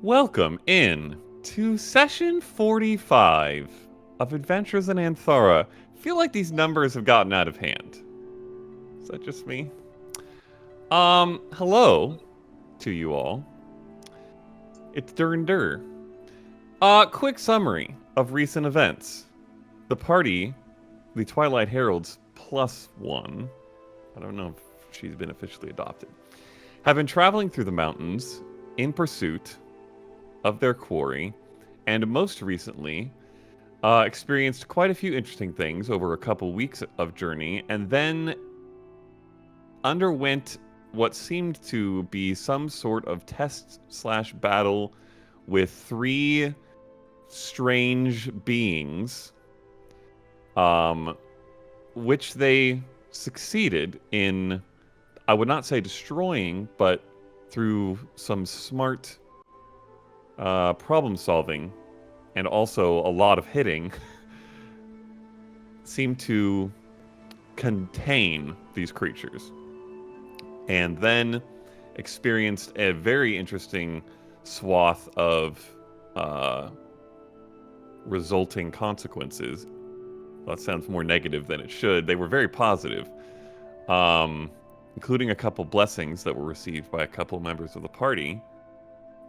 Welcome in to session 45 of Adventures in Aanthara. I feel like these numbers have gotten out of hand. Is that just me? Hello to you all. It's Dur. Quick summary of recent events. The party, the Twilight Heralds +1, I don't know if she's been officially adopted, have been traveling through the mountains in pursuit of their quarry, and most recently experienced quite a few interesting things over a couple weeks of journey, and then underwent what seemed to be some sort of test/battle with three strange beings, which they succeeded in, I would not say destroying, but through some smart problem solving and also a lot of hitting, seem to contain these creatures. And then experienced a very interesting swath of resulting consequences. That sounds more negative than it should. They were very positive, including a couple blessings that were received by a couple members of the party,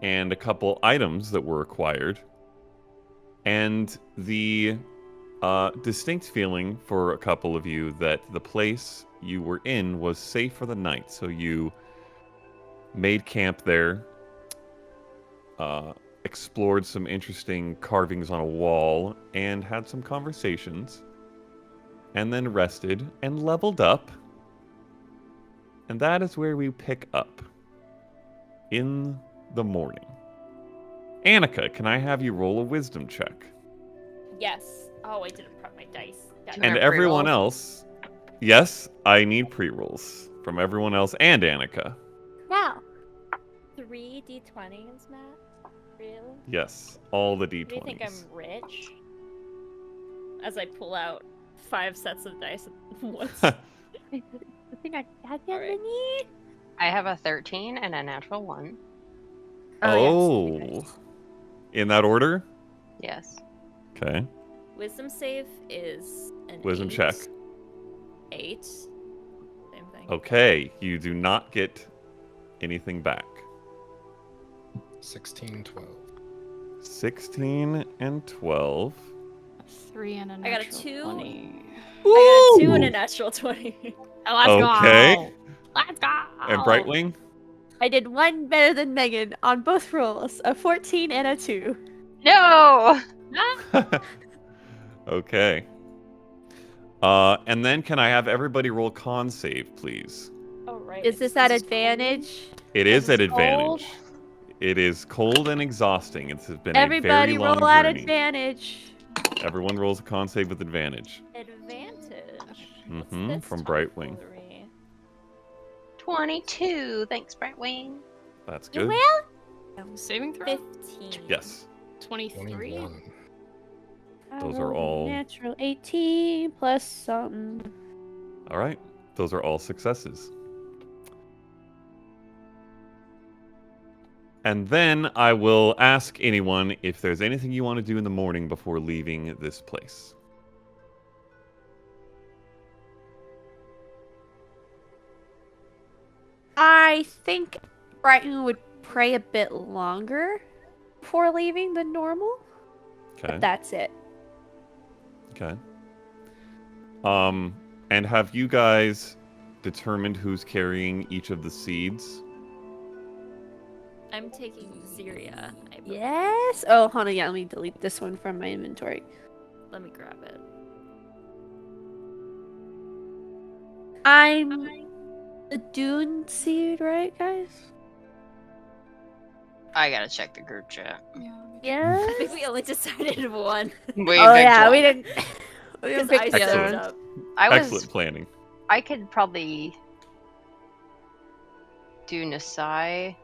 and a couple items that were acquired, and the distinct feeling for a couple of you that the place you were in was safe for the night. So you made camp there, explored some interesting carvings on a wall, and had some conversations, and then rested and leveled up. And that is where we pick up in the morning. Anneka, can I have you roll a wisdom check? Yes. Oh, I didn't prep my dice. And everyone else, yes, I need pre-rolls from everyone else and Anneka. Wow. 3 d20s, Matt? Really? Yes, all the d20s. Do you think I'm rich? As I pull out 5 sets of dice at once. I think I have that Alright. many. I have a 13 and a natural 1. Oh, Yes. In that order? Yes. Okay. Wisdom save is an Wisdom 8. check. 8. Same thing. Okay, you do not get anything back. 16, 12. 16 and 12. 3 and a I got a natural 2. 20. I got a 2 and a natural 20. Oh, let's Okay. go. Let's go. And Brightwing? I did one better than Megan on both rolls, a 14 and a 2. No! Okay. And then can I have everybody roll con save, please? Oh, right. Is this at advantage? It is at It's cold. advantage. It is cold and exhausting. It's been a Everybody very long roll at journey. advantage. Everyone rolls a con save with advantage. Advantage. What's Mm-hmm. this From Brightwing. tomfoolery? 22. Thanks, Brightwing. That's You good. will? Saving throw? 15. Yes. 23. 21. I Those are rolled a all- natural 18 plus something. All right. Those are all successes. And then I will ask anyone if there's anything you want to do in the morning before leaving this place. I think Brighton would pray a bit longer before leaving than normal. Okay. But that's it. Okay. And have you guys determined who's carrying each of the seeds? I'm taking Xeria. I believe. Yes. Oh, hold on. Yeah, let me delete this one from my inventory. Let me grab it. I'm the Dune seed, right, guys? I gotta check the group chat. Yeah. I think we only decided one. We Oh picked yeah, one. we didn't. We Because didn't I pick screwed Excellent. up. I was. Excellent planning. I could probably do Nasai,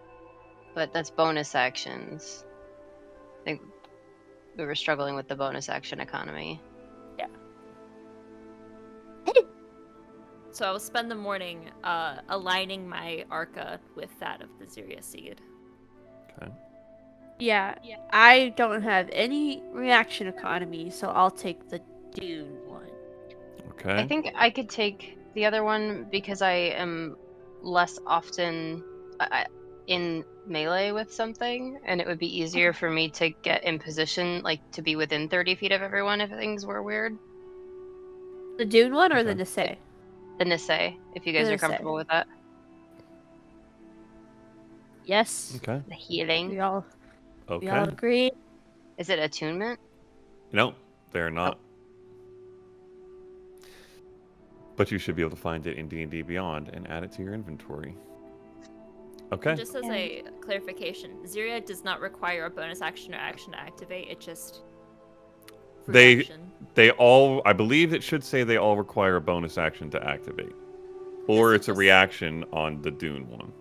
but that's bonus actions. I think we were struggling with the bonus action economy. So I will spend the morning aligning my Arca with that of the Xeria seed. Okay. Yeah, I don't have any reaction economy, so I'll take the Dune one. Okay. I think I could take the other one because I am less often in melee with something, and it would be easier for me to get in position, like to be within 30 feet of everyone if things were weird. The Dune one or the Okay. Nisei? The Nisei, if you guys The are Nisei. comfortable with that. Yes. Okay. The healing. We all Okay. agree. Is it attunement? No, they're not. But you should be able to find it in D&D Beyond and add it to your inventory. Okay. Just as a clarification, Zyria does not require a bonus action or action to activate. It just free action. They all, I believe it should say they all require a bonus action to activate. Or Yes, it's a just- reaction on the Dune one.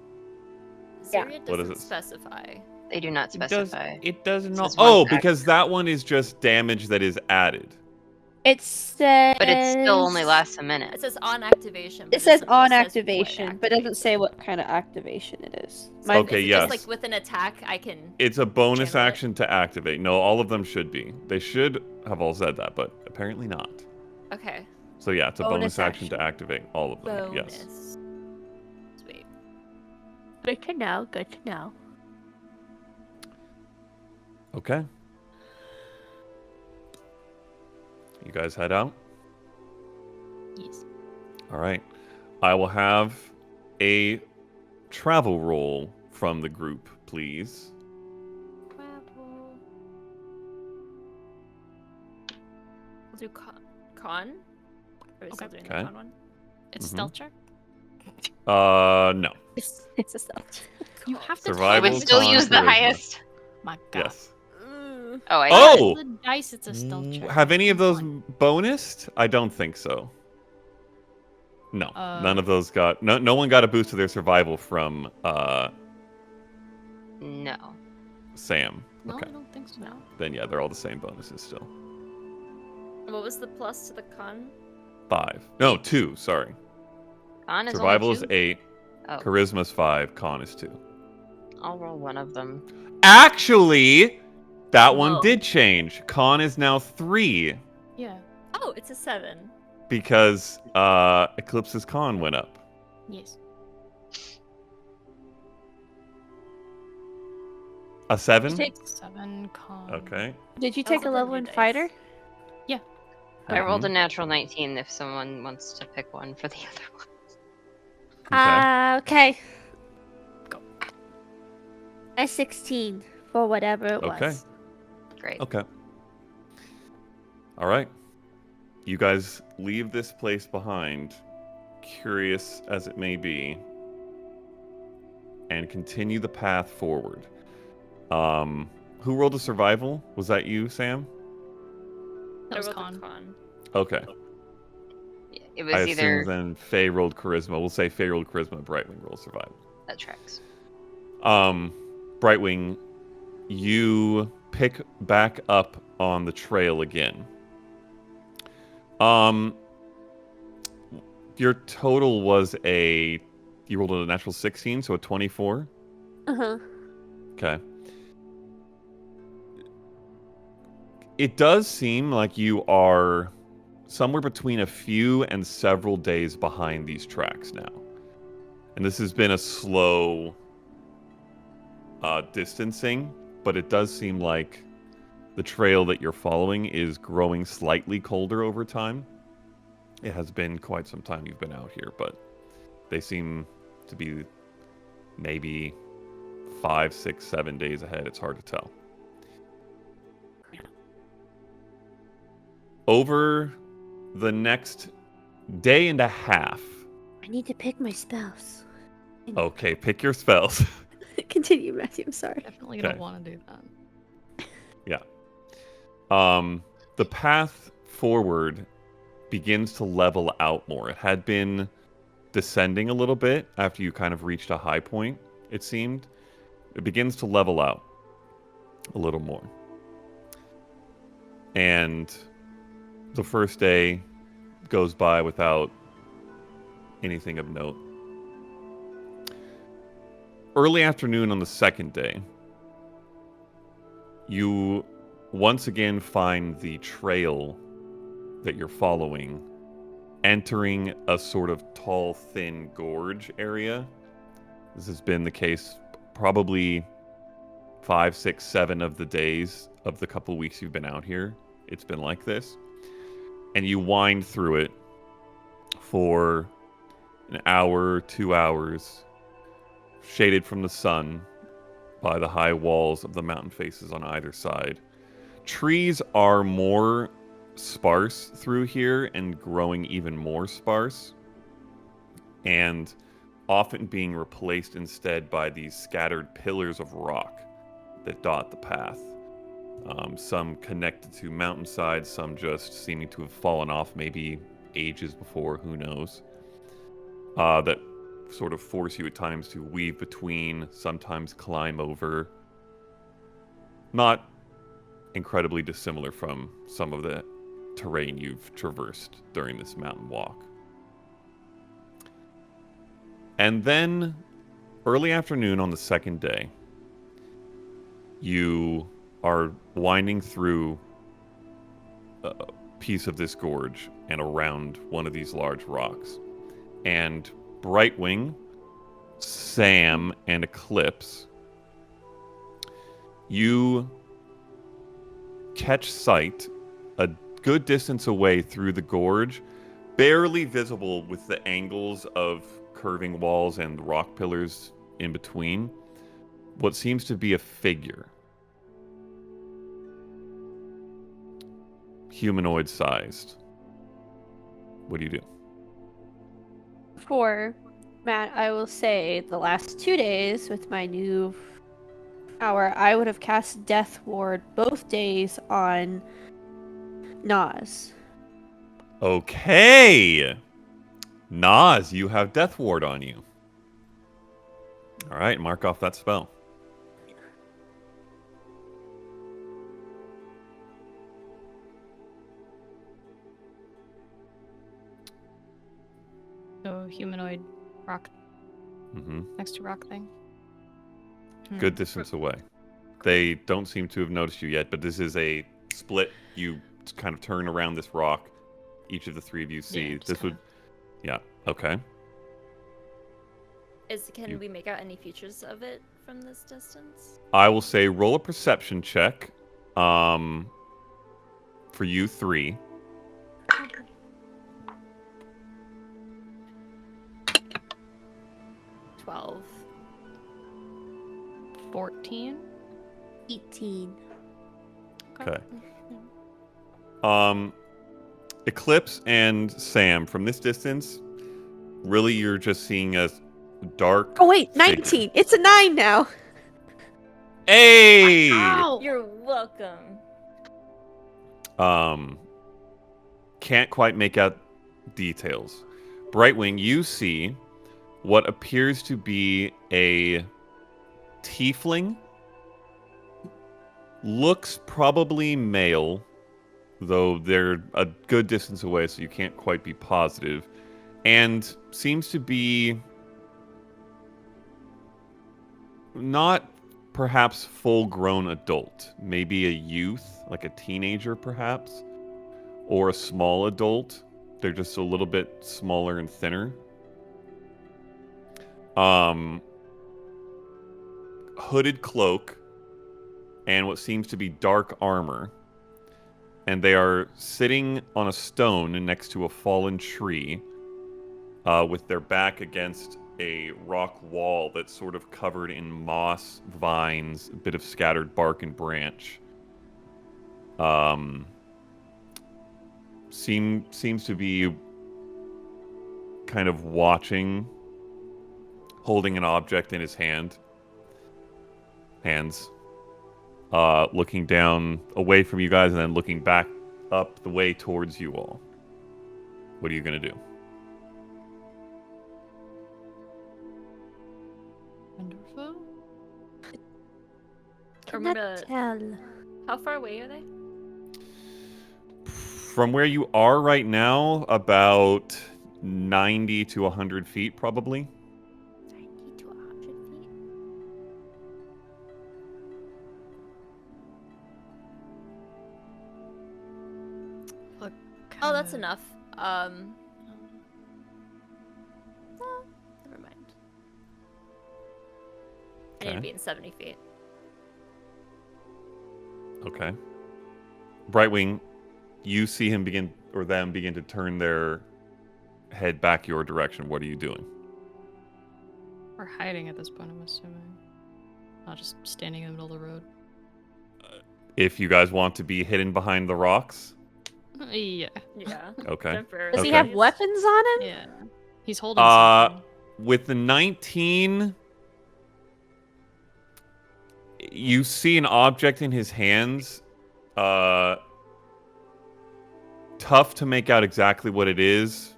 Yeah. Zyria What is doesn't it? specify. They do not specify. It does not. says one Oh, action. because that one is just damage that is added. It says. But it still only lasts a It minute. says on activation. but It says doesn't- on says what activation, but doesn't say what kind of activation it is. So Mine- Okay, is it yes. Just like with an attack, I can. It's a bonus Channel it. action to activate. No, all of them should be. They should have all said that, but apparently not. Okay. So yeah, it's a Bonus bonus action to action. activate all of them. Bonus. Yes. Sweet. Good to know. Good to know. Okay. You guys head out. Yes. All right. I will have a travel roll from the group, please. Travel. We'll do con. Or are we still Okay. doing Okay. the con one? It's Mhm. stealth check. No. It's a stealth. You have to I Survival, would still con, use the charisma. highest. My God. Yes. Oh, I Oh! The dice, it's a stealth check. Have any of those One. bonused? I don't think so. No, none Uh, of those got. No one got a boost to their survival from No. Sam. No, Okay. I don't think so. No. Then yeah, they're all the same bonuses still. What was the plus to the con? 5. No, 2. Sorry. Con is Survival only is two? 8. Oh, Charisma's 5. Con is 2. I'll roll one of them. Actually, that one Whoa. did change. Con is now 3 Yeah. Oh, it's a 7. because Eclipse's con went up. Yes. A 7? You take- 7 con. Okay. Did you Those take are a the level new in dice. fighter? I rolled Mhm. a natural 19 if someone wants to pick one for the other one. Okay. Go. A 16 for whatever it Okay. was. Great. Okay. All right. You guys leave this place behind, curious as it may be, and continue the path forward. Who rolled a survival? Was that you, Sam? That I was rolled a con. con. Okay. It was I either assume then Faye rolled charisma. We'll say Faye rolled charisma, Brightwing rolled survival. that tracks. Brightwing, you pick back up on the trail again. Your total was you rolled a natural 16, so a 24. Uh-huh. Okay. It does seem like you are somewhere between a few and several days behind these tracks now. And this has been a slow distancing, but it does seem like the trail that you're following is growing slightly colder over time. It has been quite some time you've been out here, but they seem to be maybe 5, 6, 7 days ahead. It's hard to tell. Over the next day and a half. I need to pick my spells. Okay, pick your spells. Continue, Matthew. I'm sorry. Definitely Okay. don't want to do that. The path forward begins to level out more. It had been descending a little bit after you kind of reached a high point, it seemed. It begins to level out a little more. And the first day goes by without anything of note. Early afternoon on the second day, you once again find the trail that you're following entering a sort of tall, thin gorge area. This has been the case probably 5, 6, 7 of the days of the couple weeks you've been out here. It's been like this. And you wind through it for an hour, 2 hours, shaded from the sun by the high walls of the mountain faces on either side. Trees are more sparse through here and growing even more sparse, and often being replaced instead by these scattered pillars of rock that dot the path. Some connected to mountainsides, some just seeming to have fallen off maybe ages before, who knows. That sort of force you at times to weave between, sometimes climb over. Not incredibly dissimilar from some of the terrain you've traversed during this mountain walk. And then, early afternoon on the second day, you are winding through a piece of this gorge and around one of these large rocks. And Brightwing, Sam, and Eclipse, you catch sight a good distance away through the gorge, barely visible with the angles of curving walls and rock pillars in between, what seems to be a figure. Humanoid sized. What do you do? For Matt, I will say the last 2 days with my new power, I would have cast Death Ward both days on Nas. Okay. Nas, you have Death Ward on you. All right, mark off that spell. So humanoid rock Mm-hmm. next to rock thing. Good distance away. They don't seem to have noticed you yet, but this is a split. You kind of turn around this rock. Each of the three of you see. Yeah, just This would... Yeah, okay. Can we make out any features of it from this distance? I will say roll a perception check for you three. 12. 14. 18. Okay. Eclipse and Sam, from this distance, really you're just seeing a dark... Oh wait, figure. 19. It's a 9 now. Hey! Ow! You're welcome. Can't quite make out details. Brightwing, you see what appears to be a tiefling. Looks probably male, though they're a good distance away, so you can't quite be positive. And seems to be not perhaps full-grown adult. Maybe a youth, like a teenager perhaps, or a small adult. They're just a little bit smaller and thinner. Hooded cloak and what seems to be dark armor. And they are sitting on a stone next to a fallen tree, with their back against a rock wall that's sort of covered in moss, vines, a bit of scattered bark and branch. Seems to be kind of watching, holding an object in his hands, looking down away from you guys and then looking back up the way towards you all. What are you going to do? Wonderful. Remember, Tell. how far away are they? From where you are right now, about 90 to 100 feet, probably. 90 to 100 feet. that's enough. Never mind. I need Okay. to be in 70 feet. Okay. Brightwing, you see him begin to turn their head back your direction. What are you doing? We're hiding at this point, I'm assuming. Not just standing in the middle of the road. If you guys want to be hidden behind the rocks. Yeah. Yeah. Okay. Temporarily. Does he Okay. have weapons on him? Yeah. He's holding Uh, something. With the 19, you see an object in his hands. Tough to make out exactly what it is.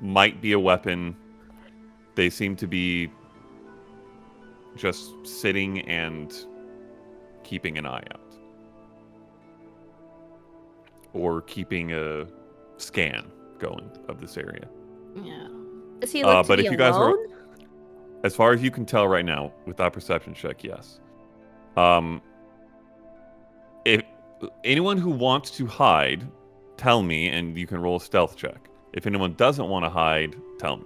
Might be a weapon. They seem to be just sitting and keeping an eye out. Or keeping a scan going of this area. Yeah. Does he look to but be if you guys are- alone? As far as you can tell right now, without perception check, yes. If anyone who wants to hide, tell me, and you can roll a stealth check. If anyone doesn't want to hide, tell me.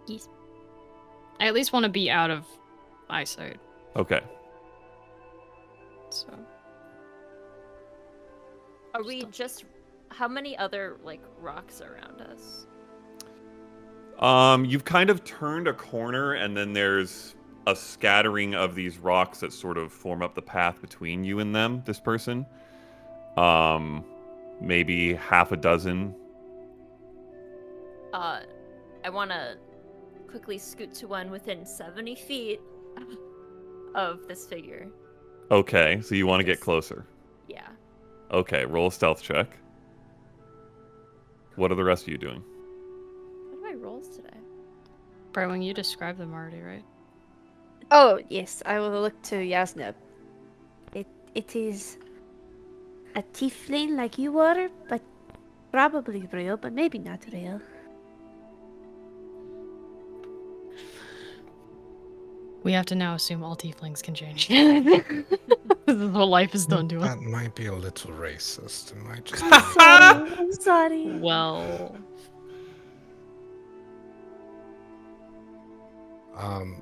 Yes. I at least want to be out of eyesight. Okay. So Are we just... How many other, like, rocks are around us? You've kind of turned a corner, and then there's a scattering of these rocks that sort of form up the path between you and them, this person. Maybe half a dozen. I want to quickly scoot to one within 70 feet of this figure. Okay, so you want to get closer. Yeah. Okay, roll a stealth check. What are the rest of you doing? What are my rolls today? Brightwing, you described them already, right? Oh, yes, I will look to Yasnab. It is a tiefling like you were, but probably real, but maybe not real. We have to now assume all tieflings can change. This is what life has done to us. That might be a little racist. It might just Sorry, I'm sorry. Well,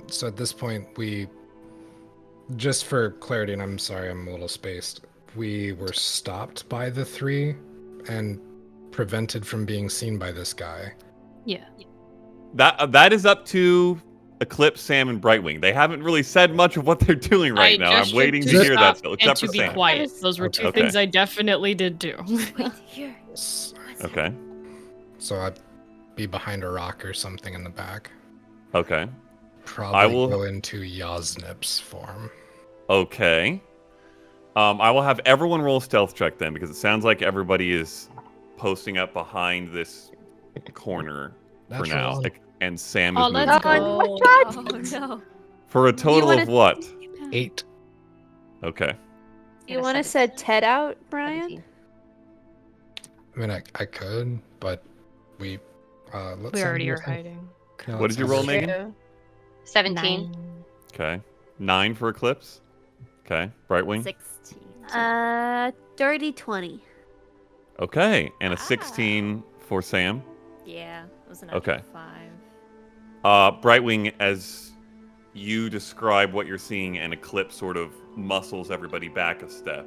so at this point, just for clarity, and I'm sorry, I'm a little spaced. We were stopped by the three and prevented from being seen by this guy. yeah. That is up to Eclipse, Sam, and Brightwing. They haven't really said much of what they're doing right now. I'm waiting to hear that still, and except to for be Sam. quiet. Those were two Okay. things I definitely did do. Wait, here. Okay. So I'd be behind a rock or something in the back. Okay. Probably will- go into Yasnip's form. Okay. I will have everyone roll a stealth check then, because it sounds like everybody is posting up behind this corner for now. Natural. And Sam Oh, is let's moving go. forward. Oh, no. For a total wanna- of what? 8. Okay. You want to set Ted out, Brian? 17. I mean, I could, but let's We say already we are can- hiding. Yeah, What let's did you have roll, it. Megan? 17. Okay. 9 for Eclipse. Okay. Brightwing. 16. Dirty 20. Okay. And a 16 for Sam. Yeah, it was an Okay. 5. Brightwing, as you describe what you're seeing, and Eclipse sort of muscles everybody back a step.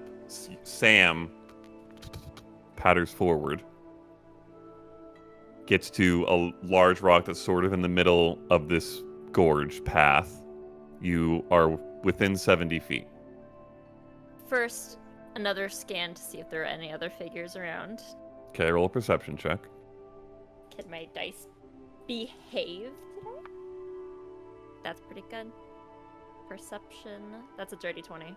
Sam patters forward, gets to a large rock that's sort of in the middle of this gorge path. You are within 70 feet. First, another scan to see if there are any other figures around. Okay, roll a perception check. Can my dice behave today? That's pretty good. Perception. That's a dirty 20.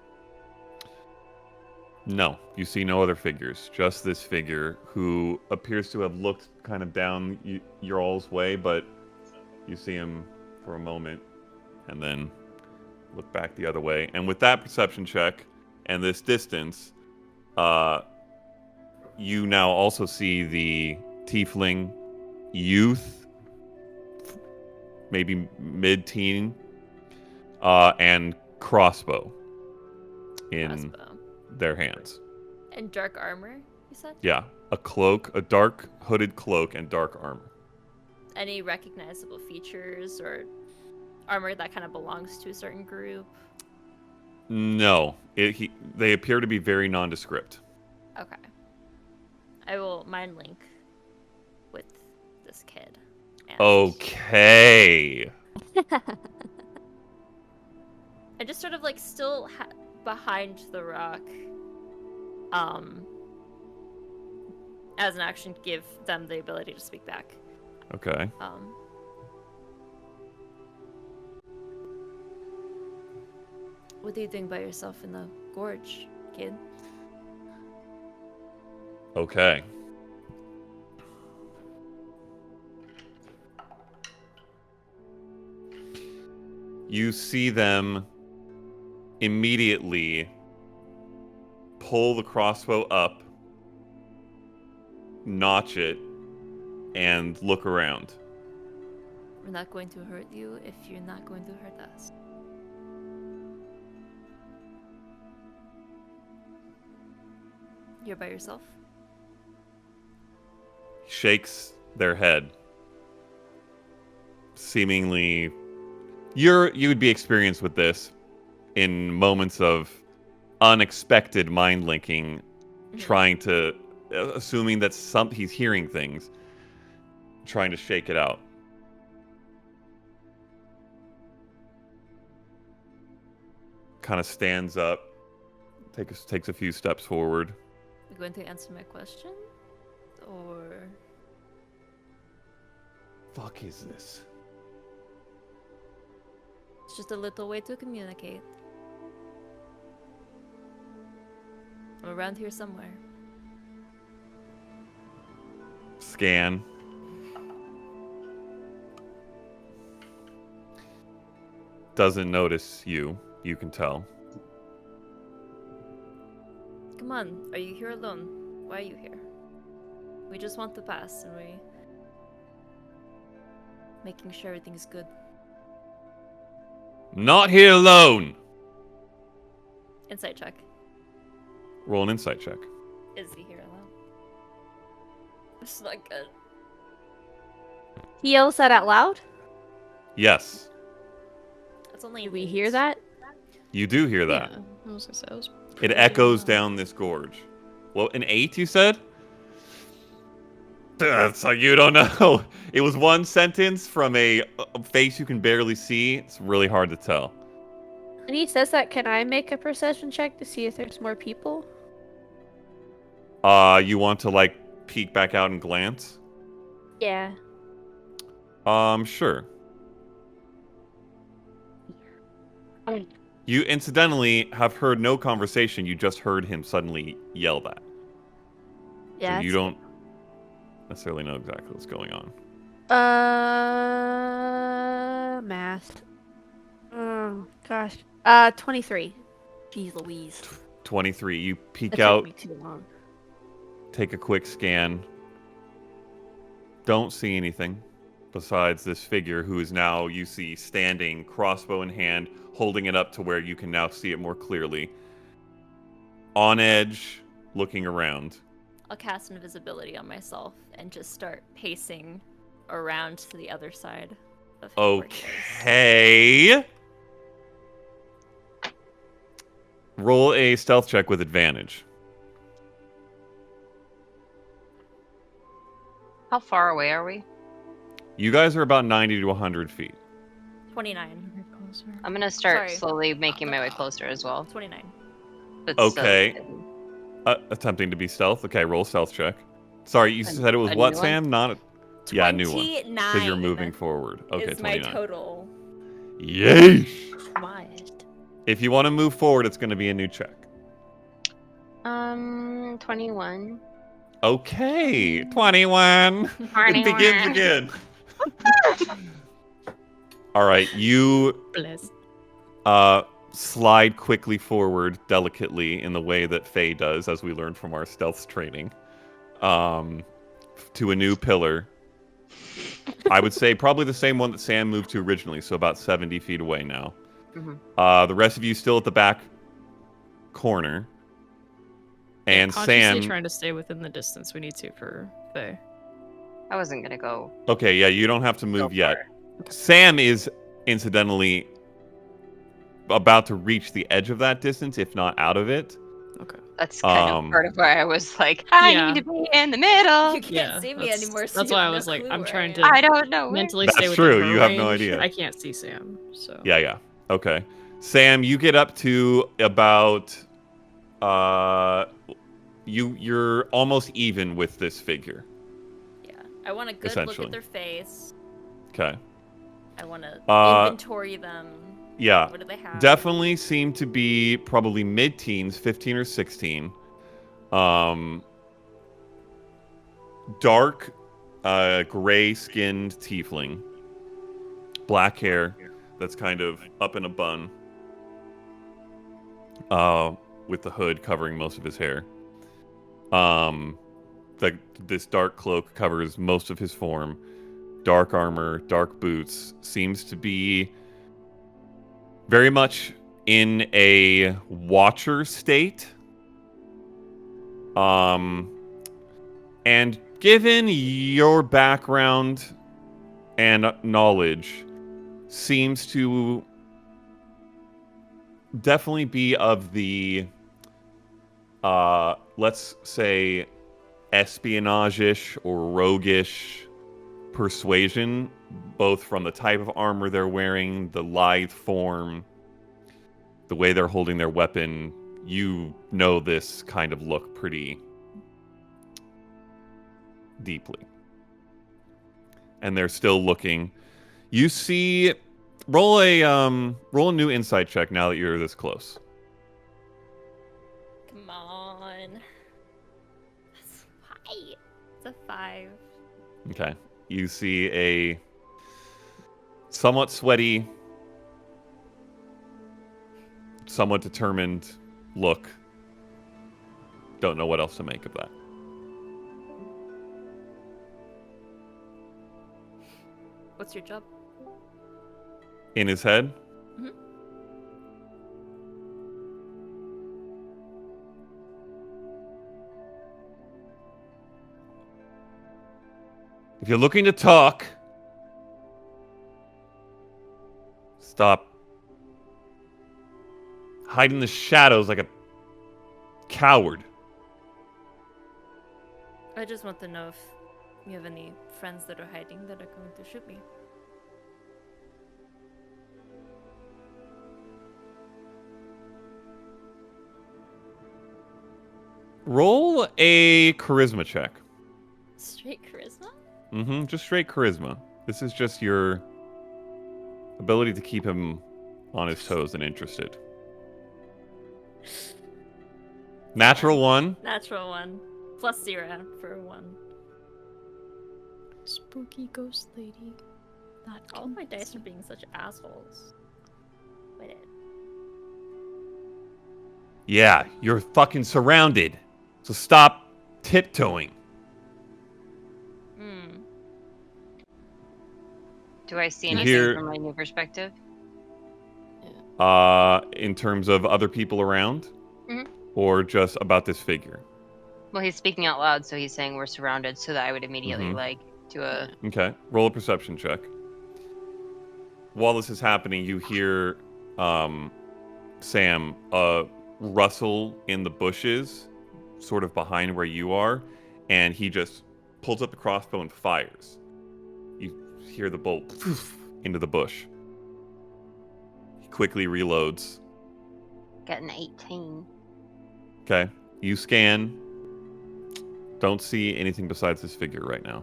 No, you see no other figures. Just this figure who appears to have looked kind of down your all's way, but you see him for a moment and then look back the other way. And with that perception check and this distance, you now also see the tiefling youth, maybe mid-teen, and crossbow in Crossbow. their hands. And dark armor, you You said? Yeah, a cloak, a dark hooded cloak, and dark armor. Any recognizable features or armor that kind of belongs to a certain group? No, they appear to be very nondescript. Okay. I will mind link with this kid. And Okay. I just sort of like still behind the rock. As an action, give them the ability to speak back. Okay. What are you doing by yourself in the gorge, kid? Okay. You see them immediately pull the crossbow up, notch it, and look around. We're not going to hurt you if you're not going to hurt us. You're by yourself? Shakes their head. Seemingly, you would be experienced with this in moments of unexpected mind linking, trying to, assuming that he's hearing things, trying to shake it out. Kind of stands up, takes a few steps forward. You going to answer my question? Or... Fuck is this? It's just a little way to communicate. I'm around here somewhere. Scan. Doesn't notice you. You can tell. Come on, are you here alone? Why are you here? We just want to pass, and we... making sure everything's good. Not here alone! Insight check. Roll an insight check. Is he here alone? This is not good. He yells that out loud? Yes. That's only Do an we 8. hear that? You do hear that. Yeah, I was gonna say that was It pretty echoes loud. down this gorge. Well, an 8, you said? So you don't know. It was one sentence from a face you can barely see. It's really hard to tell. And he says that, can I make a perception check to see if there's more people? You want to, like, peek back out and glance? Yeah. Sure. Oh. You incidentally have heard no conversation. You just heard him suddenly yell that. Yeah. So you don't necessarily know exactly what's going on. Math. Oh, gosh. 23. Jeez Louise. 23. You peek That out, took me too long. take a quick scan. Don't see anything besides this figure who is now, you see, standing, crossbow in hand, holding it up to where you can now see it more clearly. On edge, looking around. I'll cast invisibility on myself and just start pacing around to the other side of him where he is. Okay. Roll a stealth check with advantage. How far away are we? You guys are about 90 to 100 feet. 29. Very closer. I'm gonna start Sorry. slowly making my way closer as well. 29. But Okay. Attempting to be stealth. Okay, roll stealth check. Sorry, you said it was a what, new one? Sam? Not a... Yeah, a new one. 29 Because you're moving forward. Okay, is my 29. total. Yeesh! Quiet. If you want to move forward, it's going to be a new check. 21. Okay, 21. It begins again. All right, you Bless. slide quickly forward, delicately, in the way that Faye does, as we learned from our stealth training, to a new pillar. I would say probably the same one that Sam moved to originally, so about 70 feet away now. Mhm. The rest of you still at the back corner. And consciously Sam. trying to stay within the distance we need to for Faye. I wasn't gonna go. Okay, yeah, you don't have to so move yet. far. Sam is incidentally about to reach the edge of that distance, if not out of it. Okay. That's kind of part of why I was like, I Yeah. need to be in the middle. You can't Yeah, see me that's- anymore. So that's you why have I no was like, clue I'm where trying I to- am. I don't know. Mentally That's stay within true, her you have no range. idea. I can't see Sam, so. Yeah. Okay. Sam, you get up to about you're almost even with this figure. Yeah, I want a good look Essentially. at their face. Okay. I want to Uh, inventory them. Yeah. What do they have? Definitely seem to be probably mid-teens, 15 or 16. Dark, gray-skinned tiefling. Black hair that's kind of up in a bun. With the hood covering most of his hair. This dark cloak covers most of his form. Dark armor, dark boots. Seems to be very much in a watcher state. And given your background and knowledge, seems to definitely be of the, let's say, espionage-ish or roguish persuasion, both from the type of armor they're wearing, the lithe form, the way they're holding their weapon. You know this kind of look pretty deeply. And they're still looking. You see, roll a new insight check now that you're this close. Come on. That's right. It's a 5. Okay. You see a somewhat sweaty, somewhat determined look. Don't know what else to make of that. What's your job? In his head? Mhm. If you're looking to talk, stop hiding in the shadows like a coward. I just want to know if you have any friends that are hiding that are going to shoot me. Roll a charisma check. Straight charisma? Mm-hmm. Just straight charisma. This is just your ability to keep him on his toes and interested. Natural 1. Natural 1. Plus 0 for 1. Spooky ghost lady. Not All my dice are being such assholes. Wait. Yeah, you're fucking surrounded. So stop tiptoeing. Hmm. Do I see You anything hear- from my new perspective? In terms of other people around? Mhm. Or just about this figure? Well, he's speaking out loud, so he's saying we're surrounded, so that I would immediately Mhm. do a. Okay, roll a perception check. While this is happening, you hear Sam rustle in the bushes, sort of behind where you are, and he just pulls up the crossbow and fires. You hear the bolt into the bush. He quickly reloads. Got an 18. Okay, you scan. Don't see anything besides this figure right now.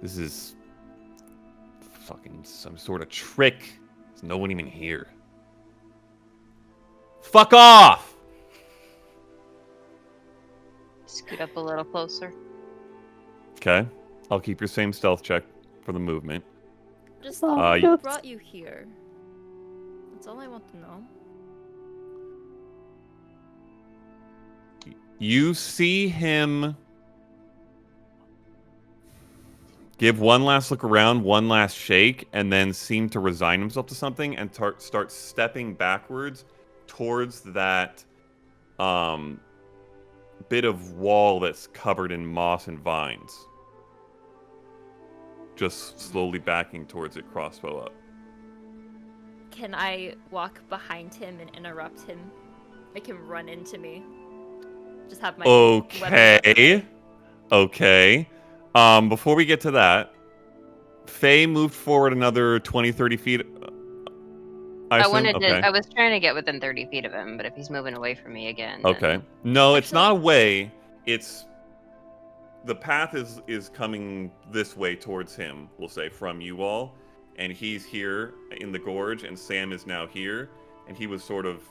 This is fucking some sort of trick. There's no one even here. Fuck off! Scoot up a little closer. Okay, I'll keep your same stealth check for the movement. Just Oh, you- who brought you here? That's all I want to know. You see him give one last look around, one last shake, and then seem to resign himself to something and start stepping backwards towards that bit of wall that's covered in moss and vines. Just slowly backing towards it, crossbow up. Can I walk behind him and interrupt him? Make him run into me. Just have my Okay. Okay. Before we get to that, Faye moved forward another 20, 30 feet. I was trying to get within 30 feet of him, but if he's moving away from me again. Okay. Then... No, it's not away. It's the path is coming this way towards him, we'll say, from you all. And he's here in the gorge, and Sam is now here. And he was sort of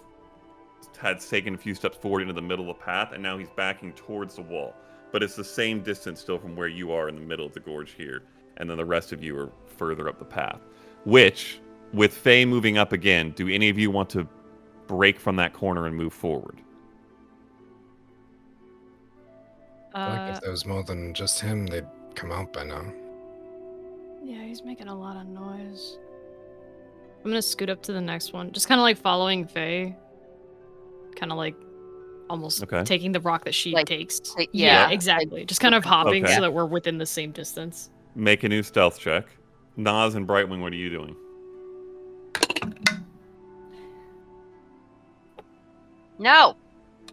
had taken a few steps forward into the middle of the path, and now he's backing towards the wall. But it's the same distance still from where you are in the middle of the gorge here. And then the rest of you are further up the path. Which, with Faye moving up again, do any of you want to break from that corner and move forward? I think if there was more than just him, they'd come out by now. Yeah, he's making a lot of noise. I'm gonna scoot up to the next one. Just kind of like following Faye. Kind of like almost taking the rock that she takes. Yeah, exactly. Just kind of hopping so that we're within the same distance. Make a new stealth check. Nas and Brightwing, what are you doing? No.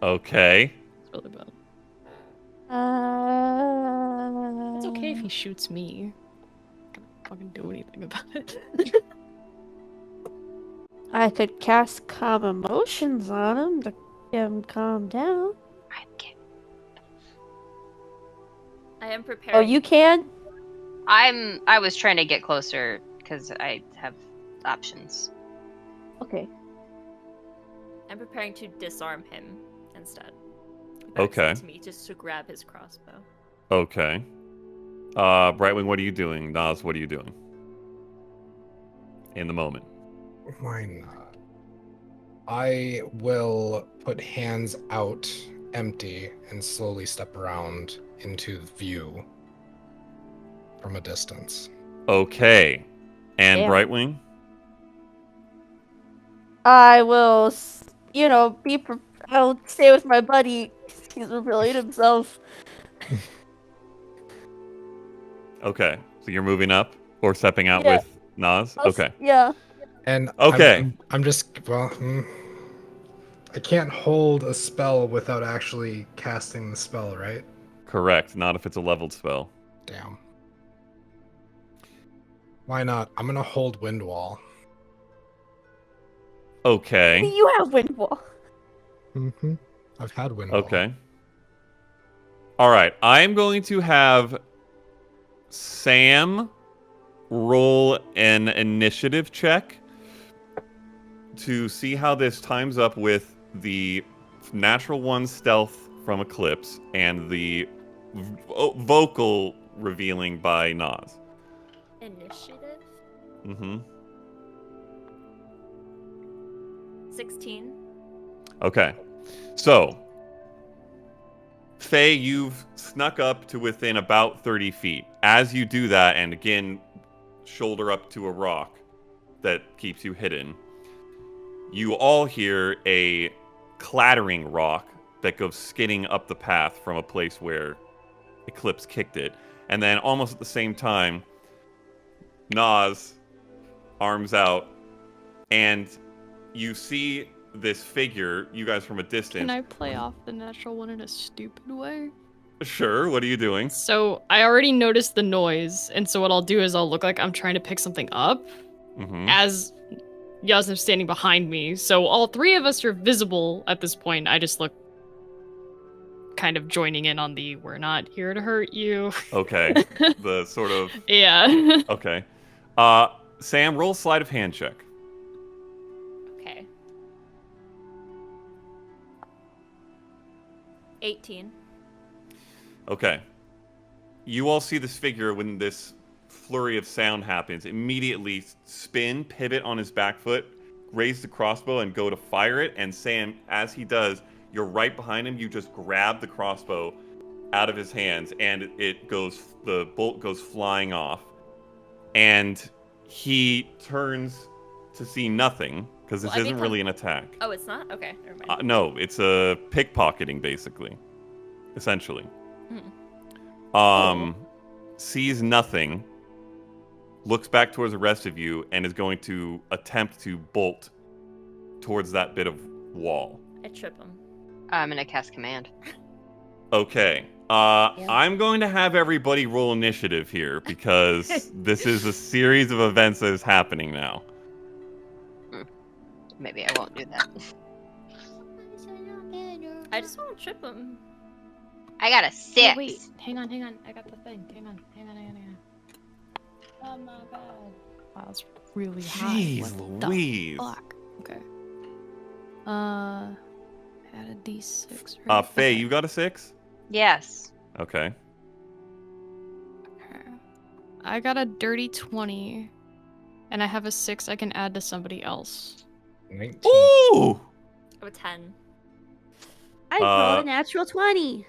Okay. It's really bad. It's okay if he shoots me. I can't fucking do anything about it. I could cast calm emotions on him to get him calm down. I am prepared. Oh, you can? I was trying to get closer because I have options. Okay. I'm preparing to disarm him instead. Okay. To me, just to grab his crossbow. Okay. Brightwing, what are you doing? Nas, what are you doing? In the moment. Why not? I will put hands out empty and slowly step around into view from a distance. Okay. And Yeah. Brightwing? I will, I'll stay with my buddy. He's revealing himself. Okay. So you're moving up or stepping out with Nas? Okay. Yeah. And okay. I'm just, I can't hold a spell without actually casting the spell, right? Correct. Not if it's a leveled spell. Damn. Why not? I'm gonna hold Wind Wall. Okay. You have Wind Wall. Mm-hmm. I've had Wind Wall. Okay. All right. I'm going to have Sam roll an initiative check to see how this times up with the natural one stealth from Eclipse and the vocal revealing by Nas. Initiative? Mm-hmm. 16. Okay. So, Faye, you've snuck up to within about 30 feet. As you do that, and again, shoulder up to a rock that keeps you hidden, you all hear a clattering rock that goes skidding up the path from a place where Eclipse kicked it. And then almost at the same time, Nas, arms out, and you see this figure, you guys from a distance. Can I play off the natural one in a stupid way? Sure, what are you doing? So, I already noticed the noise, and so what I'll do is I'll look like I'm trying to pick something up as Yasnav's standing behind me. So all three of us are visible at this point. I just look kind of joining in on the "we're not here to hurt you." Okay. The sort of... Yeah. Okay. Sam, roll sleight of hand check. Okay. 18. Okay. You all see this figure when this flurry of sound happens. Immediately spin, pivot on his back foot, raise the crossbow, and go to fire it. And Sam, as he does, you're right behind him. You just grab the crossbow out of his hands, and the bolt goes flying off. And he turns to see nothing, because this Well, I isn't become- really an attack. Oh, it's not? Okay, never mind. No, it's a pickpocketing, basically. Essentially. Hmm. Sees nothing, looks back towards the rest of you, and is going to attempt to bolt towards that bit of wall. I trip him. I'm gonna cast command. Okay. I'm going to have everybody roll initiative here, because this is a series of events that is happening now. Maybe I won't do that. I just want to trip him. I got a 6. Oh, wait, hang on. I got the thing. Hang on. Oh my god. Wow, that's really high. Jeez What the Louise. fuck? Okay. Add a d6. Right? Faye, Okay. you got a 6? Yes. Okay. Okay. I got a dirty 20, and I have a 6 I can add to somebody else. 19. Ooh! Oh, 10. I rolled a natural 20.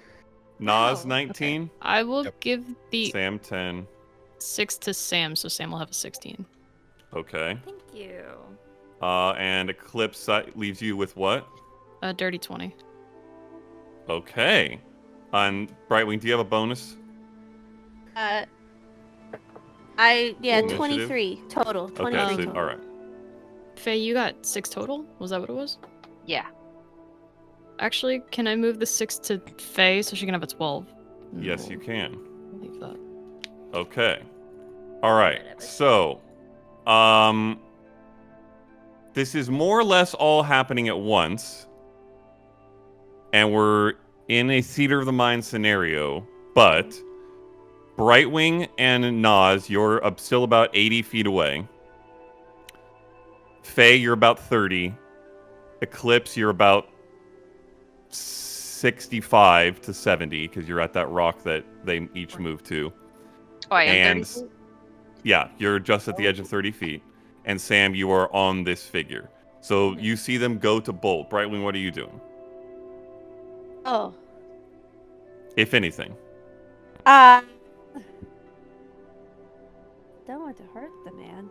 Nas, Wow. 19. I will Yep. give the Sam, 10. 6 to Sam, so Sam will have a 16. Okay. Thank you. And Eclipse leaves you with what? A dirty 20. Okay. On Brightwing, do you have a bonus? Initiative? 23 total. 23 Okay, so, total. alright. Faye, you got 6 total? Was that what it was? Yeah. Actually, can I move the 6 to Faye so she can have a 12? Yes, you can. Leave that. Okay. Alright, Whatever. so, this is more or less all happening at once, and we're in a theater of the mind scenario, but Brightwing and Nas, you're still about 80 feet away. Faye, you're about 30. Eclipse, you're about 65 to 70, because you're at that rock that they each move to. Oh, I am And 30. yeah, you're just at the edge of 30 feet. And Sam, you are on this figure. So you see them go to bolt. Brightwing, what are you doing? Oh. If anything. Don't want to hurt the man.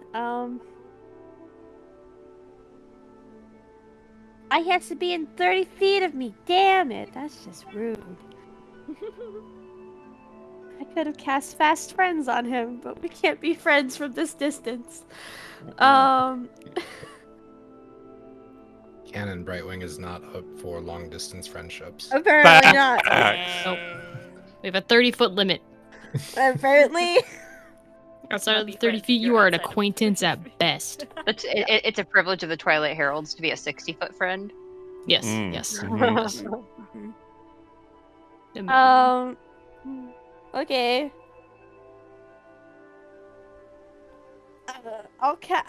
I has to be in 30 feet of me. Damn it. That's just rude. I could have cast Fast Friends on him, but we can't be friends from this distance. Canon Brightwing is not up for long distance friendships. Apparently not. Nope. We have a 30-foot limit. Apparently. Outside Not of the be 30 friends, feet, you you're are an outside of acquaintance 30 at feet. best. It's a privilege of the Twilight Heralds to be a 60-foot friend. Yes, Mm. yes. Mhm. yes. Okay. Okay.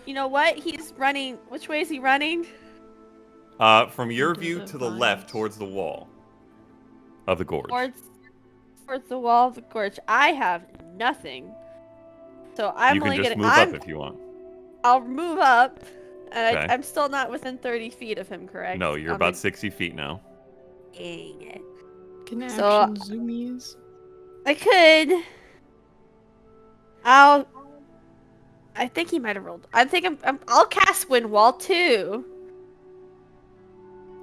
You know what? He's running. Which way is he running? From your Into view the to the left vines. towards the wall of the gorge. Towards the wall of the gorge. I have nothing. So I'm you can only just gonna. move up if you want. I'll move up. And Okay. I'm still not within 30 feet of him, correct? No, you're I about mean, 60 feet now. dang it. Can action So- zoomies? I could. I think he might have rolled. I think I'll cast Wind Wall too.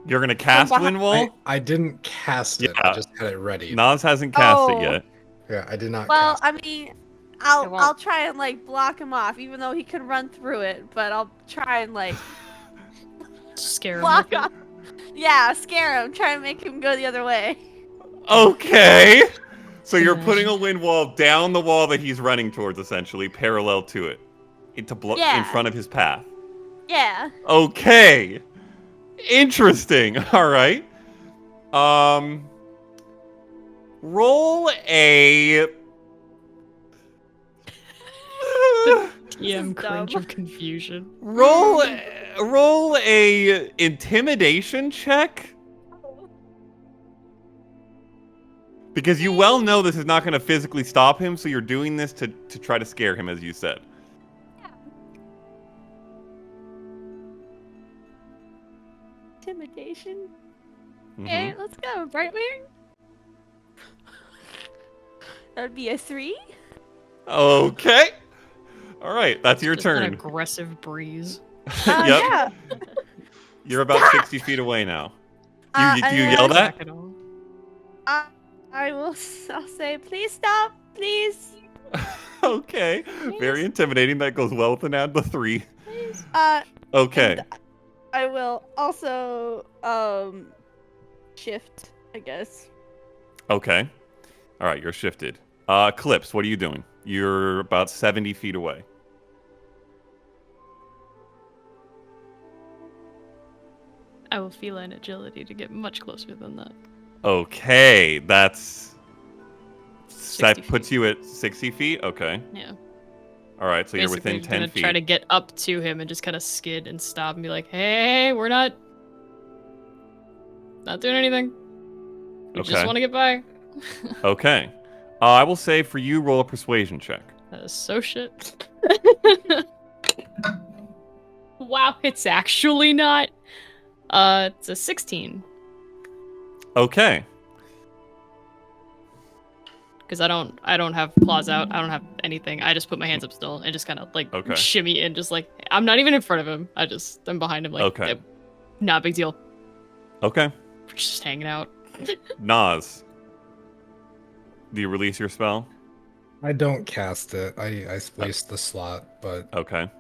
You're going to cast behind- Wind Wall? I didn't cast it. Yeah. I just had it ready. Nas hasn't cast Oh. it yet. Yeah, I did not Well, cast I mean, I'll won't. try and like block him off, even though he can run through it. But I'll try and like Scare him. block with it. off. Yeah, scare him. Try and make him go the other way. Okay. So you're Imagine. putting a wind wall down the wall that he's running towards, essentially, parallel to it. In Yeah. front of his path. Yeah. Okay. Interesting. All right. Roll a TM is cringe dumb. of confusion. roll a intimidation check. Because you well know this is not going to physically stop him, so you're doing this to try to scare him, as you said. Intimidation. Mhm. Okay, let's go. Brightwing. That'd be a 3. Okay. All right, that's your Just an turn. aggressive breeze. Yep. Yeah. You're about 60 feet away now. Do you and yell then, that? I will. I'll say, please stop, please. Okay. Very intimidating. That goes well with an add the 3. Please. Okay. And I will also shift, I guess. Okay. All right, you're shifted. Clips, what are you doing? You're about 70 feet away. I will feline agility to get much closer than that. Okay, that 60 puts feet. you at 60 feet. Okay. Yeah. All right, so you're Basically, within just 10 gonna feet. try to get up to him and just kind of skid and stop and be like, "Hey, we're not doing anything. We just want to get by." Okay. I will say for you, roll a persuasion check. That is so shit. Wow, it's actually not. It's a 16. Okay. Because I don't have claws out. I don't have anything. I just put my hands up still and just kind of like shimmy in, just like I'm not even in front of him. I'm behind him. Like, not a big deal. Okay. We're just hanging out. Nas, do you release your spell? I don't cast it. I waste the slot, but okay.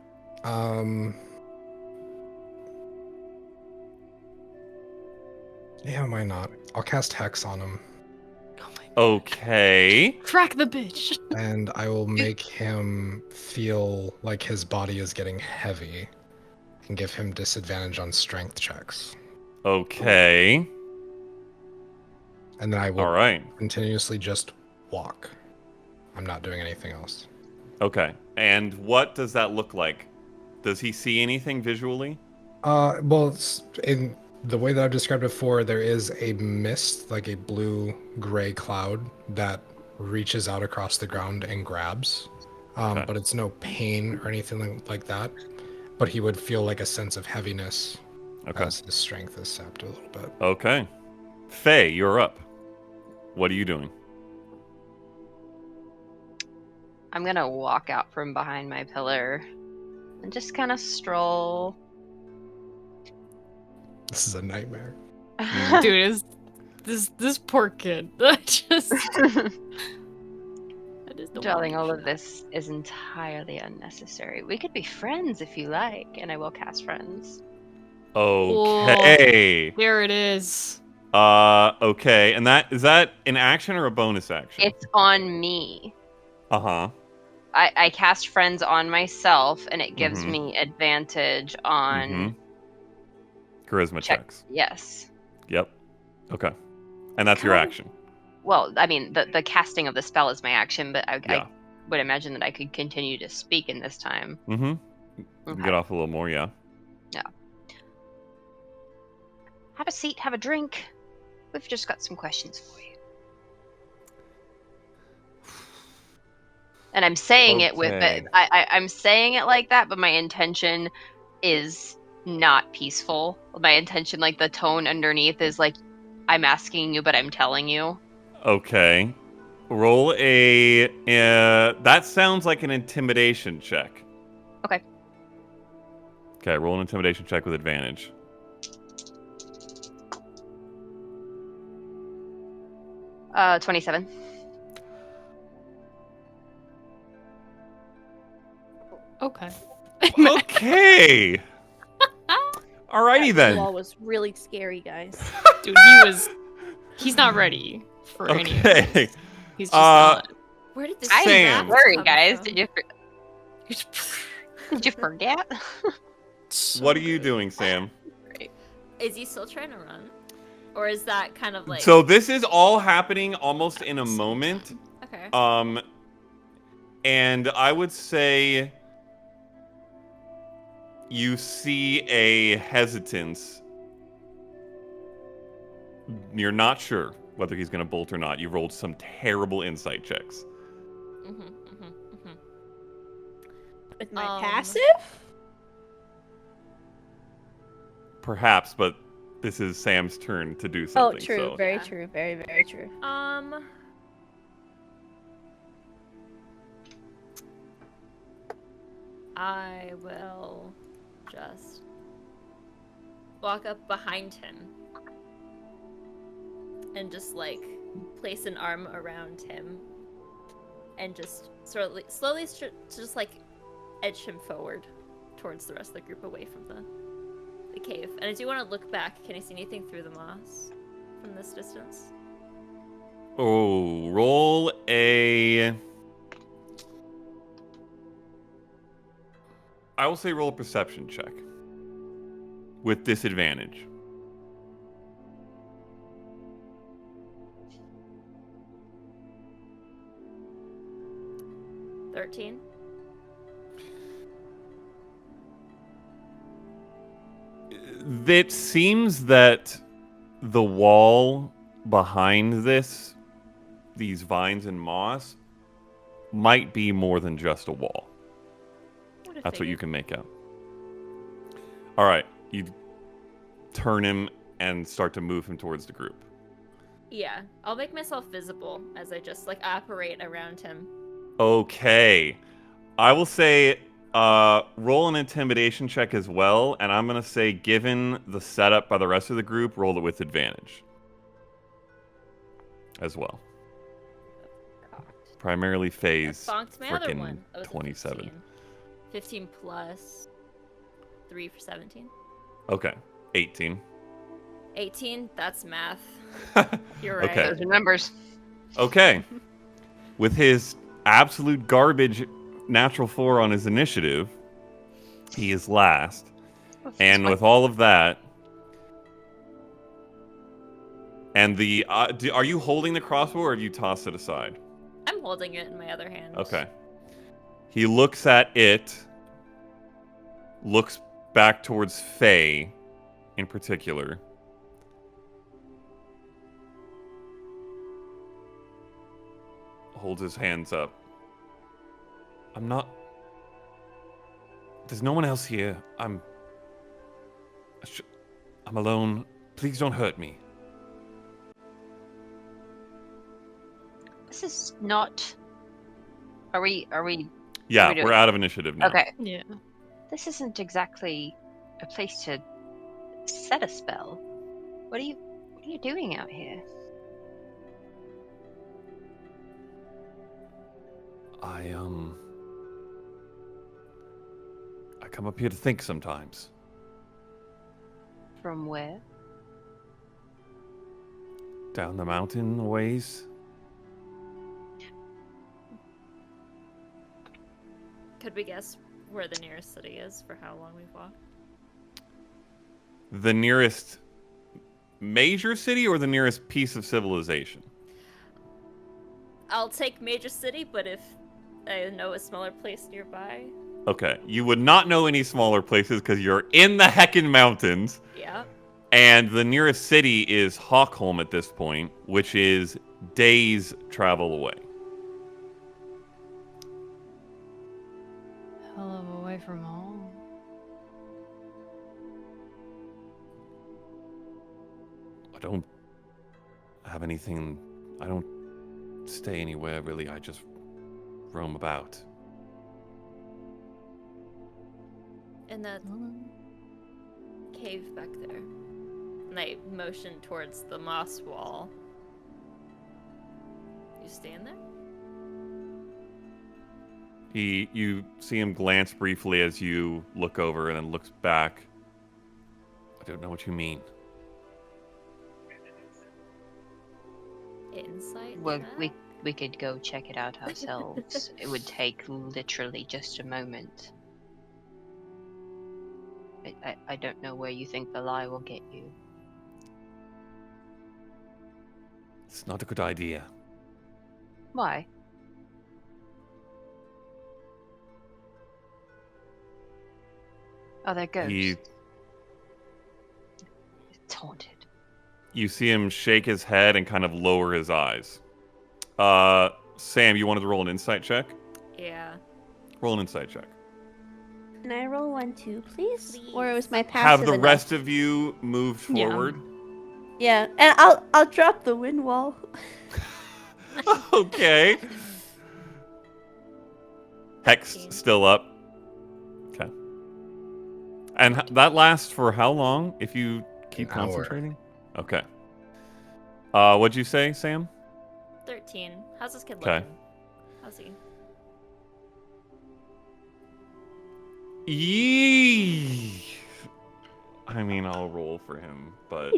Yeah, why not? I'll cast Hex on him. Okay. Crack the bitch. And I will make him feel like his body is getting heavy and give him disadvantage on strength checks. Okay. And then I will right. continuously just walk. I'm not doing anything else. Okay. And what does that look like? Does he see anything visually? Well, in the way that I've described it before, there is a mist, like a blue-gray cloud that reaches out across the ground and grabs. But it's no pain or anything like that. But he would feel like a sense of heaviness as his strength is sapped a little bit. Okay. Faye, you're up. What are you doing? I'm gonna walk out from behind my pillar and just kind of stroll. This is a nightmare. Dude, this poor kid. I just don't Darling, all of this is entirely unnecessary. We could be friends if you like, and I will cast friends. Okay. Oh, there it is. Okay. And is that an action or a bonus action? It's on me. Uh-huh. I cast friends on myself, and it gives me advantage on charisma checks. Yes. Yep. Okay. And that's your action. Well, I mean, the casting of the spell is my action, but I would imagine that I could continue to speak in this time. Mm-hmm. Okay. Get off a little more, yeah. Yeah. Have a seat, have a drink. We've just got some questions for you. And I'm saying it with it. I'm saying it like that, but my intention is not peaceful. My intention, like the tone underneath, is like I'm asking you, but I'm telling you. Okay. Roll a. That sounds like an intimidation check. Okay. Okay, roll an intimidation check with advantage. Uh, 27. Okay. Okay. Alrighty then. The wall was really scary, guys. Dude, he's not ready for any of Okay. this. He's just not. Where did this Sam. I'm worried, come guys. from? Did you forget? What are you doing, Sam? Is he still trying to run? Or is that kind of like... So this is all happening almost in a moment. Okay. And I would say you see a hesitance. You're not sure whether he's going to bolt or not. You rolled some terrible insight checks. With my passive? Perhaps, but this is Sam's turn to do something. Oh, true. So. Very true. Very, very true. I will just walk up behind him and just like place an arm around him and just slowly just like edge him forward towards the rest of the group away from the cave. And I do want to look back. Can I see anything through the moss from this distance? Oh, roll a... I will say roll a perception check. With disadvantage. $13. It seems that the wall behind these vines and moss, might be more than just a wall. That's what you can make out. All right, you turn him and start to move him towards the group. Yeah, I'll make myself visible as I just like operate around him. Okay, I will say roll an intimidation check as well, and I'm gonna say, given the setup by the rest of the group, roll it with advantage as well. Primarily phase. Bonked my other Frickin' one. That was a 27. 15 plus 3 for 17. Okay, 18. 18, that's math. You're right. Okay. Those are numbers. Okay. With his absolute garbage natural 4 on his initiative, he is last. And with all of that, and the are you holding the crossbow or have you tossed it aside? I'm holding it in my other hand. Okay. He looks at it, looks back towards Faye in particular. Holds his hands up. I'm not... There's no one else here. I'm alone. Please don't hurt me. This is not. Are we? Yeah, What are we doing? we're out of initiative now. Okay. Yeah. This isn't exactly a place to set a spell. What are you doing out here? I come up here to think sometimes. From where? Down the mountain a ways. Could we guess where the nearest city is for how long we've walked? The nearest major city or the nearest piece of civilization? I'll take major city, but if I know a smaller place nearby. Okay, you would not know any smaller places because you're in the heckin' mountains. Yeah. And the nearest city is Hockholm at this point, which is days travel away. Hell of a way from home. I don't have anything. I don't stay anywhere really. I just roam about. In that cave back there. And I motion towards the moss wall. You stand there? You see him glance briefly as you look over and then looks back. I don't know what you mean. Insight? Well, check? we could go check it out ourselves. It would take literally just a moment. I don't know where you think the lie will get you. It's not a good idea. Why? Are there ghosts? It's haunted. You see him shake his head and kind of lower his eyes. Sam, you wanted to roll an insight check? Yeah. Roll an insight check. Can I roll 1 too, please? Please. Or was my passive Have the enough? rest of you moved Yeah. forward? Yeah, and I'll drop the wind wall. Okay. Hex still up. And that lasts for how long if you keep An hour. concentrating? Okay. What'd you say, Sam? 13. How's this kid 'Kay. looking? How's he? Yee. I mean, I'll roll for him, but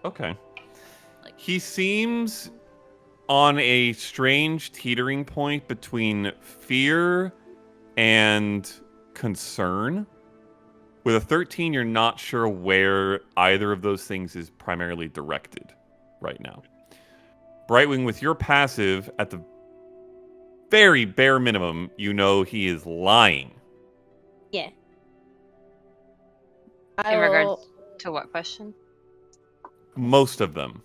okay. He seems on a strange teetering point between fear and concern. With a 13, you're not sure where either of those things is primarily directed right now. Brightwing, with your passive, at the very bare minimum, you know he is lying. Yeah. In regards to what question? Most of them.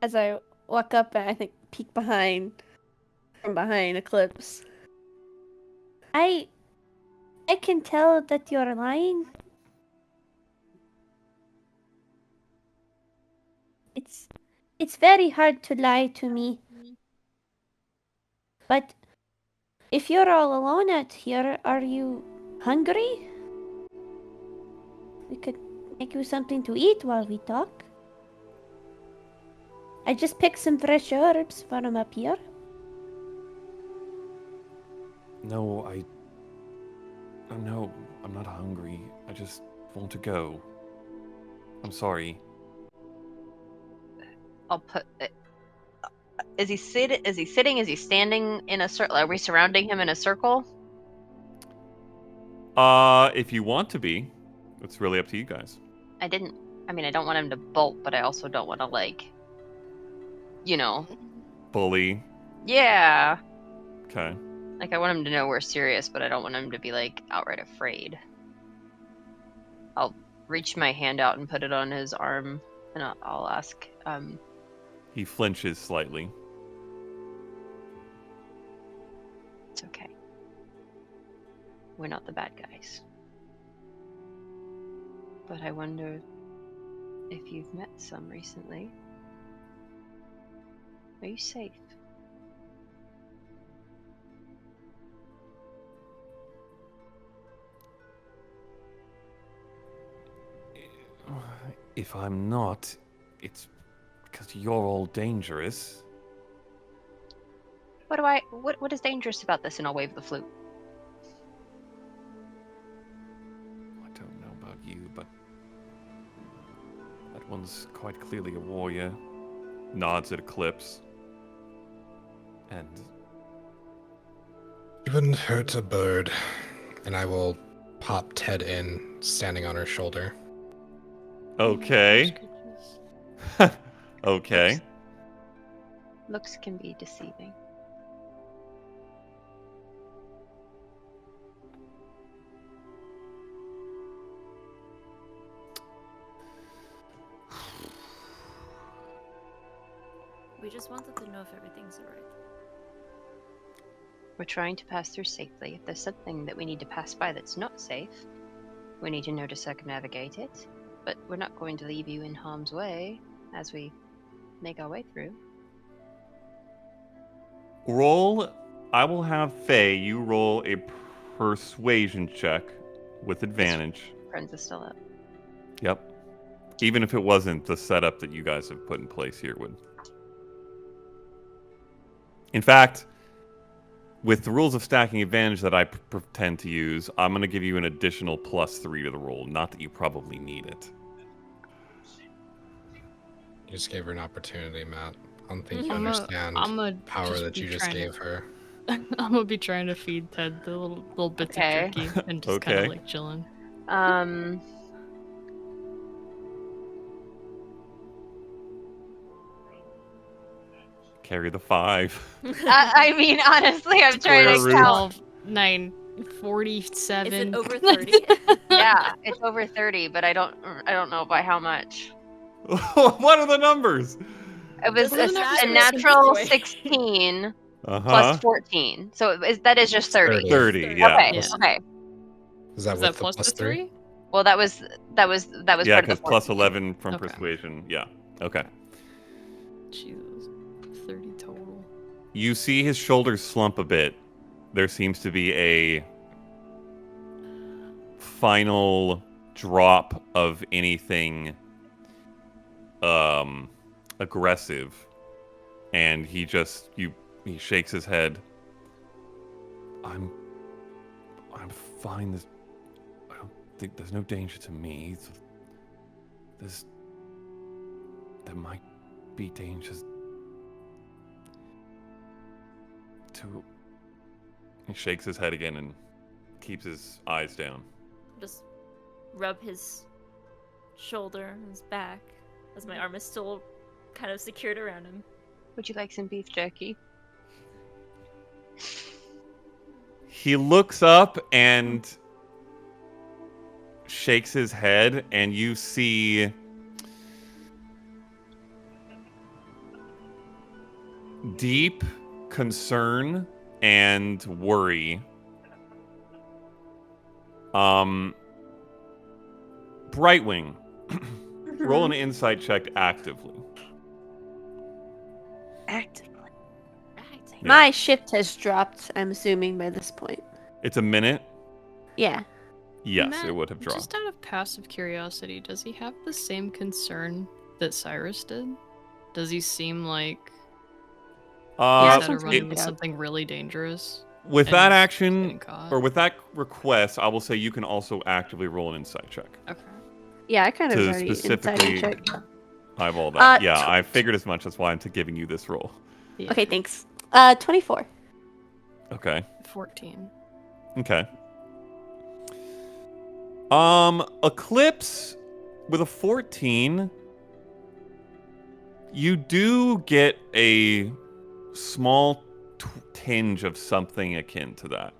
As I walk up and I think peek from behind Eclipse. I can tell that you're lying. It's very hard to lie to me. But if you're all alone out here, are you hungry? We could make you something to eat while we talk. I just picked some fresh herbs from up here. No, no, I'm not hungry. I just want to go. I'm sorry. I'll put it. Is he sitting? Is he standing in a circle? Are we surrounding him in a circle? If you want to be, it's really up to you guys. I don't want him to bolt, but I also don't want to Bully. Yeah. Okay. Like, I want him to know we're serious, but I don't want him to be, outright afraid. I'll reach my hand out and put it on his arm, and I'll ask, He flinches slightly. It's okay. We're not the bad guys. But I wonder if you've met some recently. Are you safe? If I'm not, it's because you're all dangerous. What is dangerous about this? And I'll wave the flute. I don't know about you, but that one's quite clearly a warrior. Nods at Eclipse. And You wouldn't hurt a bird. And I will pop Ted in, standing on her shoulder. okay. Okay. Looks can be deceiving. We just wanted to know if everything's alright. We're trying to pass through safely. If there's something that we need to pass by that's not safe, we need to know to circumnavigate it. But we're not going to leave you in harm's way as we make our way through. Roll. I will have Faye. You roll a persuasion check with advantage. Friends is still up. Yep. Even if it wasn't the setup that you guys have put in place here would. In fact, with the rules of stacking advantage that I pretend to use, I'm going to give you an additional +3 to the roll. Not that you probably need it. You just gave her an opportunity, Matt. I don't think you I'm understand a the power that you just gave her. I'm gonna be trying to feed Ted the little bits of turkey and just kind Okay. of chilling. Carry the 5. I mean, honestly, I'm trying Square to root. count. 12, 9, 47. Is it over 30? Yeah, it's over 30, but I don't know by how much. What are the numbers? It was Doesn't matter. a natural Anyway. 16 Uh-huh. plus 14, so that is just 30. 30, yeah. Okay, Yeah. okay. Is that Is with that the plus the +3? 3? Well, that was Yeah, part of because the plus 14. 11 from Okay. persuasion. Yeah. Okay. Jesus, 30 total. You see his shoulders slump a bit. There seems to be a final drop of anything aggressive, and he shakes his head. I'm fine. I don't think there's no danger to me. There might be dangers to. He shakes his head again and keeps his eyes down. Just rub his shoulder and his back as my arm is still kind of secured around him. Would you like some beef jerky? He looks up and shakes his head, and you see deep concern and worry. Brightwing, roll an insight check actively. Actively. Right. Yeah. My shift has dropped, I'm assuming, by this point. It's a minute. Yeah. Yes, Matt, it would have dropped. Just out of passive curiosity, does he have the same concern that Cyrus did? Does he seem like he's had to run into something really dangerous? With and that he's action, getting caught? or with that request, I will say you can also actively roll an insight check. Okay. Yeah, I kind of To already specifically- inside check. Eyeball that. Uh, Yeah, tw- I figured as much. That's why I'm giving you this roll. Yeah. Okay, thanks. 24. Okay. 14. Okay. Eclipse with a 14, you do get a small tinge of something akin to that.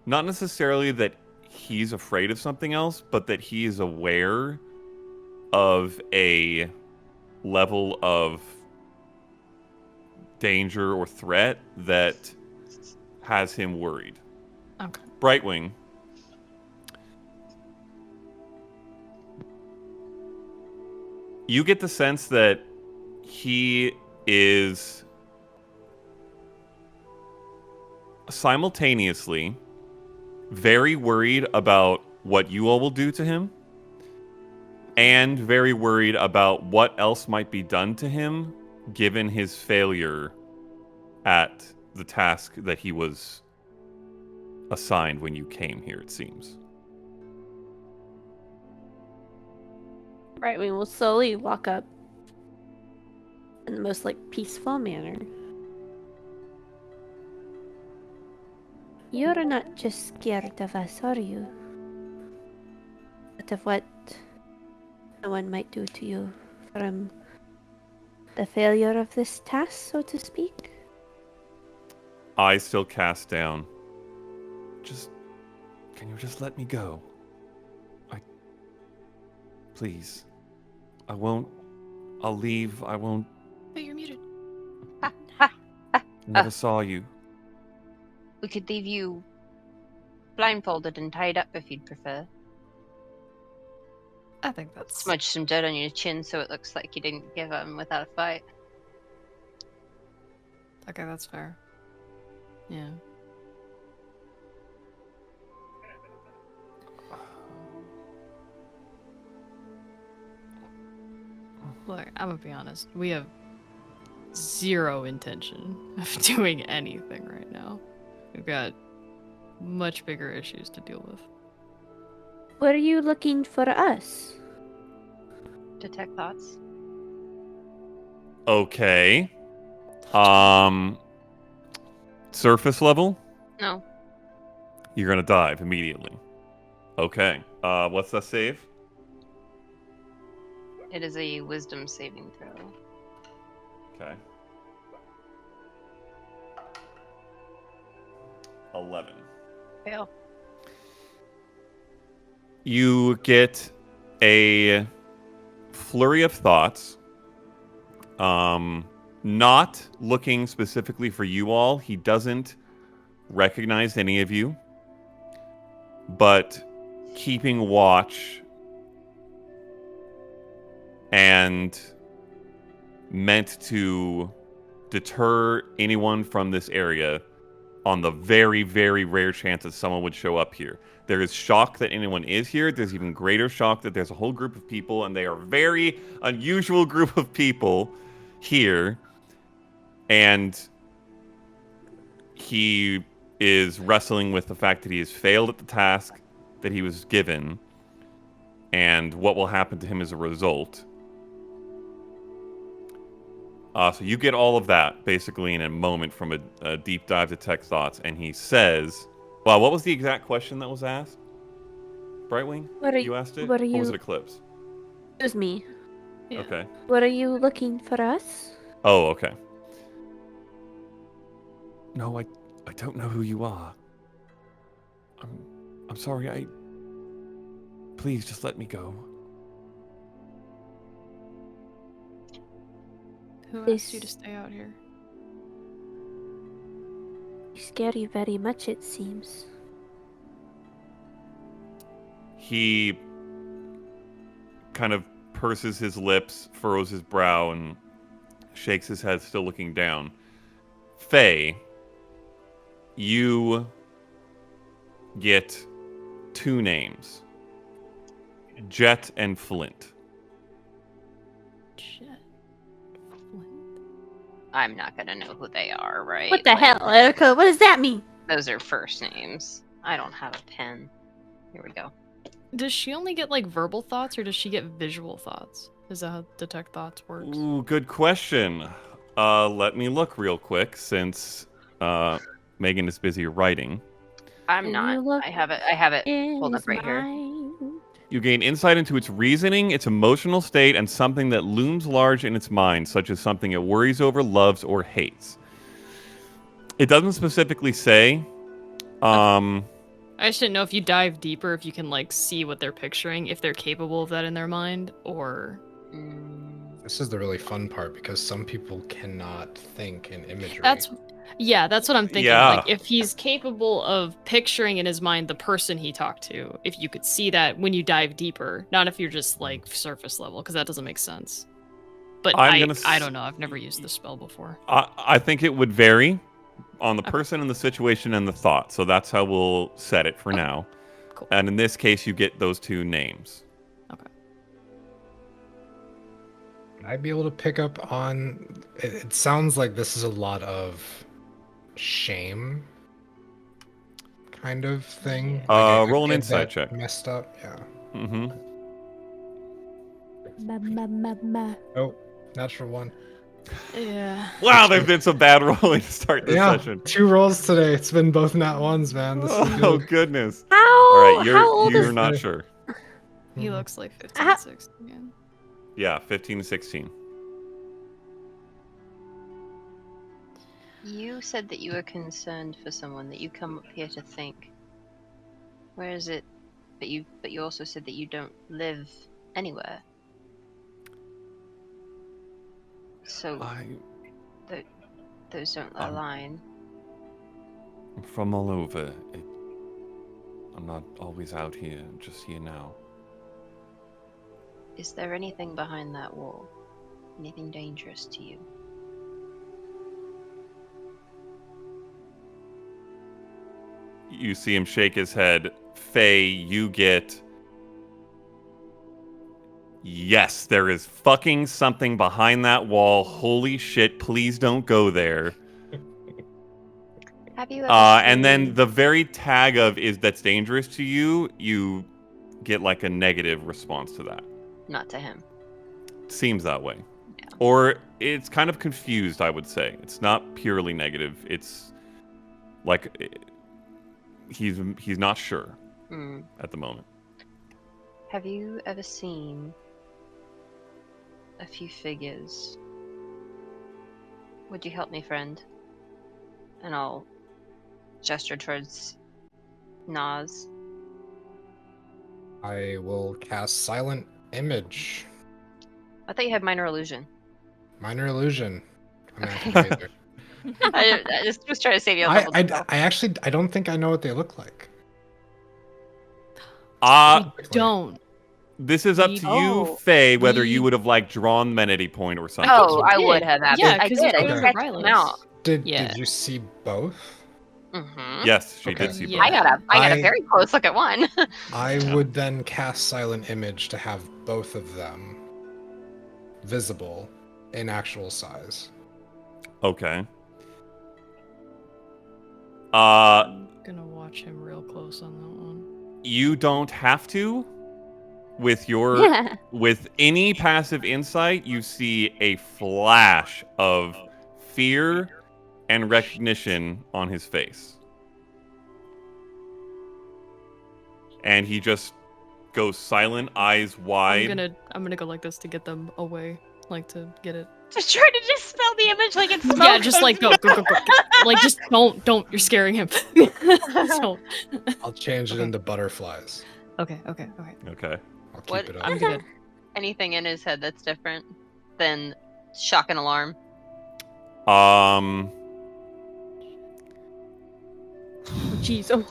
Not necessarily that he's afraid of something else, but that he is aware of a level of danger or threat that has him worried. Okay. Brightwing, you get the sense that he is simultaneously very worried about what you all will do to him and very worried about what else might be done to him given his failure at the task that he was assigned when you came here, it seems. Right, we will slowly walk up in the most peaceful manner. You're not just scared of us, are you? But of what someone might do to you from the failure of this task, so to speak? Eyes still cast down. Can you just let me go? Please. I'll leave. I won't. But you're muted. Never saw you. We could leave you blindfolded and tied up if you'd prefer. I think that's Smudge some dirt on your chin so it looks like you didn't give up without a fight. okay. That's fair. Yeah. Look, I'm gonna be honest. We have zero intention of doing anything right now. We've got much bigger issues to deal with. Were you looking for us? Detect thoughts. Okay. Surface level? No. You're gonna dive immediately. Okay. What's that save? It is a wisdom saving throw. Okay. 11. Fail. You get a flurry of thoughts. Not looking specifically for you all. He doesn't recognize any of you. But keeping watch and meant to deter anyone from this area on the very, very rare chance that someone would show up here. There is shock that anyone is here. There's even greater shock that there's a whole group of people, and they are a very unusual group of people here. And he is wrestling with the fact that he has failed at the task that he was given, and what will happen to him as a result. So you get all of that, basically, in a moment from a deep dive to tech thoughts, and he says... Well, what was the exact question that was asked? Brightwing? You asked it? What are Or was you- it Eclipse? It was me. Yeah. Okay. What are you looking for us? Oh, okay. No, I don't know who you are. I'm sorry, Please, just let me go. Who This- asked you to stay out here? We scare you very much, it seems. He kind of purses his lips, furrows his brow, and shakes his head, still looking down. Faye, you get 2 names. Jet and Flint. Shit. I'm not gonna know who they are, right? What the Like, hell, Anneka? What does that mean? Those are first names. I don't have a pen. Here we go. Does she only get like verbal thoughts or does she get visual thoughts? Is that how detect thoughts works? Ooh, good question. Let me look real quick, since Megan is busy writing. I'm Can not. you look I have it pulled up His right here. mind. You gain insight into its reasoning, its emotional state, and something that looms large in its mind, such as something it worries over, loves, or hates. It doesn't specifically say. I just didn't know if you dive deeper, if you can like see what they're picturing, if they're capable of that in their mind, or This is the really fun part because some people cannot think in imagery. that's what I'm thinking. Yeah. Like if he's capable of picturing in his mind the person he talked to, if you could see that when you dive deeper, not if you're just like surface level, because that doesn't make sense. But I don't know. I've never used this spell before. I think it would vary on the Okay. person and the situation and the thought. So that's how we'll set it for now. Cool. And in this case, you get those 2 names. Okay. I'd be able to pick up on. It sounds like this is a lot of shame, kind of thing. Roll an kid insight that check. Messed up, yeah. Mm-hmm. Oh, natural 1. Yeah. Wow, there's been some bad rolling to start this Yeah, session. 2 rolls today. It's been both nat 1s, man. This is Oh good. goodness! How? All right, how old you're is? not sure. He Mhm. looks like 15, Ah. 16 again. Yeah, 15 to 16. You said that you were concerned for someone, that you come up here to think. Where is it? But you also said that you don't live anywhere. So those don't align. I'm from all over. I'm not always out here, I'm just here now. Is there anything behind that wall? Anything dangerous to you? You see him shake his head. Faye, you get... Yes, there is fucking something behind that wall. Holy shit, please don't go there. Have you ever And then seen- the very tag of is that's dangerous to you, you get like a negative response to that. Not to him. Seems that way. Yeah. Or it's kind of confused, I would say. It's not purely negative. It's like he's not sure Mm. at the moment. Have you ever seen a few figures? Would you help me, friend? And I'll gesture towards Nas. I will cast Silent Image. I thought you had minor illusion. Minor Illusion. I mean, I can do either. I just was trying to save you a I level. actually I don't think I know what they look like. Don't. This is up to Oh. you, Faye, whether We- you would have like drawn them at any point or something. Oh, you I did. would have. Yeah, I 'cause did. you I chose sketched Rylos. them out. Did Yeah. you see both? Mm-hmm. Yes, she Okay. did see Yeah. both. I got a very close look at one. I would then cast Silent Image to have both of them visible in actual size. Okay. I'm gonna watch him real close on that one. You don't have to. With Yeah. with any passive insight, you see a flash of fear and recognition on his face. And he just goes silent, eyes wide. I'm gonna go like this to get them away, like to get it. Just trying to dispel the image like it's smoke. Yeah, just like go. Like just don't. You're scaring him. Just don't. I'll change it Okay. into butterflies. Okay. Okay. I'll keep What- it up. I'm good. Anything in his head that's different than shock and alarm. Jeez. Oh.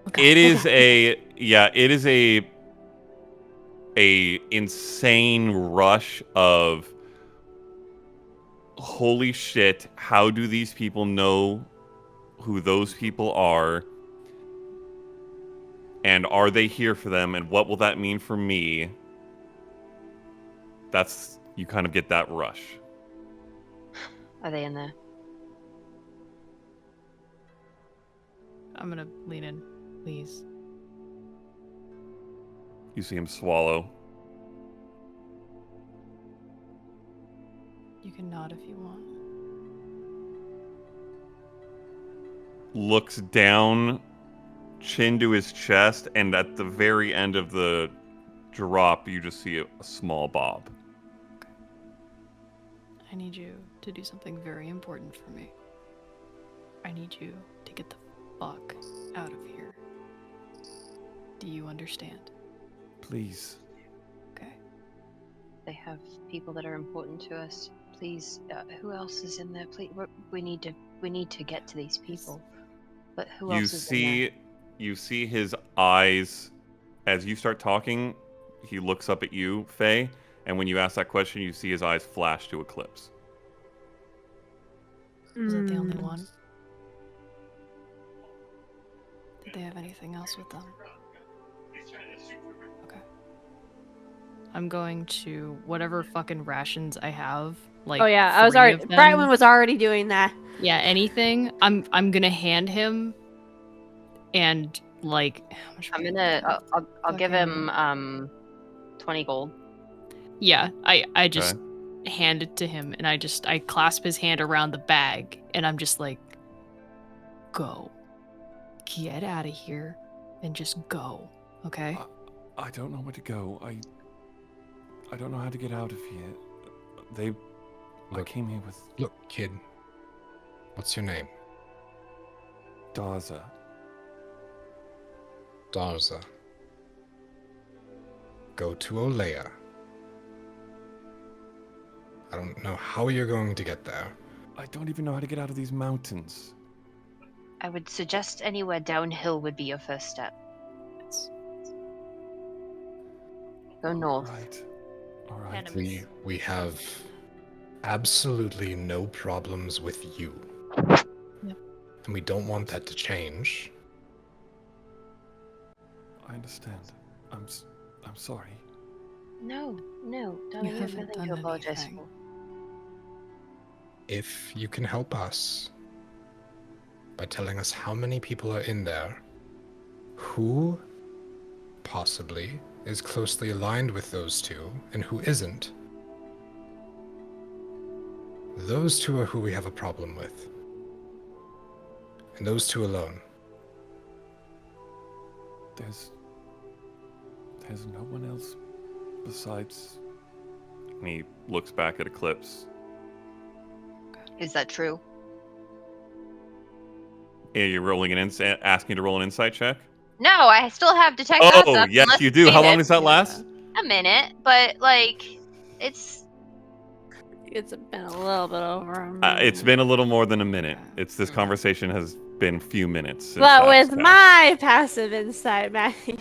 Okay. It is it is a insane rush of holy shit, how do these people know who those people are? And are they here for them? And what will that mean for me? You kind of get that rush. Are they in there? I'm gonna lean in, please. You see him swallow. You can nod if you want. Looks down, chin to his chest, and at the very end of the drop, you just see a small bob. I need you to do something very important for me. I need you to get the fuck out of here. Do you understand? Please. Okay. They have people that are important to us. Please, who else is in there? Please, we need to get to these people. But who else is in there? You see his eyes as you start talking. He looks up at you, Faye, and when you ask that question, you see his eyes flash to eclipse. Was that the only one? Did they have anything else with them? Okay. I'm going to whatever fucking rations I have. Like, Oh yeah, I was 3 already. of them. Brightman was already doing that. Yeah, anything. I'm gonna hand him, and like, how much I'm money gonna. do I have? I'll give him 20 gold. Yeah, I just hand it to him, and I clasp his hand around the bag, and I'm just like, go, get out of here, and just go, okay? I don't know where to go. I don't know how to get out of here. I came here with Look, kid. What's your name? Daza. Darza. Go to Olea. I don't know how you're going to get there. I don't even know how to get out of these mountains. I would suggest anywhere downhill would be your first step. Go north. All right. Enemies. We have absolutely no problems with you. Yep. And we don't want that to change. I understand. I'm sorry. No, don't You have haven't nothing done to apologize anything. for. If you can help us by telling us how many people are in there, who possibly is closely aligned with those two, and who isn't. Those two are who we have a problem with. And those two alone. There's no one else besides. And he looks back at Eclipse. Is that true? Yeah, you're rolling asking to roll an insight check. No, I still have detect Oh, gossip, yes, unless you it's do. How long faded. does that last? A minute, but like, it's It's been a little bit over a minute. It's been a little more than a minute. This conversation has been few minutes. since But that's with passed. my passive insight, Matthew.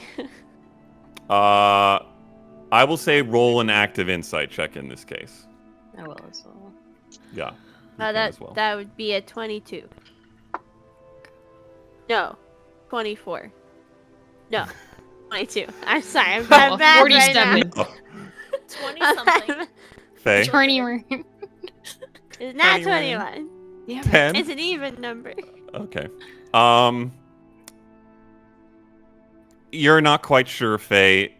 I will say roll an active insight check in this case. I will as well. Yeah. you can that as well. that would be a 22. No, 24. No, 22. I'm sorry. I'm bad math right now. 47. 20-something. Faye? 20. It's not 21. 21. Yeah. 10? It's an even number. Okay. You're not quite sure, Faye.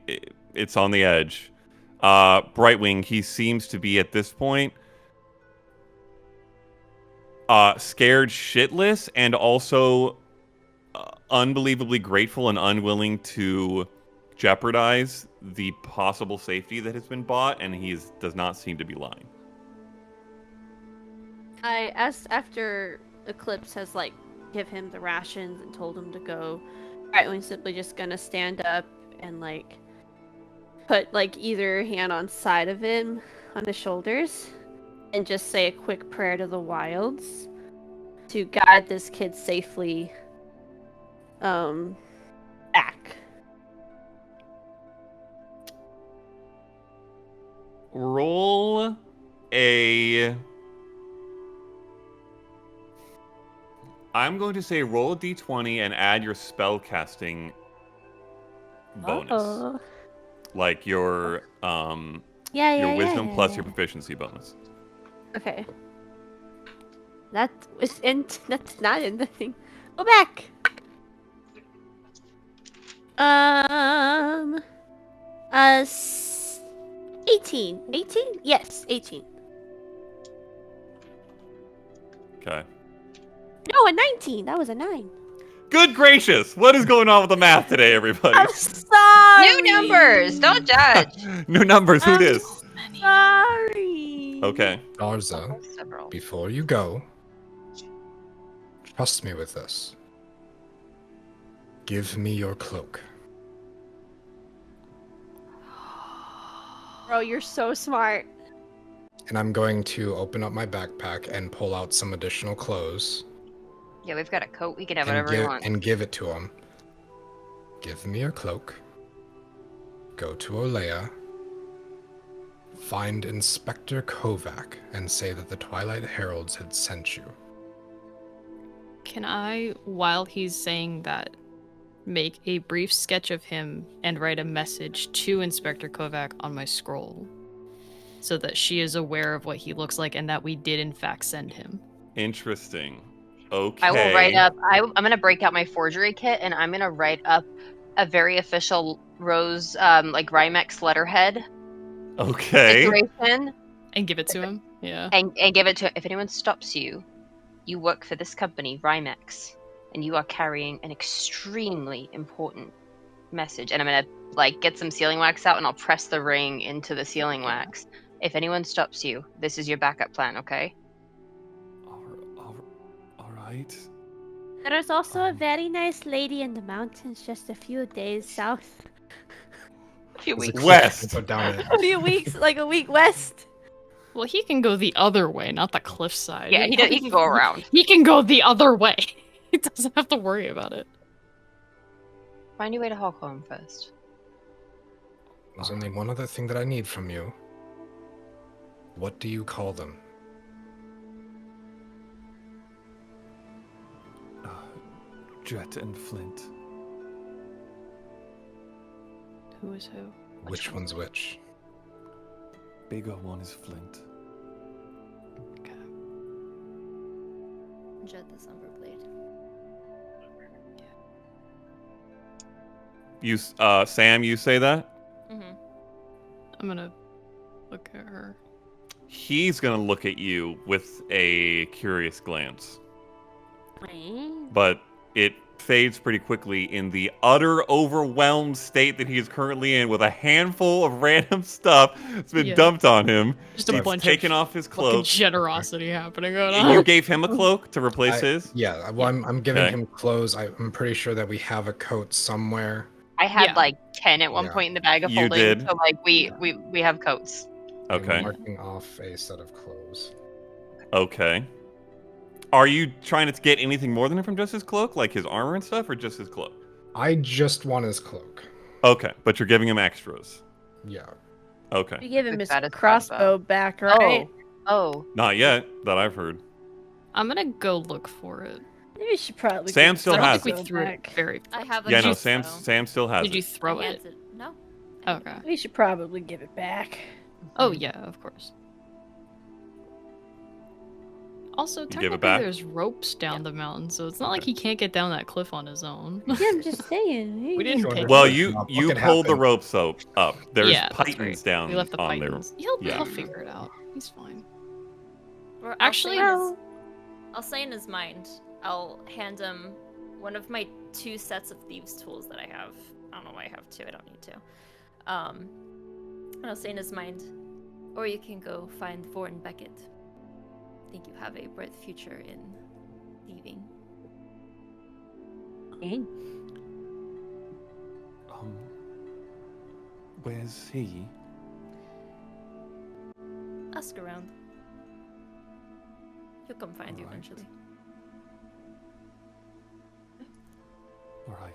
It's on the edge. Brightwing, he seems to be at this point scared shitless and also unbelievably grateful and unwilling to jeopardize the possible safety that has been bought, and he does not seem to be lying. I asked after Eclipse has give him the rations and told him to go. Brightwing's simply just gonna stand up and put either hand on side of him on his shoulders and just say a quick prayer to the wilds to guide this kid safely back. Roll a... I'm going to say roll a d20 and add your spell casting bonus. Uh-oh. Like your Yeah, wisdom yeah, plus yeah. your proficiency bonus. Okay. That's not in the thing. Go back. 18. 18? Yes, 18. Okay. No, a 19. That was a 9. Good gracious! What is going on with the math today, everybody? I'm sorry. New numbers. Don't judge. New numbers, who I'm dis? sorry. Okay. Darza, Several. before you go, trust me with this. Give me your cloak. Bro, you're so smart. And I'm going to open up my backpack and pull out some additional clothes Yeah, we've got a coat. We can have and whatever we want. give it to him. Give me your cloak. Go to Olea. Find Inspector Kovac and say that the Twilight Heralds had sent you. Can I, while he's saying that, make a brief sketch of him and write a message to Inspector Kovac on my scroll so that she is aware of what he looks like and that we did in fact send him? Interesting. Okay. I will write up. I'm gonna break out my forgery kit and I'm gonna write up a very official Rose, Rhymex letterhead Okay. situation And give it to him? Yeah. and give it to. If anyone stops you, you work for this company, Rhymex, and you are carrying an extremely important message. And I'm gonna get some sealing wax out and I'll press the ring into the sealing wax. If anyone stops you, this is your backup plan, okay? All right. There is also a very nice lady in the mountains just a few days south. A few There's a weeks. cliff West. to put down it. A few weeks, a week west. Well, he can go the other way, not the cliffside. Yeah, he can go around. He can go the other way. He doesn't have to worry about it. Find your way to Hawkholm first. There's only one other thing that I need from you. What do you call them? Jet and Flint. Who is who? Which one's which? Bigger one is Flint. Okay. Jet the Somberblade. You, Sam, you say that? Mm-hmm. I'm gonna look at her. He's gonna look at you with a curious glance, but it fades pretty quickly in the utter overwhelmed state that he is currently in with a handful of random stuff that's been Yeah. dumped on him. Just a He's bunch taken of off his fucking cloak. generosity happening going You on. gave him a cloak to replace his? Yeah, well, I'm giving Okay. him clothes. I'm pretty sure that we have a coat somewhere. I had Yeah. 10 at one Yeah. point in the bag of You holding. did? So we have coats. I'm Okay. marking off a set of clothes. Okay. Are you trying to get anything more than him from just his cloak? Like his armor and stuff, or just his cloak? I just want his cloak. Okay, but you're giving him extras. Yeah. Okay. You give him Good his satisfied crossbow back, right? Oh. Not yet, that I've heard. I'm gonna go look for it. Maybe we should probably. Sam give still I it don't has think we it. threw back. it very. I have a Yeah, no, note, Sam so Sam still has Did you it. throw I it? handed- No. Okay. We should probably give it back. Oh yeah, of course. Also, give it technically, back? there's ropes down the mountain, so it's not like he can't get down that cliff on his own. Yeah, I'm just saying. We didn't Sure. take. Well, it. you What you could pulled the happen? ropes up. There's Yeah, that's pythons right. down We left the on pythons. there. He'll Yeah. figure it out. He's fine. Or I'll Actually- say in his- Well, I'll say in his mind, I'll hand him one of my 2 sets of thieves' tools that I have. I don't know why I have 2. I don't need to. And I'll say in his mind, or you can go find Vorn Beckett. I think you have a bright future in thieving. Where's he? Ask around. He'll come find you Alright. eventually. All right.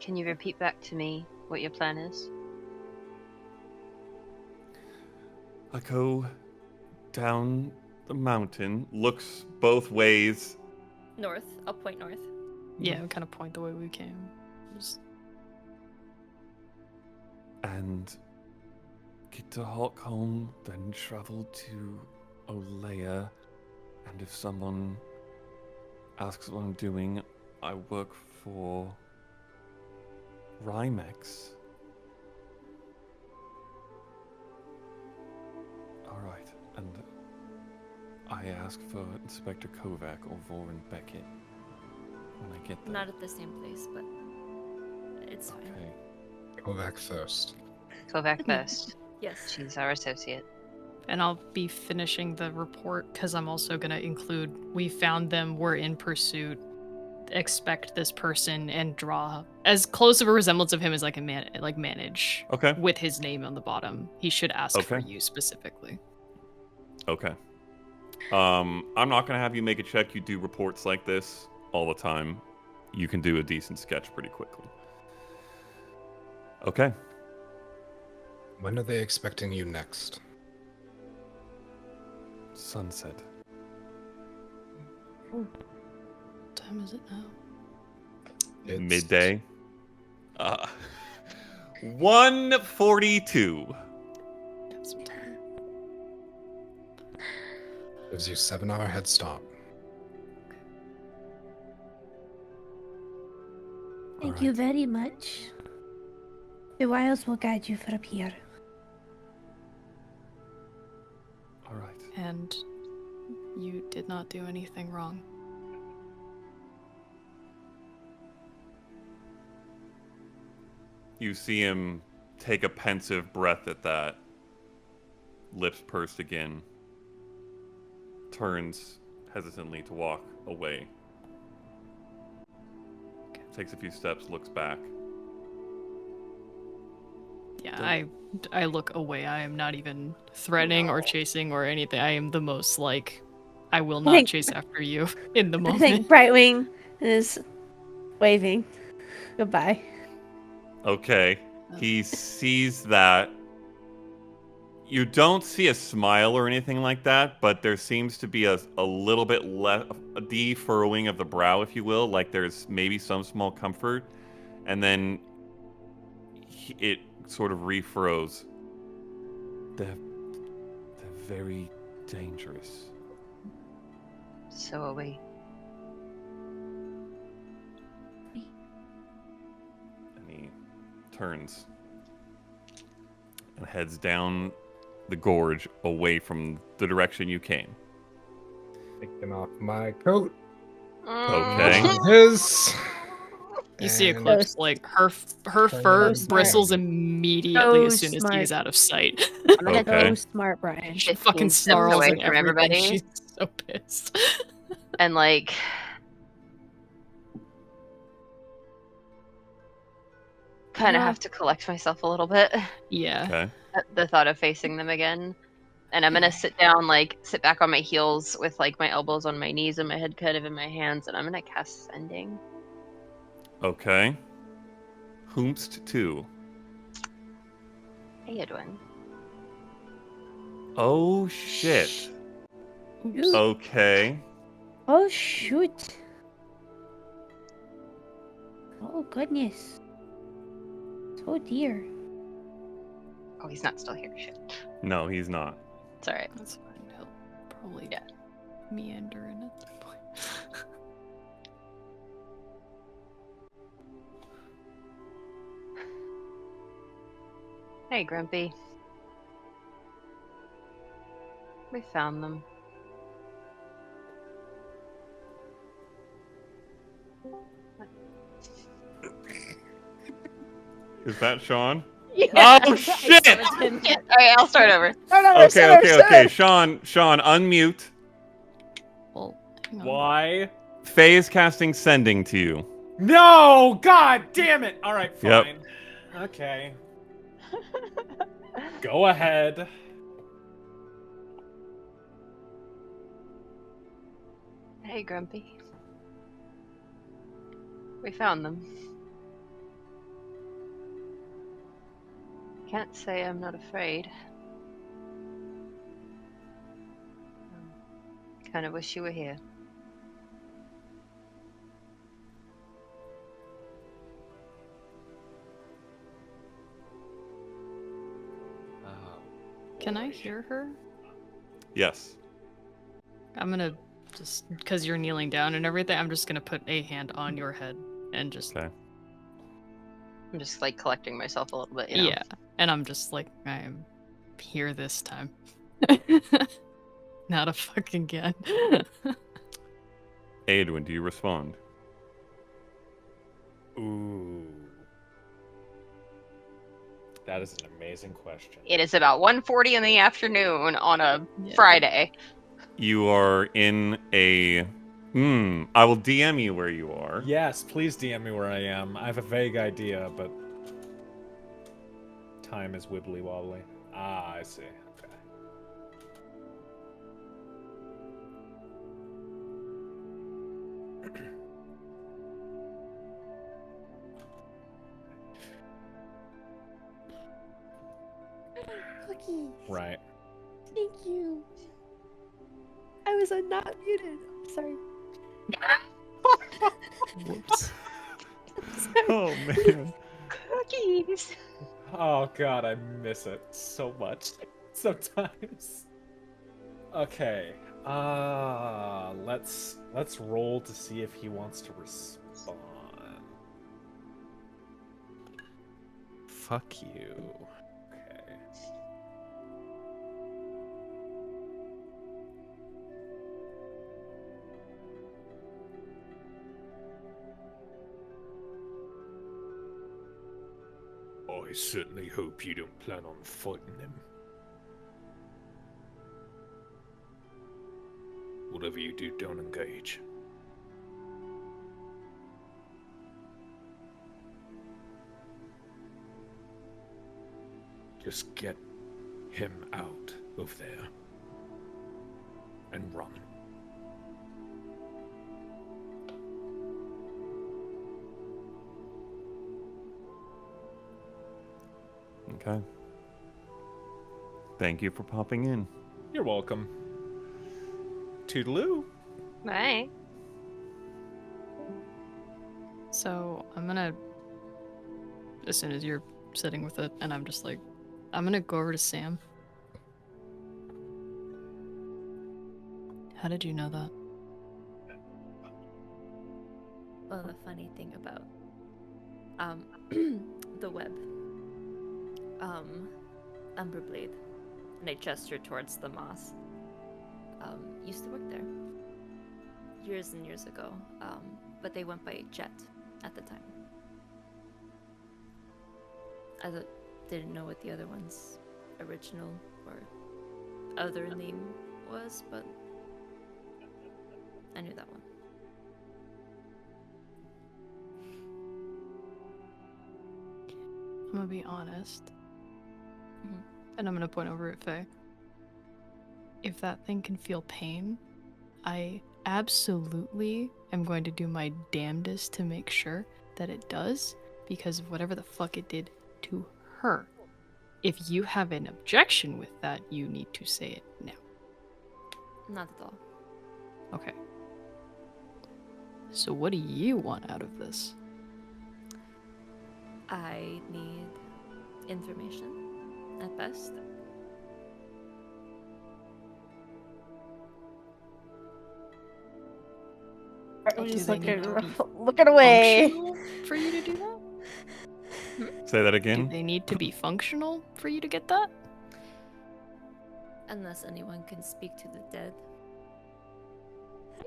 Can you repeat back to me what your plan is? I go down the mountain, looks both ways. North. I'll point north. Yeah, we kind of point the way we came. Just... And get to Hockholm, then travel to Olea. And if someone asks what I'm doing, I work for Rymex. Alright, and I ask for Inspector Kovac or Vorn Beckett when I get there. Not at the same place, but it's fine. Okay. Kovac first. Go back first. Yes. She's our associate. And I'll be finishing the report because I'm also going to include we found them, we're in pursuit, expect this person, and draw as close of a resemblance of him as I can manage Okay. with his name on the bottom. He should ask for Okay. you specifically. Okay. I'm not gonna have you make a check. You do reports like this all the time. You can do a decent sketch pretty quickly. Okay. When are they expecting you next? Sunset. What time is it now? It's Midday. 1:42. Got some time. Gives you 7-hour head start. Thank you very much. The wilds will guide you from here. All right. And you did not do anything wrong. You see him take a pensive breath at that. Lips pursed again. Turns hesitantly to walk away. Takes a few steps, looks back. Yeah, I look away. I am not even threatening or chasing or anything. I am the most like, I will not think- chase after you in the I moment. think Brightwing is waving goodbye. Okay. He sees that. You don't see a smile or anything like that, but there seems to be a little bit less, a de-furrowing of the brow, if you will. Like there's maybe some small comfort. And then it sort of refurrows. They're very dangerous. So are we. And he turns and heads down the gorge away from the direction you came. Taking off my coat. Okay. His. You see And Eclipse, like her Turn fur around. bristles immediately So as soon as he smart. is out of sight. I'm gonna Okay. So smart, Brian. She 15 fucking steps snarls away and from everything. everybody. She's so pissed. and like kind of Yeah. have to collect myself a little bit Yeah. Okay. at the thought of facing them again. And I'm gonna sit down, like sit back on my heels with like my elbows on my knees and my head kind of in my hands, and I'm gonna cast Sending. Okay. Whomst 2. Hey, Edwin. Oh shit. Oops. Okay. Oh, shoot. Oh, goodness. Oh, dear. Oh, he's not still here. Shit. No, he's not. It's alright. That's fine. He'll probably Yeah. meander in at that point. Hey, Grumpy. We found them. Is that Sean? Yeah. Oh shit! Alright, I'll start over. Okay. Sean, unmute. Well, hang on. Why? Faye is casting sending to you. No! God damn it! Alright, Yep. fine. Okay. Go ahead. Hey, Grumpy. We found them. Can't say I'm not afraid. Kind of wish you were here. Can I hear her? Yes. I'm gonna just, because you're kneeling down and everything, I'm just gonna put a hand on your head and just. Okay. I'm just like collecting myself a little bit, you know? Yeah. And I'm just like, I am here this time. Not a fucking again. Edwin, do you respond? Ooh. That is an amazing question. It is about 1:40 in the afternoon on a Yeah. Friday. You are in a. I will DM you where you are. Yes, please DM me where I am. I have a vague idea, but time is wibbly wobbly. Ah, I see. Okay. Cookies. Right. Thank you. I was not muted. Sorry. Whoops. Oh man. Cookies! Oh god, I miss it so much. Sometimes. Okay. Let's roll to see if he wants to respond. Fuck you. Okay. I certainly hope you don't plan on fighting him. Whatever you do, don't engage. Just get him out of there and run. Okay. Thank you for popping in. You're welcome. Toodaloo. Bye. So I'm gonna, as soon as you're sitting with it, and I'm just like, I'm gonna go over to Sam. How did you know that? Well, the funny thing about the web, Umberblade, and I gestured towards the moss. Used to work there years and years ago, but they went by Jet at the time. I didn't know what the other one's original or other name was, but I knew that one. I'm gonna be honest, Mhm. and I'm gonna point over at Faye. If that thing can feel pain, I absolutely am going to do my damnedest to make sure that it does, because of whatever the fuck it did to her. If you have an objection with that, you need to say it now. Not at all. Okay. So what do you want out of this? I need information, at best. I'm Do just they need looking, to be looking away. Functional for you to do that? Say that Do again. they need to be functional for you to get that? Unless anyone can speak to the dead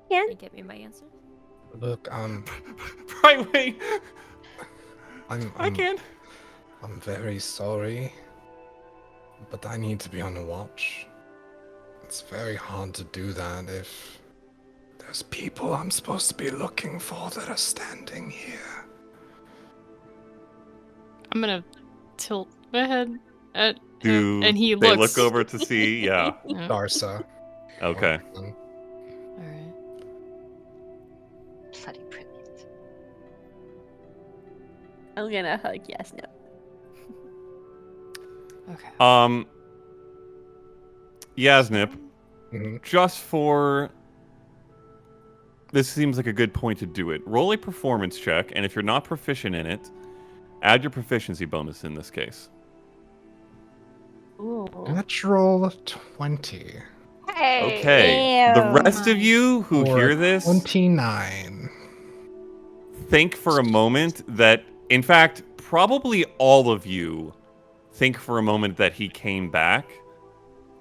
Again, and get me my answer. Look, Right way. I I'm can. I'm very sorry, but I need to be on the watch. It's very hard to do that if there's people I'm supposed to be looking for that are standing here. I'm gonna tilt my head at him, Do and he they looks. look over to see? Yeah. Yeah. Darsa. Okay. All right. Bloody brilliant. I'm gonna hug yes, no. Okay. Yasnip, Mhm. just for this seems like a good point to do it. Roll a performance check, and if you're not proficient in it, add your proficiency bonus in this case. Ooh. Natural 20. Hey! Okay. The Damn. rest of you who Or hear this 29. think for a moment that, in fact, probably all of you think for a moment that he came back,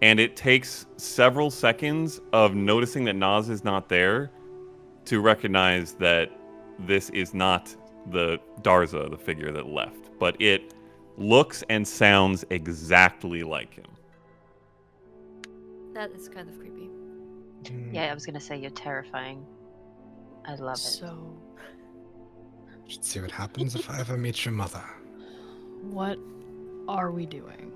and it takes several seconds of noticing that Nas is not there to recognize that this is not the Darza, the figure that left, but it looks and sounds exactly like him. That is kind of creepy. Yeah, I was gonna say you're terrifying. I love it. So, Should see what happens if I ever meet your mother. what are we doing?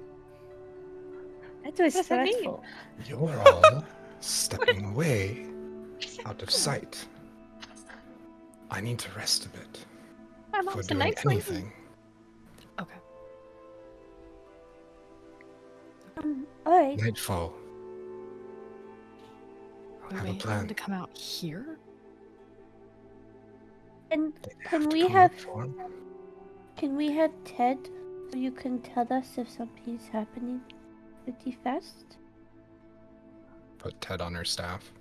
That was What does that mean? stressful. You're all stepping away out of sight. I need to rest a bit My before mom's a doing nice lady. anything. Okay. Alright. Nightfall. Are we Have a waiting for plan. them to come out here? And They can to we come have up for him. can we have Ted so you can tell us if something's happening pretty fast? Put Ted on her staff.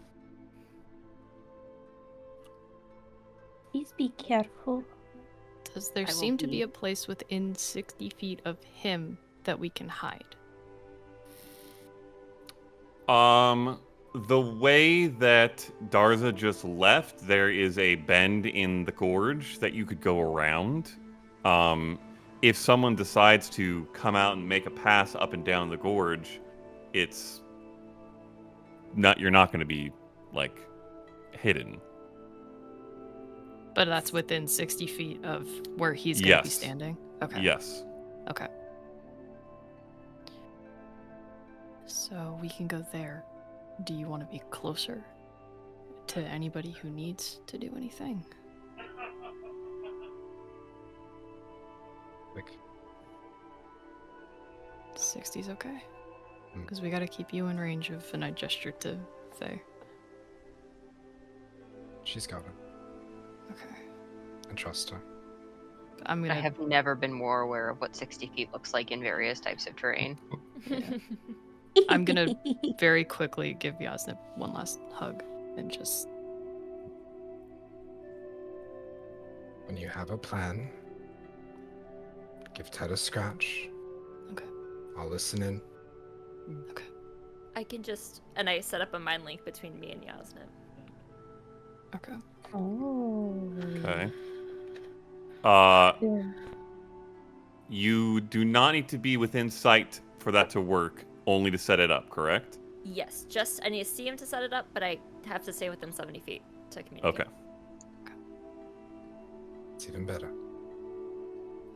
Please be careful. Does there I will seem to be be- a place within 60 feet of him that we can hide? The way that Darza just left, there is a bend in the gorge that you could go around. If someone decides to come out and make a pass up and down the gorge, it's not, you're not going to be like hidden. But that's within 60 feet of where he's going to be Yes. standing? Okay. Yes. Okay. So we can go there. Do you want to be closer to anybody who needs to do anything? Like, 60's okay. Hmm. Because we got to keep you in range of, and I gesture to Faye. she's got it. Okay. I trust her. I'm I gonna. have never been more aware of what 60 feet looks like in various types of terrain. I'm gonna very quickly give Yasnip one last hug and just. When you have a plan, give Ted a scratch. Okay. I'll listen in. Okay. I can just, and I set up a mind link between me and Yasnip. Okay. Oh. Okay. Yeah. You do not need to be within sight for that to work, only to set it up, correct? Yes, just I need to see him to set it up, but I have to stay within 70 feet to communicate. Okay. It's even better.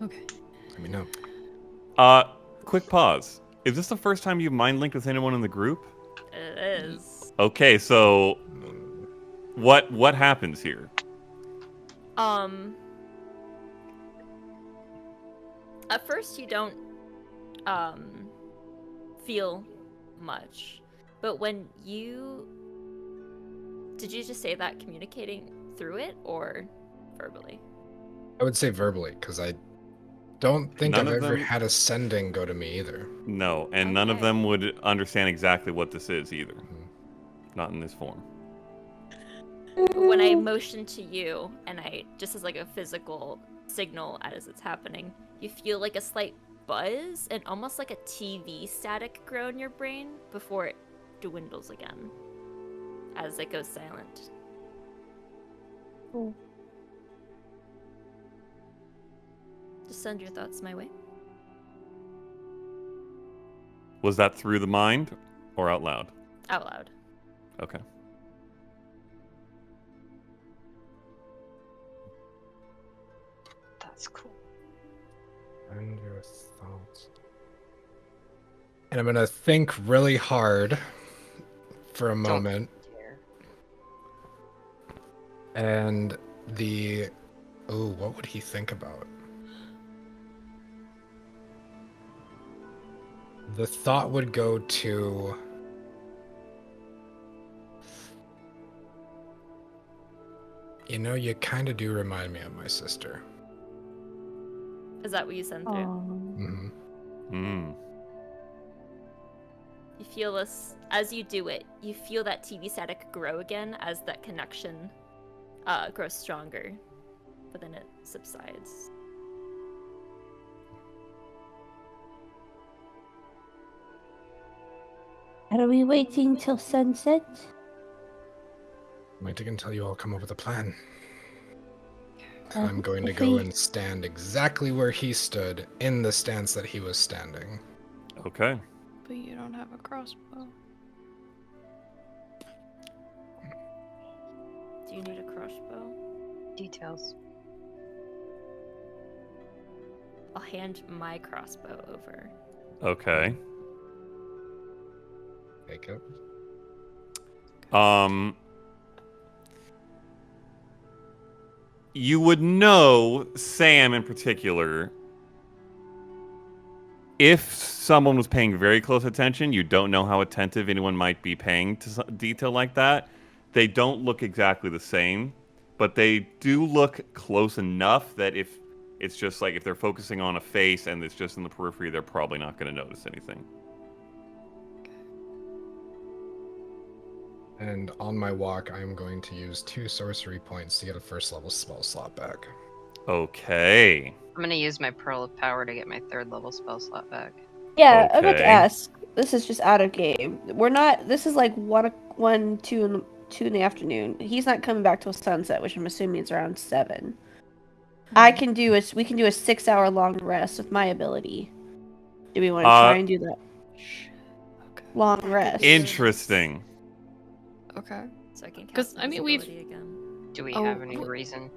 Okay. Let me know. Quick pause. Is this the first time you've mind linked with anyone in the group? It is. Okay, so what happens here? At first you don't feel much, but when you Did you just say that communicating through it or verbally? I would say verbally, because I don't think None I've of ever them- had a sending go to me either. No, and none of Okay. them would understand exactly what this is either. Mhm. Not in this form. When I motion to you, and I just as like a physical signal as it's happening, you feel like a slight buzz and almost like a TV static grow in your brain before it dwindles again as it goes silent. Cool. Just send your thoughts my way. Was that through the mind or out loud? Out loud. Okay. That's cool. And your thoughts. And I'm gonna think really hard for a moment. Care. And what would he think about? The thought would go to you kind of do remind me of my sister. Is that what you send through? Hmm. Hmm. You feel this as you do it. You feel that TV static grow again as that connection grows stronger, but then it subsides. Are we waiting till sunset? Wait until you all come up with a plan. Uh, I'm going to if go we- and stand exactly where he stood, in the stance that he was standing. Okay. But you don't have a crossbow. Do you need a crossbow? Details. I'll hand my crossbow over. Okay. Take it. You would know, Sam in particular, if someone was paying very close attention, you don't know how attentive anyone might be paying to detail like that. They don't look exactly the same, but they do look close enough that if it's just like if they're focusing on a face and it's just in the periphery, they're probably not going to notice anything. And on my walk, I'm going to use 2 sorcery points to get a first level spell slot back. Okay. I'm gonna use my Pearl of Power to get my 3rd level spell slot back. Yeah, I meant to Okay. ask. This is just out of game. We're not. This is like 2 in the afternoon. He's not coming back till sunset, which I'm assuming is around 7. We can do a 6-hour long rest with my ability. Do we want to try and do that Okay. long rest? Interesting. Okay. So I can 'Cause, cast I mean, we've- invisibility again. Do we Oh, have any wh- reason?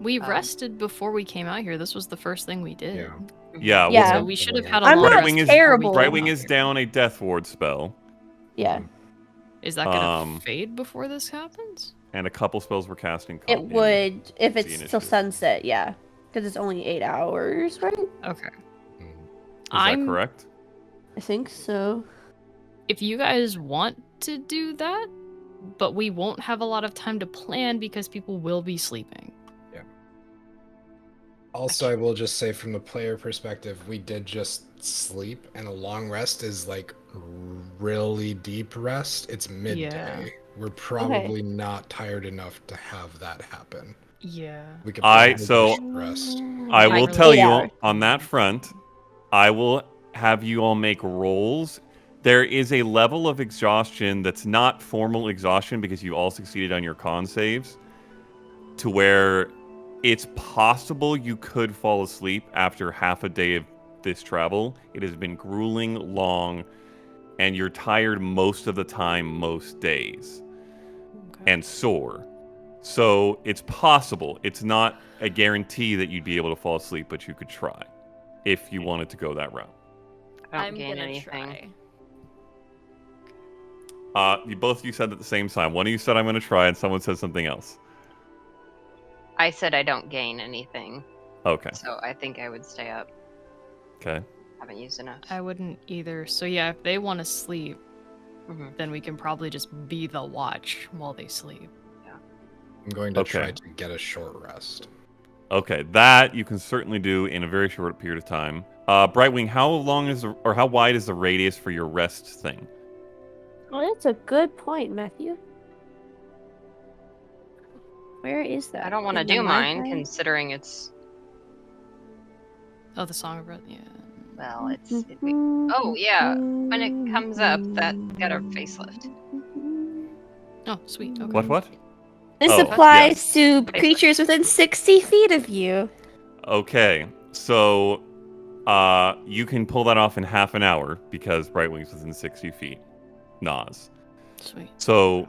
We Um, rested before we came out here. This was the first thing we did. Yeah. Yeah. Yeah. So we should have had a I'm long not rest Brightwing is- before we terrible. came Brightwing out is here. down a Death Ward spell, Yeah, Is that gonna Um, fade before this happens? and a couple spells were cast in. it would if the it's till initiative. sunset. Yeah, because it's only 8 hours, right? Okay. Mm. Is that correct? I think so. If you guys want to do that, but we won't have a lot of time to plan because people will be sleeping. Also, I will just say from the player perspective, we did just sleep, and a long rest is like really deep rest. It's midday. Yeah. We're probably not tired enough to have that happen. Yeah. We could I- probably so- just rest. I I will really tell you Yeah. on that front, I will have you all make rolls. There is a level of exhaustion that's not formal exhaustion because you all succeeded on your con saves, to where it's possible you could fall asleep after half a day of this travel. It has been grueling, long, and you're tired most of the time, most days, and sore. So it's possible. It's not a guarantee that you'd be able to fall asleep, but you could try if you wanted to go that route. I don't I'm gain gonna anything. try. Both of you said at the same time. One of you said I'm going to try, and someone said something else. I said I don't gain anything, Okay. so I think I would stay up. Okay. Haven't used enough. I wouldn't either. So yeah, if they want to sleep, then we can probably just be the watch while they sleep. I'm going to Okay. try to get a short rest. Okay, that you can certainly do in a very short period of time. Brightwing, how long is or how wide is the radius for your rest thing? Well, that's a good point, Matthew. Where is that? I don't want to In the do mine, Makai? considering it's Oh, the Song of Breath, yeah. well, oh yeah. When it comes up, that got a facelift. Oh, sweet. Okay. What? This Oh, applies yes. to creatures within 60 feet of you. Okay, so you can pull that off in half an hour because Brightwing's within 60 feet. Nas. Sweet. So,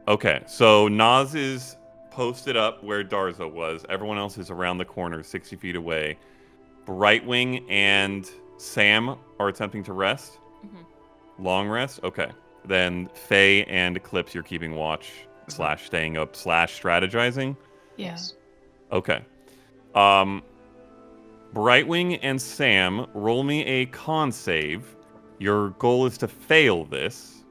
okay, so Nas is posted up where Darza was. Everyone else is around the corner, 60 feet away. Brightwing and Sam are attempting to rest. Mm-hmm. Long rest? Okay. Then Faye and Eclipse, you're keeping watch / staying up / strategizing. Yeah. Okay. Brightwing and Sam, roll me a con save. Your goal is to fail this.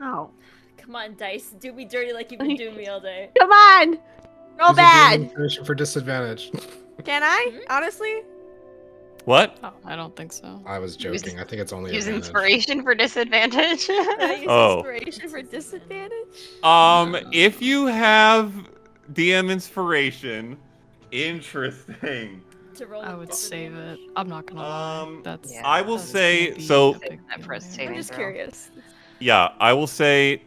Oh. Come on, dice. Do me dirty like you've been doing me all day. Come on! Roll Use your bad! inspiration for disadvantage. Can I? Honestly? What? Oh, I don't think so. I was joking. I think it's only Use advantage. inspiration for disadvantage. Can I use Oh. inspiration for disadvantage? If you have DM inspiration, interesting. To roll I with would save it. disadvantage. I'm not gonna lie. That's. Yeah. I will that's say gonna be so. a big That deal first there. saving I'm just throw. curious. Yeah, I will say.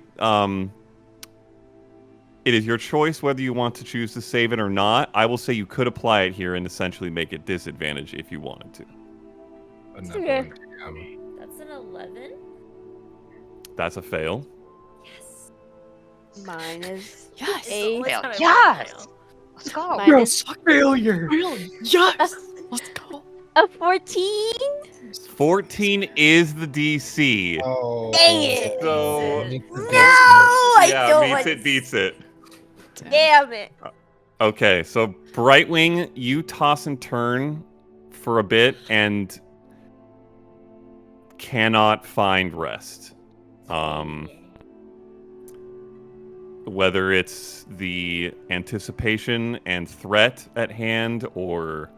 It is your choice whether you want to choose to save it or not. I will say you could apply it here and essentially make it disadvantage if you wanted to. Benevolent Okay. DM. That's an 11. That's a fail. Yes. Mine is Yes. It's the a only time I roll a Yes! fail. Let's go. Mine is Failure! Really? Yes. Let's go. a 14. 14 is the DC. Oh. Dang it. So Beats the No, beast. I yeah, don't meets want it, beats it. Damn it. Okay, so Brightwing, you toss and turn for a bit and cannot find rest. Whether it's the anticipation and threat at hand or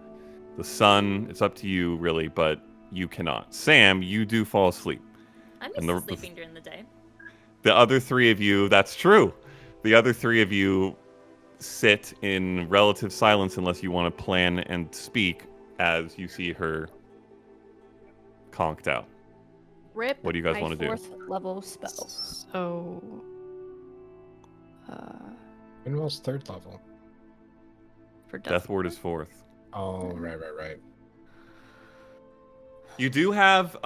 the sun, it's up to you really, but you cannot. Sam, you do fall asleep. I'm And used to the- sleeping during the day. The other three of you, that's true. The other three of you sit in relative silence unless you want to plan and speak as you see her conked out. Rip. What do you guys my wanna do? 4th level spell. So. Windmill's 3rd level. For Death Ward is 4th. Oh, right. You do have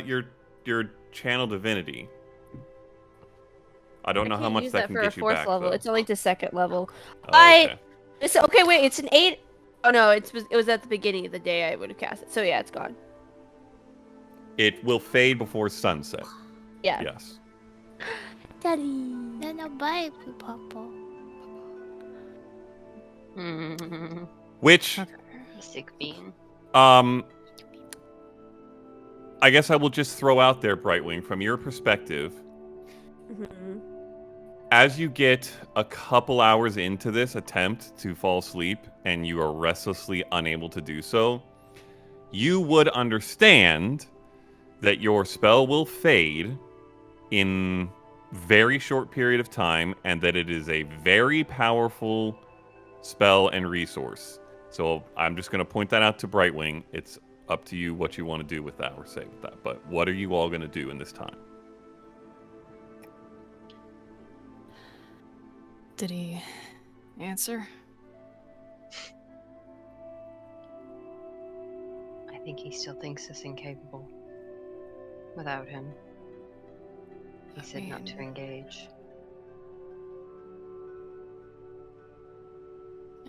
your channel divinity. I don't know how can't much use that that can for get a you 4th back. level. Though. It's only to 2nd level. Oh, okay. Okay, wait. It's an 8. Oh no, it was at the beginning of the day I would have cast it. So yeah, it's gone. It will fade before sunset. Yeah. Yes. Daddy. No, bye, Papa. Which Sick bean. I guess I will just throw out there, Brightwing, from your perspective, Mhm. as you get a couple hours into this attempt to fall asleep and you are restlessly unable to do so, you would understand that your spell will fade in very short period of time and that it is a very powerful spell and resource. So I'm just going to point that out to Brightwing. It's up to you what you want to do with that or say with that. But what are you all going to do in this time? Did he answer? I think he still thinks us incapable. Without him. He said not to engage.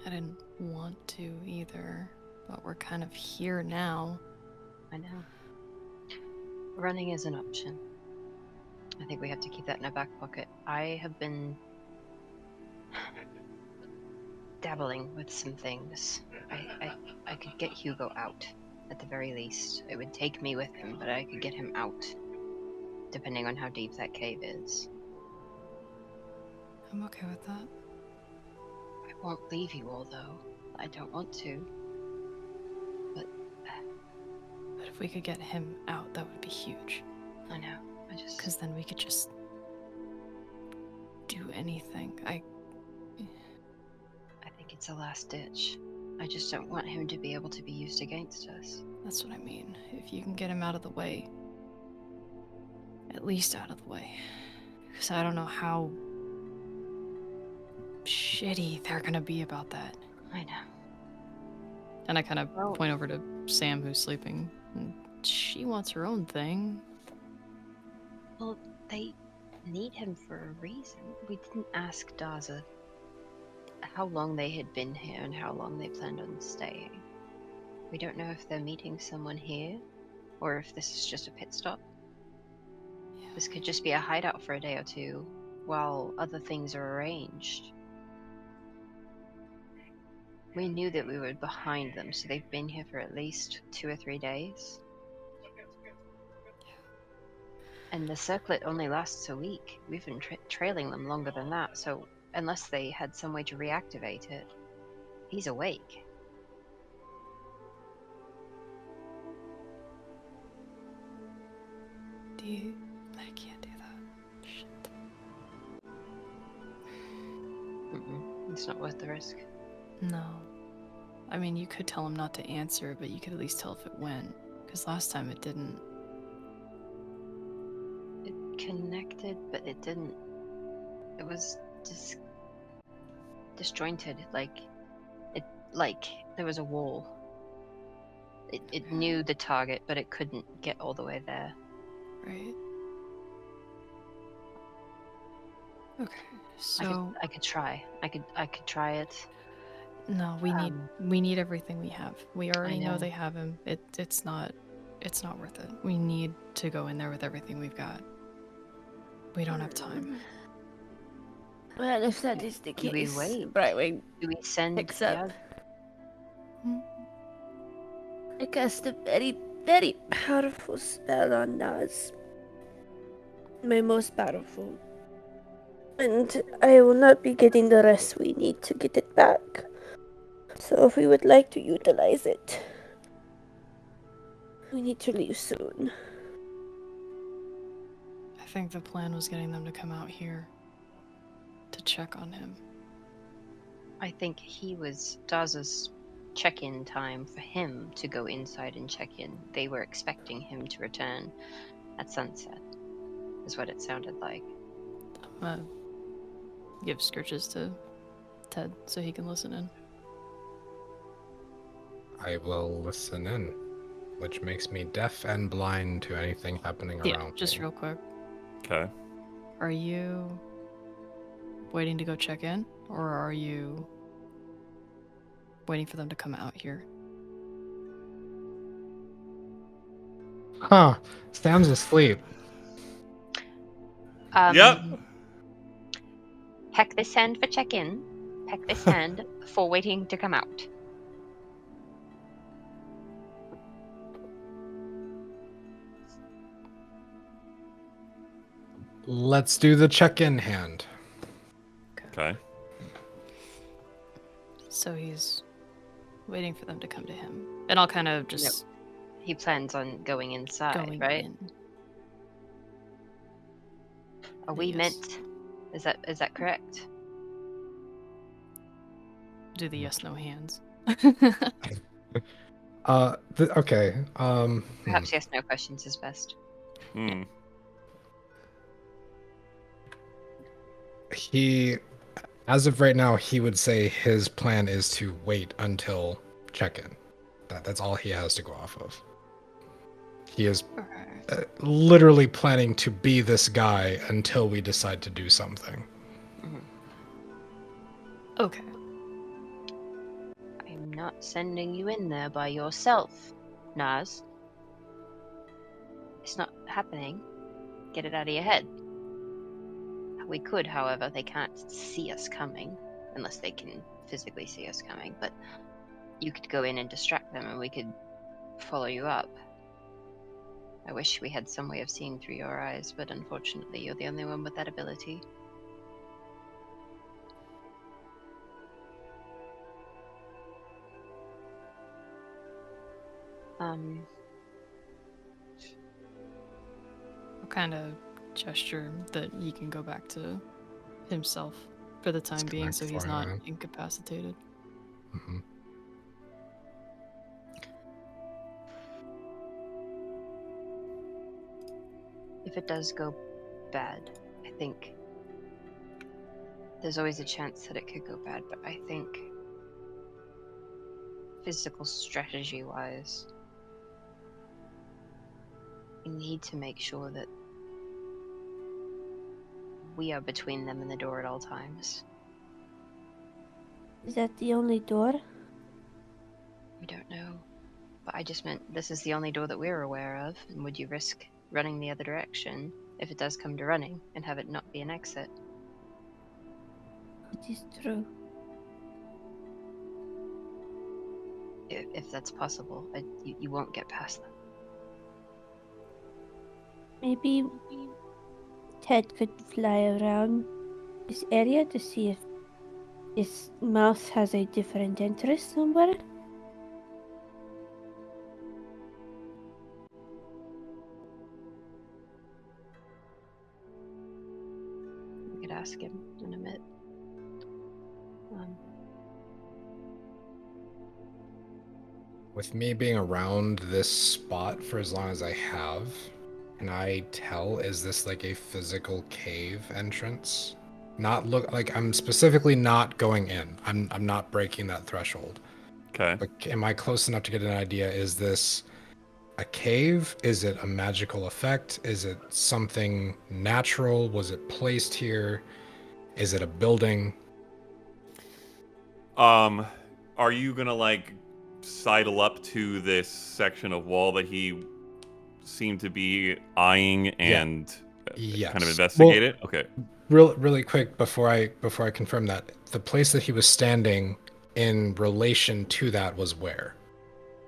I didn't want to either, but we're kind of here now. I know. Running is an option. I think we have to keep that in our back pocket. I have been dabbling with some things. I could get Hugo out, at the very least. It would take me with him, but I could get him out. depending on how deep that cave is. I'm okay with that. I won't leave you all, though. I don't want to. But if we could get him out, that would be huge. I know. Because then we could just do anything. I think it's a last ditch. I just don't want him to be able to be used against us. That's what I mean. If you can get him out of the way. At least out of the way. Because I don't know how shitty they're gonna be about that. I know. And I kind of point over to Sam, who's sleeping. And she wants her own thing. Well, they need him for a reason. We didn't ask Daza how long they had been here and how long they planned on staying. We don't know if they're meeting someone here, or if this is just a pit stop. Yeah. This could just be a hideout for a day or two, while other things are arranged. We knew that we were behind them, so they've been here for at least 2 or 3 days. And the circlet only lasts a week. We've been trailing them longer than that, so unless they had some way to reactivate it, he's awake. I can't do that. Shit. It's not worth the risk. No. I mean, you could tell him not to answer, but you could at least tell if it went. Because last time it didn't. It connected, but it didn't. It was disjointed. Like there was a wall. It knew the target, but it couldn't get all the way there. Right. Okay, so I could try. I could try it. No, we need everything we have. We already know they have him. It's not worth it. We need to go in there with everything we've got. We don't have time. Well, if that is the case, do we wait? Brightwing Do we send picks up. Hmm? I cast a very, very powerful spell on Naz. My most powerful. And I will not be getting the rest we need to get it back. So if we would like to utilize it, we need to leave soon. I think the plan was getting them to come out here to check on him. I think he was Daza's check-in time for him to go inside and check in. They were expecting him to return at sunset, is what it sounded like. Give Scourges to Ted so he can listen in. I will listen in, which makes me deaf and blind to anything happening around me. Just real quick. Okay. Are you waiting to go check in, or are you waiting for them to come out here? Huh. Sam's asleep. Yep. Peck this hand for check-in. Peck this hand for waiting to come out. Let's do the check-in hand. Okay. So he's waiting for them to come to him. And I'll kind of just... He plans on going inside, going right? in. Are we Yes. meant... Is that correct? Do the yes/no hands. Okay. Perhaps yes, no questions is best. He, as of right now, he would say his plan is to wait until check-in. That's all he has to go off of. He is literally planning to be this guy until we decide to do something. Okay. I'm not sending you in there by yourself, Naz. It's not happening. Get it out of your head. We could, however, they can't see us coming, unless they can physically see us coming, but you could go in and distract them and we could follow you up. I wish we had some way of seeing through your eyes, but unfortunately you're the only one with that ability. I'll kind of gesture that he can go back to himself for the time being, so he's not incapacitated. Mm-hmm. If it does go bad, I think there's always a chance that it could go bad, but I think physical strategy wise, we need to make sure that we are between them and the door at all times. Is that the only door? We don't know. But I just meant this is the only door that we're aware of, and would you risk running the other direction if it does come to running and have it not be an exit? It is true. If that's possible, you won't get past them. Maybe Ted could fly around this area to see if his mouse has a different interest somewhere. We could ask him in a bit. With me being around this spot for as long as I have, can I tell, is this like a physical cave entrance? Not look like I'm specifically not going in. I'm not breaking that threshold. Okay. But am I close enough to get an idea? Is this a cave? Is it a magical effect? Is it something natural? Was it placed here? Is it a building? Are you gonna like sidle up to this section of wall that he seemed to be eyeing and kind of investigate it? Okay. Really quick before I confirm that, the place that he was standing in relation to that was where?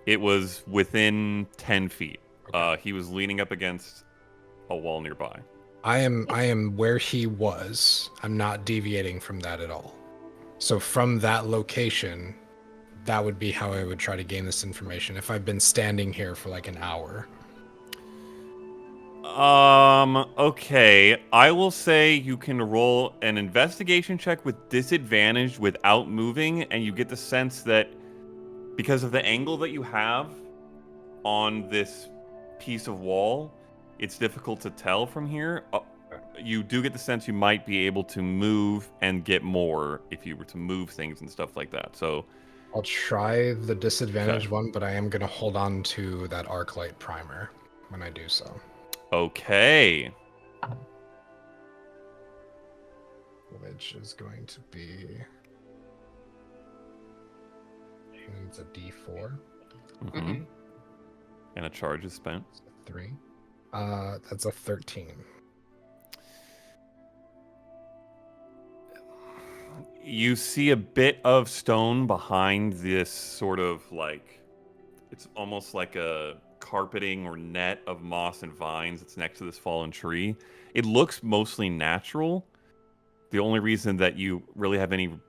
It was within 10 feet. Okay. He was leaning up against a wall nearby. I am where he was. I'm not deviating from that at all. So from that location, that would be how I would try to gain this information if I've been standing here for like an hour. Okay. I will say you can roll an investigation check with disadvantage without moving, and you get the sense that because of the angle that you have on this piece of wall, it's difficult to tell from here. You do get the sense you might be able to move and get more if you were to move things and stuff like that. So I'll try the disadvantage one, but I am going to hold on to that arc light primer when I do so. Okay. Which is going to be... It's a D4. Mm-hmm. And a charge is spent. 3. That's a 13. You see a bit of stone behind this sort of like, it's almost like a carpeting or net of moss and vines that's next to this fallen tree. It looks mostly natural. The only reason that you really have any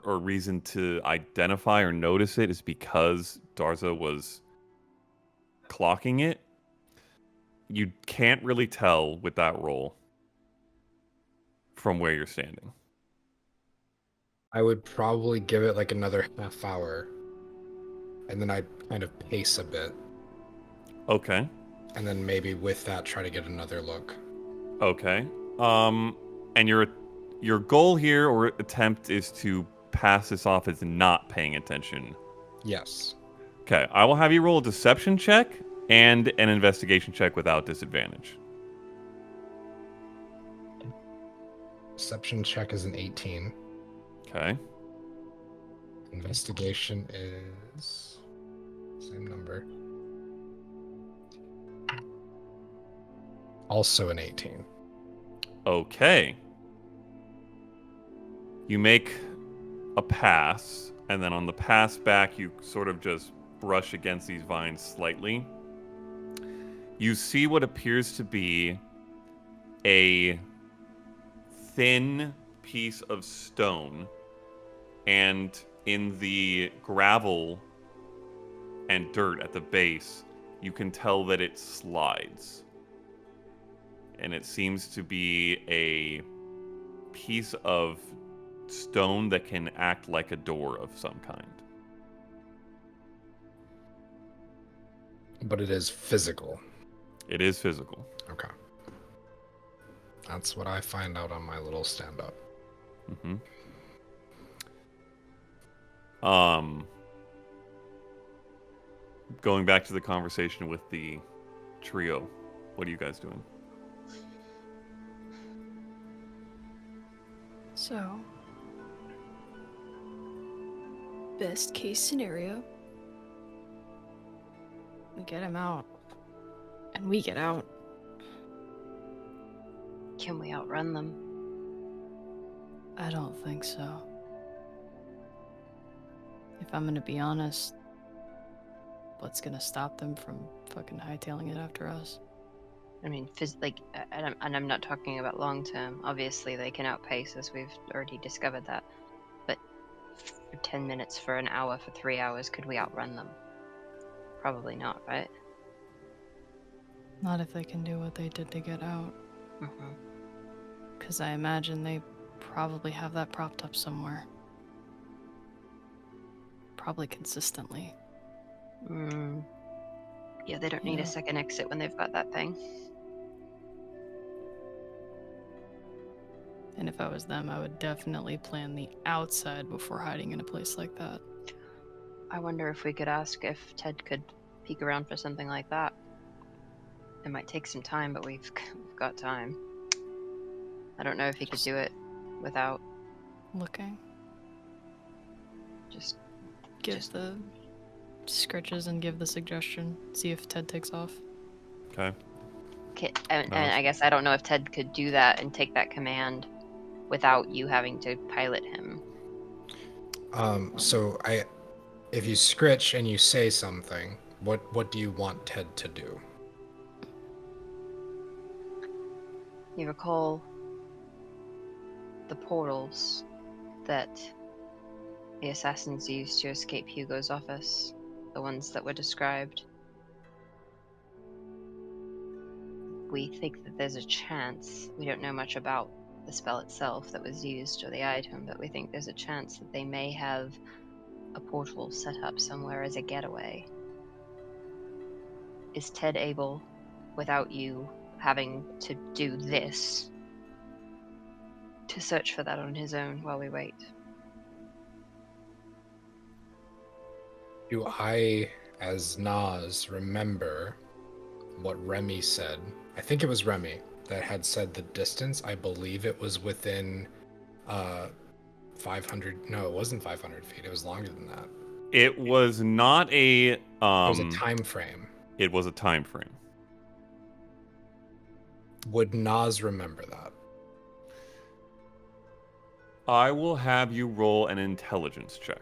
reason to identify or notice it is because Darza was clocking it. You can't really tell with that roll from where you're standing. I would probably give it like another half hour, and then I kind of pace a bit. Okay. And then maybe with that try to get another look. Okay. And your goal here or attempt is to pass this off as not paying attention. Yes. Okay. I will have you roll a deception check and an investigation check without disadvantage. Deception check is an 18. Okay. Investigation is same number. Also an 18. Okay. You make a pass, and then on the pass back, you sort of just brush against these vines slightly. you see what appears to be a thin piece of stone, and in the gravel and dirt at the base, you can tell that it slides. And it seems to be a piece of stone that can act like a door of some kind. But it is physical. It is physical. Okay. That's what I find out on my little stand-up. Mm-hmm. Going back to the conversation with the trio, what are you guys doing? So, best case scenario, we get him out, and we get out. Can we outrun them? I don't think so. If I'm gonna be honest, what's gonna stop them from fucking hightailing it after us? I mean, and I'm not talking about long term. Obviously, they can outpace us. We've already discovered that. But for 10 minutes, for an hour, for 3 hours, could we outrun them? Probably not, right? Not if they can do what they did to get out. Mm-hmm. Because I imagine they probably have that propped up somewhere. Probably consistently. Yeah, they don't need Yeah. a second exit when they've got that thing. And if I was them, I would definitely plan the outside before hiding in a place like that. I wonder if we could ask if Ted could peek around for something like that. It might take some time, but we've got time. I don't know if he could do it without Looking. just... Give the scratches and give the suggestion. See if Ted takes off. Okay. And Nice. I guess I don't know if Ted could do that and take that command without you having to pilot him. So if you scritch and you say something, what do you want Ted to do? You recall the portals that the assassins used to escape Hugo's office, the ones that were described. We think that there's a chance, we don't know much about the spell itself that was used or the item, but we think there's a chance that they may have a portal set up somewhere as a getaway. Is Ted able, without you having to do this, to search for that on his own while we wait? Do I, as Nas, remember what Remy said? I think it was Remy that had said the distance. I believe it was within 500. No, it wasn't 500 feet. It was longer than that. It was not a. It was a time frame. It was a time frame. Would Nas remember that? I will have you roll an intelligence check.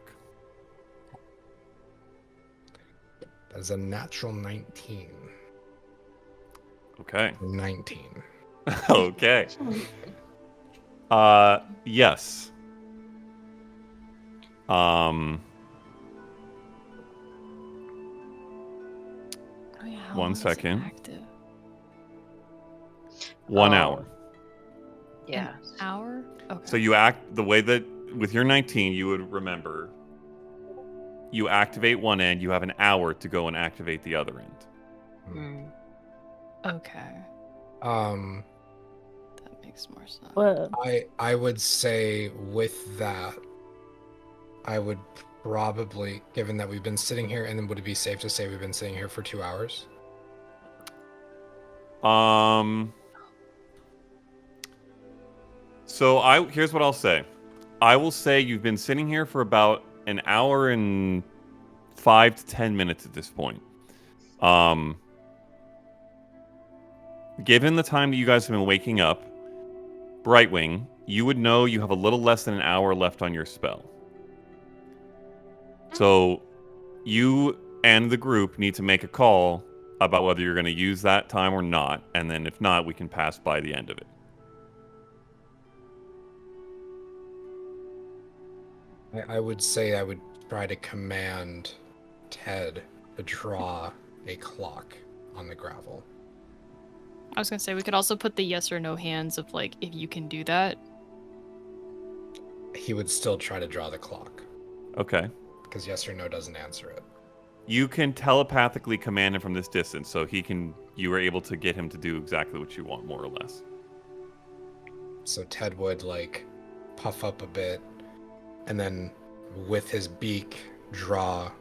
That is a natural 19. Okay. 19. Okay. Yes. Oh, yeah, how 1 long is it second. active? 1 Oh. hour. Yeah. An hour? Okay. So you act the way that with your 19 you would remember. You activate one end, you have an hour to go and activate the other end. Mm. Okay. That makes more sense. Whoa. I would say with that, I would probably, given that we've been sitting here, and then would it be safe to say we've been sitting here for 2 hours? So here's what I'll say. I will say you've been sitting here for about an hour and 5 to 10 minutes at this point. Given the time that you guys have been waking up, Brightwing, you would know you have a little less than an hour left on your spell. So you and the group need to make a call about whether you're going to use that time or not, and then if not, we can pass by the end of it. I would say I would try to command Ted to draw a clock on the gravel. I was gonna say we could also put the yes or no hands of like if you can do that. He would still try to draw the clock. Okay. Because yes or no doesn't answer it. You can telepathically command him from this distance, so you were able to get him to do exactly what you want, more or less. So Ted would like puff up a bit and then with his beak draw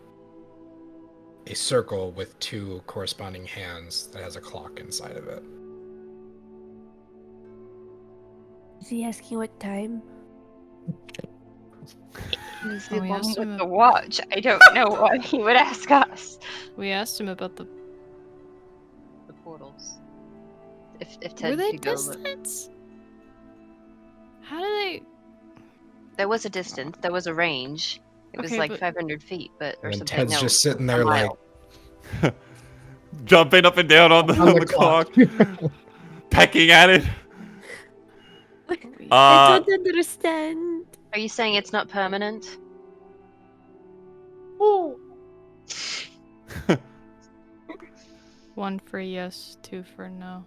a circle with 2 corresponding hands that has a clock inside of it. Is he asking what time? He's Oh, the we one asked him with the watch. I don't know what he would ask us. We asked him about the. The portals. If Were Ted they could go look. distance? How do they? There was a distance. There was a range. It was Okay, like but- 500 feet, but or And something. Ted's no, just sitting a there like mile. Jumping up and down on the clock, pecking at it. I don't understand. Are you saying it's not permanent? Oh. 1 for yes, 2 for no.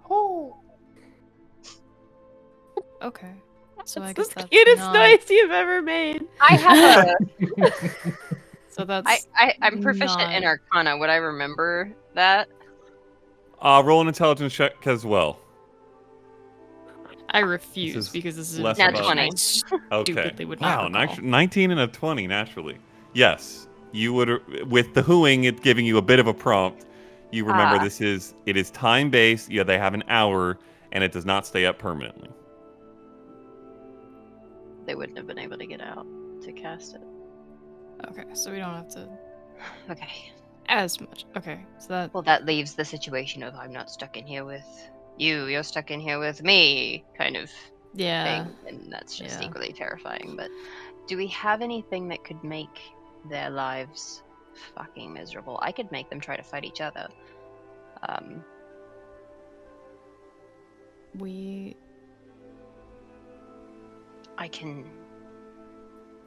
Oh. Okay. So I That's guess the that's cutest not... noise you've ever made. I have a. So that's. I'm proficient in not- Arcana. Would I remember that? Roll an intelligence check as well. I This refuse is because this is less Nat about- 20. I Okay. stupidly would Wow, not recall. 19 and a 20 naturally. Yes, you would. With the hooing, it giving you a bit of a prompt. You remember it is time based. Yeah, they have an hour, and it does not stay up permanently. They wouldn't have been able to get out to cast it. Okay, so we don't have to Okay. as much. Okay, so that. Well, that leaves the situation of I'm not stuck in here with you. You're stuck in here with me, kind of Yeah. thing, and that's just Yeah. equally terrifying. But do we have anything that could make their lives fucking miserable? I could make them try to fight each other. We.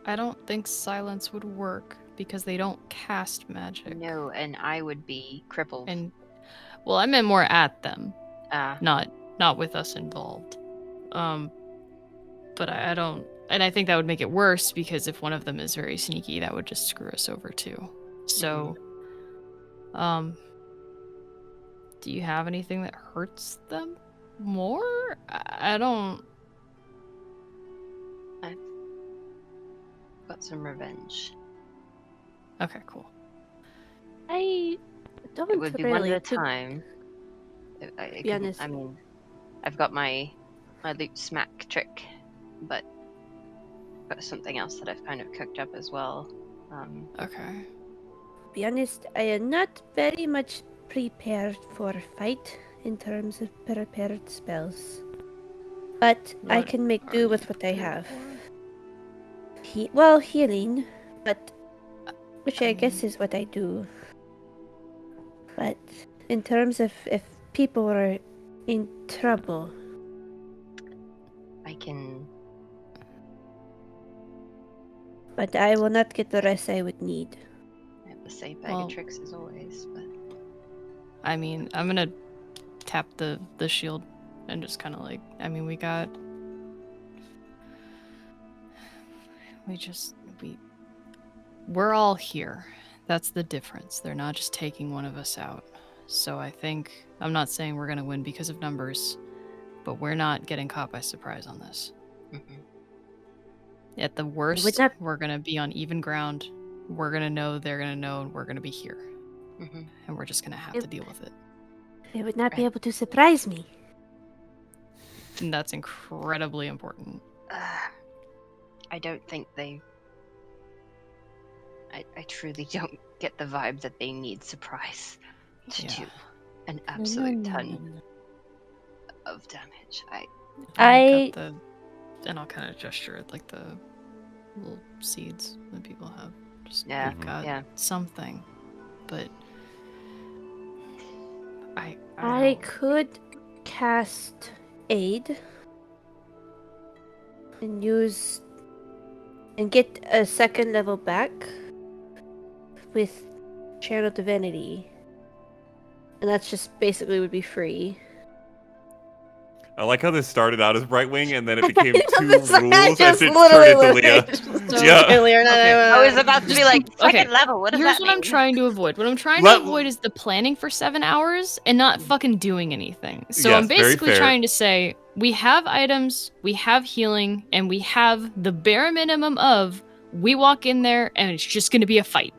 I don't think silence would work because they don't cast magic. no, and I would be crippled. And well, I meant more at them, Ah, not with us involved. But I don't, and I think that would make it worse because if one of them is very sneaky, that would just screw us over too. So, do you have anything that hurts them more? I don't. I've got some revenge. Okay, cool. I don't It would be really. one at a to- time. be honest. I mean, I've got my loot smack trick, but I've got something else that I've kind of cooked up as well. Okay. Be honest, I am not very much prepared for a fight in terms of prepared spells. But I What can make are do you with what I prepared have. for? Healing, but which I guess mean- is what I do. But in terms of if people were in trouble, I can. but I will not get the rest I would need. I have the same bag Well- of tricks as always, but I mean, I'm gonna tap the shield and just kind of like, I mean, we're all here. That's the difference. They're not just taking one of us out. So I think, I'm not saying we're gonna win because of numbers, but we're not getting caught by surprise on this. mhm. At the worst, not- we're gonna be on even ground. We're gonna know, they're gonna know, and we're gonna be here. Mhm. And we're just gonna have Yep. to deal with it. They would not be Right. able to surprise me. And that's incredibly important. I don't think they. I truly don't get the vibe that they need surprise to Yeah. do an absolute ton of damage. I- And I'll kind of gesture at like the little seeds that people have. Just Yeah, we've got yeah. something, but I could cast Aid and use and get a second level back with Channel Divinity. And that's just basically would be free. I like how this started out as Brightwing and then it became two rules I and just it literally turned into was Leah. So- Yeah. I was about to be like, second Okay, level, what does Here's that what mean? I'm trying to avoid. What I'm trying Let- to avoid is the planning for 7 hours and not fucking doing anything. So Yes, I'm very basically fair. trying to say we have items, we have healing, and we have the bare minimum of we walk in there and it's just gonna be a fight.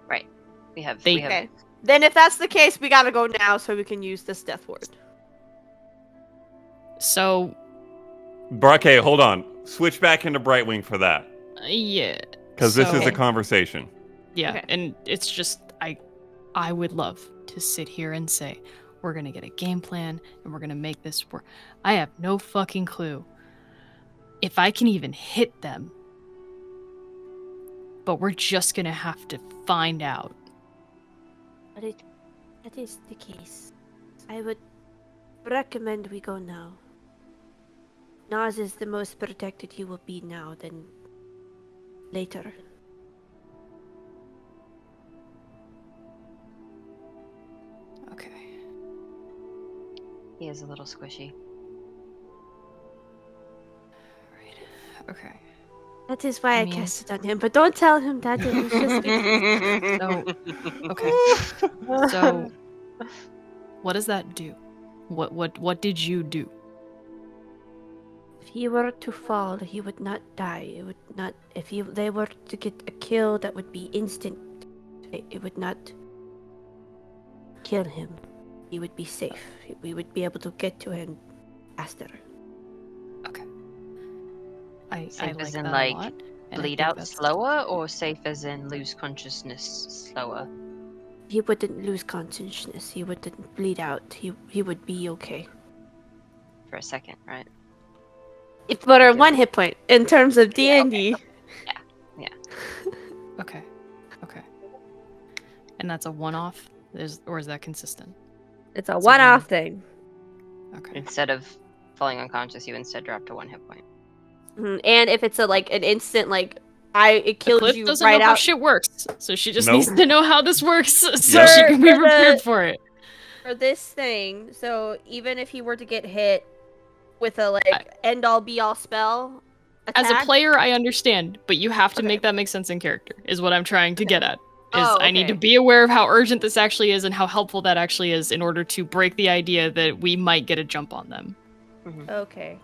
Right. We have. Okay. Then if that's the case, we gotta go now so we can use this death ward. So Okay, hold on. Switch back into Brightwing for that. yeah. Because this is So- a conversation. Yeah, Okay. and it's just I would love to sit here and say we're gonna get a game plan and we're gonna make this work. I have no fucking clue if I can even hit them. But we're just gonna have to find out. But if that is the case, I would recommend we go now. Nas is the most protected you will be now than later. Okay. He is a little squishy. Right. Okay. That is why I mean- cast it on him, but don't tell him that it was just because. So okay. So what does that do? What did you do? If he were to fall, he would not die. It would not. If they were to get a kill, that would be instant. It would not kill him. He would be safe. We would be able to get to him faster. Okay. I Safe like as in, that like, a lot. and I Bleed think out that's- slower, or safe as in lose consciousness slower? He wouldn't lose consciousness. He wouldn't bleed out. He would be okay. For a second, right? If but our 1 hit point in terms of D&D. Okay. Okay. And that's a one-off? Or is that consistent? It's a It's a one-off one. thing. Okay. Instead of falling unconscious, you instead drop to 1 hit point. And if it's an instant it kills Cliff you doesn't right know how out. shit works, so she just Nope. needs to know how this works so Yeah. she can be For the- prepared for it. For this thing, so even if he were to get hit with a end all be all spell As a attack- player, I understand, but you have to Okay. make that make sense in character, is what I'm trying to get at. Is Oh, I need to okay. be aware of how urgent this actually is and how helpful that actually is in order to break the idea that we might get a jump on them. Okay.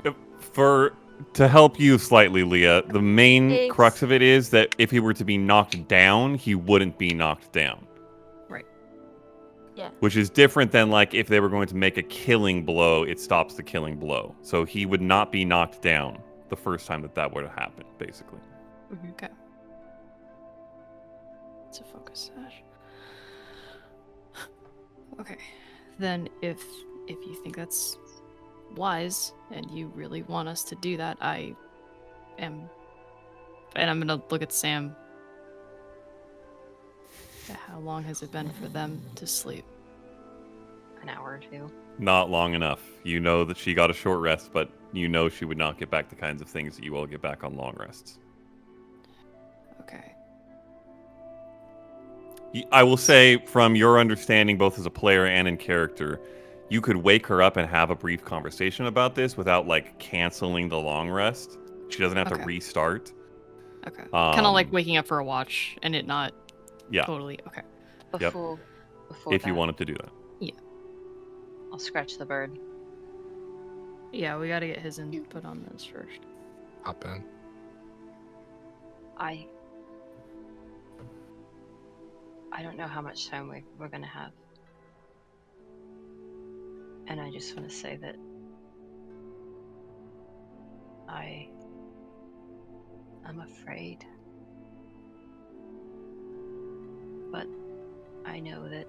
To help you slightly, Leah, the main Thanks. crux of it is that if he were to be knocked down, he wouldn't be knocked down. Right. Yeah. Which is different than if they were going to make a killing blow, it stops the killing blow. So he would not be knocked down the first time that would have happened, basically. Okay. It's a focus sash. Okay. Then if you think that's wise and you really want us to do that, I am, and I'm gonna look at Sam. How long has it been for them to sleep? An hour or two. Not long enough. You know that she got a short rest, but you know she would not get back the kinds of things that you all get back on long rests. Okay. I will say, from your understanding, both as a player and in character, you could wake her up and have a brief conversation about this without canceling the long rest. She doesn't have to Okay. restart. Okay. Kind of like Um, waking up for a watch and it not Yeah, totally. Okay. Yep. Before if you that, wanted to do that. I'll scratch the bird. Yeah, we gotta get his input on this first. Hop in. I don't know how much time we're gonna have. And I just want to say that I'm afraid. But I know that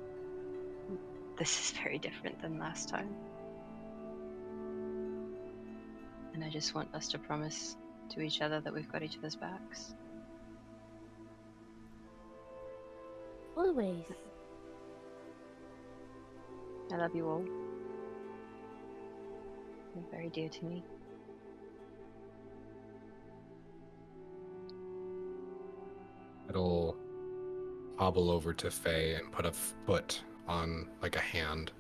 this is very different than last time. And I just want us to promise to each other that we've got each other's backs. Always. I love you all. You're very dear to me. It'll hobble over to Faye and put a foot on like a hand.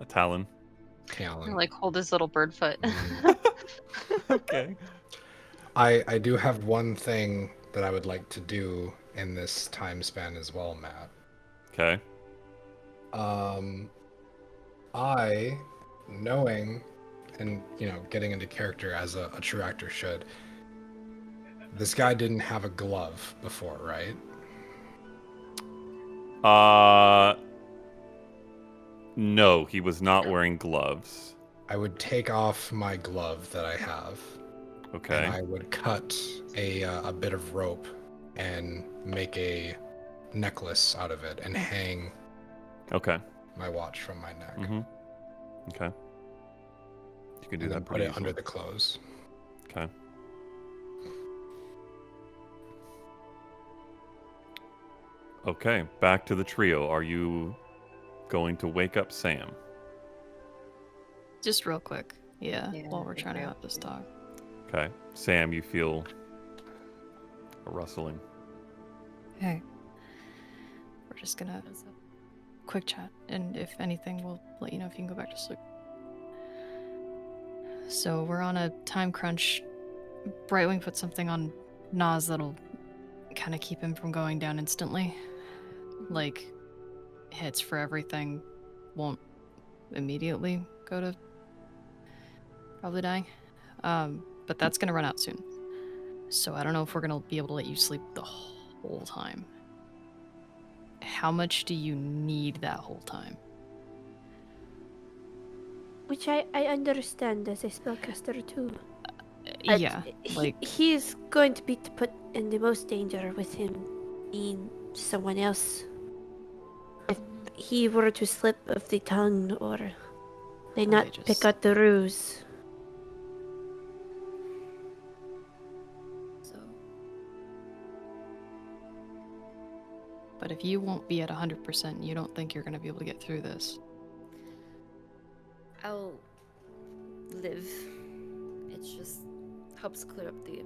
A talon. Talon. Like hold his little bird foot. Okay. I do have one thing that I would like to do in this time span as well, Matt. Okay. I, knowing and, getting into character as a true actor should, this guy didn't have a glove before, right? No, he was not wearing gloves. I would take off my glove that I have. Okay. And I would cut a bit of rope and make a necklace out of it and hang Okay. my watch from my neck. Mm-hmm. Okay. You can do And then that put pretty it under easily. the clothes. Okay. Okay, back to the trio. Are you going to wake up Sam? Just real quick. Yeah, Yeah, while we're I think trying to we have this talk. Okay. Sam, you feel a rustling. Hey. We're just gonna quick chat, and if anything, we'll let you know if you can go back to sleep. So we're on a time crunch. Brightwing put something on Nas that'll kind of keep him from going down instantly. Like, hits for everything won't immediately go to probably dying. But that's gonna run out soon. So I don't know if we're gonna be able to let you sleep the whole time. How much do you need that whole time? Which I understand as a spellcaster too. But Yeah, like he's going to be put in the most danger with him being someone else. If he were to slip of the tongue or they not just- pick out the ruse. so. But if you won't be at 100%, you don't think you're gonna be able to get through this. I'll live. It just helps clear up the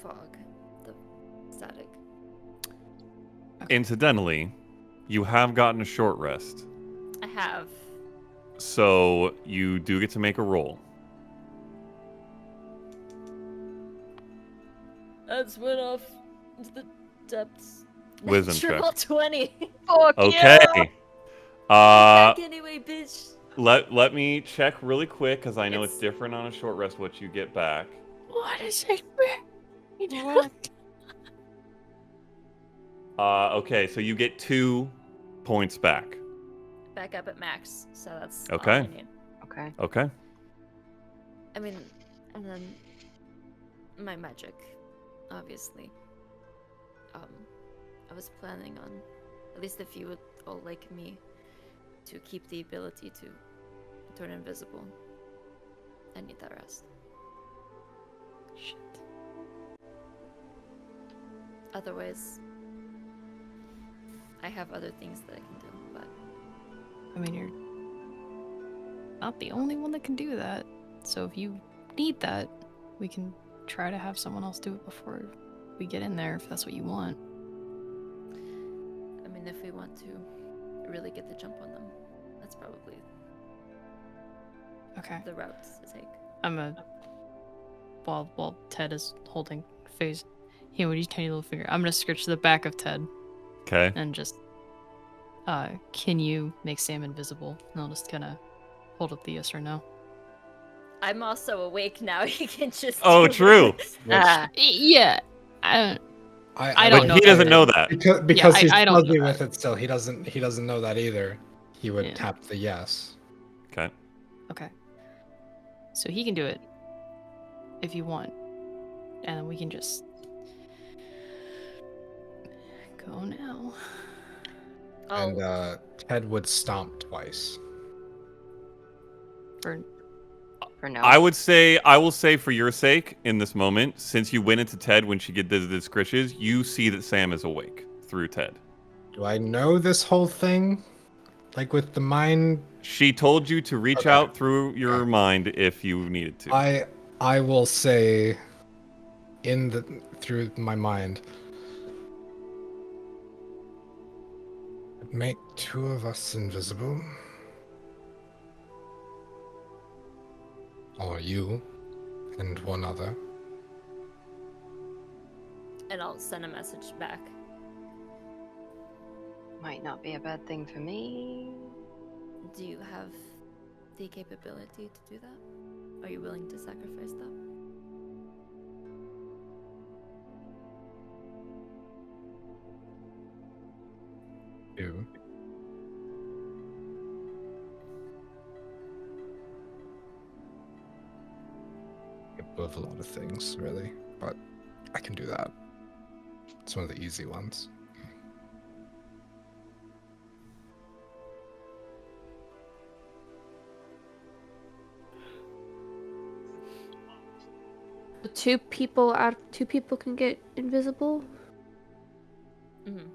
fog, the static. Incidentally, you have gotten a short rest. I have. So you do get to make a roll. That's went off into the depths. Wisdom check. Triple 20. Fuck Okay. Back anyway, bitch. Let me check really quick because I know it's It's- different on a short rest what you get back. What is it? Okay, so you get 2 points back. Back up at max, so that's Okay. all I need. Okay. Okay. I mean, and then my magic, obviously. I was planning on, at least if you would all like me, to keep the ability to turn invisible. I need that rest. Shit. Otherwise, I have other things that I can do, but I mean, you're not the only one that can do that. So if you need that, we can try to have someone else do it before we get in there, if that's what you want. I mean, if we want to really get the jump on them, that's probably Okay. the route to take. While Ted is holding Faye's hand with his tiny little finger, I'm gonna scratch the back of Ted Okay. and just can you make Sam invisible? And I'll just kinda hold up the yes or no. I'm also awake now. You can just. Oh, do true. it. Yeah. I I don't But know he that doesn't either. know that. because he's I don't know fuzzy that. with it still. He doesn't know that either. He would Yeah. tap the yes. Okay. Okay. So he can do it if you want. And then we can just go now. Oh, And Ted would stomp twice. For now. I will say for your sake, in this moment, since you went into Ted when she did the scritches, you see that Sam is awake through Ted. Do I know this whole thing? like with the mind. She told you to reach out through your mind if you needed to. I will say, through my mind, make 2 of us invisible, or you and 1 other. And I'll send a message back. Might not be a bad thing for me. Do you have the capability to do that? Are you willing to sacrifice that? You. Above a lot of things, really, but I can do that. It's one of the easy ones. Two people can get invisible. Mm-hmm.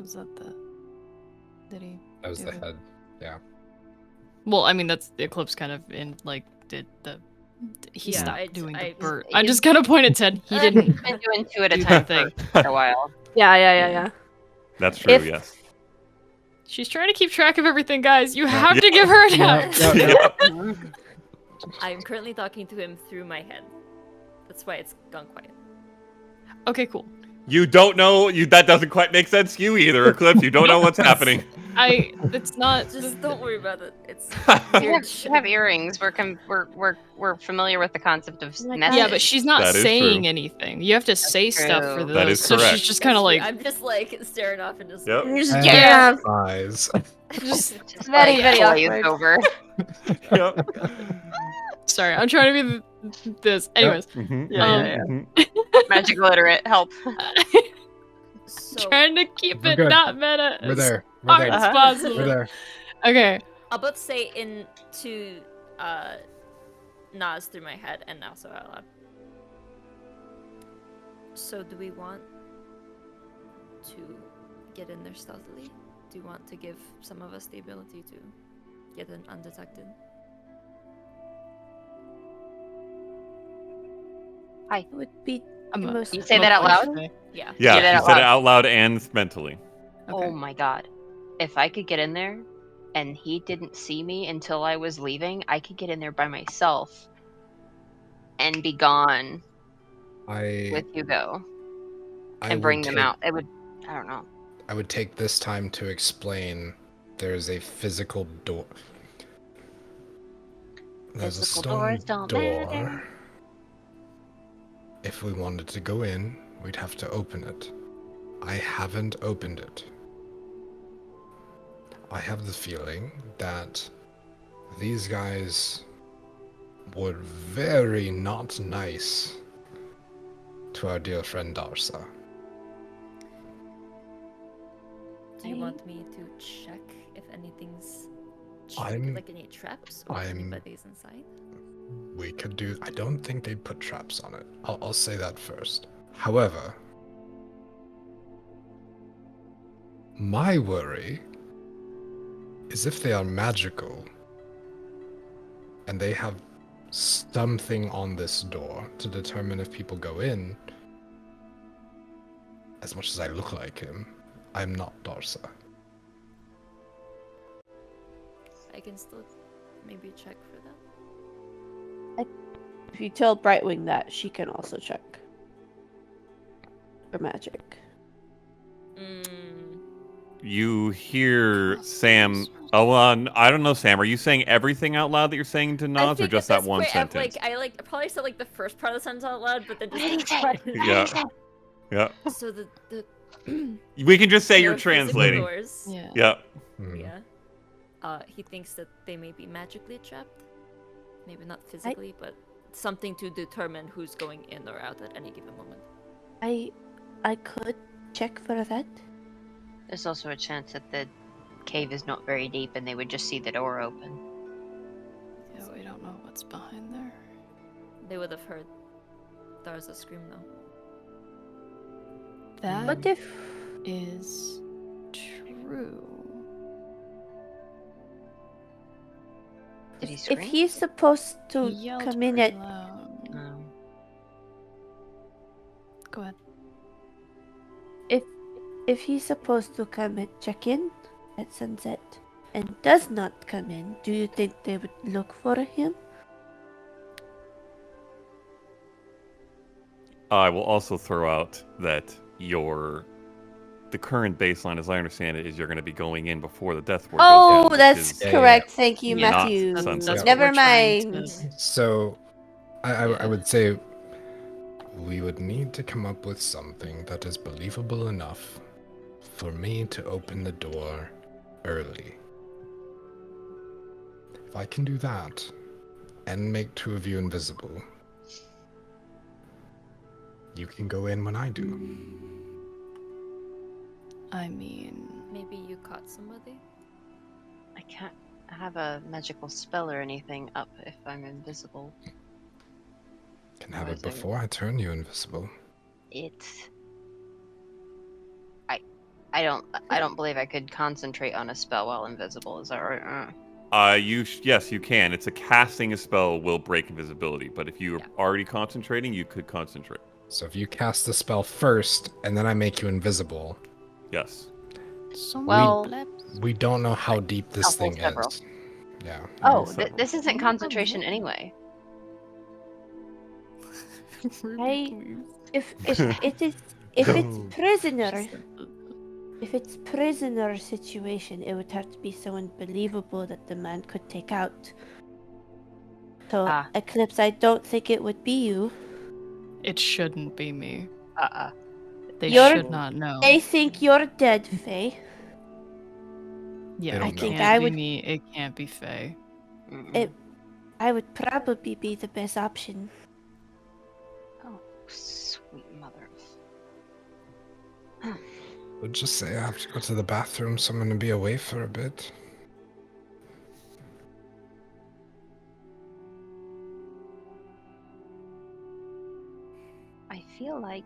Was that the? Did he? That was do the it? head. Yeah. Well, I mean, that's the Eclipse kind of in like did the. He Yeah, stopped doing the I- bird. I just kind of pointed to he didn't. He's been doing 2 at a do time the for a while. Yeah. That's true, If- yes. She's trying to keep track of everything, guys. You have to give her a nap. I'm currently talking to him through my head. That's why it's gone quiet. Okay, cool. You don't know. That doesn't quite make sense to you either, Eclipse. You don't know what's happening. It's not. Just don't worry about it. It's We weird have earrings. We're familiar with the concept of message. Yeah, but she's not That is saying true. anything. You have to say stuff for true. those. That is so correct. she's just kind of like. I'm just like staring off and just. Yep. Yeah. Eyes. Just, Just Very, like very glazed awkward. over. Yep. sorry, I'm trying to be this. Anyways, Mhm, Yeah, mhm, Magic literate, help. So trying to keep We're it good. not meta. We're there. As We're hard there. as possible. We're there. Okay. I'll both say into Nas through my head and also out loud. So do we want to get in there stealthily? Do you want to give some of us the ability to get in undetected? It would be I'm a- most. You say that out loud? Okay. Yeah. Yeah, Say that you out said it loud. out loud and mentally. Okay. Oh my god. If I could get in there and he didn't see me until I was leaving, I could get in there by myself and be gone with Hugo I and bring would them take- out. It would, I don't know. I would take this time to explain there's a physical door. There's a Physical stone doors don't door. matter. If we wanted to go in, we'd have to open it. I haven't opened it. I have the feeling that these guys were very not nice to our dear friend Darsa. Do you want me to check if anything's I'm- like any traps or I'm- anybody's inside? We could do. I don't think they'd put traps on it. I'll say that first. However, my worry is if they are magical and they have something on this door to determine if people go in. As much as I look like him, I'm not Darsa. I can still maybe check for that. If you tell Brightwing that, she can also check for magic. You hear Sam. Oh, I don't know, Sam. Are you saying everything out loud that you're saying to I Nas, or think just at that this one point, sentence? I probably said like the first part of the sentence out loud, but then just Yeah. Yeah. So the We can just say there you're are physical translating. doors. Yeah. Yeah. Yeah. He thinks that they may be magically trapped. Maybe not physically, but something to determine who's going in or out at any given moment. I could check for that. There's also a chance that the cave is not very deep and they would just see the door open. Yeah, we don't know what's behind there. They would have heard Darza scream though. That What if is true. true. Did he If scream? he's supposed to He yelled come in pretty at loud. No. Go ahead. if he's supposed to come and check in at sunset and does not come in, do you think they would look for him? I will also throw out that the current baseline, as I understand it, is you're going to be going in before the death ward goes Oh, down, which that's is Yeah, correct. Thank you, Yeah. not Matthew. sunset. what Never we're trying mind. So, I Yeah. would say we would need to come up with something that is believable enough for me to open the door early. If I can do that and make two of you invisible, you can go in when I do. I mean, Maybe you caught somebody? I can't have a magical spell or anything up if I'm invisible. Can have it Amazing. before I turn you invisible. It's. I don't believe I could concentrate on a spell while invisible. Is that right? Yes, you can. It's a casting a spell will break invisibility, but if you're Yeah. already concentrating, you could concentrate. So if you cast the spell first and then I make you invisible, Yes. so Well- many bleps. we don't know how deep this I'll roll thing several. is. Yeah. Oh, Several. this isn't concentration anyway. If it's prisoner situation, it would have to be so unbelievable that the man could take out. So Ah. Eclipse, I don't think it would be you. It shouldn't be me. They You're- should not know. I think you're dead, Faye. Yeah, I it think can't I be would- me. It can't be Faye. It- I would probably be the best option. Oh, sweet mother. We'll just say I have to go to the bathroom, so I'm going to be away for a bit. I feel like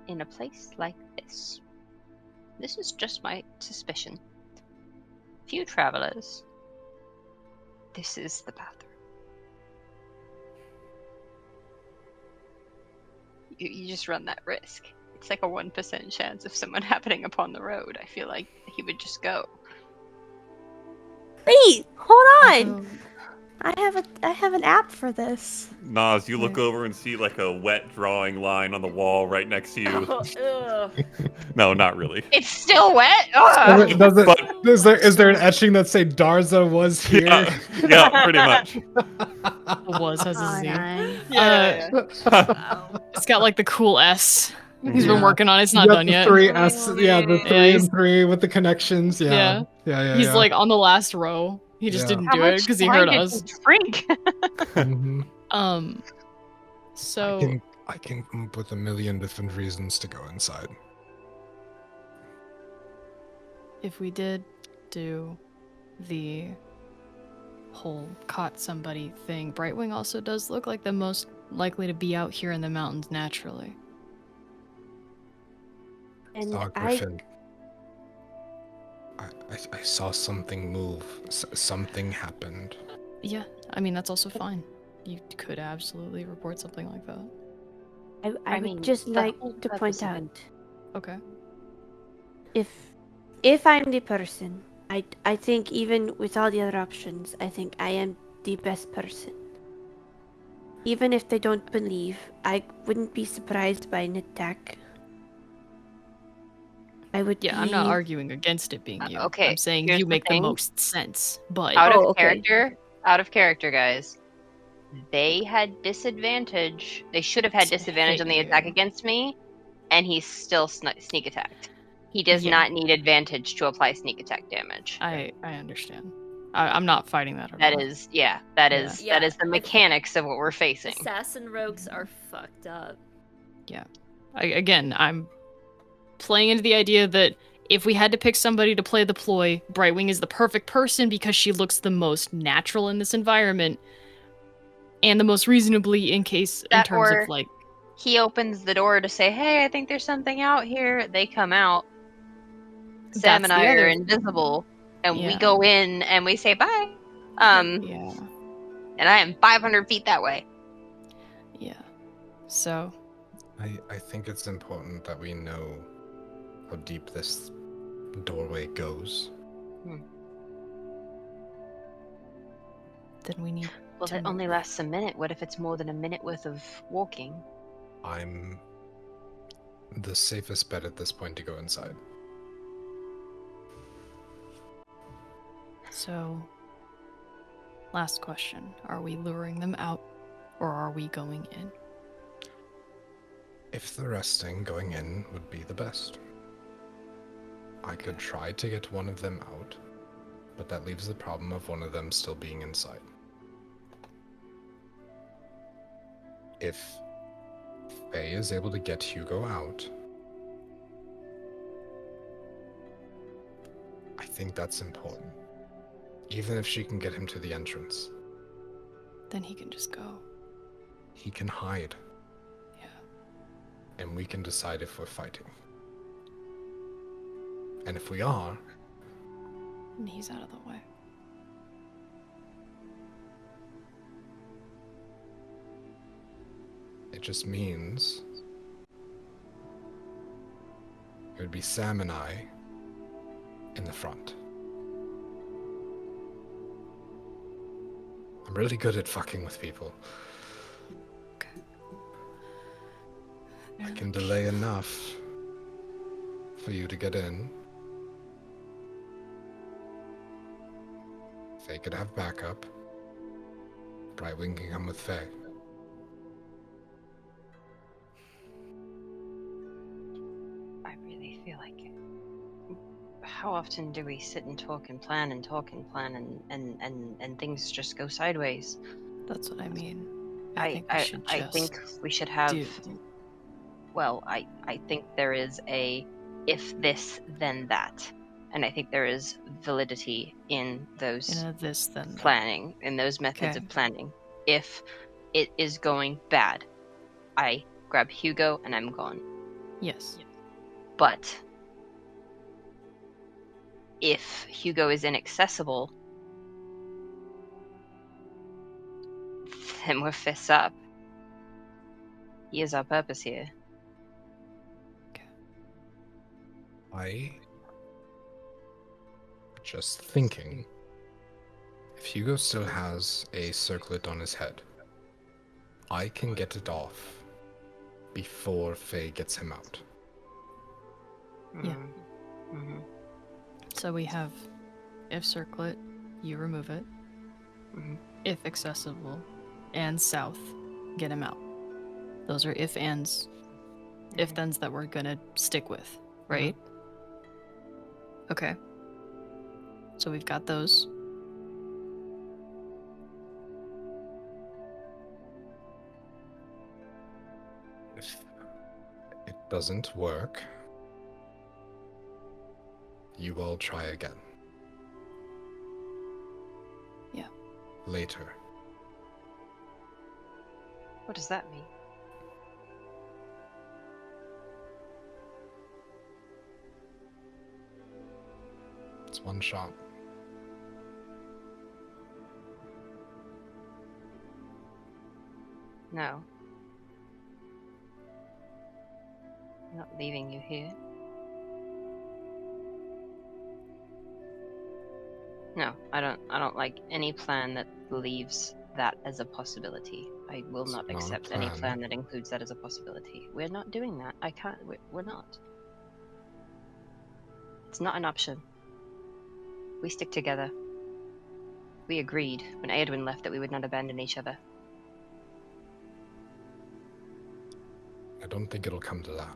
in a place like this is just my suspicion. Few travelers. This is the bathroom. You just run that risk. It's like a 1% chance of someone happening upon the road. I feel like he would just go. Wait, hold on. Oh, I have an app for this. Nas, you look Right. over and see like a wet drawing line on the wall right next to you. Ugh. No, not really. It's still wet. Ugh! Is there an etching that say Darza was here? Yeah, pretty much. it was has a Z. Yeah. Wow. It's got like the cool S. He's Yeah. been working on it. It's You not got done the yet. 3S, yeah, the 3 Yeah, and 3 with the connections. Yeah. Yeah. He's like on the last row. He just Yeah. didn't How do it much because he wine heard did us. you drink? Mhm. So I can come up with a million different reasons to go inside. if we did do the whole caught somebody thing, Brightwing also does look like the most likely to be out here in the mountains naturally. And Griffin. I saw something move. Something happened. Yeah, I mean that's also fine. You could absolutely report something like that. I I would mean, just the like whole to purpose point of it- out, Okay. if I'm the person, I think even with all the other options, I think I am the best person. Even if they don't believe, I wouldn't be surprised by an attack. I would. Yeah, I'm not arguing against it being you. okay, I'm saying here's you the make the thing. most sense. But Out of okay. character, guys. They had disadvantage. They should have had So disadvantage on the hey, attack yeah. against me, and he still sneak attacked. He does Yeah. not need advantage to apply sneak attack damage. I understand. I'm not fighting that at That all. is, that is Yeah. the mechanics of what we're facing. Assassin rogues are fucked up. Again, I'm playing into the idea that if we had to pick somebody to play the ploy, Brightwing is the perfect person because she looks the most natural in this environment and the most reasonably in terms or- of like He opens the door to say, "Hey, I think there's something out here." They come out. Sam That's and the I other- are invisible, and we Yeah. go in and we say bye. Yeah. And I am 500 feet that way. Yeah. So, I think it's important that we know how deep this doorway goes. then we need Well, to that only move. lasts a minute. What if it's more than a minute worth of walking? I'm the safest bet at this point to go inside. So, last question. Are we luring them out, or are we going in? If they're resting, going in would be the best. I could try to get one of them out, but that leaves the problem of one of them still being inside. If Faye is able to get Hugo out, I think that's important. Even if she can get him to the entrance, Then he can just go. he can hide, Yeah. and we can decide if we're fighting. And if we are, And he's out of the way. it just means it would be Sam and I in the front. I'm really good at fucking with people. I can delay enough for you to get in. Faye could have backup. Brightwing can come with Faye. I really feel like it. How often do we sit and talk and plan and talk and plan and things just go sideways? That's what I mean. I think we should have. do. Well, I think there is a if this then that, and I think there is validity in those In a this, then that. planning, in those methods Okay. of planning. If it is going bad, I grab Hugo and I'm gone. Yes. But if Hugo is inaccessible, then we're fists up. He is our purpose here. I just thinking, if Hugo still has a circlet on his head, I can get it off before Faye gets him out. Yeah. Mm-hmm. So we have if circlet, you remove it. Mhm. If accessible, and south, get him out. Those are if ands, if thens that we're gonna stick with, right? Okay. So we've got those. If it doesn't work, you all try again. Yeah. Later. What does that mean? It's one shot. No. I'm not leaving you here. No, I don't like any plan that leaves that as a possibility. I will It's not not a accept any plan. plan that includes that as a possibility. We're not doing that. I can't. We're not. It's not an option. We stick together. We agreed when Eowyn left that we would not abandon each other. I don't think it'll come to that.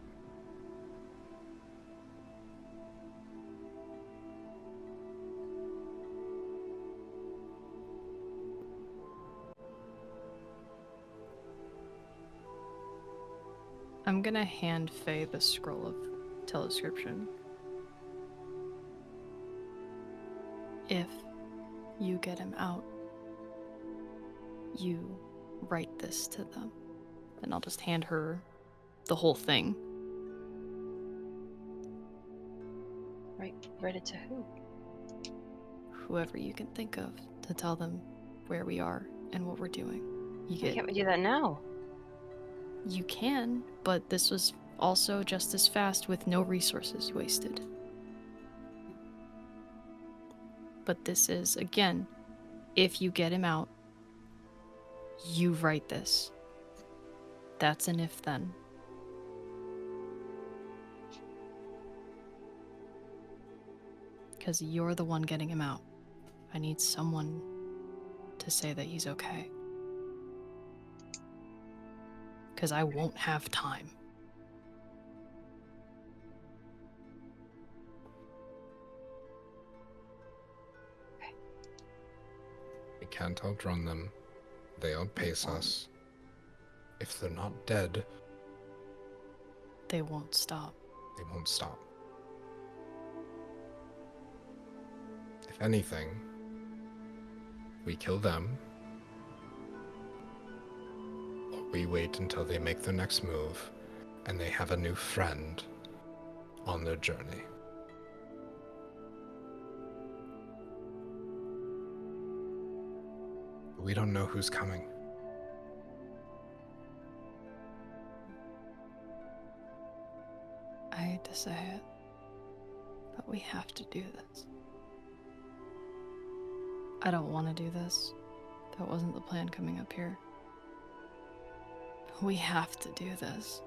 I'm gonna hand Faye the scroll of telescription. If you get him out, you write this to them. And I'll just hand her the whole thing. Write it to who? Whoever you can think of to tell them where we are and what we're doing. Why can't we do that now? You can, but this was also just as fast with no resources wasted. But this is, again, if you get him out, you write this. That's an if then. Because you're the one getting him out. I need someone to say that he's okay. Because I won't have time. We can't outrun them. They outpace us. If they're not dead, They won't stop. they won't stop. If anything, we kill them, or we wait until they make their next move and they have a new friend on their journey. We don't know who's coming. I hate to say it, but we have to do this. I don't want to do this. That wasn't the plan coming up here. We have to do this.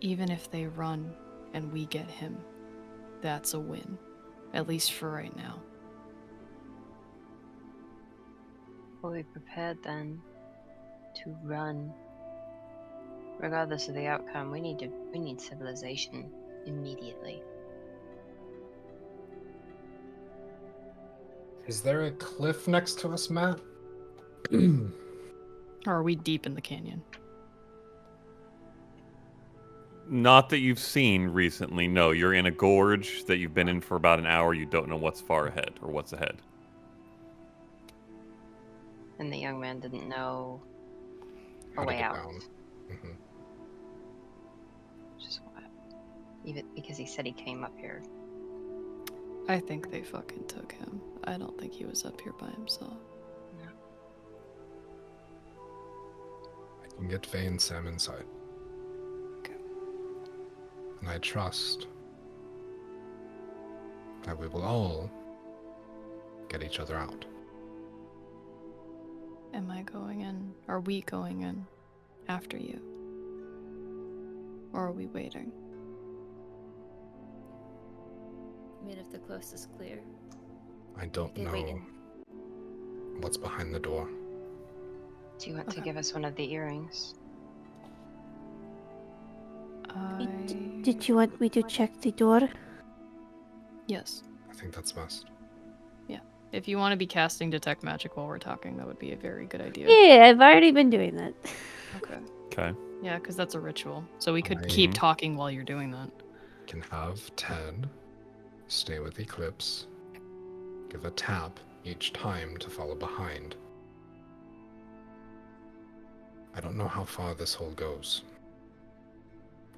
Even if they run and we get him, that's a win. At least for right now. Fully prepared then to run. Regardless of the outcome, we need civilization immediately. Is there a cliff next to us, Matt? Or are we deep in the canyon? Not that you've seen recently. No, you're in a gorge that you've been in for about an hour. You don't know what's far ahead or what's ahead. And the young man didn't know How a to way get out. down. Mhm. Which is why. Even because he said he came up here. I think they fucking took him. I don't think he was up here by himself. I can get Faye and Sam inside. And I trust that we will all get each other out. Am I going in? Are we going in after you? Or are we waiting? I mean, if the coast is clear. I don't Okay, wait, know what's behind the door. Do you want to Okay. give us one of the earrings? Did you want me to check the door? Yes. I think that's best. If you want to be casting Detect Magic while we're talking, that would be a very good idea. Yeah, I've already been doing that. Okay. Okay. Yeah, because that's a ritual. So we could I- keep talking while you're doing that. Can have Ted stay with Eclipse, give a tap each time to follow behind. I don't know how far this hole goes.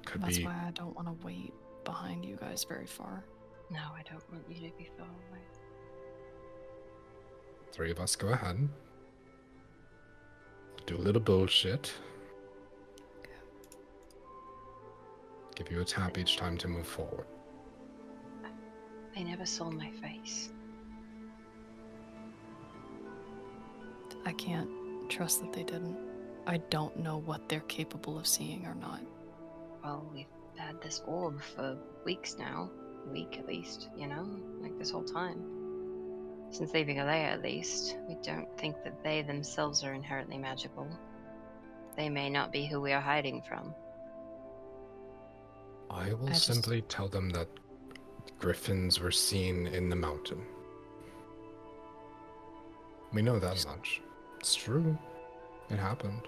Could That's be why I don't want to wait behind you guys very far. No, I don't want you to be far away. three of us go ahead. Do a little bullshit. Give you a tap each time to move forward. They never saw my face. I can't trust that they didn't. I don't know what they're capable of seeing or not. Well, we've had this orb for weeks now. A week at least, you know? Like this whole time. Since leaving Leah, at least, we don't think that they themselves are inherently magical. They may not be who we are hiding from. I will I just- simply tell them that griffins were seen in the mountain. We know that much. It's true. It happened.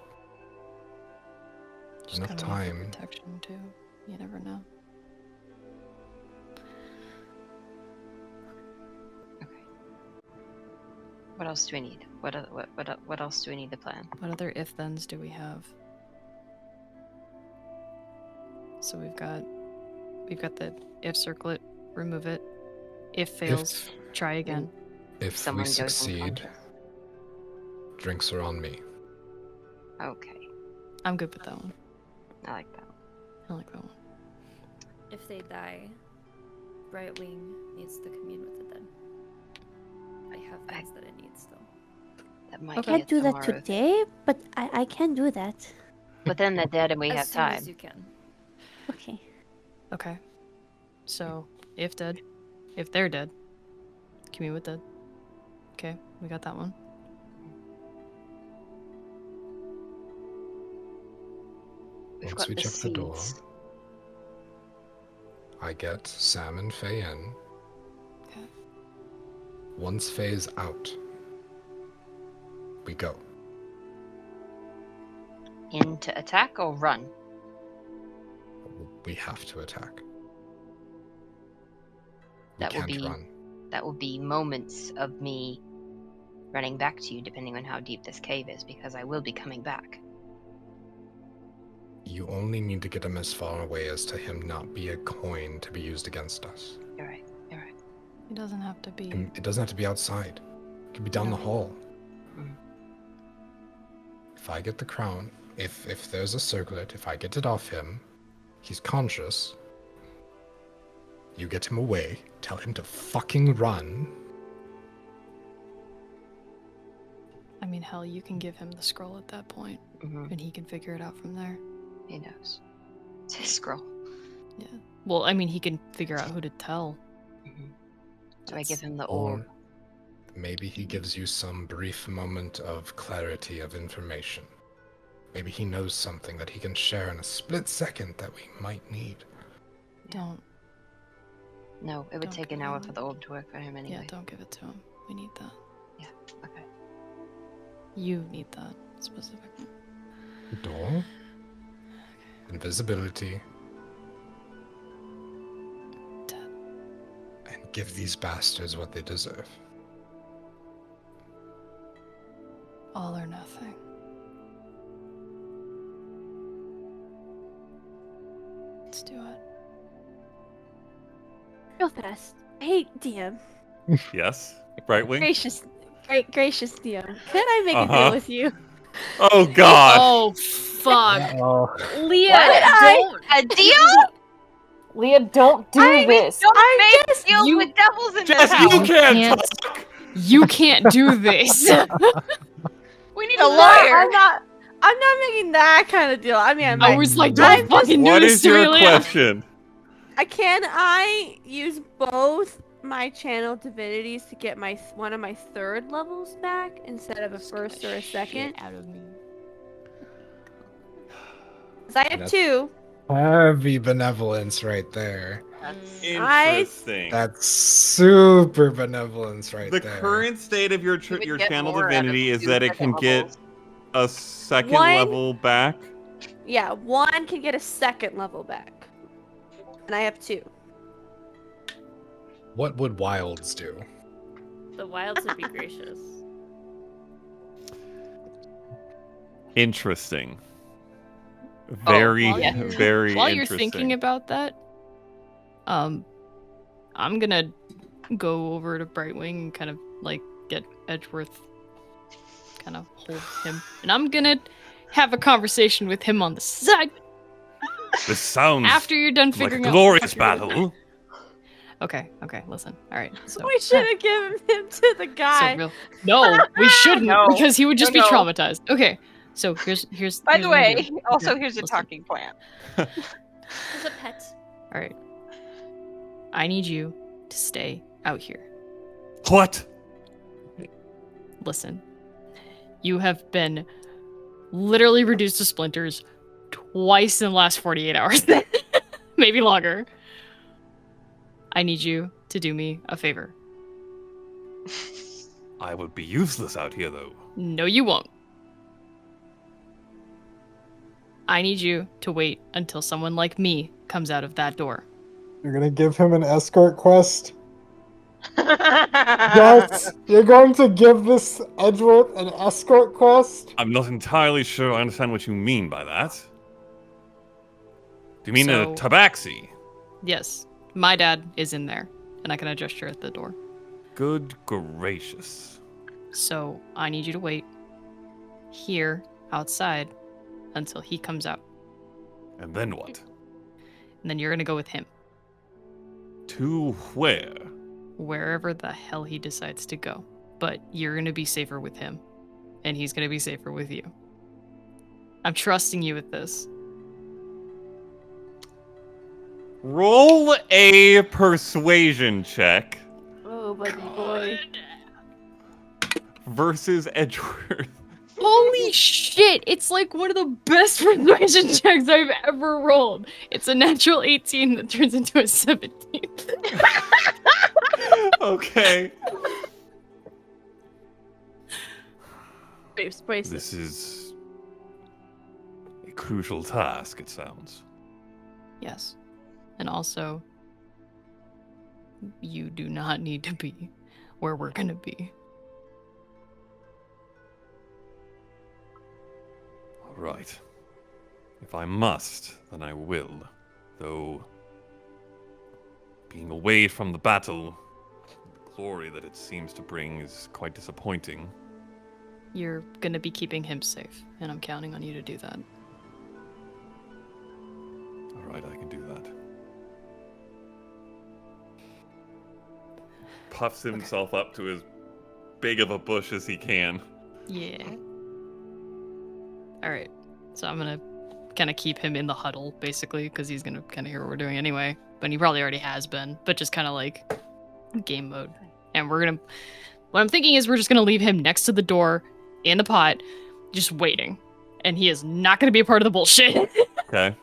Just Enough kinda need time. for protection too. You never know. Okay. What else do we need? What else do we need to plan? What other if-thens do we have? So we've got the if circlet, remove it. If fails, try again. If Someone we goes succeed, unconscious. drinks are on me. Okay, I'm good with that one. I like that. I like that one. If they die, Brightwing needs to commune with the dead. I have things that it needs still. That might I be can't a do that tomorrow thing. today, but I can do that. But then they're dead and we As have soon time. as you can. Okay. Okay. So if dead, if they're dead, commune with dead. Okay, we got that one. We've Once got we the check the door, seeds. I get Sam and Faye in. Okay. Once Faye's out, we go. In to attack or run? We have to attack. We That will can't be- run. That will be moments of me running back to you, depending on how deep this cave is, because I will be coming back. You only need to get him as far away as to him not be a coin to be used against us. You're right. You're right. It doesn't have to be. And it doesn't have to be outside. It can be down the hall. Mhm. If I get the crown, if there's a circlet, if I get it off him, he's conscious. You get him away, tell him to fucking run. I mean, hell, you can give him the scroll at that point, Mm-hmm. and he can figure it out from there. He knows. It's his scroll. Yeah. Well, I mean, he can figure out who to tell. Mm-hmm. Do I give That's- him the Or orb? maybe he gives you some brief moment of clarity of information. Maybe he knows something that he can share in a split second that we might need. Don't. No, it would Don't take an give hour him for that. the orb to work for him anyway. Yeah, don't give it to him. We need that. Okay. You need that specifically. Door. Invisibility. Dead. And give these bastards what they deserve. All or nothing. Let's do it. Real fast. Hey, DM. Yes, Brightwing. Gracious DM. Could I make a Uh-huh. deal with you? Oh God. Oh, fuck. Leah, What? A deal? Leah, don't do this. Don't make deals you- with devils in Jess, this house. you can't can't- talk. You can't do this. We need a lawyer. I'm not making that kind of deal. I mean, I was like, I'm don't fucking do What this is to me, your Leah. question? Can I use both my channel divinities to get my one of my third levels back instead of a first or a second? Shit out of me. 'Cause I have That's- two. Heavy benevolence right there. Interesting. That's super benevolence right The there. current state of your You would your get channel more out of divinity is two that it second can get levels. a second One- level back. Yeah, one can get a second level back, and I have two. What would wilds do? The wilds would be gracious. Interesting. Very, while you're- very While you're interesting. thinking about that, I'm gonna go over to Brightwing and kind of like get Edgeworth, kind of hold him, and I'm gonna have a conversation with him on the side This sounds after you're done like a figuring out. glorious what you're doing. battle. Okay, listen. All right. So, We should have given him to the guy. No, we shouldn't No. because he would just No, be no. traumatized. Okay. So here's By here's the what I'm way, gonna do. also Here, here's a listen. talking plant. There's a pet. All right. I need you to stay out here. What? Listen. You have been literally reduced to splinters twice in the last 48 hours. Maybe longer. I need you to do me a favor. I would be useless out here, though. No, you won't. I need you to wait until someone like me comes out of that door. You're gonna give him an escort quest? Yes! You're going to give this Edgeworth an escort quest? I'm not entirely sure I understand what you mean by that. Do you mean a tabaxi? Yes. My dad is in there, and I can gesture at the door. Good gracious. So I need you to wait here outside until he comes out. And then what? And then you're gonna go with him. To where? Wherever the hell he decides to go. But you're gonna be safer with him. And he's gonna be safer with you. I'm trusting you with this. Roll a persuasion check. Oh, buddy boy. Versus Edgeworth. Holy shit! It's like one of the best persuasion checks I've ever rolled. It's a natural 18 that turns into a 17. Okay. This is a crucial task, it sounds. Yes. And also, you do not need to be where we're gonna be. All right. If I must, then I will. Though, being away from the battle, the glory that it seems to bring is quite disappointing. You're gonna be keeping him safe, and I'm counting on you to do that. All right, I can do that. Puffs himself up to as big of a bush as he can. Yeah. Alright. So I'm gonna kind of keep him in the huddle, basically, because he's gonna kind of hear what we're doing anyway. But he probably already has been, but just kind of like game mode. And we're gonna... What I'm thinking is we're just gonna leave him next to the door, in the pot, just waiting. And he is not gonna be a part of the bullshit. Okay.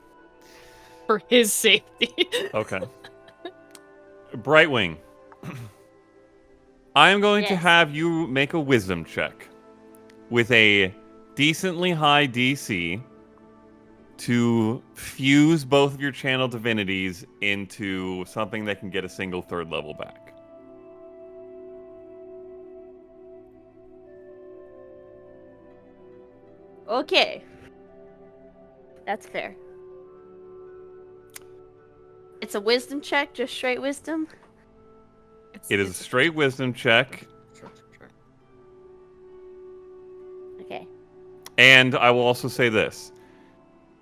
For his safety. Okay. Brightwing. I am going to have you make a wisdom check with a decently high DC to fuse both of your channel divinities into something that can get a single third level back. Okay. That's fair. It's a wisdom check, just straight wisdom? It is a straight wisdom check. Sure. Okay. And I will also say this,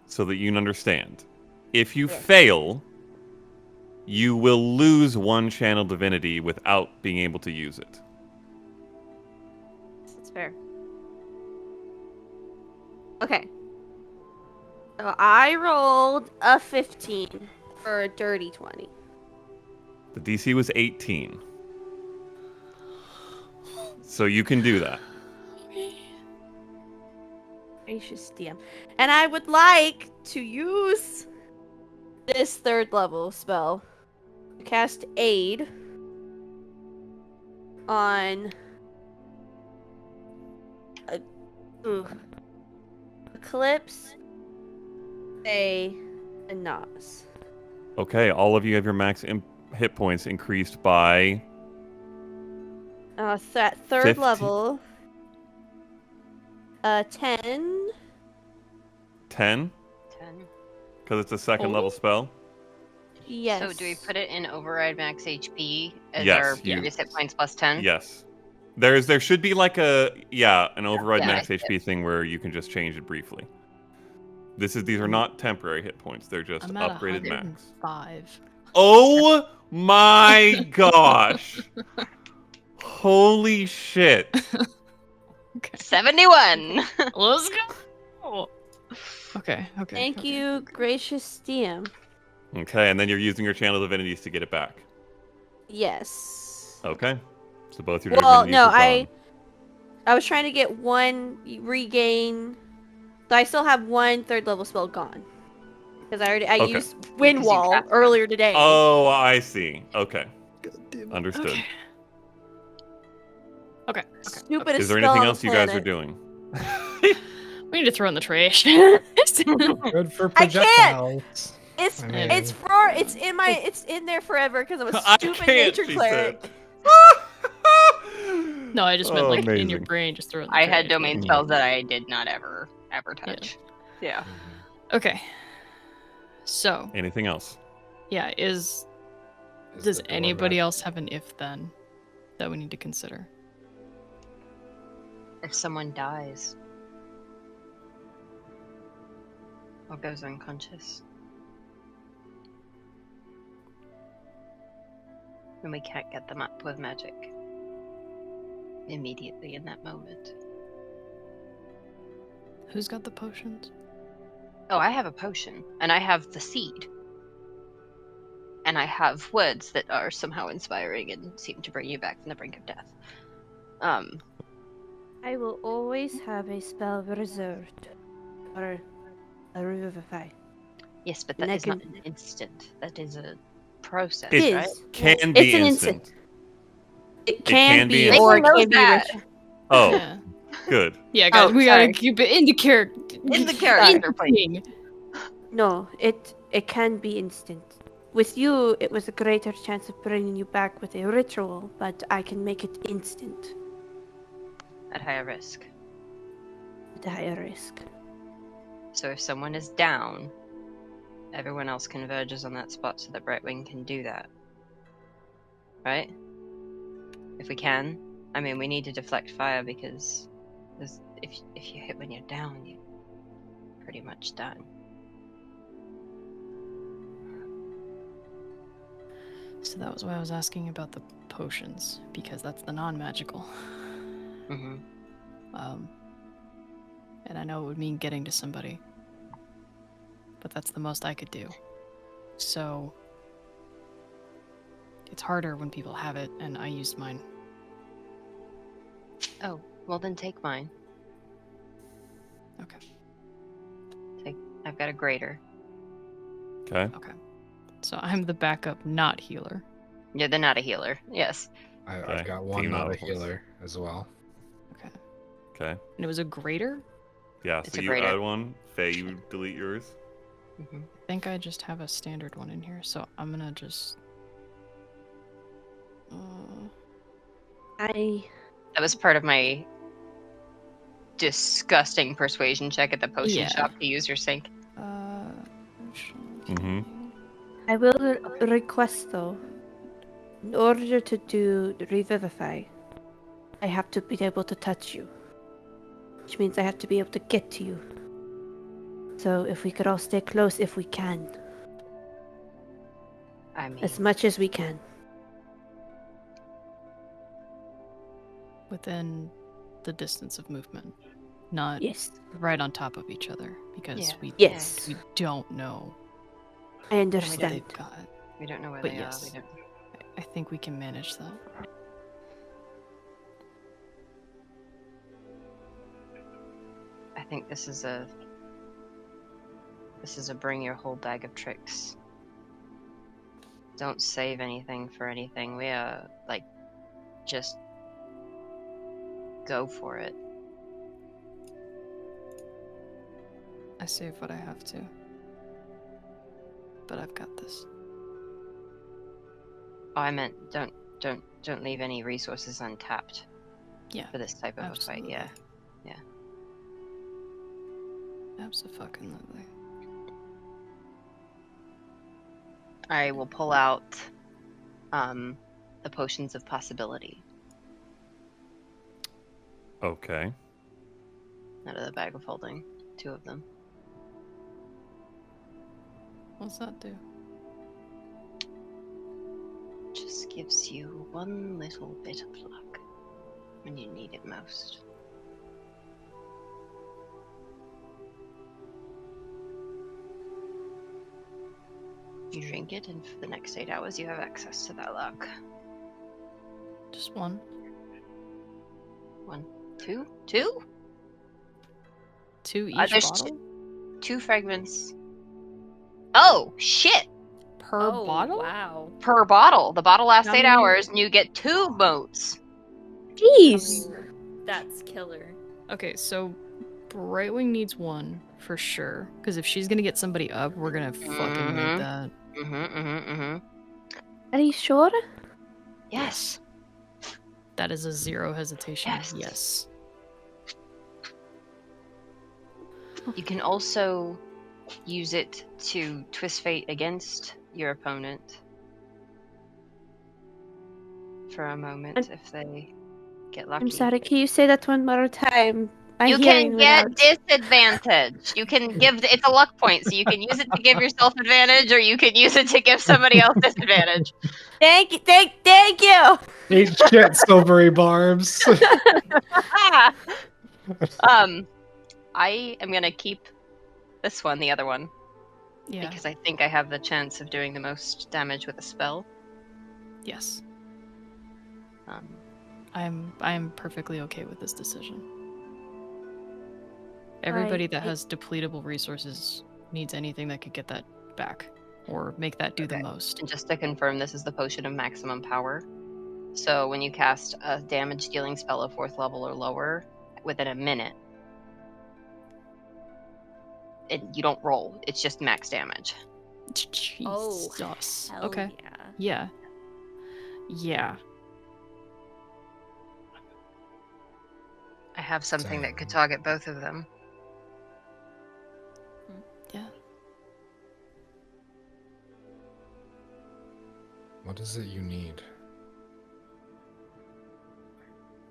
so that you can understand. If you fail, you will lose one channel divinity without being able to use it. That's fair. Okay. So I rolled a 15 for a dirty 20. The DC was 18. So you can do that. Gracious DM. And I would like to use this third level spell to cast Aid on Eclipse, Faye, and Nas. Okay, all of you have your max hit points increased by... Third 50. level. 10. 10? 10. Because it's a second level spell? Yes. So do we put it in override max HP as Yes, our previous hit points plus 10? Yes. There should be like an override Yeah, max HP thing where you can just change it briefly. These are not temporary hit points, they're just I'm at upgraded max. 105. Oh my gosh! Holy shit. Okay. 71! Let's go! Okay. Thank you, gracious DM. Okay, and then you're using your channel divinities to get it back. Yes. Okay. So both your Well, divinities no, are gone. I was trying to get one regain. So I still have one third level spell gone. Because I used Wind Wall earlier today. Oh, I see. Okay. Understood. Okay. Stupidest Is there spell anything on else the you guys are planet. doing? We need to throw in the trash. Good for I can't! projectiles. It's I mean- it's in there forever because I'm a I stupid can't, nature she cleric. said. No, I just meant like in your amazing. brain, just throw it in the I trash. had domain spells that I did not ever touch. Yeah. Okay. So, Anything else? yeah, does anybody else have an if then that we need to consider? If someone dies or goes unconscious, then we can't get them up with magic immediately in that moment. Who's got the potions? Oh, I have a potion, and I have the seed. And I have words that are somehow inspiring and seem to bring you back from the brink of death. I will always have a spell reserved for a revivify. Yes, but And that I is not can- an instant. That is a process, It right? can be It's an instant. instant. It can be, instant. or it Everyone can be knows rich. Oh, Yeah. good. Yeah, guys, Oh, we gotta sorry. keep it in the character. In the character, please. No, it can be instant. With you, it was a greater chance of bringing you back with a ritual, but I can make it instant At higher risk. at a higher risk. So if someone is down, everyone else converges on that spot so that Brightwing can do that. Right? If we can. I mean, we need to deflect fire because if you hit when you're down, you're pretty much done. So that was why I was asking about the potions, because that's the non-magical. Mm-hmm. And I know it would mean getting to somebody, but that's the most I could do. So it's harder when people have it, and I used mine. Oh, well then take mine. Okay. I've got a greater. Okay. Okay. So I'm the backup, not healer. Yeah, they're not a healer. Yes. Okay. I've got one Team not a Nautilus. healer as well. Okay. Okay. And it was a greater? Yeah, It's so a you greater. add one. Faye, you delete yours. Mm-hmm. I think I just have a standard one in here, so I'm gonna just... That was part of my disgusting persuasion check at the potion Yeah. shop to use your sink. Mm-hmm. I will request though, in order to do the revivify, I have to be able to touch you, which means I have to be able to get to you. So if we could all stay close, if we can, I mean, as much as we can. Within the distance of movement. Not Yes. right on top of each other, because Yeah. Yes. we don't know I what understand. they've got. we don't know where But they yes. are. We don't... I think we can manage that. I think this is a bring your whole bag of tricks. Don't save anything for anything. We are just go for it. I save what I have to. But I've got this. Oh, I meant don't leave any resources untapped. Yeah. For this type of a fight. Yeah. Abso-fucking-lutely. I will pull out the potions of possibility Okay. out of the bag of holding. 2 of them. What's that do? Just gives you one little bit of luck when you need it most. You drink it, and for the next 8 hours, you have access to that luck. Just one. 1, 2, 2? 2 each There's bottle? 2 fragments. Oh, shit! Per Oh, bottle? Wow. Per bottle. The bottle lasts How 8 many- hours, and you get 2 motes. Jeez. That's killer. Okay, so Brightwing needs 1 for sure. Because if she's gonna get somebody up, we're gonna fucking Mhm. make that. Are you sure? Yes. That is a 0 hesitation. Yes. You can also use it to twist fate against your opponent for a moment if they get lucky. I'm sorry, can you say that one more time? You can get disadvantage. You can give it's a luck point, so you can use it to give yourself advantage, or you can use it to give somebody else disadvantage. Thank you, thank you. Eat shit, silvery barbs. I am gonna keep this one, the other one, Yeah. because I think I have the chance of doing the most damage with a spell. Yes. Um, I'm perfectly okay with this decision. Everybody that has depletable resources needs anything that could get that back or make that do the most. And just to confirm, this is the potion of maximum power. So when you cast a damage dealing spell of 4th level or lower within a minute, you don't roll. It's just max damage. Jesus. Hell Okay. yeah. Yeah. I have something that could target both of them. Yeah. What is it you need?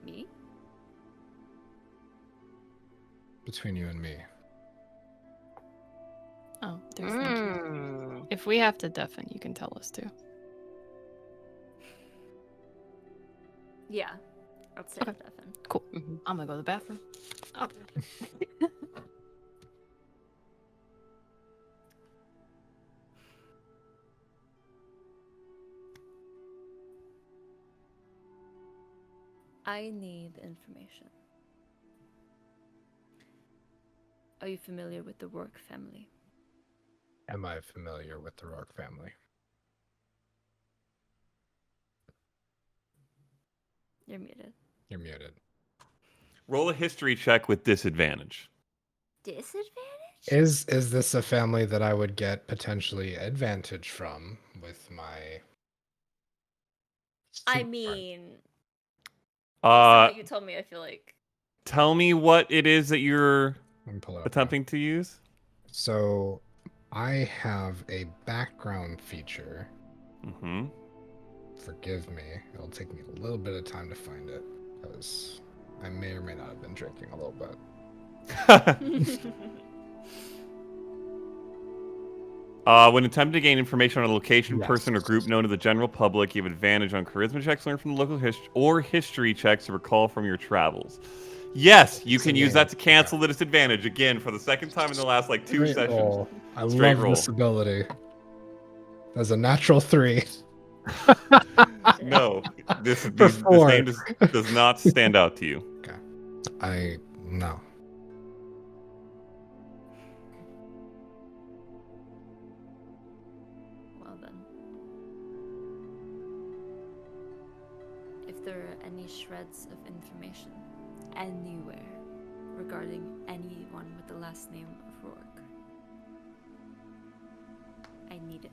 Me? Between you and me. Oh, there's thank you. If we have to deafen, you can tell us too. Yeah. I'll say deafen. Cool. I'm gonna go to the bathroom. Oh. I need information. Are you familiar with the Rourke family? Am I familiar with the Rourke family? You're muted. You're muted. Roll a history check with disadvantage. Disadvantage? Is this a family that I would get potentially advantage from with my... I mean... based on what you told me, I feel like... Tell me what it is that you're attempting to use. So, I have a background feature. Mm-hmm. Forgive me. It'll take me a little bit of time to find it, because I may or may not have been drinking a little bit. When attempting to gain information on a location, person, or group known to the general public, you have advantage on charisma checks learned from the local history checks to recall from your travels. Yes, you can use that to cancel the disadvantage again for the second time in the last like 2 sessions. Roll. I Straight love roll. this ability. That's a natural 3. No, this For name does not stand out to you. Okay. No. Well then. If there are any shreds of information anywhere regarding anyone with the last name of Rourke, I need it.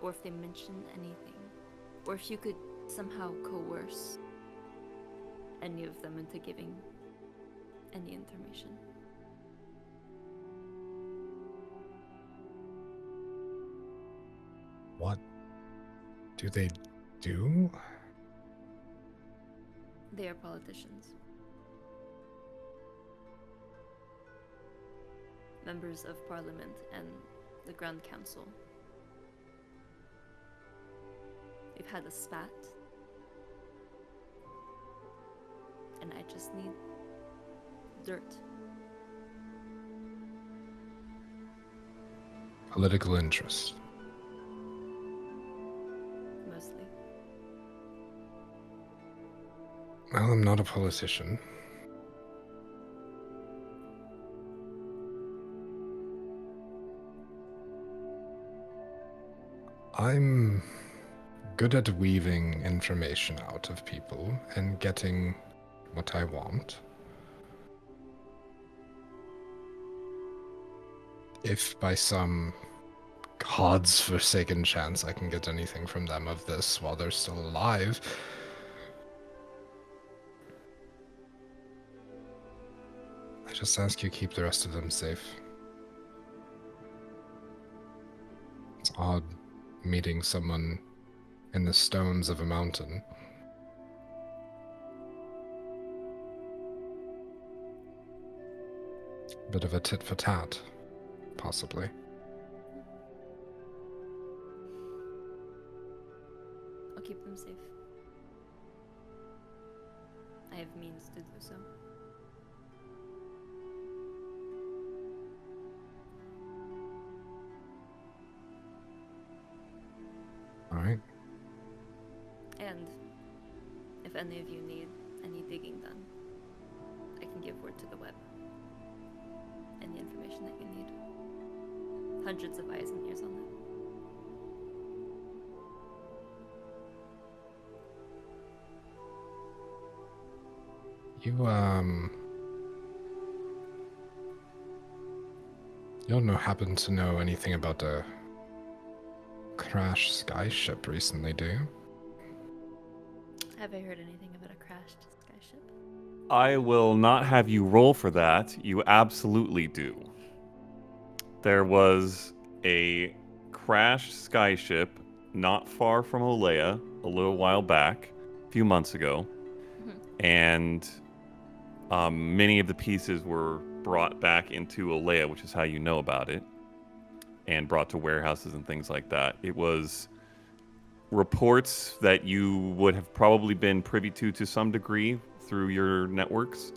Or if they mention anything, or if you could somehow coerce any of them into giving any information. What do they do? They are politicians. Members of Parliament and the Grand Council. We've had a spat. And I just need dirt. Political interest. Mostly. Well, I'm not a politician. I'm good at weaving information out of people and getting what I want. If by some God's forsaken chance I can get anything from them of this while they're still alive, just ask you keep the rest of them safe. It's odd meeting someone in the stones of a mountain. Bit of a tit for tat, possibly. I'll keep them safe. I have means to do so. Alright. And if any of you need any digging done, I can give word to the web. Any information that you need. Hundreds of eyes and ears on that. You don't happen to know anything about a crashed skyship recently, do you? Have I heard anything about a crashed skyship? I will not have you roll for that. You absolutely do. There was a crashed skyship not far from Olea a little while back, a few months ago, and many of the pieces were brought back into Olea, which is how you know about it, and brought to warehouses and things like that. It was reports that you would have probably been privy to some degree through your networks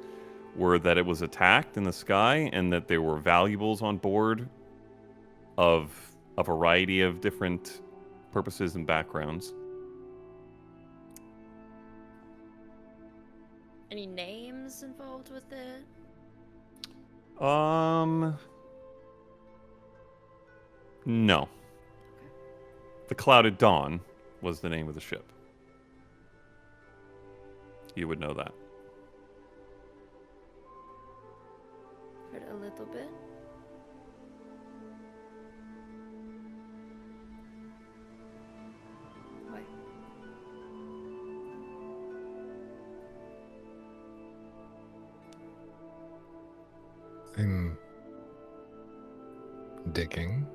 were that it was attacked in the sky and that there were valuables on board of a variety of different purposes and backgrounds. Any names involved with it? No. The Clouded Dawn was the name of the ship. You would know that. Heard a little bit. Why? I'm digging.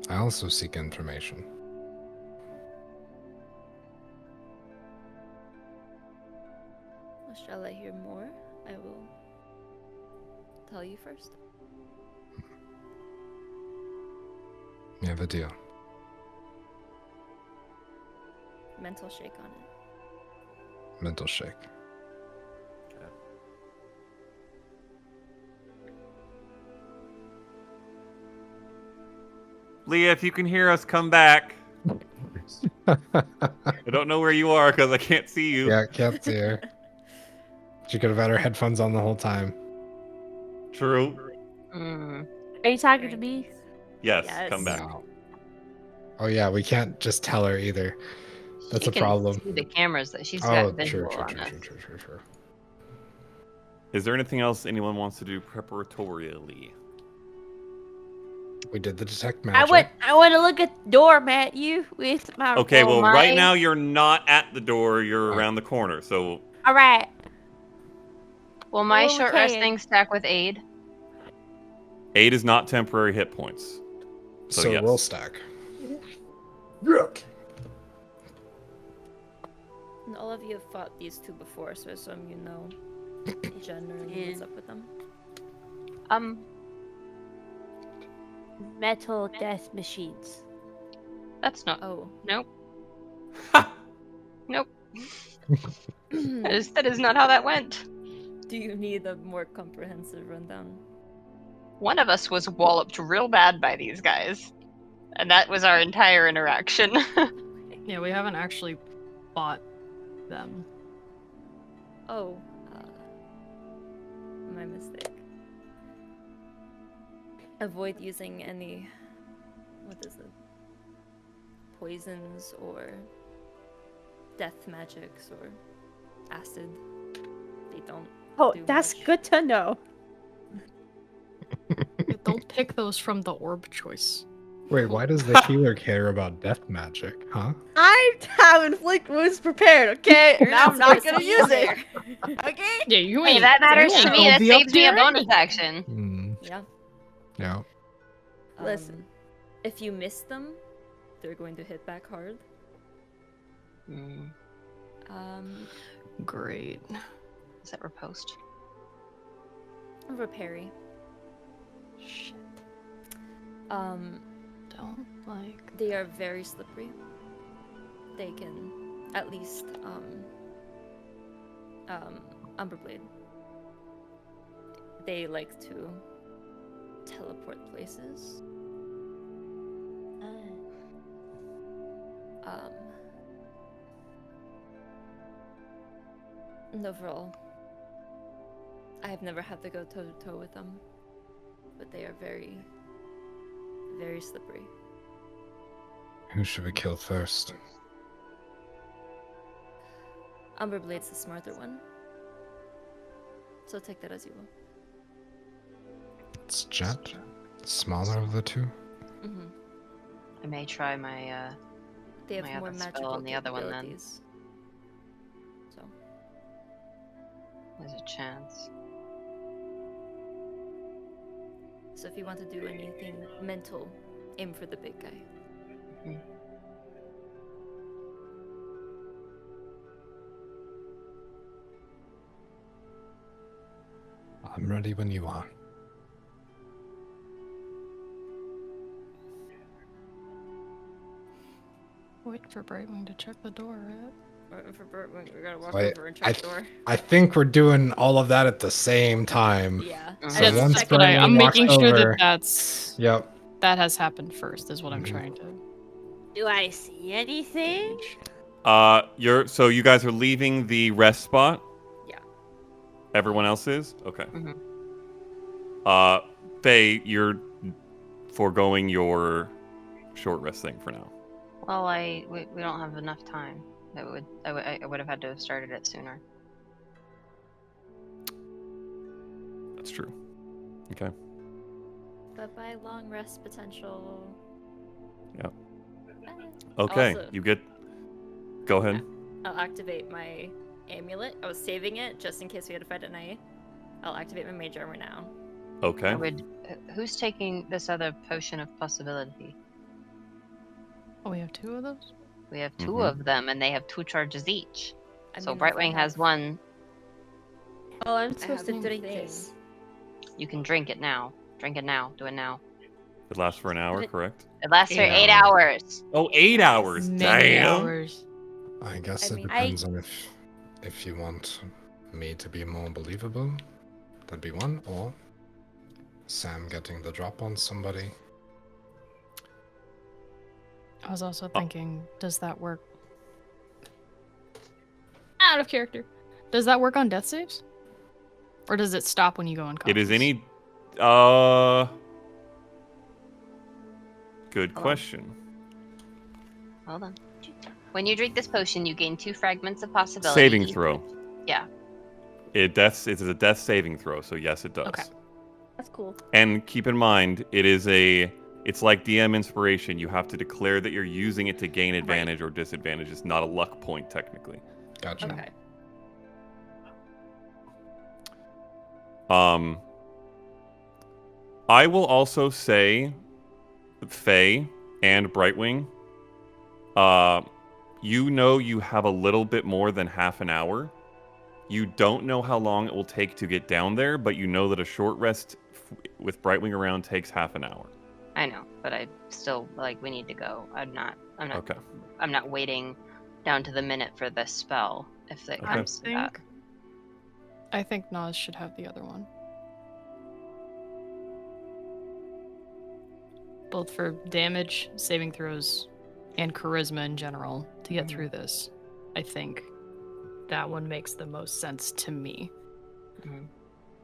I also seek information. Well, shall I hear more? I will tell you first. You have a deal. Mental shake on it. Mental shake. Leah, if you can hear us, come back. I don't know where you are because I can't see you. Yeah, can't see her. She could have had her headphones on the whole time. True. Are you talking to me? Yes, Yes. come back. Wow. Oh yeah, we can't just tell her either. That's a problem. See the cameras that she's Oh, got visual true. on us. Is there anything else anyone wants to do preparatorily? We did the detect magic. I want to look at the door, Matt. You with my. Okay, well, right my- now you're not at the door. You're around the corner, so... All right. Will my Okay. short rest thing stack with aid? 8 is not temporary hit points. So yes. we'll stack. And all of you have fought these two before, so I assume you know generally what's up with them. Metal death machines. That's not. Oh. Nope. Nope. That is not how that went. Do you need a more comprehensive rundown? One of us was walloped real bad by these guys, and that was our entire interaction. Yeah, we haven't actually fought them. Oh, my mistake. Avoid using any, what is it? Poisons or death magics or acid. They don't. Oh, do that's much. good to know. Don't pick those from the orb choice. Wait, why does the healer care about death magic, huh? I have inflict wounds prepared, okay? You're Now I'm not supposed gonna be use there. it. Okay? Yeah, you Hey, ain't. that matters you to ain't me. That gonna be up saves me a there bonus anyway. action. Hmm. Yeah. Yeah. Listen. If you miss them, they're going to hit back hard. Great. Is that riposte? Reparry. Shit. Don't like. They are very slippery. They can at least Umberblade. They like to teleport places. And overall, I have never had to go toe to toe with them, but they are very, very slippery. Who should we kill first? Umberblade's the smarter one, so take that as you will. It's Jet, the smaller of the two. Mm-hmm. I may try my They have my more other spell magical on the other one then. capabilities. So there's a chance. So if you want to do anything mental, aim for the big guy. Mhm. I'm ready when you are. Wait for Brightwing to check the door, right? For Bert, we gotta walk Wait, over and check the door. I think we're doing all of that at the same time. Yeah. So That's once what I'm Brightwing walks making sure over- that that's Yep. that has happened first. Is what I'm Mhm. trying to. Do I see anything? So you guys are leaving the rest spot? Yeah. Everyone else is? Okay. Mhm. Faye, you're foregoing your short rest thing for now. Well, we don't have enough time. I would have had to have started it sooner. That's true. Okay. But by long rest potential. Yep. eh, Okay, Also- you get... Go ahead. I'll activate my amulet. I was saving it just in case we had to fight at night. I'll activate my mage armor now. Okay. Who's taking this other potion of possibility? Oh, we have two of those. We have 2 Mhm. of them, and they have 2 charges each. So if I Brightwing has have- 1. Oh, I'm I supposed have to drink thing. this. You can drink it now. Drink it now. Do it now. It lasts for an hour, correct? It lasts for 8 8 hours. Oh, 8 hours. Many Damn. hours. I guess I it mean, depends on if you want me to be more believable. That'd be one, or Sam getting the drop on somebody. I was also thinking, does that work? Out of character. Does that work on death saves? Or does it stop when you go unconscious? It is any... Good question. Hold on. When you drink this potion, you gain 2 fragments of possibility. Saving throw. Yeah. It is a death saving throw, so yes, it does. Okay. That's cool. And keep in mind, it's like DM inspiration. You have to declare that you're using it to gain advantage or disadvantage. It's not a luck point, technically. Gotcha. Okay. I will also say, Faye and Brightwing, you have a little bit more than half an hour. You don't know how long it will take to get down there, but you know that a short rest with Brightwing around takes half an hour. I know, but I still we need to go. I'm not Okay. I'm not waiting down to the minute for this spell if it Okay. comes to that. I think Nas should have the other one. Both for damage, saving throws, and charisma in general to get through this. I think that one makes the most sense to me.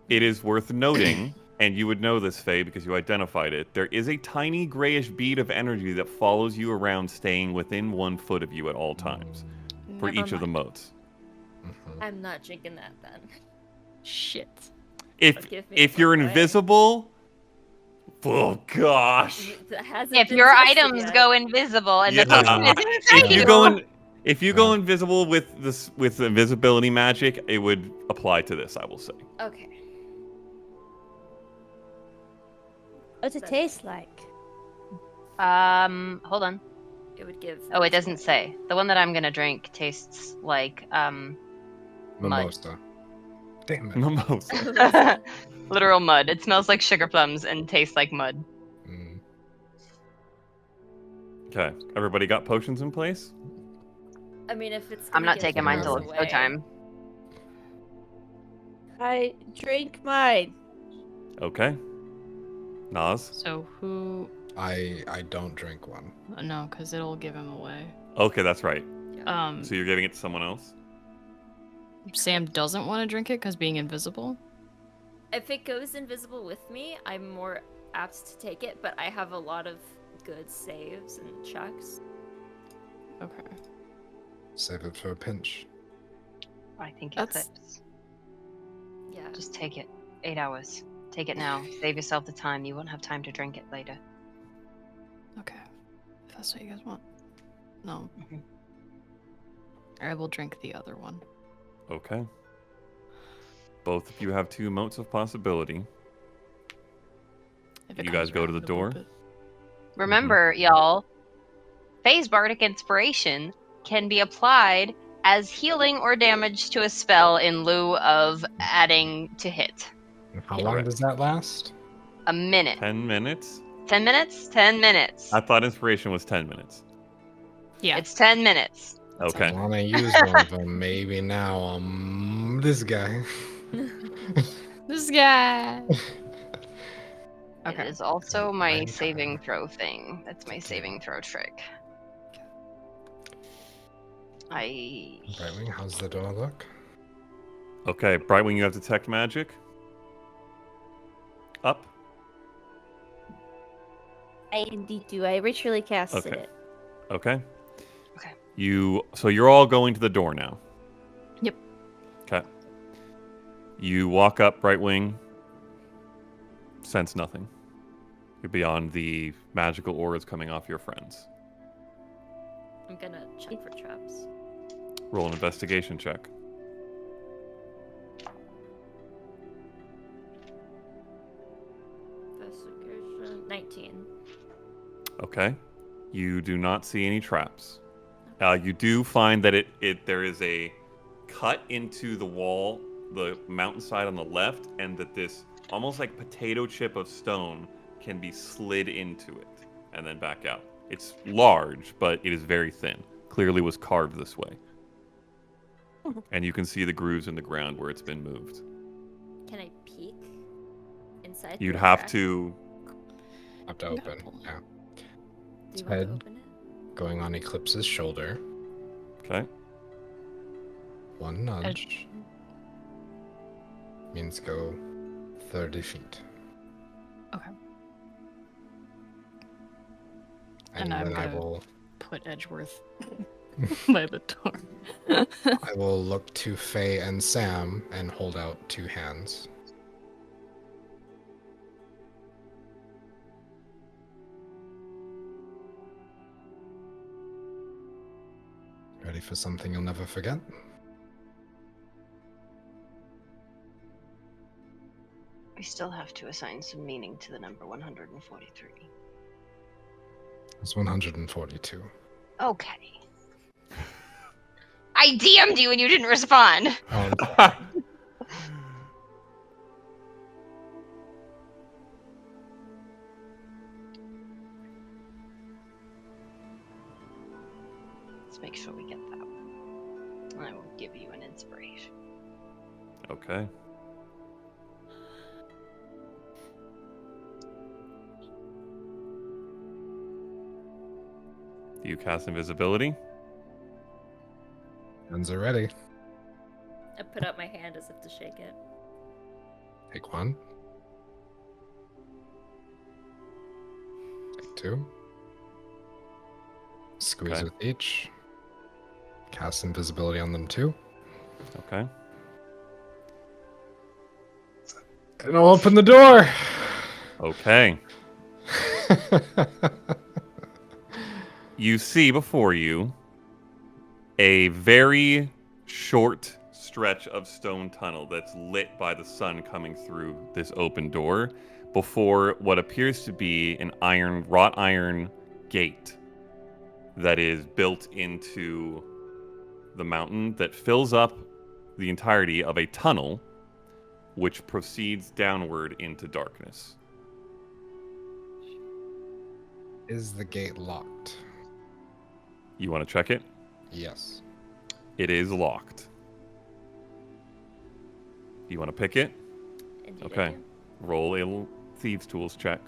It is worth noting, and you would know this, Faye, because you identified it, there is a tiny grayish bead of energy that follows you around, staying within 1 foot of you at all times for Never each of the mind. modes. I'm not drinking that then. Shit. If But give me if you're one way. invisible, Oh gosh. That hasn't If been your tested items yet. go invisible and the Yeah. potion is inside If you go invisible with this with invisibility magic, it would apply to this, I will say. Okay. What's it taste like? Hold on. It would give. Oh, it doesn't say. The one that I'm gonna drink tastes like mud. Mimosa. Damn it. Mimosa. Literal mud. It smells like sugar plums and tastes like mud. Mm. Okay, everybody got potions in place? I mean, if it's. I'm gonna not give taking mine till things it's go time. I drink mine. Okay. Nas? So who? I don't drink one. No, because it'll give him away. Okay, that's right. Um, So you're giving it to someone else? Sam doesn't want to drink it because being invisible. If it goes invisible with me, I'm more apt to take it, but I have a lot of good saves and checks. Okay. Save it for a pinch. I think it That's- clips. Yeah. Just take it. 8 hours. Take it now. Save yourself the time. You won't have time to drink it later. Okay. If that's what you guys want. No. Mhm. I will drink the other one. Okay. Both of you have 2 motes of possibility. If it You comes guys go to around the a door? little bit. Remember, y'all, Phase Bardic Inspiration can be applied as healing or damage to a spell in lieu of adding to hit. And how Yeah. long Correct. does that last? A minute. 10 minutes? 10 minutes? 10 minutes. I thought inspiration was 10 minutes. Yeah. It's 10 minutes. Okay. I want to use one of them. Maybe now. This guy. This guy. Okay. It is also my Fine. saving throw thing. That's my saving throw trick. Brightwing, how's the door look? Okay, Brightwing, you have detect magic. Up. I indeed do. I ritually casted Okay. it. Okay. Okay. So you're all going to the door now. Yep. Okay. You walk up, Brightwing. Sense nothing. You're beyond the magical auras coming off your friends. I'm gonna check for traps. Roll an investigation check. Investigation 19. Okay. You do not see any traps. You do find that there is a cut into the wall, the mountainside on the left, and that this almost like potato chip of stone can be slid into it and then back out. It's large, but it is very thin. Clearly was carved this way. And you can see the grooves in the ground where it's been moved. Can I peek inside? You'd the have crack? to. Have to open. Yeah. Do you want head. to open it? Going on Eclipse's shoulder. Okay. One nudge. Means go 30 feet. Okay. And And I'm then I gonna- will Put Edgeworth by the door. I will look to Faye and Sam and hold out 2 hands. Ready for something you'll never forget? We still have to assign some meaning to the number 143. It's 142. Okay. I DM'd you and you didn't respond. Let's make sure we get that one. And I will give you an inspiration. Okay. Do you cast invisibility? Hands are ready. I put out my hand as if to shake it. Take 1. Take 2. Squeeze Okay. with each. Cast invisibility on them too. Okay. And I'll open the door. Okay. You see before you a very short stretch of stone tunnel that's lit by the sun coming through this open door before what appears to be an wrought iron gate that is built into the mountain that fills up the entirety of a tunnel which proceeds downward into darkness. Is the gate locked? You want to check it? Yes. It is locked. You want to pick it? Indeed, Okay. Roll a thieves' tools check.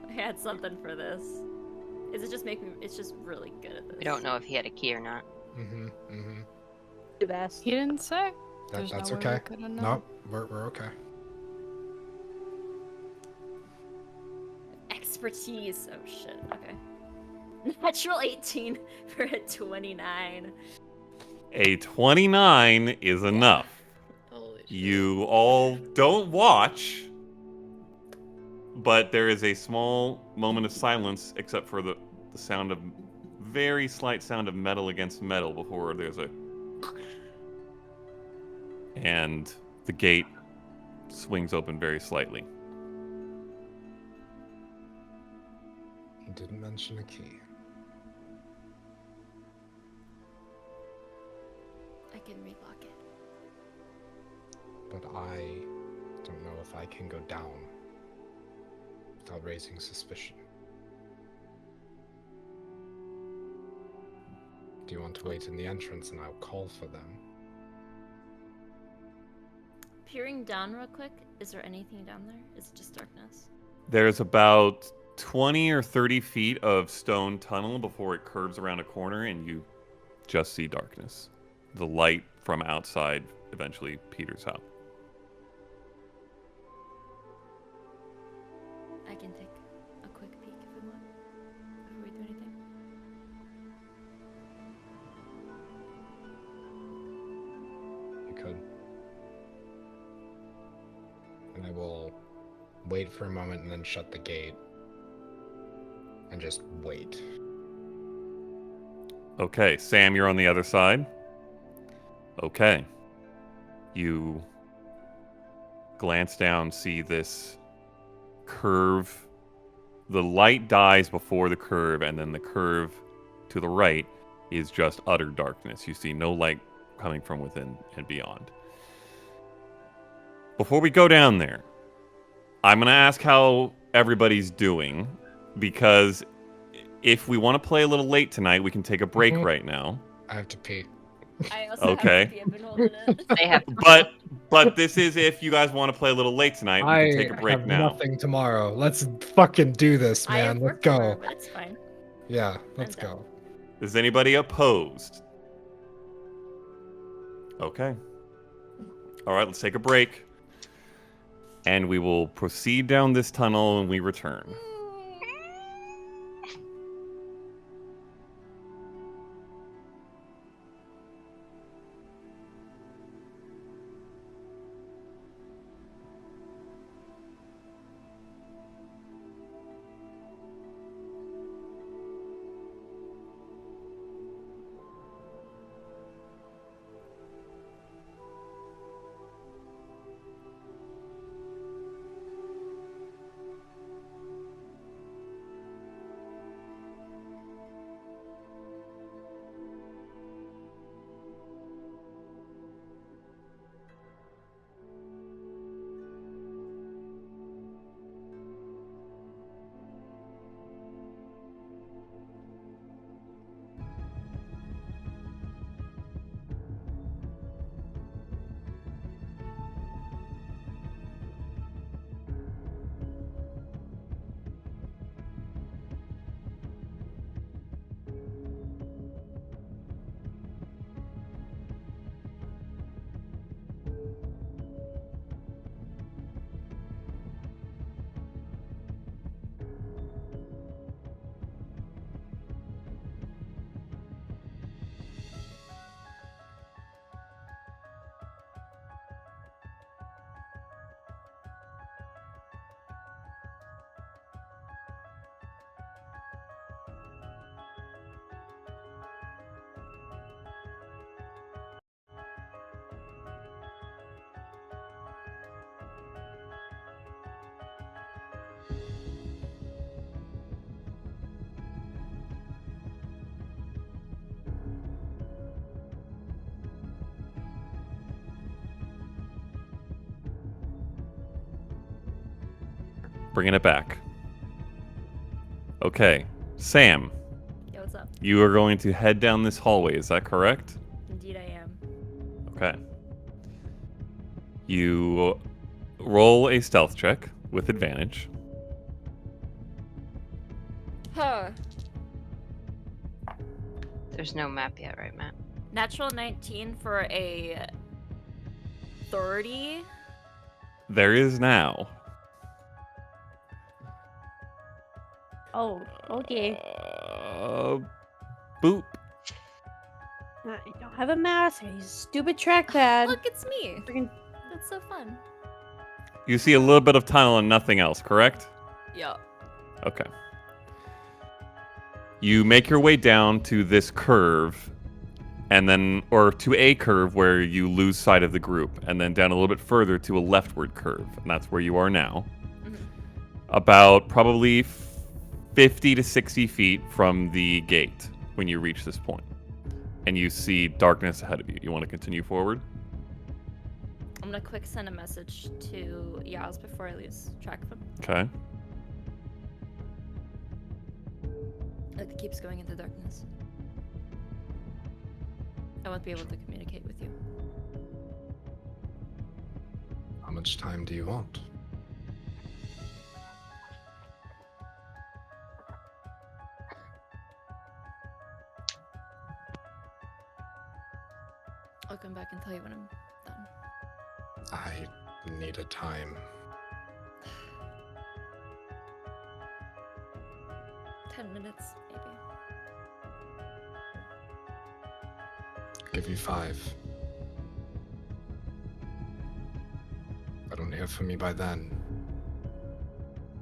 I had something for this. Is it just make me? It's just really good at this. We don't know if he had a key or not. You've asked. He didn't say. That's no way we okay. coulda known. Nope, we're okay. Expertise. Oh shit. Okay. Natural 18 for a 29. A 29 is enough. Holy shit. You all don't watch, but there is a small moment of silence except for the sound of very slight sound of metal against metal before there's a and the gate swings open very slightly. He didn't mention a key. I can relock it. But I don't know if I can go down without raising suspicion. Do you want to wait in the entrance and I'll call for them? Peering down real quick. Is there anything down there? Is it just darkness? There's about 20 or 30 feet of stone tunnel before it curves around a corner and you just see darkness. The light from outside eventually peters out. I can take a quick peek if we want. Before we do anything. You could. And I will wait for a moment and then shut the gate. And just wait. Okay, Sam, you're on the other side. Okay. You glance down, see this curve. The light dies before the curve, and then the curve to the right is just utter darkness. You see no light coming from within and beyond. Before we go down there, I'm going to ask how everybody's doing, because if we want to play a little late tonight, we can take a break right now. I have to pee. I also Okay. have to be a been holding it. They have But this is if you guys want to play a little late tonight, we can take a break have now. nothing tomorrow. Let's fucking do this, I have man. work Let's go. tomorrow, but it's fine. Yeah, let's I'm down. go. Is anybody opposed? Okay. All right, let's take a break. And we will proceed down this tunnel when we return. Bringing it back. Okay, Sam. Yo, what's up? You are going to head down this hallway, is that correct? Indeed, I am. Okay. You roll a stealth check with advantage. Huh. There's no map yet, right, Matt? Natural 19 for a 30. There is now. Oh, okay. Boop. I don't have a mouse. I use a stupid trackpad. Look, it's me. Freaking- That's so fun. You see a little bit of tunnel and nothing else, correct? Yup. Okay. You make your way down to this curve, and then, or to a curve where you lose sight of the group, and then down a little bit further to a leftward curve, and that's where you are now. Mhm. About probably 50 to 60 feet from the gate when you reach this point. And you see darkness ahead of you. You want to continue forward? I'm gonna quick send a message to Yaz before I lose track of him. Okay. It keeps going into darkness. I won't be able to communicate with you. How much time do you want? I'll come back and tell you when I'm done. I need a time. 10 minutes, maybe. Give you 5. If I don't hear from you by then,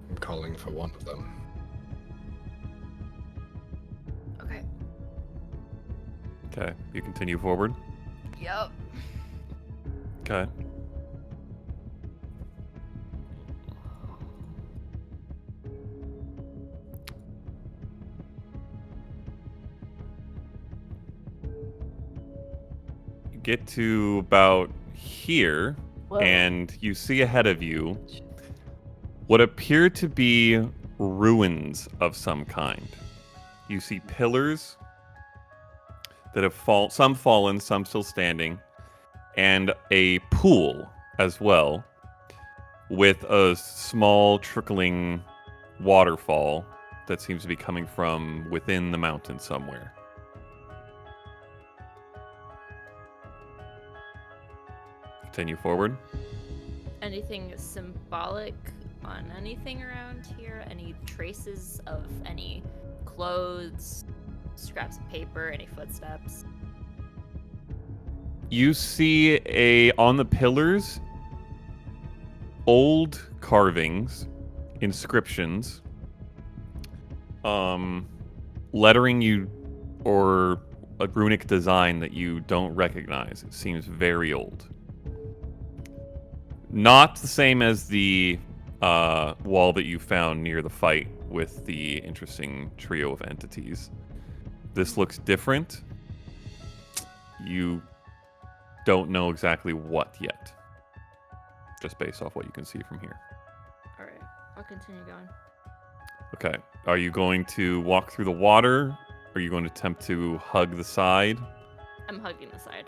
I'm calling for one of them. Okay. Okay. You continue forward? Yup. Okay. You get to about here, Whoa. and you see ahead of you what appear to be ruins of some kind. You see pillars that have some fallen, some still standing, and a pool as well, with a small trickling waterfall that seems to be coming from within the mountain somewhere. Continue forward. Anything symbolic on anything around here? Any traces of any clothes, scraps of paper, any footsteps? You see on the pillars, old carvings, inscriptions, lettering or a runic design that you don't recognize. It seems very old. Not the same as the wall that you found near the fight with the interesting trio of entities. This looks different. You don't know exactly what yet, just based off what you can see from here. All right, I'll continue going. Okay. Are you going to walk through the water? Or are you going to attempt to hug the side? I'm hugging the side.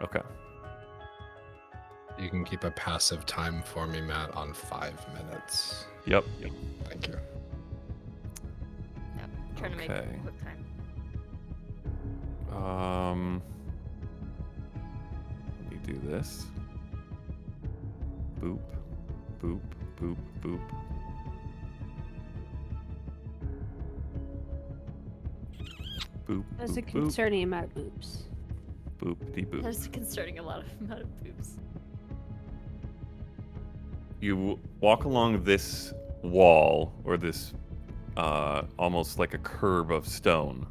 Okay. You can keep a passive time for me, Matt, on 5 minutes. Yep. Thank you. Yep. Trying to make Okay. quick time. Let me do this. Boop, boop, boop, boop. Boop, That's a boop, boop, concerning amount of boobs. boop, dee boop. There's a concerning amount of boobs. You walk along this wall, or this almost like a curb of stone,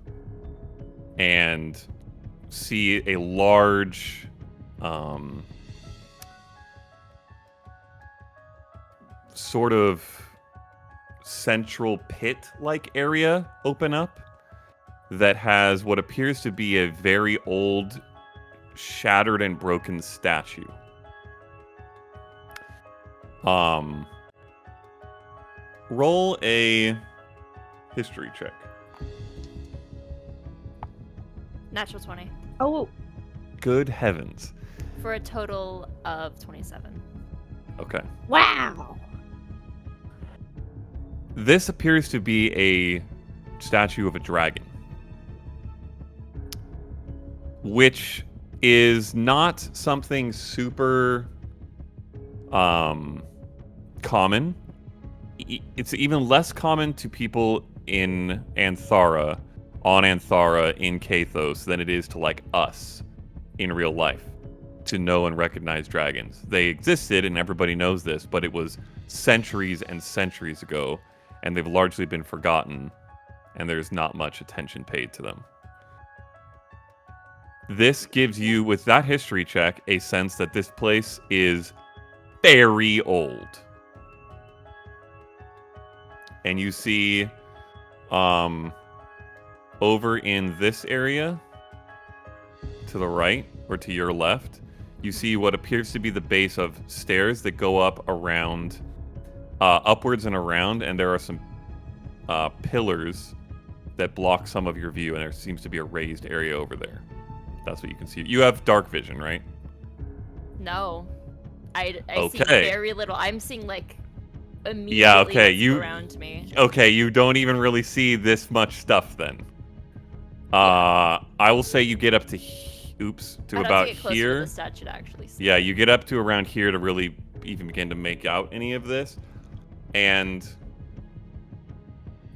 and see a large sort of central pit-like area open up that has what appears to be a very old, shattered and broken statue. Roll a history check. Natural 20. Oh, Good heavens. For a total of 27. Okay. wow. This appears to be a statue of a dragon, which is not something super common. It's even less common to people in Aanthara, on Aanthara, in Kathos, than it is to, like, us in real life to know and recognize dragons. They existed, and everybody knows this, but it was centuries and centuries ago, and they've largely been forgotten, and there's not much attention paid to them. This gives you, with that history check, a sense that this place is very old. And you see, over in this area, to the right, or to your left, you see what appears to be the base of stairs that go up around, upwards and around, and there are some pillars that block some of your view, and there seems to be a raised area over there. That's what you can see. You have dark vision, right? No. I see Okay. very little. I'm seeing, like, immediately Yeah, okay, what's around me. Okay, you don't even really see this much stuff then. I will say you get up to to I'd have about to get closer here. To the statue to actually see. Yeah, you get up to around here to really even begin to make out any of this. And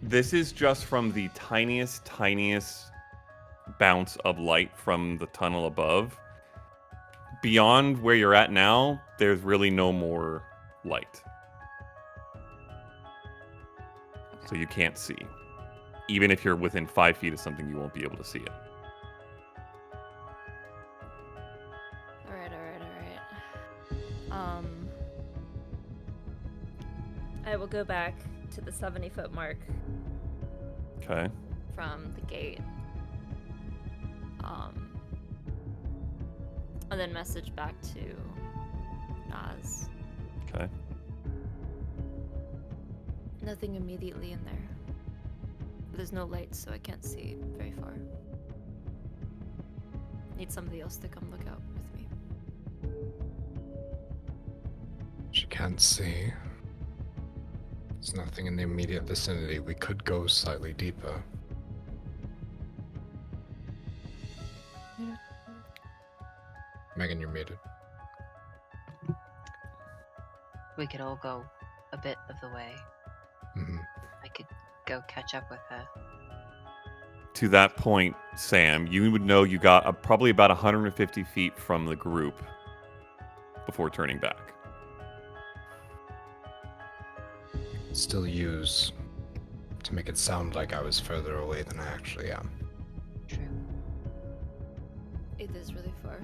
this is just from the tiniest bounce of light from the tunnel above. Beyond where you're at now, there's really no more light. So you can't see. Even if you're within 5 feet of something, you won't be able to see it. Alright. I will go back to the 70-foot mark Okay. from the gate. And then message back to Naz. Okay. Nothing immediately in there. There's no light, so I can't see very far. Need somebody else to come look out with me. She can't see. There's nothing in the immediate vicinity. We could go slightly deeper. Megan, you're muted. We could all go a bit of the way. Mm-hmm. I could go catch up with her. To that point, Sam, you would know you got probably about 150 feet from the group before turning back. Still use to make it sound like I was further away than I actually am. True. It is really far.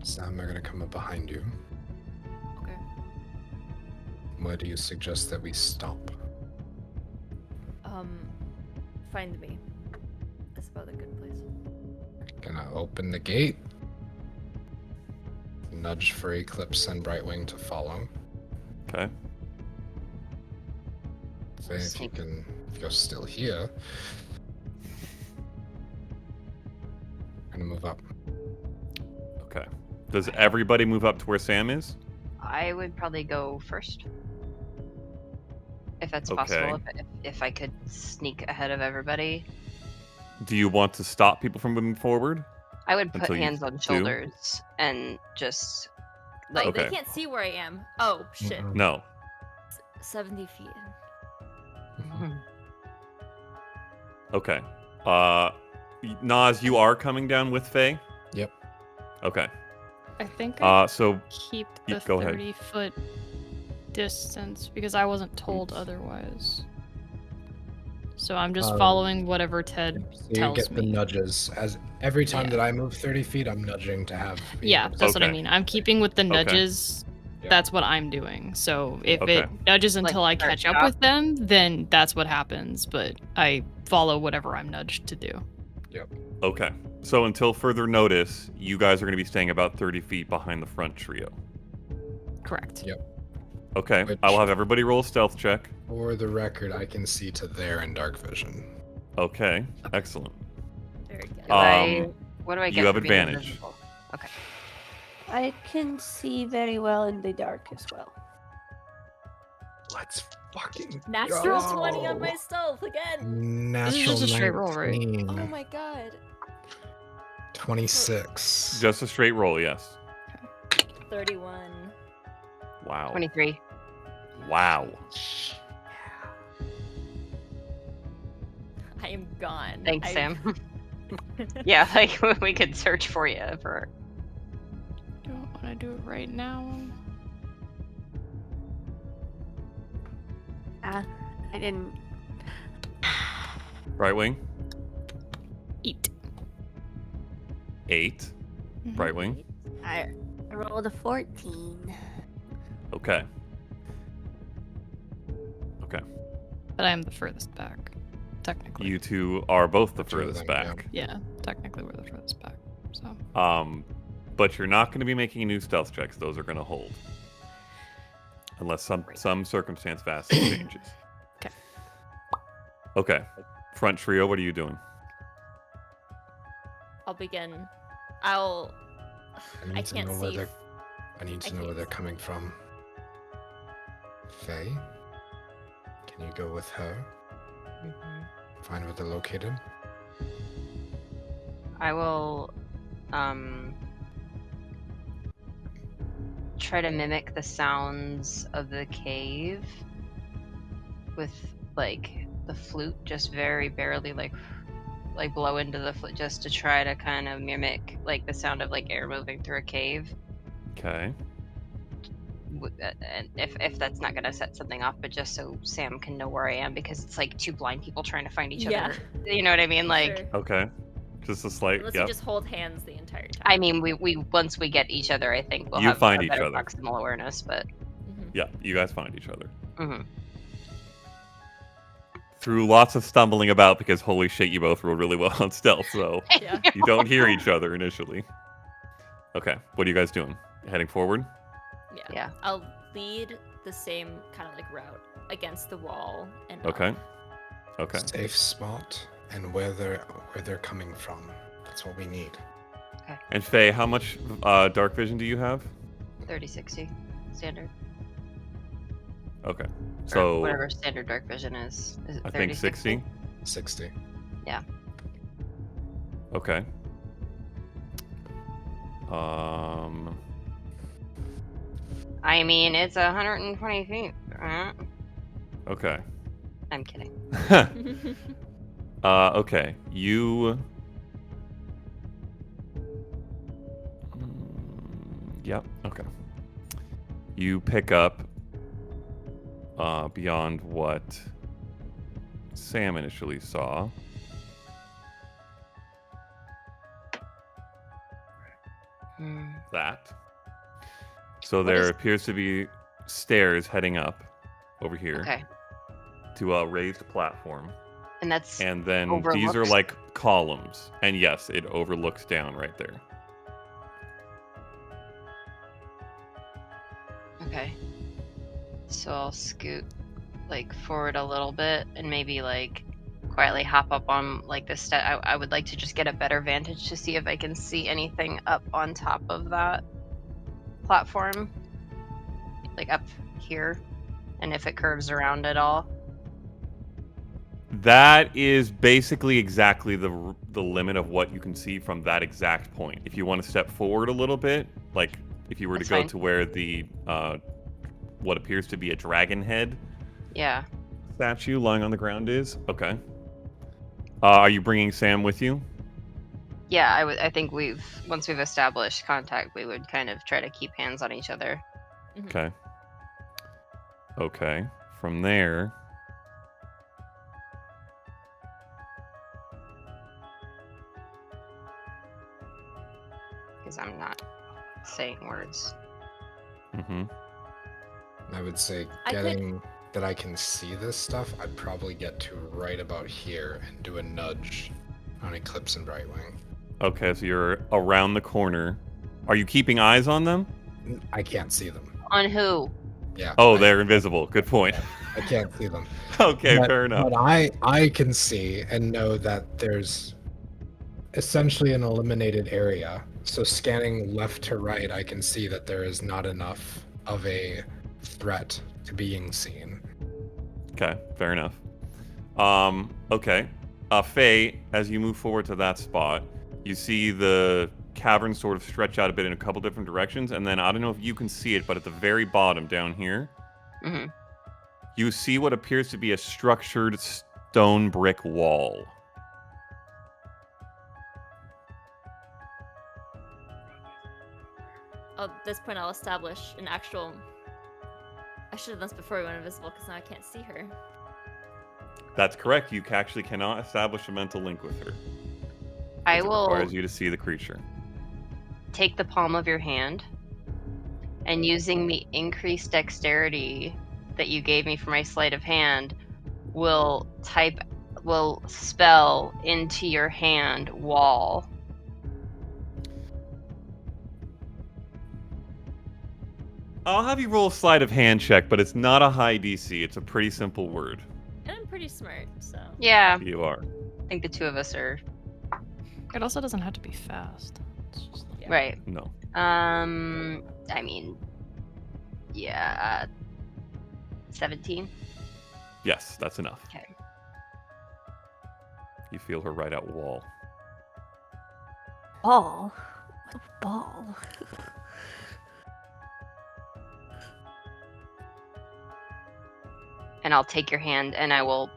Sam, I'm gonna come up behind you. Okay. Where do you suggest that we stop? Find me. That's about a good place. Gonna open the gate. Nudge for Eclipse and Brightwing to follow. Okay. Say if you're still here. I'm gonna move up. Okay. Does everybody move up to where Sam is? I would probably go first. If that's Okay. possible, if I could sneak ahead of everybody. Do you want to stop people from moving forward? I would put Until you hands on do? shoulders and just like Oh, Okay. they can't see where I am. Oh, shit. Mm-mm. No. 70 feet. Okay. Naz, you are coming down with Faye? Yep. Okay. I think I So keep the go ahead. 30-foot distance because I wasn't told otherwise. So I'm just following whatever Ted So you tells get the me. nudges. As every time Yeah. that I move 30 feet, I'm nudging to have. Yeah, that's what I Okay. mean. I'm keeping with the Okay. nudges. Yeah. That's what I'm doing. So if Okay. it nudges Like, until I start catch up shop? with them, then that's what happens. But I follow whatever I'm nudged to do. Okay. So until further notice, you guys are going to be staying about 30 feet behind the front trio. Correct. Yep. Okay, Which- I'll have everybody roll a stealth check. For the record, I can see to there in dark vision. Okay, excellent. Very good. What do I get? You have for being advantage. invisible? Okay. I can see very well in the dark as well. Let's fucking Natural go. 20 on my stealth again. Natural just a straight roll, right? 19. Oh my god. 26. Just a straight roll, yes. 31. Wow. 23. Wow. I am gone. Thanks, Sam. Yeah, like we could search for you for. Don't want to do it right now. I didn't. Right wing, 8. 8. Mhm. Right wing. I rolled a 14. Okay. Okay. But I am the furthest back, technically. You two are both the Two of furthest them, yeah. back. Yeah, technically we're the furthest back. So But you're not going to be making new stealth checks. Those are going to hold. Unless some circumstance vastly changes. Okay. Okay. Front trio, what are you doing? I'll begin. I I need to can't know where see. they're. I need to know can't where they're see. coming from. Faye, can you go with her? Find where they're located. I will try to mimic the sounds of the cave with like the flute, just very barely like blow into the flute, just to try to kind of mimic like the sound of like air moving through a cave. Okay. And if that's not gonna set something off, but just so Sam can know where I am, because it's like two blind people trying to find each Yeah. other. You know what I mean? Like, Sure. Okay. Just a slight. Unless Yep. you just hold hands the entire time. I mean, we once we get each other, I think we'll You have find a each better other. proximal awareness. But Yeah, you guys find each other. mhm. Through lots of stumbling about, because holy shit, you both rolled really well on stealth, so Yeah. you don't hear each other initially. Okay, what are you guys doing? Heading forward? Yeah. I'll lead the same kind of like route against the wall and Okay. up. Okay. Safe spot and where they're coming from. That's what we need. And Faye, how much dark vision do you have? 30/60 standard. Okay. Or So whatever standard dark vision is. Is it I think 60. 60. Okay. I mean, it's 120 feet. Okay. I'm kidding. Okay. You. Yep. Okay. You pick up beyond what Sam initially saw. Hmm. That. So What there is- appears to be stairs heading up over here Okay, to a raised platform. and that's And then these are overlooks- like columns. And yes, it overlooks down right there. okay. So I'll scoot like forward a little bit and maybe like quietly hop up on like the step. I would like to just get a better vantage to see if I can see anything up on top of that platform, like up here, and if it curves around at all. That is basically exactly the limit of what you can see from that exact point. If you want to step forward a little bit, like if you were That's to go fine. to where the what appears to be a dragon head Yeah. statue lying on the ground is, okay. Are you bringing Sam with you? Yeah, I think once we've established contact, we would kind of try to keep hands on each other. Okay. Okay. From there, Because I'm not saying words. mm-hmm. I would say I could- getting that I can see this stuff, I'd probably get to right about here and do a nudge on Eclipse and Brightwing. Okay, so you're around the corner. Are you keeping eyes on them? I can't see them. On who? Yeah. Oh, they're invisible. Good point. I can't see them. Okay, fair enough. But I can see and know that there's essentially an eliminated area. So scanning left to right, I can see that there is not enough of a threat to being seen. Okay, fair enough. Okay. Faye, as you move forward to that spot, you see the cavern sort of stretch out a bit in a couple different directions, and then I don't know if you can see it, but at the very bottom down here, you see what appears to be a structured stone brick wall. At this point, I'll establish an actual... I should have done this before we went invisible, because now I can't see her. That's correct. You actually cannot establish a mental link with her. It requires you to see the creature. Take the palm of your hand, and using the increased dexterity that you gave me for my sleight of hand, will spell into your hand wall. I'll have you roll a sleight of hand check, but it's not a high DC. It's a pretty simple word. And I'm pretty smart, so... Yeah. You are. I think the two of us are... It also doesn't have to be fast. It's just... Yeah. Right. No. I mean... Yeah, 17? Yes, that's enough. Okay. You feel her right out wall. Ball? What a ball? And I'll take your hand and I will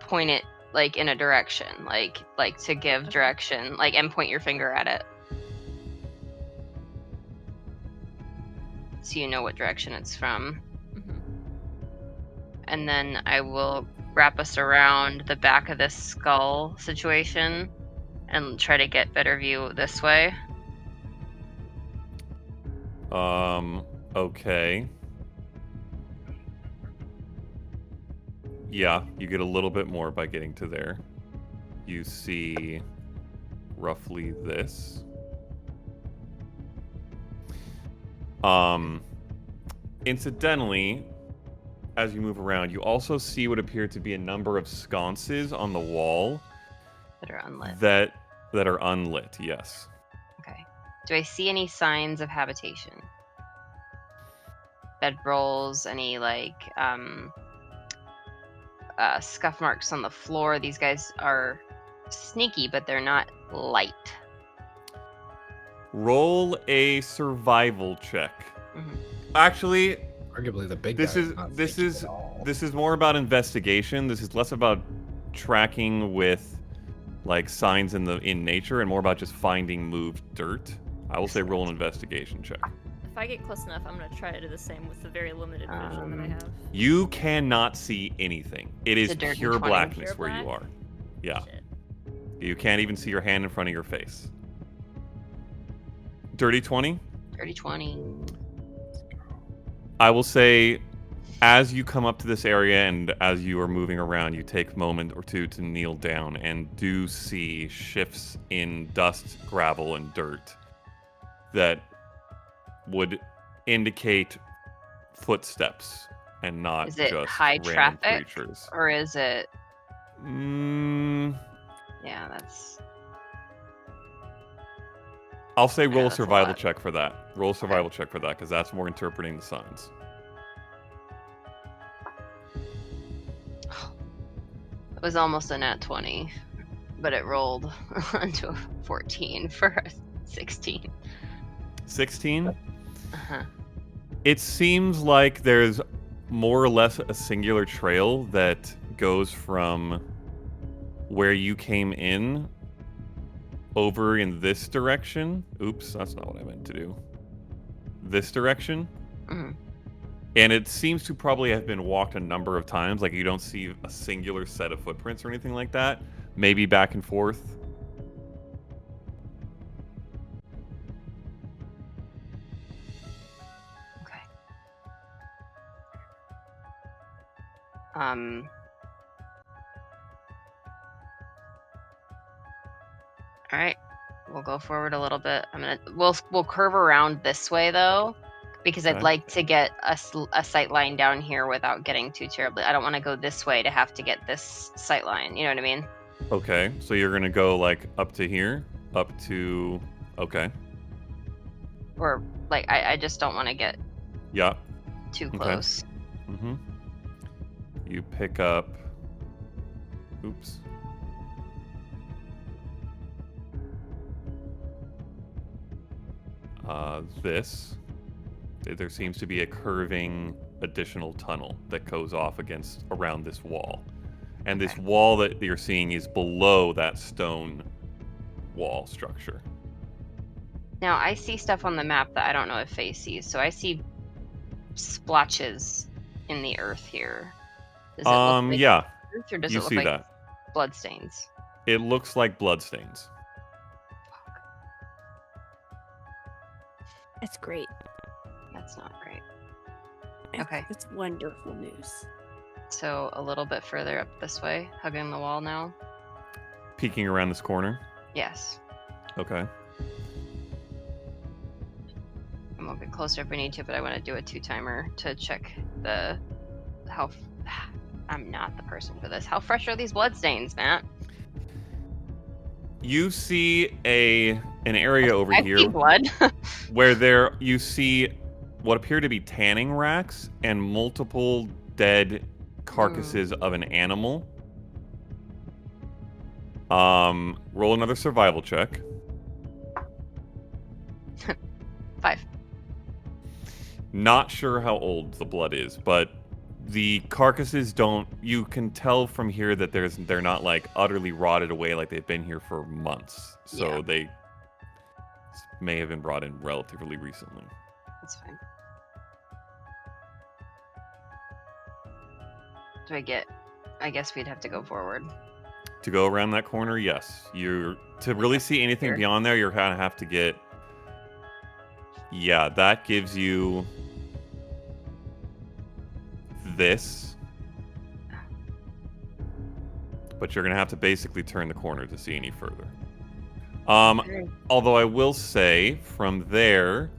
point it like in a direction, like to give direction, like, and point your finger at it. So you know what direction it's from. And then I will wrap us around the back of this skull situation and try to get better view this way. Okay. Yeah, you get a little bit more by getting to there. You see roughly this. Incidentally, as you move around, you also see what appear to be a number of sconces on the wall That are unlit. that are unlit, yes. Okay. Do I see any signs of habitation? Bedrolls, any like scuff marks on the floor? These guys are sneaky, but they're not light. Roll a survival check. Actually, Arguably the big this guy is not this thinking is at all. this is more about investigation. This is less about tracking with like signs in nature and more about just finding moved dirt. I will say roll an investigation check. If I get close enough, I'm gonna try to do the same with the very limited vision that I have. You cannot see anything. It is It's a dirty pure 20. blackness Pure where you black? are. Yeah. Shit. You can't even see your hand in front of your face. Dirty 20? Dirty 20. I will say, as you come up to this area and as you are moving around, you take a moment or two to kneel down and do see shifts in dust, gravel, and dirt that would indicate footsteps and not Is it just high random traffic? creatures. Or is it... Yeah, that's... I'll say roll a that's a survival lot. check for that. Roll a survival check for that, because that's more interpreting the signs. It was almost a nat 20, but it rolled onto a 14 for a 16. 16? Uh-huh. It seems like there's more or less a singular trail that goes from where you came in over in this direction. Oops, that's not what I meant to do. This direction. Mhm. And it seems to probably have been walked a number of times. Like, you don't see a singular set of footprints or anything like that. Maybe back and forth. Okay. All right. We'll go forward a little bit. We'll curve around this way though, Because Okay. I'd like to get a sight line down here without getting too terribly. I don't want to go this way to have to get this sight line. You know what I mean? Okay, so you're gonna go like up to here, up to. Okay. Or like I just don't want to get Yeah. too Okay. close. Mm-hmm. You pick up. Oops. This. There seems to be a curving additional tunnel that goes off against around this wall. And this wall that you're seeing is below that stone wall structure. Now I see stuff on the map that I don't know if Faye sees. So I see splotches in the earth here. Does it look like Yeah. earth, or does You it look see like that. bloodstains? It looks like bloodstains. That's great. That's not great. Okay. That's wonderful news. So a little bit further up this way, hugging the wall now. Peeking around this corner. Yes. Okay. And we'll get closer if we need to, but I want to do a 2-timer to check how. I'm not the person for this. How fresh are these bloodstains, Matt? You see an area over I here see blood. where you see what appear to be tanning racks and multiple dead carcasses of an animal. Roll another survival check. 5. Not sure how old the blood is, but the carcasses you can tell from here that they're not like utterly rotted away, like they've been here for months. So Yeah. they may have been brought in relatively recently. That's fine. I guess we'd have to go forward. To go around that corner, yes. To really see anything Here. beyond there, you're gonna have to get. Yeah, that gives you this. But you're gonna have to basically turn the corner to see any further. Although I will say, from there,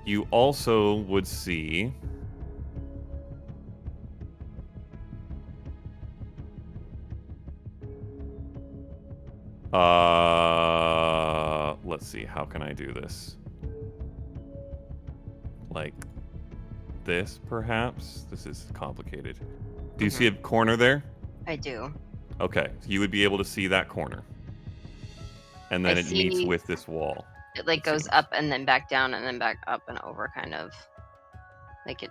you also would see. Let's see. How can I do this? Like this, perhaps? This is complicated. Do you see a corner there? I do. Okay. So you would be able to see that corner. And then I it meets see- with this wall. It like goes seems. up and then back down and then back up and over, kind of. Like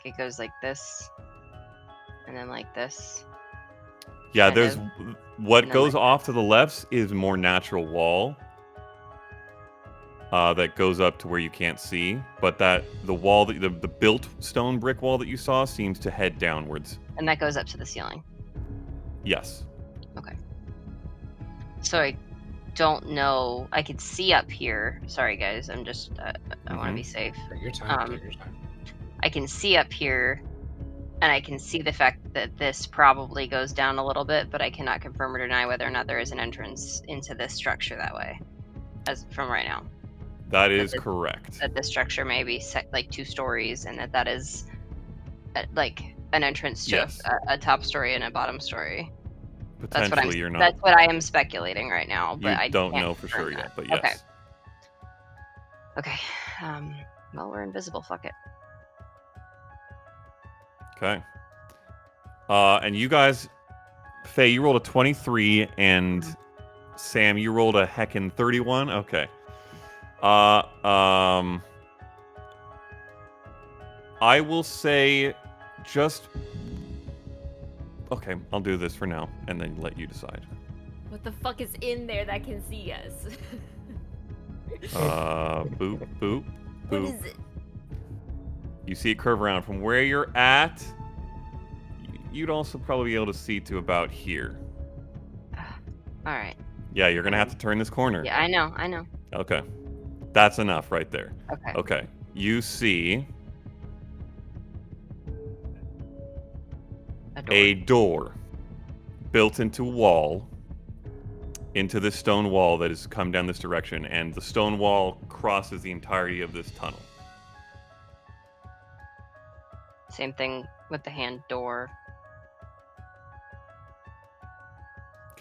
it goes like this, and then like this. Yeah, kind there's of, what and then goes like off to the left is more natural wall that goes up to where you can't see, but the wall the built stone brick wall that you saw seems to head downwards. And that goes up to the ceiling. Yes. Okay. So I don't know. I could see up here. Sorry, guys. I'm just. I want to be safe. Take your time. Take your time. I can see up here, and I can see the fact that this probably goes down a little bit, but I cannot confirm or deny whether or not there is an entrance into this structure that way, as from right now. That is correct. That the structure may be like 2 stories, and that is like an entrance to Yes. a top story and a bottom story. Potentially, you're not. That's what I am speculating right now, but You I don't can't know for sure confirm yet, that. but yes. Okay. Well, we're invisible. Fuck it. Okay. And you guys, Faye, you rolled a 23, and Sam, you rolled a heckin' 31. Okay. I will say, just. Okay, I'll do this for now, and then let you decide. What the fuck is in there that can see us? Boop, boop, What boop. is it? You see it curve around from where you're at. You'd also probably be able to see to about here. All right. Yeah, you're gonna have to turn this corner. Yeah, I know. I know. Okay, that's enough right there. Okay. Okay, you see A door. a door built into a wall into this stone wall that has come down this direction, and the stone wall crosses the entirety of this tunnel. Same thing with the hand door.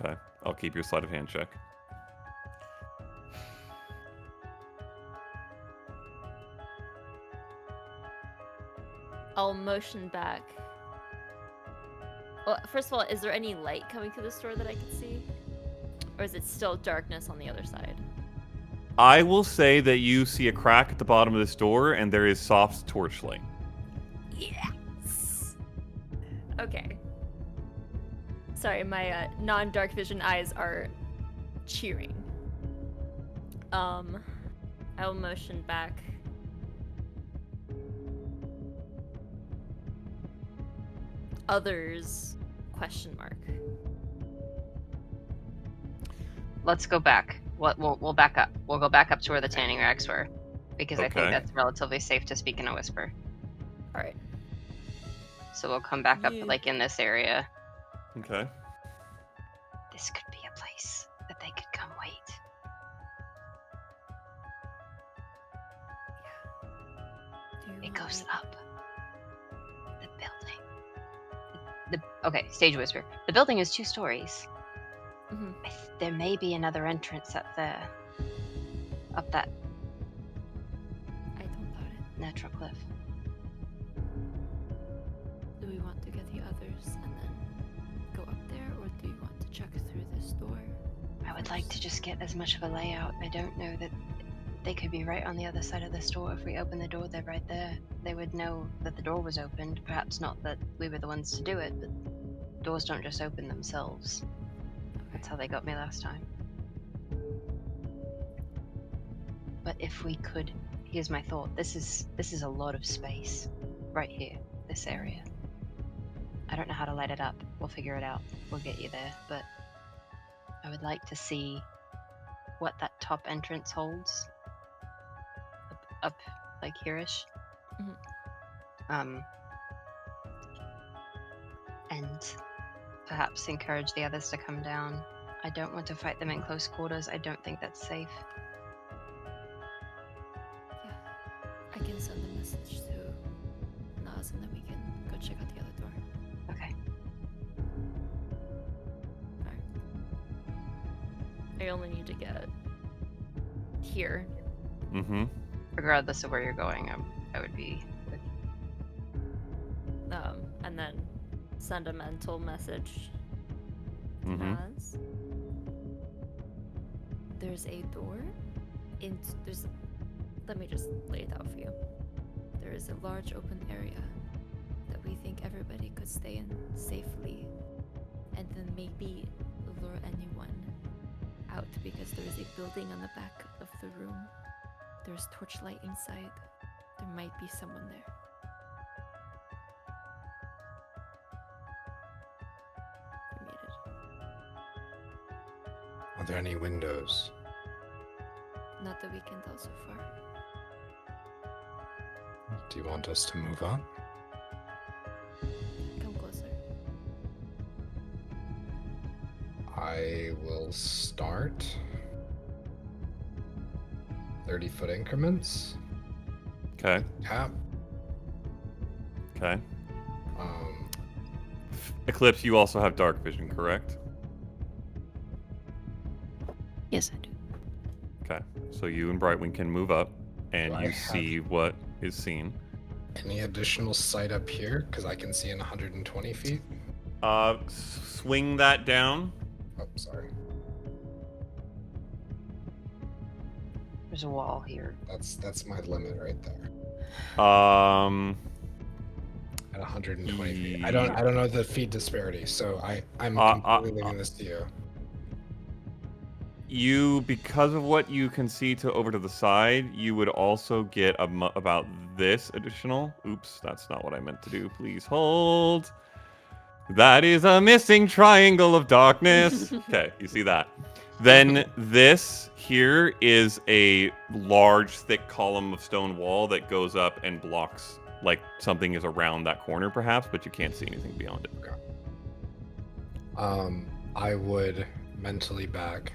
Okay, I'll keep your sleight of hand check. I'll motion back. Well, first of all, is there any light coming through this door that I can see? Or is it still darkness on the other side? I will say that you see a crack at the bottom of this door, and there is soft torchlight. Yes! Okay. Sorry, my non-dark vision eyes are cheering. I'll motion back. Others? Question mark. Let's go back. We'll back up. We'll go back up to where the tanning racks were, because I think Okay. that's relatively safe to speak in a whisper. All right. So we'll come back up, Yeah. like in this area. Okay. This could be a place that they could come wait. It goes up. The building. Okay, stage whisper. The building is 2 stories. Mhm. There may be another entrance up there. Up that I don't doubt it. natural cliff. Do we want to get the others and then go up there, or do you want to check through this door? I would like to just get as much of a layout. I don't know that they could be right on the other side of this door. If we open the door, they're right there. They would know that the door was opened. Perhaps not that we were the ones to do it, but doors don't just open themselves. That's how they got me last time. But if we could, here's my thought. This is a lot of space right here, this area. I don't know how to light it up. We'll figure it out. We'll get you there, but I would like to see what that top entrance holds. Up like here-ish. Mhm. And perhaps encourage the others to come down. I don't want to fight them in close quarters. I don't think that's safe. Yeah. I can send a message to Naz and then we can go check out the other door. Okay. Alright. I only need to get here. Mm-hmm. Regardless of where you're going, I would be with And then send a mental message to Mm-hmm. Naz. There's a door. Let me just lay it out for you. There is a large open area that we think everybody could stay in safely, and then maybe lure anyone out because there is a building on the back of the room. There's torchlight inside. There might be someone there. I made it. Are there any windows? Not that we can tell so far. Do you want us to move on? Come closer. I will start 30-foot increments. Okay. Tap. Okay. Um, Eclipse, you also have dark vision, correct? Yes, I do. Okay. So you and Brightwing can move up, and Do I you have- see what is seen. any additional sight up here? Because I can see in 120 feet. Swing that down. Oh, sorry. there's a wall here. That's my limit right there. At 120 feet. I don't know the feet disparity, so I'm completely leaving this to you. You, because of what you can see over to the side, you would also get about this additional. Oops, that's not what I meant to do. Please hold. That is a missing triangle of darkness. Okay, you see that. Then this here is a large, thick column of stone wall that goes up and blocks, like something is around that corner perhaps, but you can't see anything beyond it. I would mentally back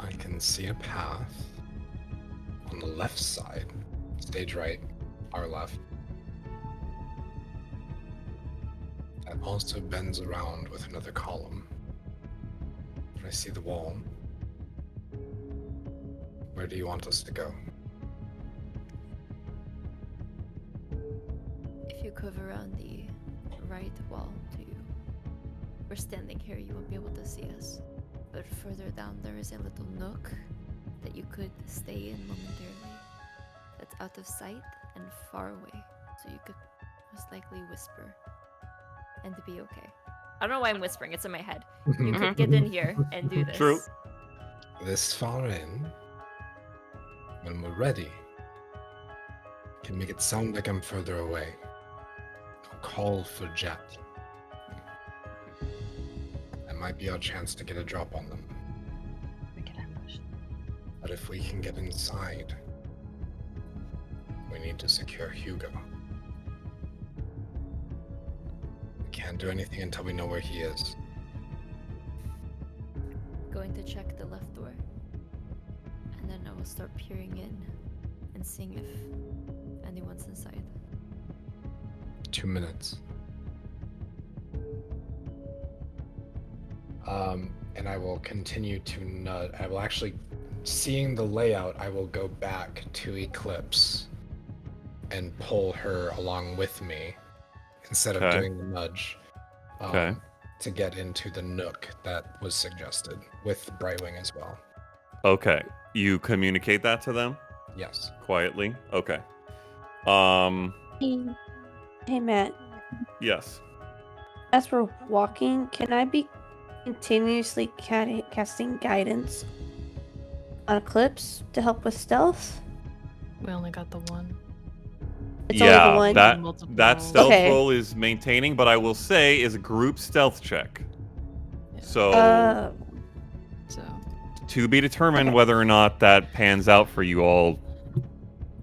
I can see a path on the left side, stage right, our left, that also bends around with another column. I see the wall. Where do you want us to go? If you curve around the right wall we're standing here, you won't be able to see us. But further down there is a little nook that you could stay in momentarily. That's out of sight and far away, so you could most likely whisper and be okay. I don't know why I'm whispering, it's in my head. You could get in here and do this. True. This far in, when we're ready, can make it sound like I'm further away. I'll call for Jet. That might be our chance to get a drop on them. We can ambush. But if we can get inside, we need to secure Hugo. We can't do anything until we know where he is. Going to check the left door. And then I will start peering in and seeing if anyone's inside. 2 minutes. And I will continue to nudge. I will actually, seeing the layout, I will go back to Eclipse and pull her along with me instead of doing the nudge. To get into the nook that was suggested with Brightwing as well. Okay. You communicate that to them? Yes. Quietly? Okay. Hey, Matt. Yes. As we're walking, can I be continuously casting guidance on Eclipse to help with stealth? We only got the one. It's only the one? that stealth roll is maintaining, but I will say is a group stealth check. Yeah. So, So to be determined whether or not that pans out for you all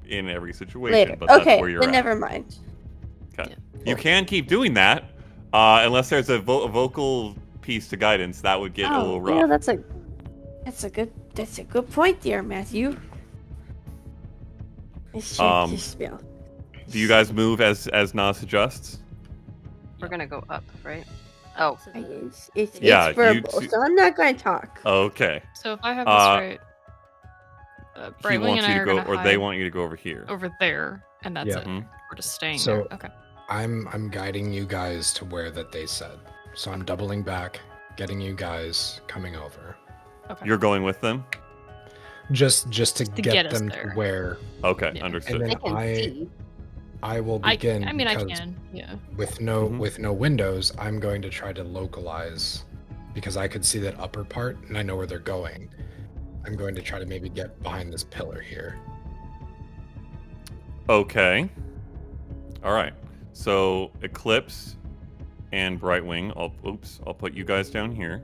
in every situation. Later. But that's Okay, where you're then at. never mind. Okay. Yeah. You can keep doing that, unless there's a vocal piece to guidance. That would get a little rough. Yeah, that's a good point there, Matthew. Do you guys move as Nas suggests? We're gonna go up, right? Oh. It's Yeah, verbal, so I'm not going to talk. Okay. So if I have this right, He Brightwing wants and you I to are go, gonna or hide they want you to go over here. over there, and that's Yeah. it. We're just staying So there. Okay. I'm guiding you guys to where that they said. So I'm doubling back, getting you guys coming over. Okay. You're going with them? Just to get us them there. to where. Okay, Yeah. understood. And then I will begin. I mean, I because can. Yeah. With no windows, I'm going to try to localize because I could see that upper part and I know where they're going. I'm going to try to maybe get behind this pillar here. Okay. All right. So Eclipse and Brightwing. I'll put you guys down here.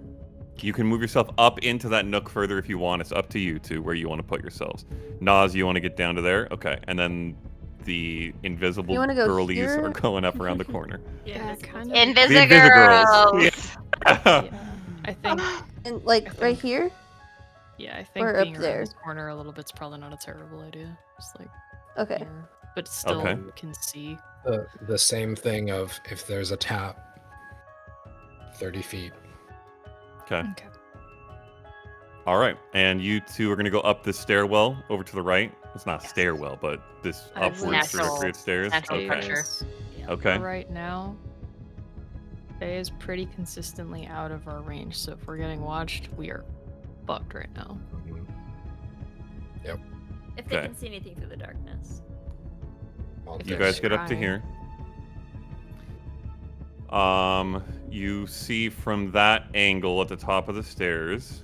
You can move yourself up into that nook further if you want. It's up to you to where you want to put yourselves. Nas, you want to get down to there? Okay. And then the invisible girlies here? are going up around the corner. Yeah, kind of. Invisible The girls. Yeah. I think. And right here? Yeah, I think Or up being around there? this corner a little bit's probably not a terrible idea. Just like Okay. here, but still Okay. can see. The same thing of if there's a tap, 30 feet. Okay. Okay. All right. And you two are going to go up this stairwell over to the right. It's not a stairwell, but this upward natural- trajectory of stairs. natural Okay. pressure. Okay. Right now, Faye is pretty consistently out of our range, so if we're getting watched, we are fucked right now. Yep. If they Okay. can see anything through the darkness. If You they're guys get up to scrying. here. You see from that angle at the top of the stairs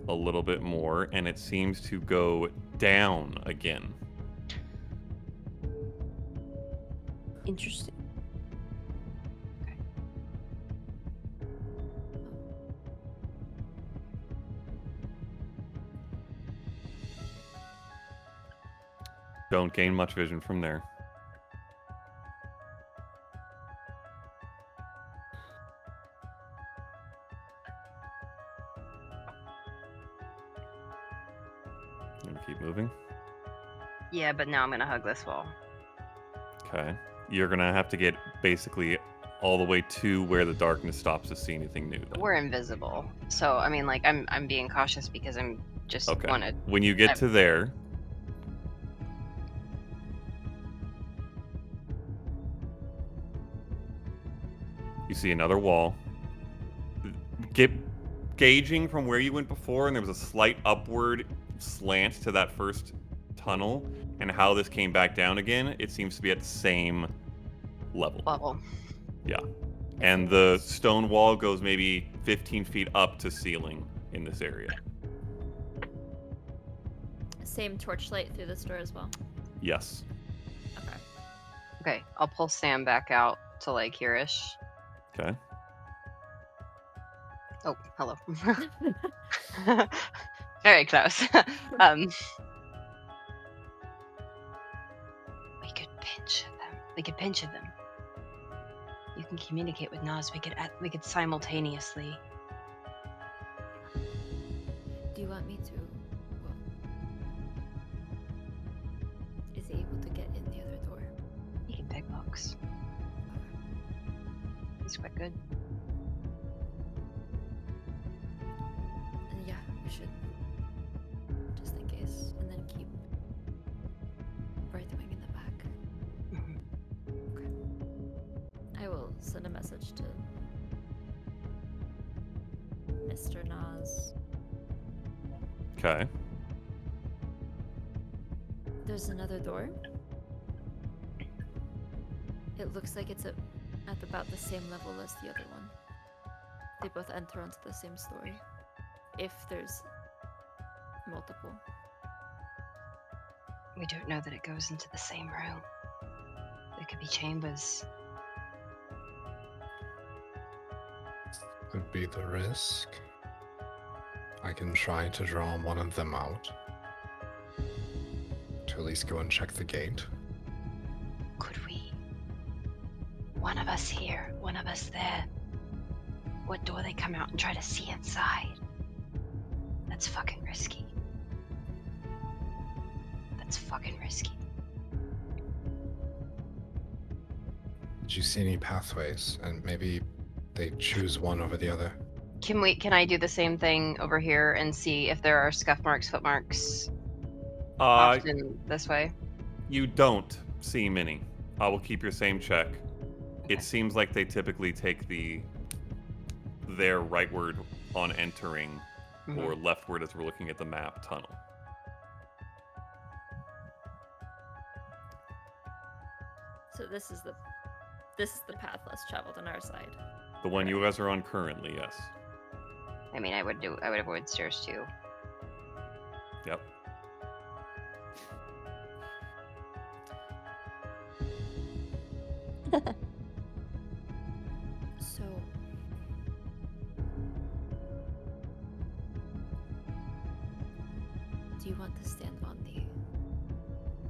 a little bit more, and it seems to go down again. Interesting. Don't gain much vision from there. I'm gonna keep moving. Yeah, but now I'm gonna hug this wall. Okay. You're gonna have to get basically all the way to where the darkness stops to see anything new. Then. We're invisible, so I mean, like, I'm being cautious because I'm just Okay. wanna. When you get to there, you see another wall. Gauging from where you went before, and there was a slight upward slant to that first tunnel, and how this came back down again, it seems to be at the same level. Yeah. And the stone wall goes maybe 15 feet up to ceiling in this area. Same torchlight through this door as well. Yes. Okay. Okay, I'll pull Sam back out to like here-ish. Okay. Oh, hello. Very close. We could pinch them. We could pinch them. You can communicate with Nas. We could simultaneously. Do you want me to? Well, is he able to get in the other door? He can pick locks. He's quite good. Yeah, we should. Just in case. And then keep right wing in the back. Okay. I will send a message to Mr. Nas. Okay. There's another door. It looks like it's at about the same level as the other one. They both enter onto the same story. If there's multiple. We don't know that it goes into the same room. There could be chambers. Could be the risk. I can try to draw one of them out. To at least go and check the gate. Could we? One of us here, one of us there. What door they come out and try to see inside? That's fucking risky. That's fucking risky. Did you see any pathways? And maybe they choose one over the other. Can I do the same thing over here and see if there are scuff marks, footmarks often this way? You don't see many. I will keep your same check. Okay. It seems like they typically take their rightward on entering, or leftward as we're looking at the map tunnel. So this is the path less traveled on our side. The one you guys are on currently, yes. I mean, I would avoid stairs too. Yep. So do you want to stand on the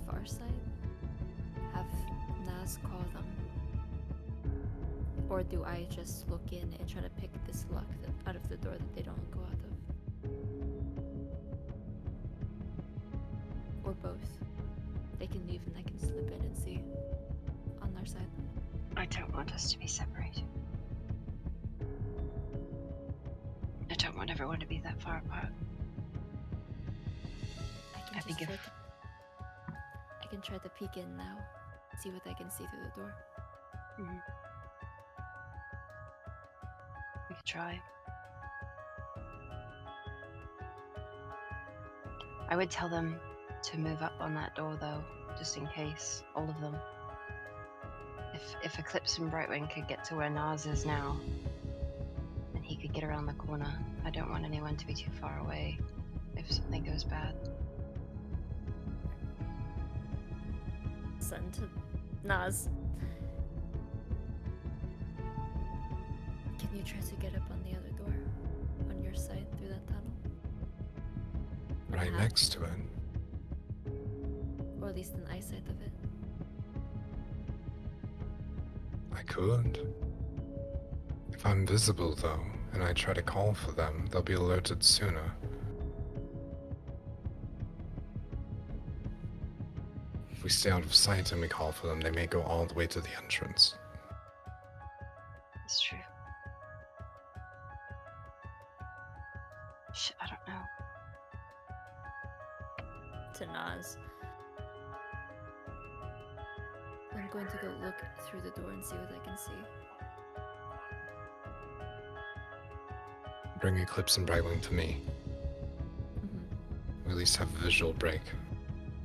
far side? Have Nas call them? Or do I just look in and try to pick this lock out of the door that they don't go out of? Or both. They can leave and I can slip in and see on their side. I don't want us to be separated. I don't want everyone to be that far apart. I can try to peek in now, see what I can see through the door. We could try. I would tell them to move up on that door though, just in case, all of them. If Eclipse and Brightwing could get to where Nas is now, then he could get around the corner. I don't want anyone to be too far away if something goes bad. Send to Nas. Can you try to get up on the other door? On your side through that tunnel? Right next to it. Or at least an eyesight of it. I could. If I'm visible though, and I try to call for them, they'll be alerted sooner. If we stay out of sight and we call for them, they may go all the way to the entrance. That's true. Shit, I don't know. To Naz. I'm going to go look through the door and see what I can see. Bring Eclipse and Brightwing to me. We at least have a visual break.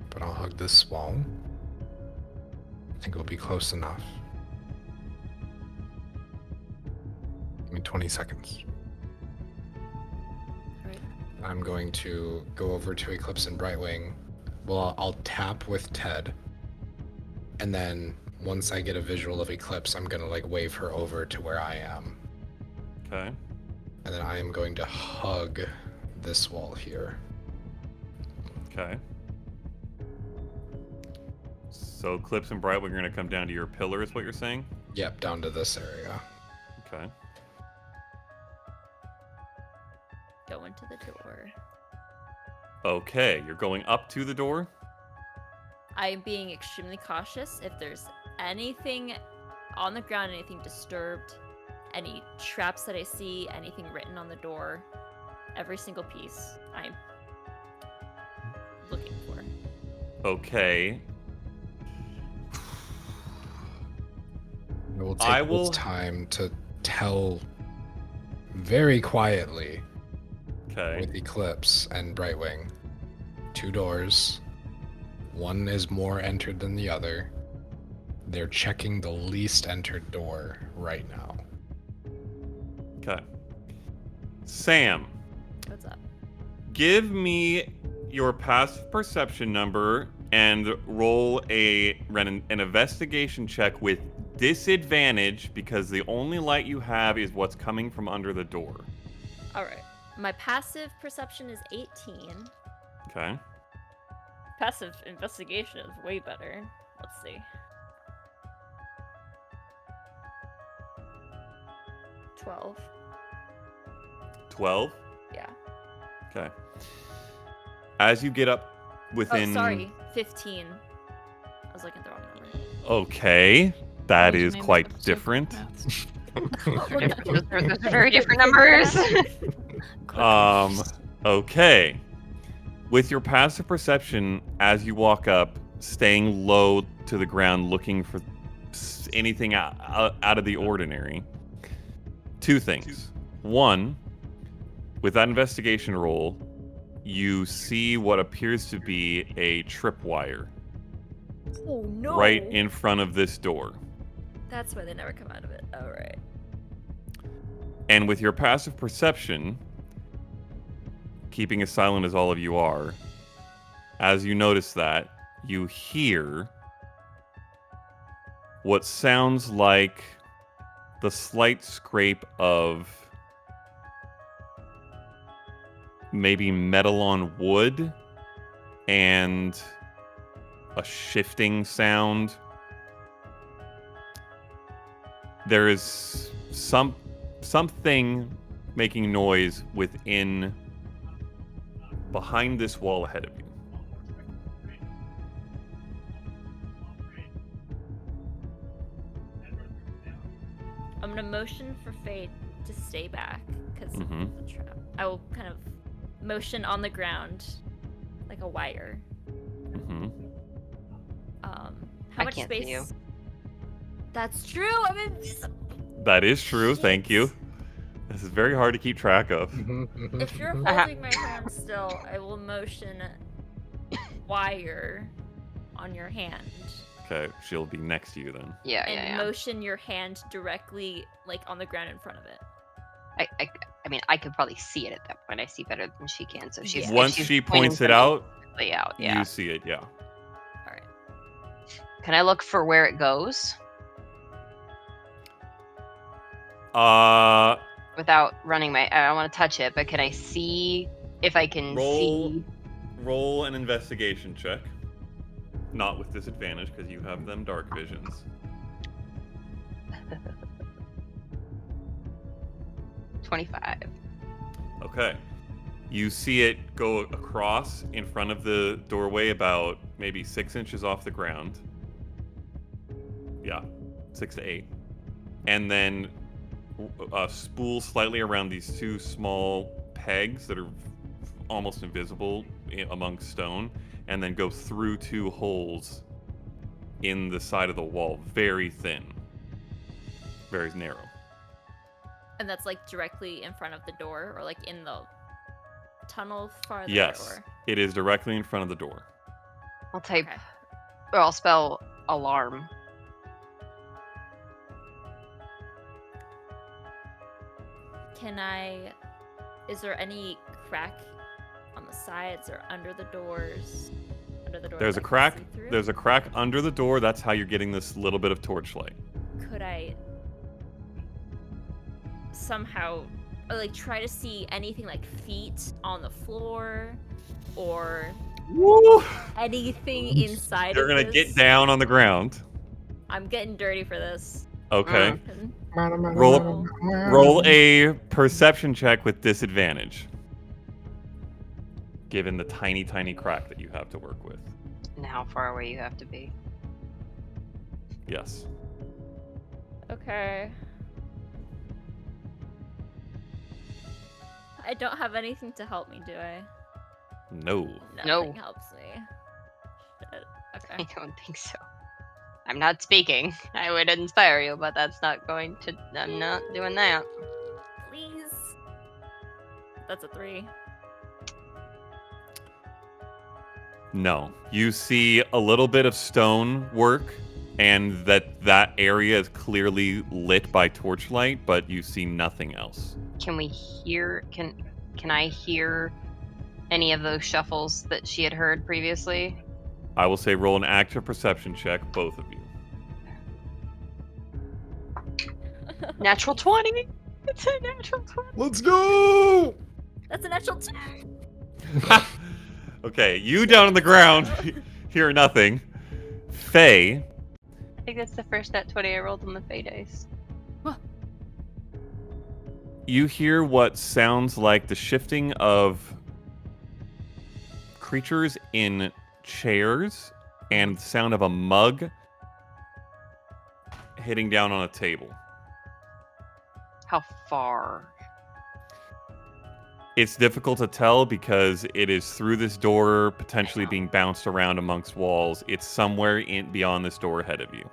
But I'll hug this wall. I think it'll be close enough. Give me 20 seconds. Alright. I'm going to go over to Eclipse and Brightwing. Well, I'll tap with Ted. And then once I get a visual of Eclipse, I'm gonna like wave her over to where I am. Okay. And then I am going to hug this wall here. Okay. So Clips and Brightwing are going to come down to your pillar, is what you're saying? Yep, down to this area. Okay. Go into the door. Okay, you're going up to the door? I'm being extremely cautious. If there's anything on the ground, anything disturbed, any traps that I see, anything written on the door, every single piece I'm looking for. Okay. I will take this time to tell very quietly with Eclipse and Brightwing. 2 doors. One is more entered than the other. They're checking the least entered door right now. Okay. Sam. What's up? Give me your passive perception number and roll an investigation check with disadvantage because the only light you have is what's coming from under the door. Alright. My passive perception is 18. Okay. Passive investigation is way better. Let's see. 12. 12? Yeah. Okay. As you get up within... Oh, sorry. 15. I was looking at the wrong number. Okay. That is quite different. Those are very different numbers. Okay. With your passive perception, as you walk up, staying low to the ground, looking for anything out of the ordinary, 2 things. 1, with that investigation roll, you see what appears to be a tripwire. Oh no! Right in front of this door. That's why they never come out of it. Alright. And with your passive perception, keeping as silent as all of you are, as you notice that, you hear what sounds like the slight scrape of maybe metal on wood and a shifting sound. There is something making noise behind this wall ahead of you. I'm gonna motion for Fade to stay back because of the trap. I will kind of motion on the ground like a wire. How much can't space? see you. That's true. I'm invisible. That is true. Thank you. This is very hard to keep track of. If you're holding my hand still, I will motion wire on your hand. Okay, she'll be next to you then. And motion your hand directly, like, on the ground in front of it. I mean, I could probably see it at that point. I see better than she can, so she's Once she points it out, yeah. you see it, yeah. Alright. Can I look for where it goes? Without running my... I don't want to touch it, but can I see if I can see... Roll an investigation check. Not with disadvantage, because you have them dark visions. 25. Okay. You see it go across in front of the doorway about maybe 6 inches off the ground. Yeah, 6 to 8. And then spool slightly around these 2 small pegs that are almost invisible among stone, and then go through 2 holes in the side of the wall, very thin, very narrow. And that's like directly in front of the door, or like in the tunnel farther? Yes, or... it is directly in front of the door. I'll type, Okay. or I'll spell alarm. Is there any crack on the sides or under the doors? Under the door There's a that I can crack. see through? There's a crack under the door. That's how you're getting this little bit of torchlight. Could I somehow like try to see anything like feet on the floor or Woo! anything inside You're of gonna this? get down on the ground. I'm getting dirty for this. Okay. And Roll a perception check with disadvantage, given the tiny, tiny crack that you have to work with. And how far away you have to be. Yes. Okay. I don't have anything to help me, do I? No. Nothing helps me. Shit. Okay. I don't think so. I'm not speaking. I would inspire you, but that's not going to... I'm not doing that. Please. That's a 3. No. You see a little bit of stone work, and that area is clearly lit by torchlight, but you see nothing else. Can we hear... Can I hear any of those shuffles that she had heard previously? I will say roll an active perception check, both of you. Natural 20! It's a natural 20! Let's go! That's a natural 2. Okay, you down on the ground hear nothing. Faye, I think that's the first nat 20 I rolled on the Fey dice. you hear what sounds like the shifting of creatures in chairs and the sound of a mug hitting down on a table. How far? It's difficult to tell because it is through this door, potentially being bounced around amongst walls. It's somewhere beyond this door ahead of you.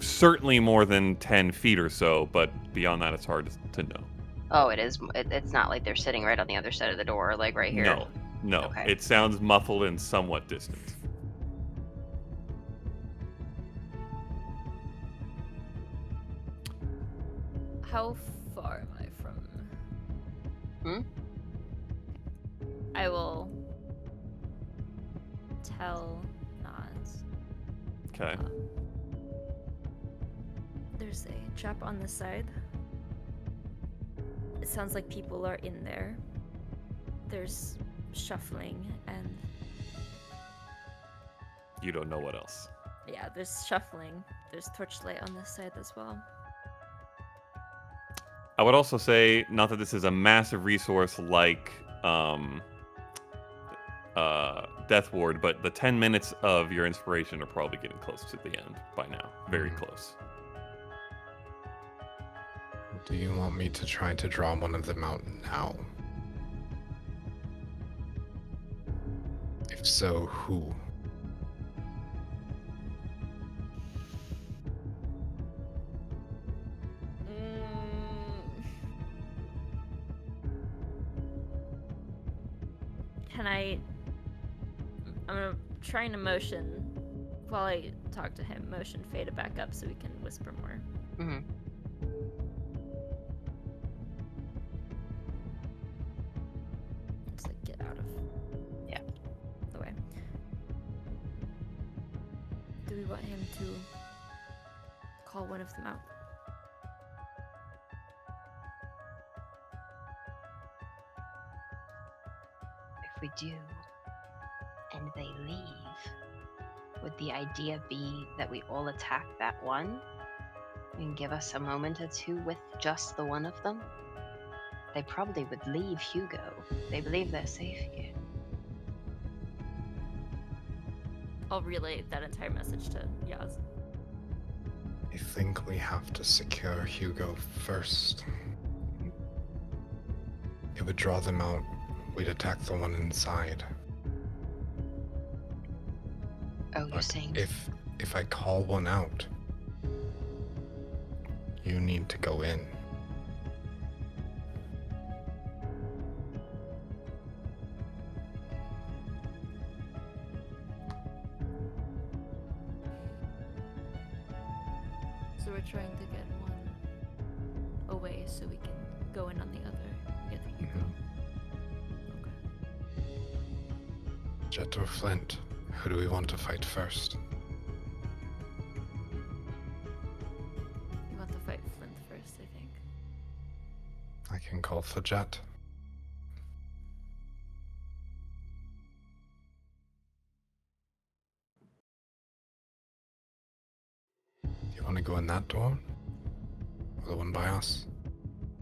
Certainly more than 10 feet or so, but beyond that, it's hard to know. Oh, it is. It's not like they're sitting right on the other side of the door, like right here. No. Okay. It sounds muffled and somewhat distant. How far am I from... I will tell Nods. Okay. There's a trap on the side. It sounds like people are in there. There's shuffling and... You don't know what else. Yeah, there's shuffling. There's torchlight on this side as well. I would also say, not that this is a massive resource like Death Ward, but the 10 minutes of your inspiration are probably getting close to the end by now. Very close. Do you want me to try to draw one of them out now? If so, who? I'm trying to motion while I talk to him. Motion Faye to back up so we can whisper more. Mm-hmm. Just like get out of the way. Do we want him to call one of them out? If we do, and they leave, would the idea be that we all attack that one and give us a moment or two with just the one of them? They probably would leave Hugo. They believe they're safe here. I'll relay that entire message to Yaz. I think we have to secure Hugo first. It would draw them out. We'd attack the one inside. Oh, you're saying... If I call one out, you need to go in. So we're trying to get one away so we can go in on the other. Get the Hugo. Okay. Jet or Flint, who do we want to fight first? You want to fight Flint first, I think. I can call for Jet. You want to go in that door? Or the one by us?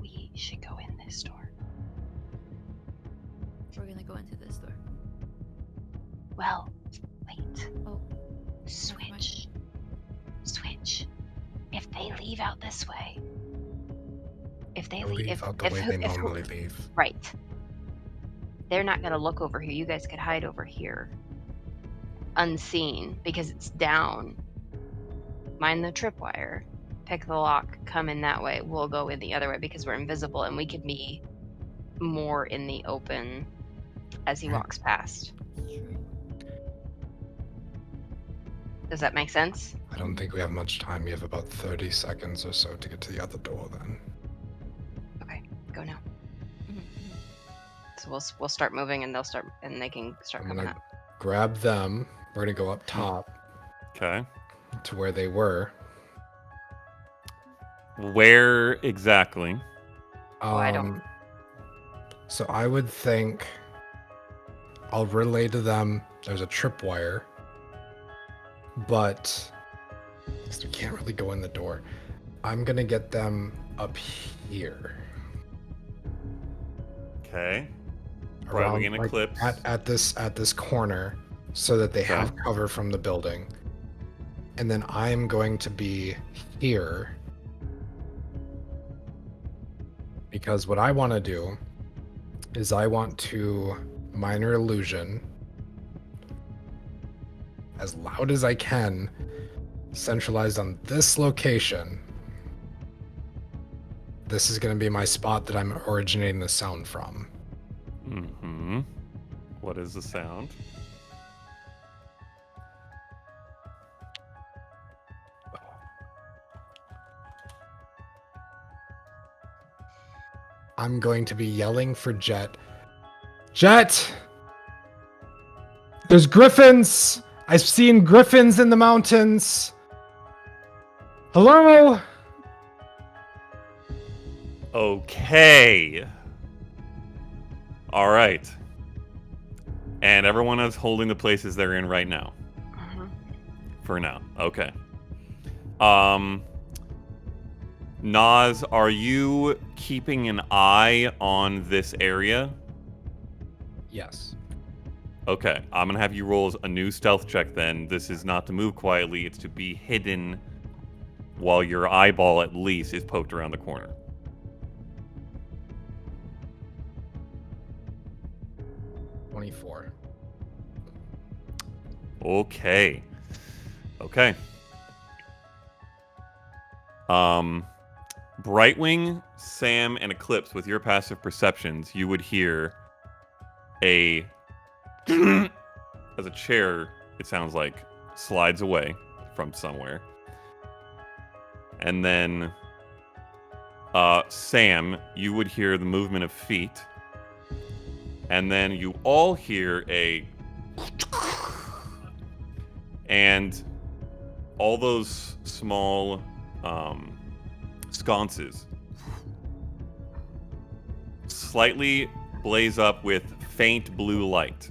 We should go in this door. We're gonna go into this door. Well, wait. Oh. Switch. If they leave out this way. If they leave out the way they normally leave. Right. They're not gonna look over here. You guys could hide over here. Unseen, because it's down. Mind the tripwire. Pick the lock, come in that way. We'll go in the other way because we're invisible and we could be more in the open as he walks past. Does that make sense? I don't think we have much time. We have about 30 seconds or so to get to the other door then. Okay, go now. So we'll start moving and they can start I'm coming gonna up. grab them. We're gonna go up top. Okay. To where they were. Where exactly? I don't. So I would think I'll relay to them there's a tripwire, but we can't really go in the door. I'm gonna get them up here. Okay. Around, Probably in Eclipse. At this corner, so that they have cover from the building. And then I'm going to be here. Because what I want to do is I want to minor illusion as loud as I can, centralized on this location. This is going to be my spot that I'm originating the sound from. Mm-hmm. What is the sound? I'm going to be yelling for Jet. Jet! There's griffins! I've seen griffins in the mountains! Hello? Okay. All right. And everyone is holding the places they're in right now. For now. Okay. Nas, are you keeping an eye on this area? Yes. Okay, I'm gonna have you roll a new stealth check then. This is not to move quietly, it's to be hidden while your eyeball at least is poked around the corner. $24. Okay. Brightwing, Sam, and Eclipse, with your passive perceptions, you would hear as a chair, it sounds like, slides away from somewhere. And then, Sam, you would hear the movement of feet. And then you all hear and all those small sconces slightly blaze up with faint blue light.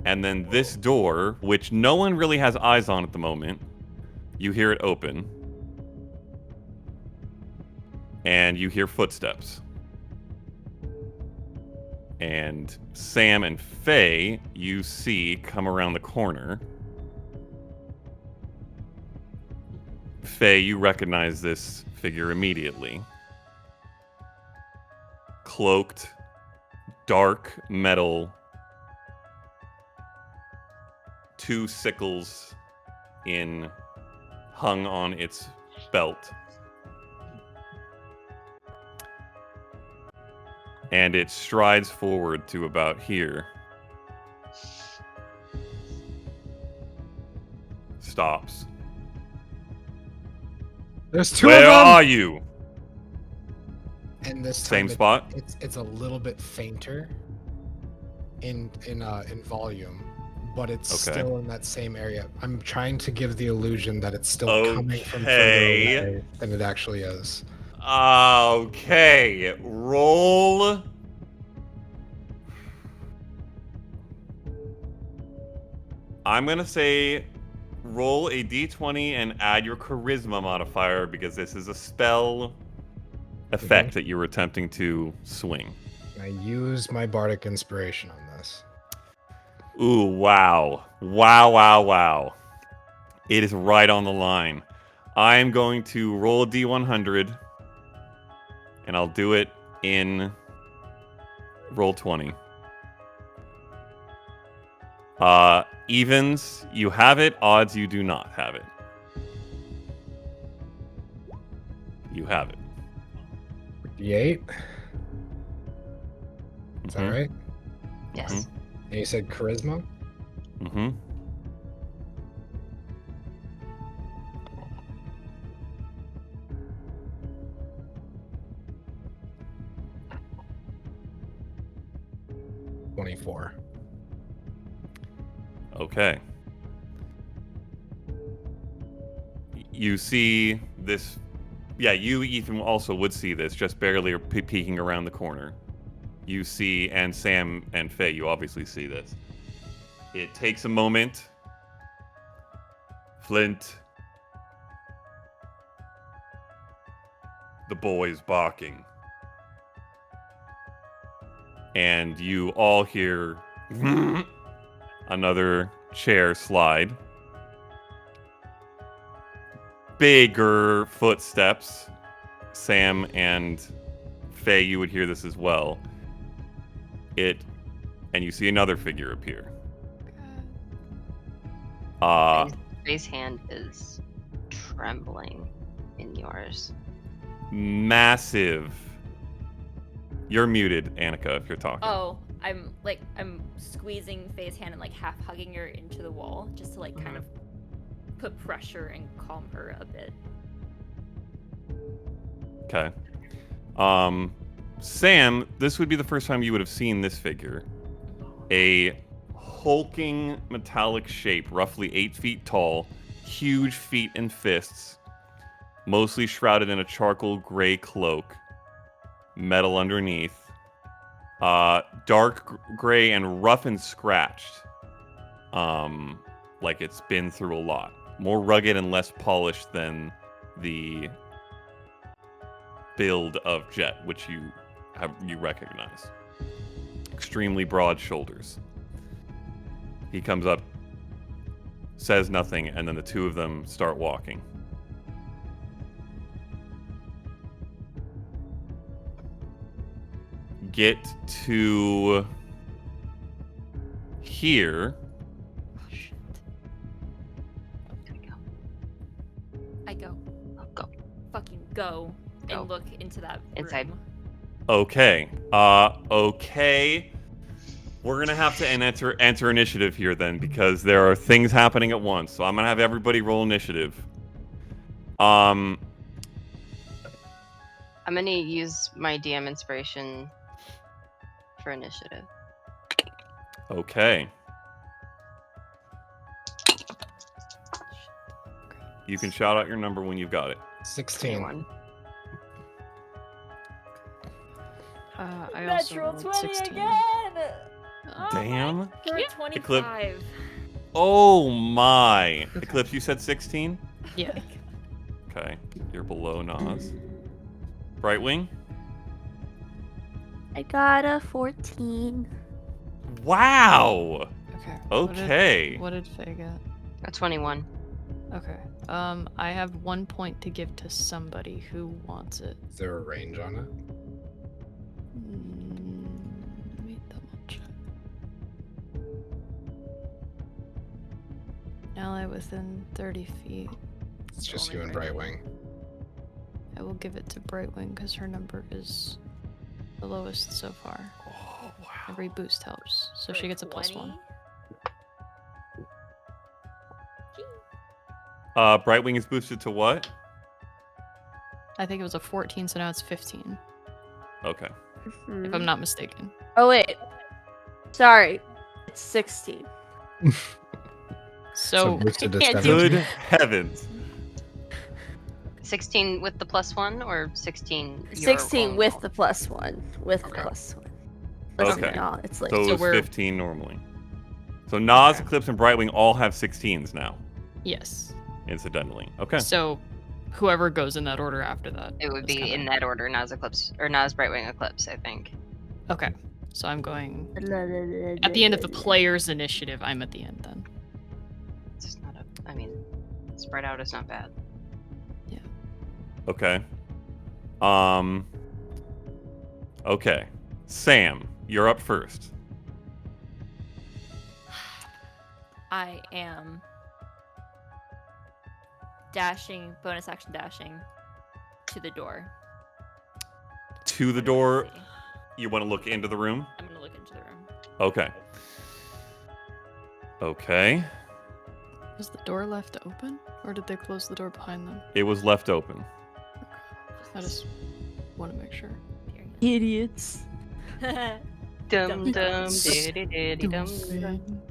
And then this door, which no one really has eyes on at the moment, you hear it open. And you hear footsteps. And Sam and Faye, you see come around the corner. Faye, you recognize this figure immediately. Cloaked, dark metal, 2 sickles hung on its belt. And it strides forward to about here. Stops. There's 2 Where of them. are you? And this Same time spot? It's a little bit fainter in volume, but it's still in that same area. I'm trying to give the illusion that it's still coming from further away than it actually is. Okay, roll. I'm gonna say roll a d20 and add your charisma modifier because this is a spell effect that you were attempting to swing. I use my bardic inspiration on this. Ooh, wow. Wow. It is right on the line. I'm going to roll a d100, and I'll do it in roll 20. Evens, you have it. Odds, you do not have it. You have it. D8. Is that right? Yes. And you said charisma? Mm-hmm. $24. Okay. You see this. Yeah, you, Ethan, also would see this, just barely peeking around the corner. You see, and Sam and Faye, you obviously see this. It takes a moment. Flint. The boy's barking. And you all hear another chair slide. Bigger footsteps. Sam and Faye, you would hear this as well. And you see another figure appear. Faye's hand is trembling in yours. Massive. You're muted, Anneka, if you're talking. Oh, I'm squeezing Faye's hand and like half hugging her into the wall just to like kind of put pressure and calm her a bit. Okay. Sam, this would be the first time you would have seen this figure. A hulking metallic shape, roughly 8 feet tall, huge feet and fists, mostly shrouded in a charcoal gray cloak, metal underneath, dark gray and rough and scratched, like it's been through a lot. More rugged and less polished than the build of Jet, which you recognize. Extremely broad shoulders. He comes up, says nothing, and then the two of them start walking. Get to here. I go. I'll go. Fucking go. And look into that inside room. Okay. Okay. We're gonna have to enter initiative here then, because there are things happening at once. So I'm gonna have everybody roll initiative. I'm gonna use my DM inspiration for initiative. Okay. You can shout out your number when you've got it. 16. I also Natural rolled 20 16. again! Damn. For 25. Oh my. Eclipse, you said 16? Yeah. Okay. You're below Nas. Brightwing? I got a 14. Wow. Okay. Okay. What did Faye get? A 21. Okay. I have 1 point to give to somebody who wants it. Is there a range on it? Let me double check. Ally within 30 feet. It's just Only you and Brightwing. Brightwing. I will give it to Brightwing because her number is the lowest so far. Oh, wow. Every boost helps, so she gets a +1. 20? Brightwing is boosted to what? I think it was a 14, so now it's 15, Okay. if I'm not mistaken. Oh wait. Sorry. It's 16. So boosted to can't do 17. Good heavens. 16 with the +1 or 16? your 16 own with roll? the +1. With the Okay. +1. Listen, Okay. y'all, it's like So it So was we're- 15 normally. So Nas, Okay. Eclipse, and Brightwing all have 16s now, yes. incidentally. Okay. So whoever goes in that order after that. It would is be kinda- in that order, Nas Eclipse, or Nas Brightwing Eclipse, I think. Okay. So I'm going at the end of the player's initiative. I'm at the end then. It's just not I mean, spread out is not bad. Okay. Okay. Sam, you're up first. I am dashing, bonus action dashing to the door. To the What do I door, see? you want to look into the room? I'm gonna look into the room. Okay. Okay. Was the door left open, or did they close the door behind them? It was left open. I just want to make sure. idiots. Dum Dum dum dum. diddy dum dum.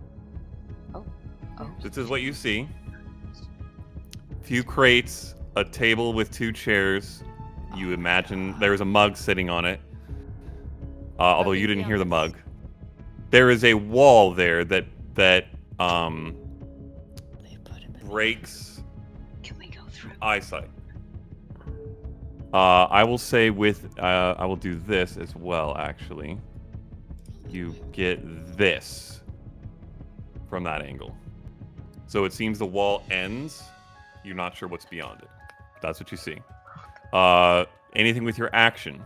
This is what you see. Few crates, a table with 2 chairs. You imagine there's a mug sitting on it. Although you didn't hear the mug. There is a wall there that They put him in. breaks Can we go through? eyesight. I will say I will do this as well, actually. You get this from that angle. So it seems the wall ends. You're not sure what's beyond it. That's what you see. Anything with your action?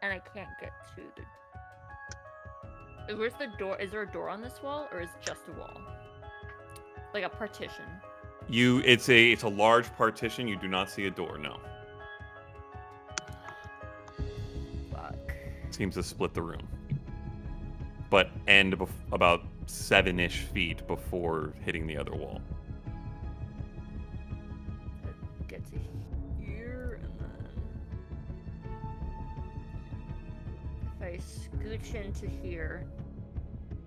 And I can't get to the. Where's the door? Is there a door on this wall, or is it just a wall? Like a partition. It's a large partition. You do not see a door. No. Fuck. Seems to split the room, but end about 7-ish feet before hitting the other wall. Get to here, and then if I scooch into here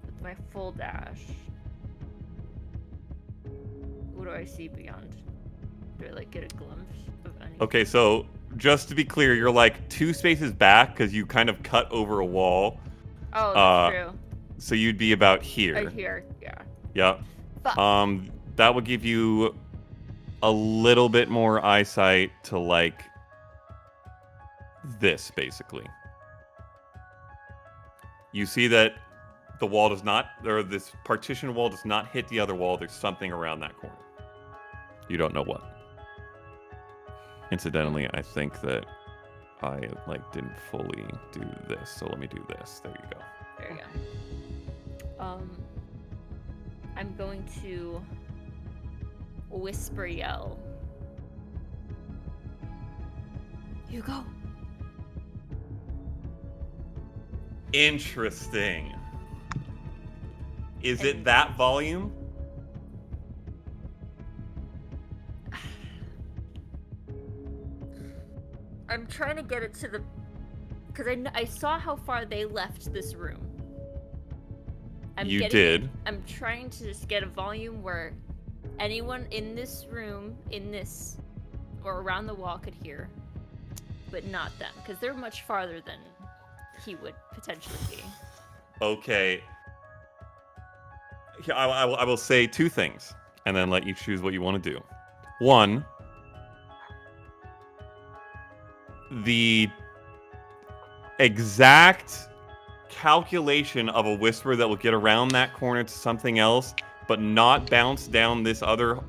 with my full dash, what do I see beyond? Do I like get a glimpse of anything? Okay, so just to be clear, you're like 2 spaces back because you kind of cut over a wall. Oh, that's true. So you'd be about here. Right here, yeah. Yep. Fuck. That would give you a little bit more eyesight to like this, basically. You see that the wall does not, or this partition wall does not hit the other wall. There's something around that corner. You don't know what. Incidentally, I think that I didn't fully do this, so let me do this. There you go. There you go. I'm going to whisper yell. You go. Interesting. Is it that volume? I'm trying to get it to the, because I saw how far they left this room. You did. I'm trying to just get a volume where anyone in this room, or around the wall could hear, but not them, because they're much farther than he would potentially be. Okay. I will say 2 things, and then let you choose what you want to do. 1, the exact calculation of a whisper that will get around that corner to something else but not bounce down this other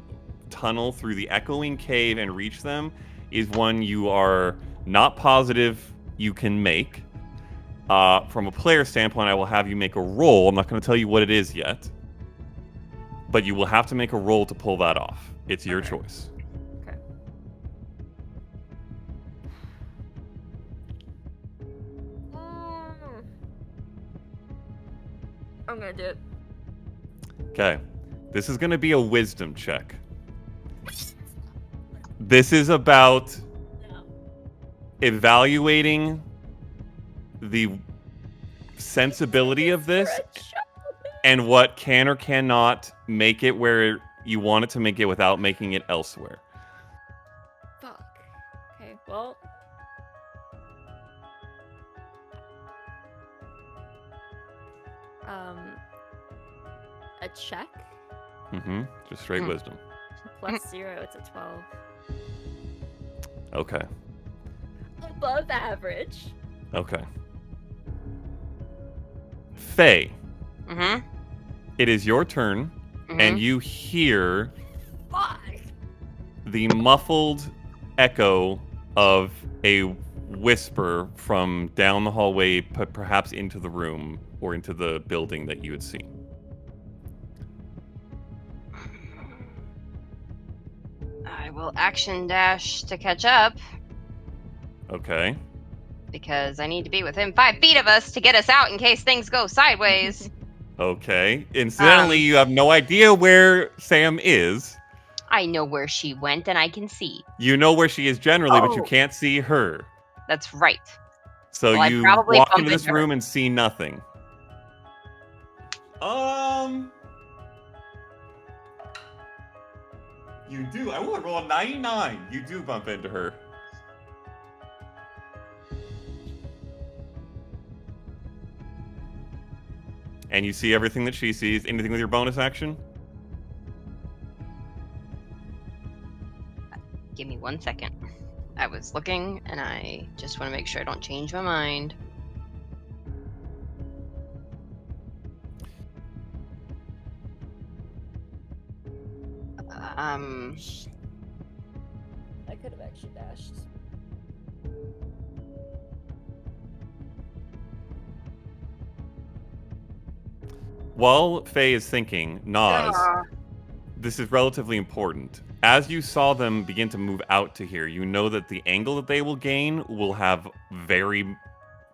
tunnel through the echoing cave and reach them is one you are not positive you can make. From a player standpoint, I will have you make a roll. I'm not going to tell you what it is yet, but you will have to make a roll to pull that off. It's your choice. Okay. I'm gonna do it. Okay. This is going to be a wisdom check. This is about evaluating the sensibility of this and what can or cannot make it where you want it to make it without making it elsewhere. Fuck. Okay, well. A check? Mm-hmm. Just straight wisdom. Plus 0, it's a 12. Okay. Above average. Okay. Faye. Mm-hmm. It is your turn, and you hear the muffled echo of a whisper from down the hallway, perhaps into the room or into the building that you had seen. I will action dash to catch up. Okay. Because I need to be within 5 feet of us to get us out in case things go sideways. Okay. Incidentally, you have no idea where Sam is. I know where she went and I can see. You know where she is generally, but you can't see her. That's right. So well, you probably walk bump into this into room her. and see nothing. You do. I will roll a 99. You do bump into her. And you see everything that she sees. Anything with your bonus action? Give me 1 second. I was looking and I just want to make sure I don't change my mind. I could have actually dashed. While Faye is thinking, Nas, this is relatively important. As you saw them begin to move out to here, you know that the angle that they will gain will have very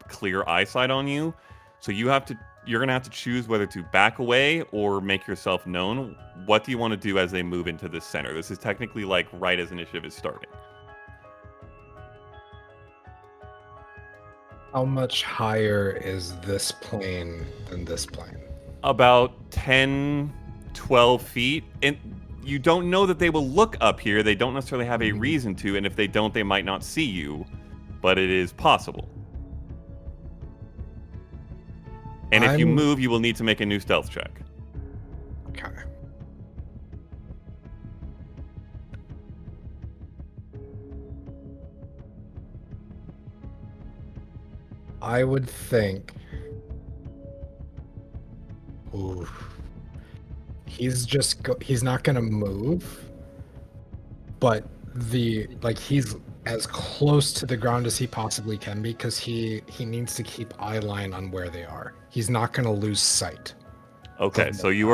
clear eyesight on you. So you're going to have to choose whether to back away or make yourself known. What do you want to do as they move into the center? This is technically like right as initiative is starting. How much higher is this plane than this plane? About 10, 12 feet. And you don't know that they will look up here. They don't necessarily have a reason to. And if they don't, they might not see you. But it is possible. And if you move, you will need to make a new stealth check. Okay. I would think. Ooh. He's not gonna move, but he's as close to the ground as he possibly can be because he needs to keep eye line on where they are. He's not gonna lose sight. Okay, so you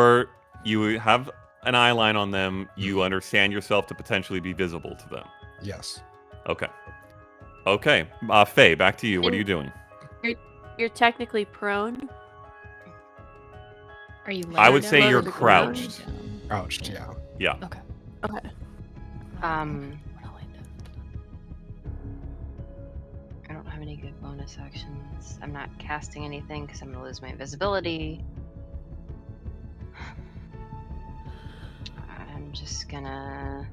have an eye line on them. You understand yourself to potentially be visible to them. Yes. Okay. Okay, Faye, back to you. What are you doing? You're technically prone. Are you? I would say you're to the crouched. Crouched, yeah. Yeah. Okay. Okay. I don't have any good bonus actions. I'm not casting anything because I'm going to lose my invisibility. I'm just gonna...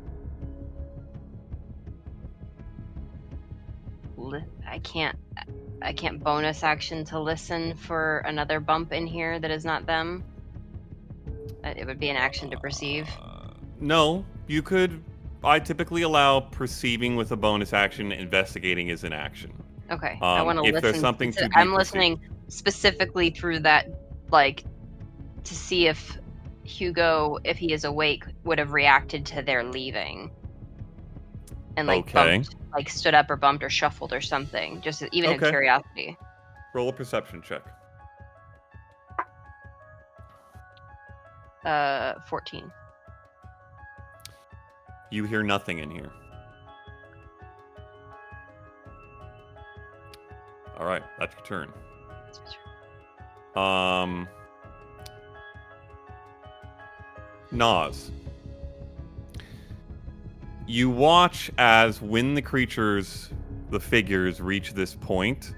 I can't bonus action to listen for another bump in here that is not them. It would be an action to perceive. No, you could. I typically allow perceiving with a bonus action. Investigating is an action. Okay, I want to listen. If there's something to be I'm listening specifically through that, like, to see if Hugo, if he is awake, would have reacted to their leaving. And like bumped, like stood up or bumped or shuffled or something. Just even in curiosity. Roll a perception check. 14. You hear nothing in here. All right, that's your turn. Nas. You watch as when the figures reach this point,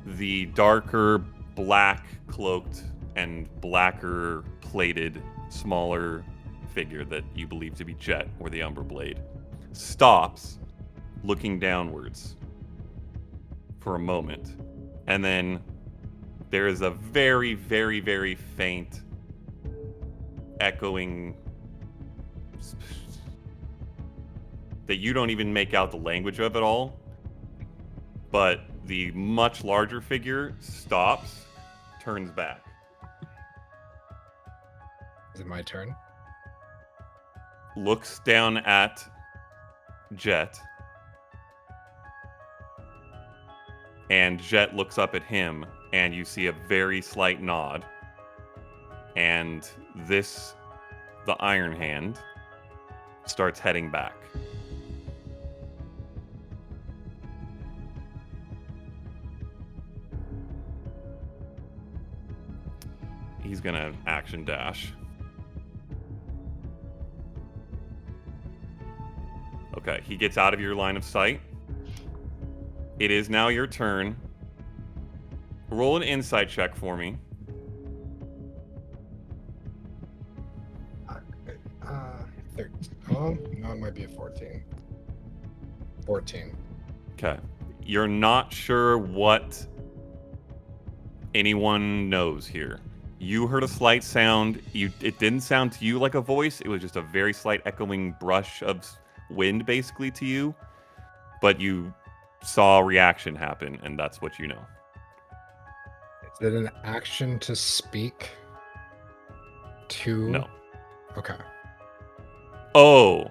the darker black cloaked and blacker plated, smaller figure that you believe to be Jet or the Umber Blade stops, looking downwards for a moment, and then there is a very, very, very faint echoing that you don't even make out the language of at all, but the much larger figure stops, turns back. Is it my turn? Looks down at Jet, and Jet looks up at him, and you see a very slight nod, and the Iron Hand starts heading back. He's gonna action dash. Okay, he gets out of your line of sight. It is now your turn. Roll an insight check for me. Oh, no, it might be a 14. 14. Okay. You're not sure what anyone knows here. You heard a slight sound. It didn't sound to you like a voice. It was just a very slight echoing brush of wind, basically, to you. But you saw a reaction happen, and that's what you know. Is it an action to speak to? No. Okay. Oh.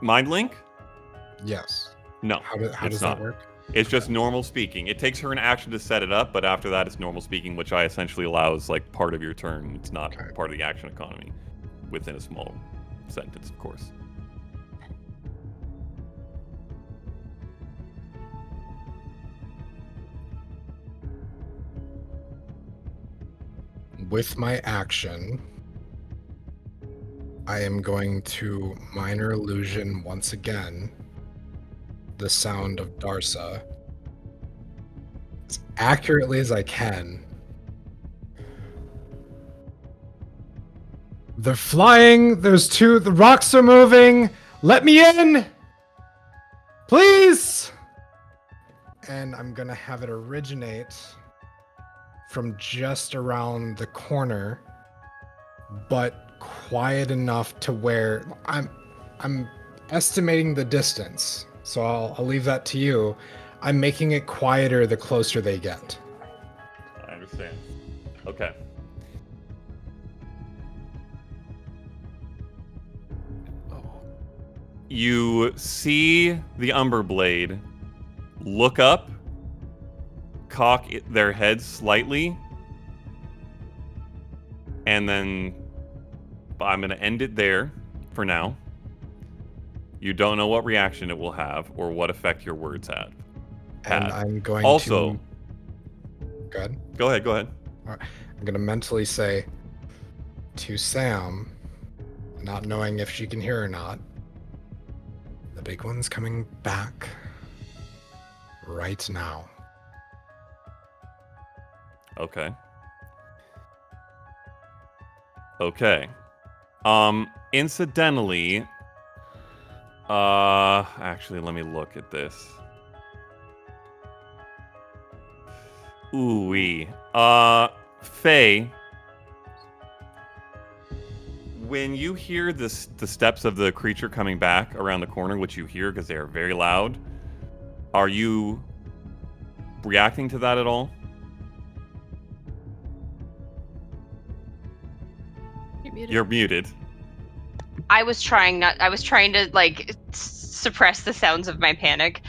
Mind link? Yes. No. How does that work? It's just normal speaking. It takes her an action to set it up, but after that it's normal speaking, which I essentially allow as like part of your turn. It's not part of the action economy within a small sentence, of course. With my action, I am going to minor illusion once again the sound of Darsa as accurately as I can. They're flying. There's two. The rocks are moving. Let me in, please. And I'm going to have it originate from just around the corner, but quiet enough to where I'm estimating the distance. So I'll leave that to you. I'm making it quieter the closer they get. I understand. Okay. You see the Umber Blade look up, cock their heads slightly, and then I'm going to end it there for now. You don't know what reaction it will have or what effect your words had. And I'm going also, to... Go ahead. Go ahead. All right. I'm going to mentally say to Sam, not knowing if she can hear or not, the big one's coming back right now. Okay. Incidentally, actually, let me look at this. Ooh-wee. Faye, when you hear the steps of the creature coming back around the corner, which you hear because they are very loud, are you reacting to that at all? You muted? You're muted. I was trying to like suppress the sounds of my panic.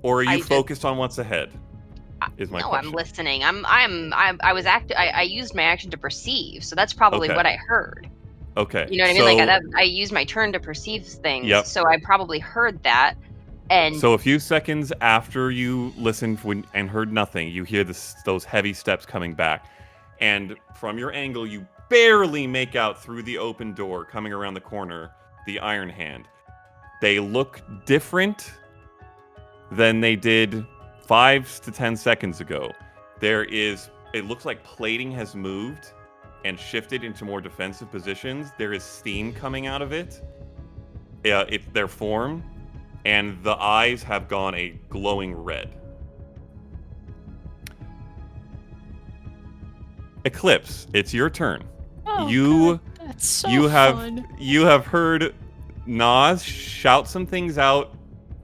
Or are you focused on what's ahead? Is my question. I'm listening. I used my action to perceive, so that's probably Okay. what I heard. Okay. You know what I mean? Like I used my turn to perceive things, Yep. so I probably heard that. And so a few seconds after you listened and heard nothing, you hear those heavy steps coming back, and from your angle, you barely make out through the open door, coming around the corner, the Iron Hand. They look different than they did 5 to 10 seconds ago. It looks like plating has moved and shifted into more defensive positions. There is steam coming out of it. It's their form, and the eyes have gone a glowing red. Eclipse, it's your turn. Oh, God, that's so fun. You have heard Nas shout some things out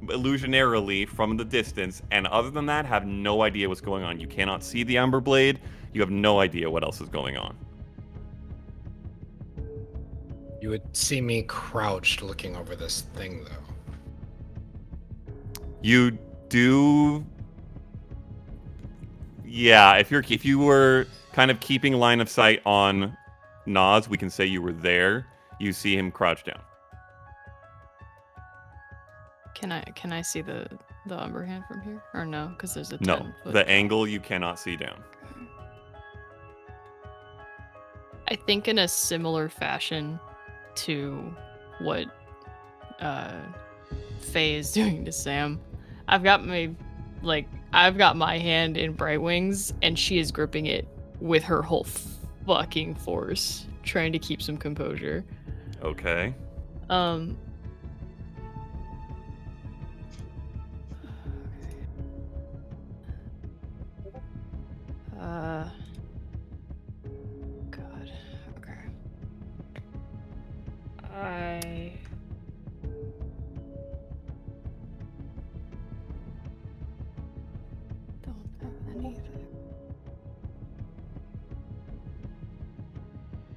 illusionarily from the distance, and other than that, have no idea what's going on. You cannot see the Ember Blade. You have no idea what else is going on. You would see me crouched looking over this thing, though. You do. Yeah, if you were kind of keeping line of sight on Nas, we can say you were there. You see him crouched down. Can I see the Umber Hand from here? Or no? Because there's a 10 No, foot. the angle you cannot see down. I think in a similar fashion to what Faye is doing to Sam, I've got my hand in Brightwing's, and she is gripping it with her whole fucking force, trying to keep some composure. Okay. God. Okay. I don't have anything.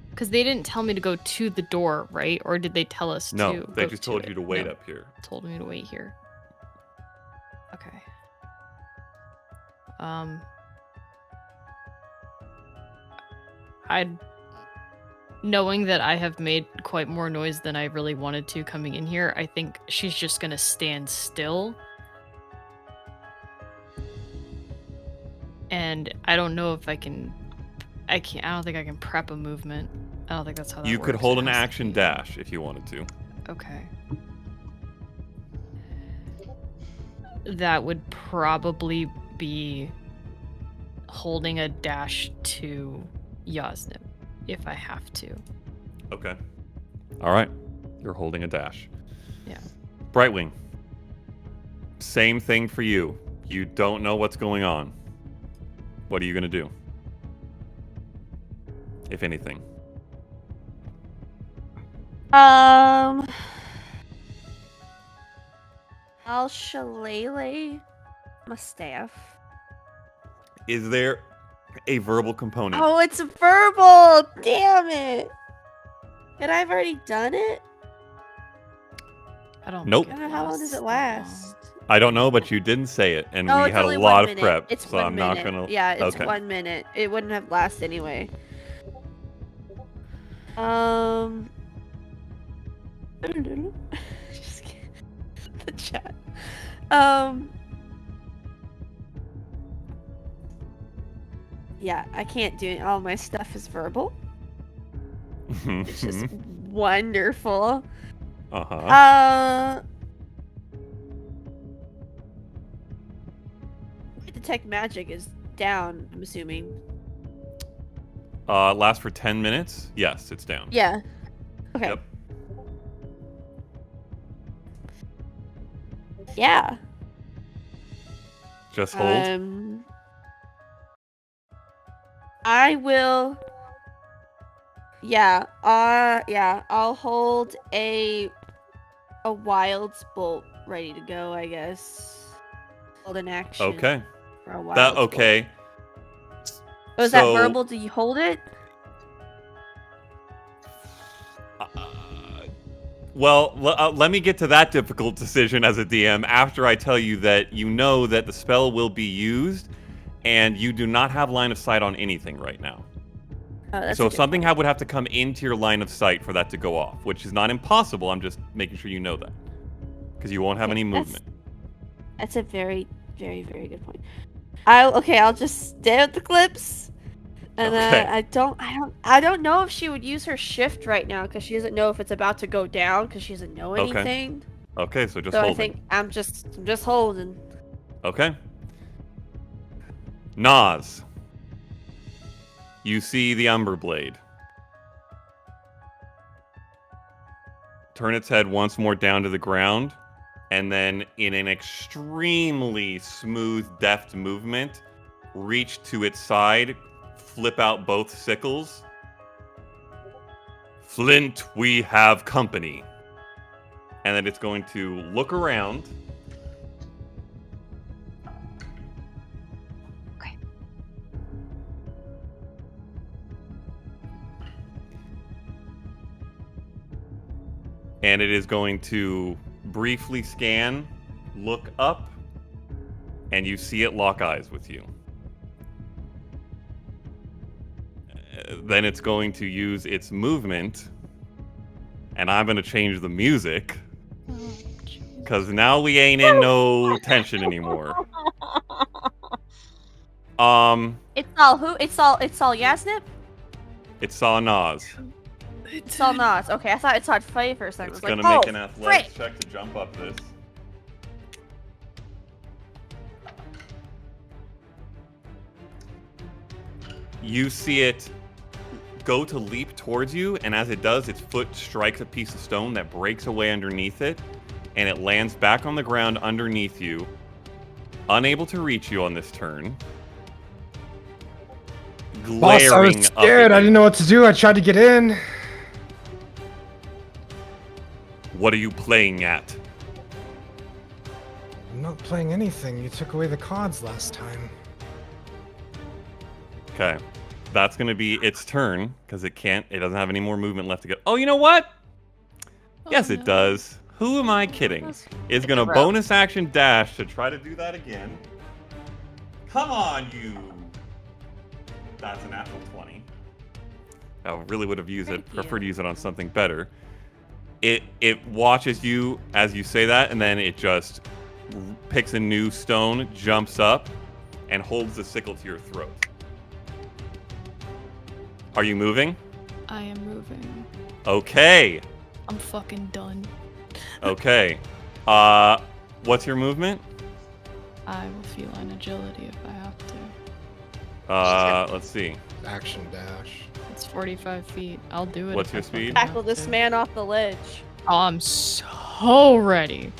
Because they didn't tell me to go to the door, right? Or did they tell us to? No, they go just to told it? you to wait No, up here. told me to wait here. Okay. Knowing that I have made quite more noise than I really wanted to coming in here, I think she's just gonna stand still. And I don't know if I don't think I can prep a movement. I don't think that's how that works. You could hold It an has to action be- dash if you wanted to. Okay. That would probably be holding a dash to Yasnim if I have to. Okay. All right. You're holding a dash. Yeah. Brightwing. Same thing for you. You don't know what's going on. What are you going to do? If anything. I'll shillelagh my staff. Is there a verbal component? Oh, it's verbal! Damn it! And I've already done it? I don't Nope. think I don't know, how long does it last? I don't know, but you didn't say it, and Oh, we it's had a only lot 1 of minute. prep, It's so 1 I'm minute. not gonna. Yeah, it's okay. 1 minute. It wouldn't have lasted anyway. Just kidding. The chat. Yeah, I can't do it. All my stuff is verbal. It's just wonderful. Uh-huh. Detect magic is down, I'm assuming. Lasts for 10 minutes? Yes, it's down. Yeah. Okay. Yep. Yeah. Just hold. I will. Yeah. I'll hold a wild's bolt ready to go, I guess. Hold an action. Okay. For a wild's bolt. Okay. Was that verbal? Do you hold it? Well, let me get to that difficult decision as a DM after I tell you that you know that the spell will be used, and you do not have line of sight on anything right now. So something would have to come into your line of sight for that to go off, which is not impossible. I'm just making sure you know that, because you won't have any movement. That's a very, very, very good point. I'll just stare at the clips, and I don't know if she would use her shift right now because she doesn't know if it's about to go down because she doesn't know anything. Okay, so just holding. I think I'm just holding. Okay. Nas. You see the Umber Blade turn its head once more down to the ground, and then in an extremely smooth, deft movement, reach to its side, flip out both sickles. Flint, we have company. And then it's going to look around. And it is going to briefly scan, look up, and you see it lock eyes with you. Then it's going to use its movement, and I'm going to change the music, because now we ain't in no tension anymore. It's all who? It's all Yasnip? It saw Nas. It's all Nas. Okay, I thought it saw Faye for a second. It's gonna make an athletics check to jump up this. You see it go to leap towards you, and as it does, its foot strikes a piece of stone that breaks away underneath it, and it lands back on the ground underneath you, unable to reach you on this turn. Boss, I was scared. I didn't know what to do. I tried to get in. What are you playing at? I'm not playing anything. You took away the cards last time. Okay. That's going to be its turn, because it doesn't have any more movement left to go. Oh, you know what? Yes, it does. Who am I kidding? It's going to bonus action dash to try to do that again. Come on, you. That's an natural 20. I really would have preferred to use it on something better. It watches you as you say that, and then it just picks a new stone, jumps up, and holds the sickle to your throat. Are you moving? I am moving. Okay. I'm fucking done. Okay. What's your movement? I will feline agility if I have to. Let's see. Action dash. It's 45 feet. I'll do it. What's your speed? Tackle this man off the ledge. Oh, I'm so ready.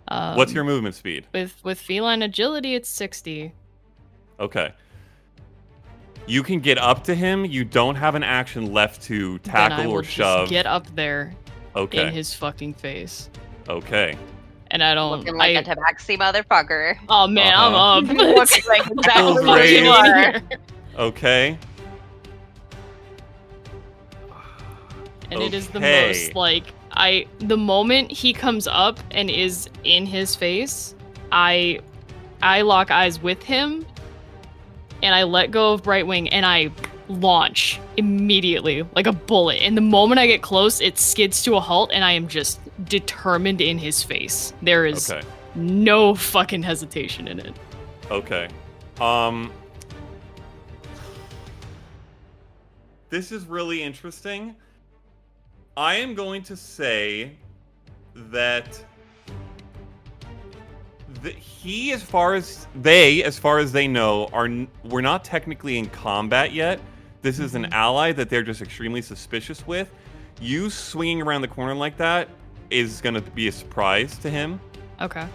What's your movement speed? With feline agility, it's 60. Okay. You can get up to him. You don't have an action left to tackle or shove. Just get up there. Okay. In his fucking face. Okay. And I don't. Looking like a tabaxi motherfucker. Oh man, I'm up. Looking like exactly Full what you are. Okay. And it is the most the moment he comes up and is in his face, I lock eyes with him, and I let go of Brightwing, and I launch immediately like a bullet. And the moment I get close, it skids to a halt, and I am just determined in his face. There is no fucking hesitation in it. Okay. This is really interesting. I am going to say that he, as far as they know, we're not technically in combat yet. This is an ally that they're just extremely suspicious with. You swinging around the corner like that is going to be a surprise to him. Okay.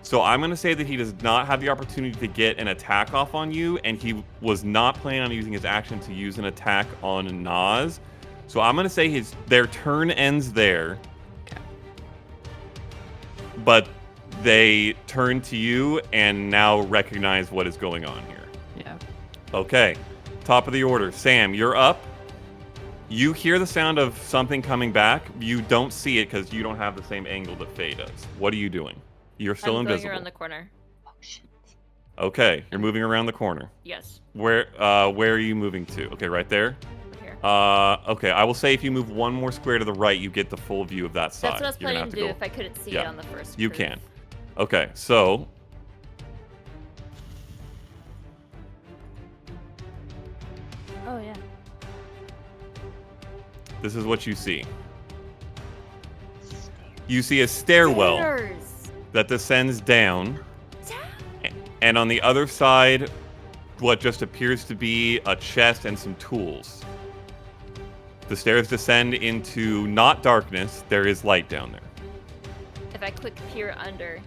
So I'm going to say that he does not have the opportunity to get an attack off on you, and he was not planning on using his action to use an attack on Nas. So I'm going to say their turn ends there. Okay. But they turn to you and now recognize what is going on here. Yeah. Okay. Top of the order. Sam, you're up. You hear the sound of something coming back. You don't see it because you don't have the same angle that Faye does. What are you doing? You're still I'm invisible. going around the corner. Oh, shit. Okay, you're moving around the corner. Yes. Where are you moving to? Okay, right there. Here. Okay, I will say if you move one more square to the right, you get the full view of that side. That's what I was You're gonna planning have to do go- if I couldn't see Yeah, it on the first. You curve. can. Okay, so Oh yeah. this is what you see. You see a stairwell Stairs. that descends down, and on the other side, what just appears to be a chest and some tools. The stairs descend into not darkness. There is light down there. If I click peer under.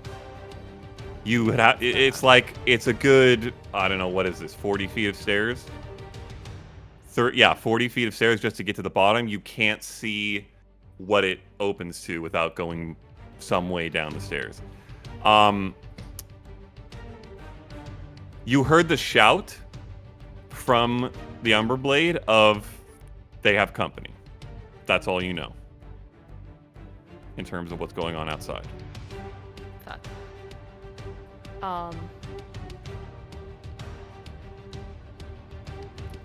You would have. It's like it's a good. I don't know what is this. 40 feet of stairs. 40 feet of stairs just to get to the bottom. You can't see what it opens to without going some way down the stairs. You heard the shout from the Umberblade of they have company. That's all you know in terms of what's going on outside. Fuck.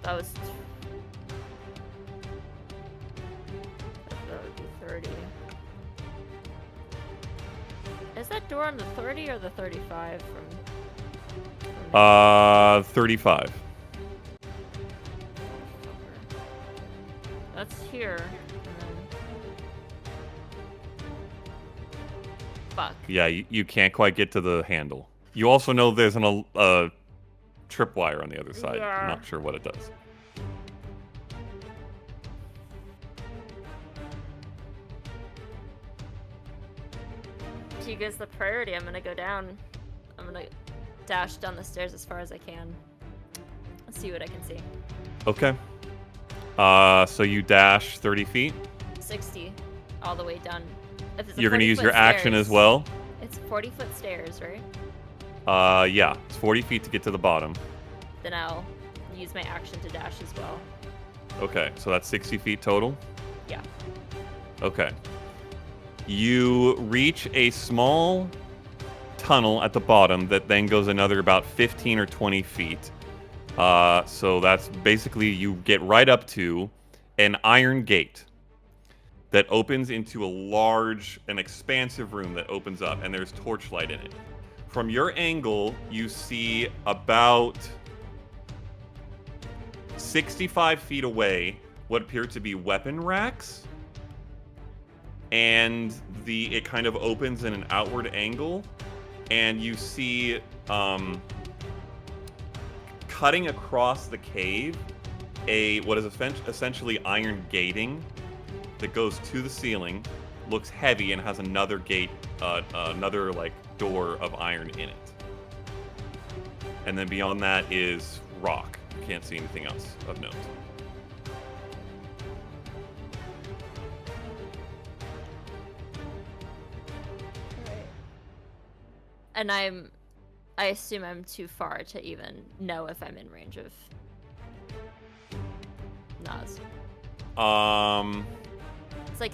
That was. That would be 30. Is that door on the 30 or the 35 from 35. That's here. And then... Fuck. Yeah, you can't quite get to the handle. You also know there's a tripwire on the other side. Yeah. I'm not sure what it does. You guys the priority. I'm gonna go down. I'm gonna dash down the stairs as far as I can. Let's see what I can see. Okay. So you dash 30 feet. 60, all the way down. If it's a You're going to use 40-foot your action stairs, as well. It's 40-foot stairs, right? Yeah, it's 40 feet to get to the bottom. Then I'll use my action to dash as well. Okay, so that's 60 feet total? Yeah. Okay. You reach a small tunnel at the bottom that then goes another about 15 or 20 feet. So that's basically you get right up to an iron gate that opens into a large, an expansive room that opens up, and there's torchlight in it. From your angle, you see about 65 feet away what appear to be weapon racks, and it kind of opens in an outward angle, and you see cutting across the cave what is essentially iron gating that goes to the ceiling, looks heavy, and has another gate, another like door of iron in it. And then beyond that is rock. You can't see anything else of note. And I assume I'm too far to even know if I'm in range of Nas. It's like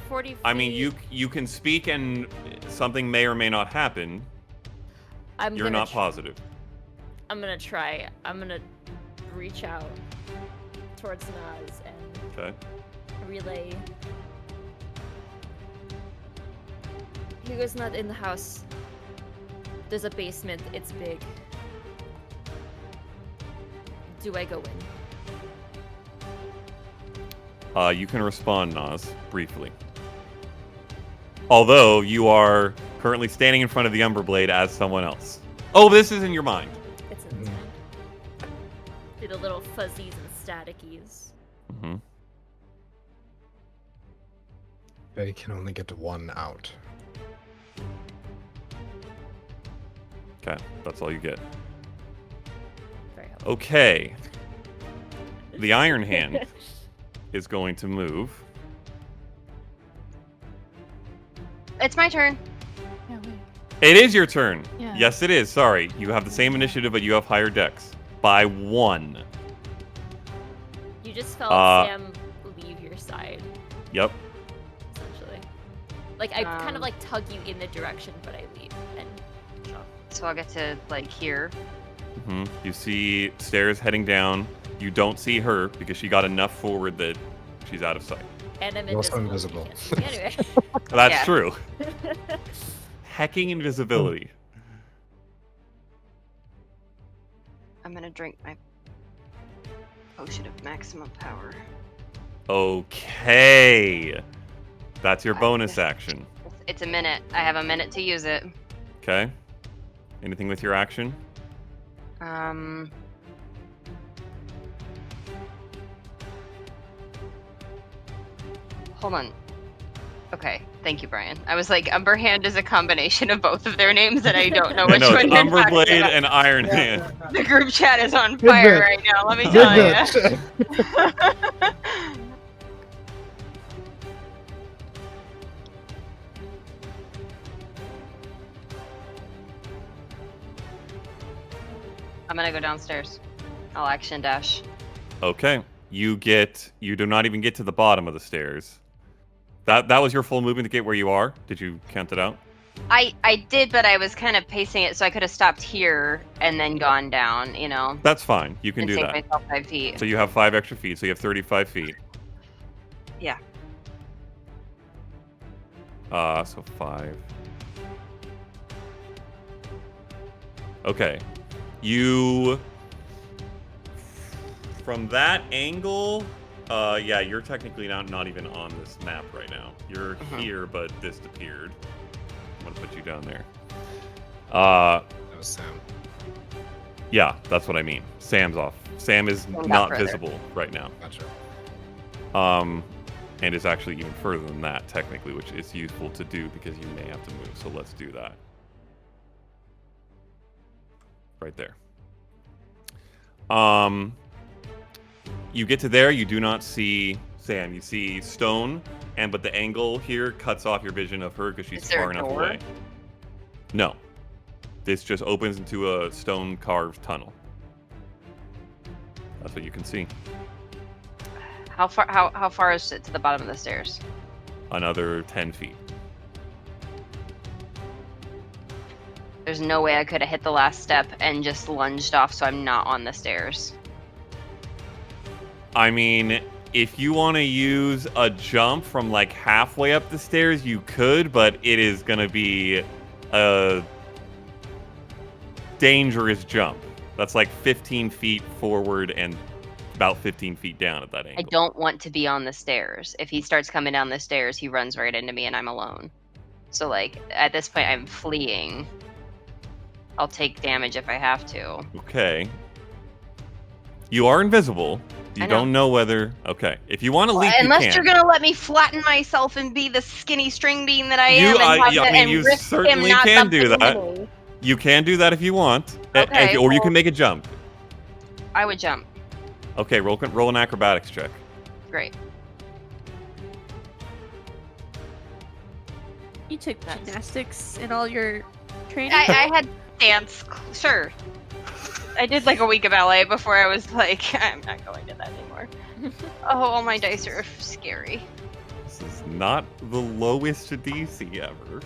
40 feet. I mean, you can speak and something may or may not happen. You're not positive. I'm gonna try. I'm gonna reach out towards Nas and Okay. relay. Hugo's not in the house. There's a basement. It's big. Do I go in? You can respond, Nas, briefly. Although you are currently standing in front of the Umberblade as someone else. Oh, this is in your mind. It's in his mind. See the little fuzzies and staticies. Mm-hmm. They can only get to one out. Okay, that's all you get. Very helpful. Okay. The Iron Hand is going to move. It's my turn. Yeah, wait. It is your turn. Yeah. Yes, it is. Sorry. You have the same initiative, but you have higher dex. by 1. You just felt Sam leave your side. Yep. Essentially. Like, I kind of, like, tug you in the direction, but I leave and jump. So I'll get to, like, here. You see stairs heading down. You don't see her because she got enough forward that she's out of sight. And I'm You're also invisible. invisible. So anyway. That's Yeah. true. Hecking invisibility. I'm gonna drink my potion of maximum power. Okay. That's your bonus action. It's a minute. I have a minute to use it. Okay. Anything with your action? Hold on. Okay, thank you, Brian. I was like, Umberhand is a combination of both of their names, and I don't know I which know, one. it's you're talking Umberblade about. and Iron Hand. The group chat is on Big fire bitch. right now. Let me Big tell you. bitch. I'm gonna go downstairs. I'll action dash. Okay. You do not even get to the bottom of the stairs. That was your full movement to get where you are? Did you count it out? I did, but I was kind of pacing it, so I could have stopped here and then gone down, you know. That's fine. You can and do take that. myself 5 feet. So you have 5 extra feet, so you have 35 feet. Yeah. So 5. Okay. You... From that angle... yeah, you're technically not even on this map right now. You're here, but this appeared. I'm gonna put you down there. That was Sam. Yeah, that's what I mean. Sam's off. Sam is Going not further. visible right now. Gotcha. And is actually even further than that, technically, which is useful to do because you may have to move. So let's do that. Right there. You get to there, you do not see Sam. You see stone, but the angle here cuts off your vision of her because she's Is there far a enough door? away. No. This just opens into a stone carved tunnel. That's what you can see. How far is it to the bottom of the stairs? Another 10 feet. There's no way I could have hit the last step and just lunged off, so I'm not on the stairs. I mean, if you want to use a jump from like halfway up the stairs, you could, but it is going to be a dangerous jump. That's like 15 feet forward and about 15 feet down at that angle. I don't want to be on the stairs. If he starts coming down the stairs, he runs right into me and I'm alone. So, like, at this point, I'm fleeing. I'll take damage if I have to. Okay. You are invisible. You I know. don't know whether... Okay. If you want to leap, Unless you can. you're gonna let me flatten myself and be the skinny string bean that I am, and you certainly can do that. Me. You can do that if you want. Okay, or you well- can make a jump. I would jump. Okay, roll an acrobatics check. Great. You took gymnastics in all your training? I had dance, sure. I did like a week of ballet before I was like, I'm not going to that anymore. Oh, all my dice are scary. This is not the lowest DC ever.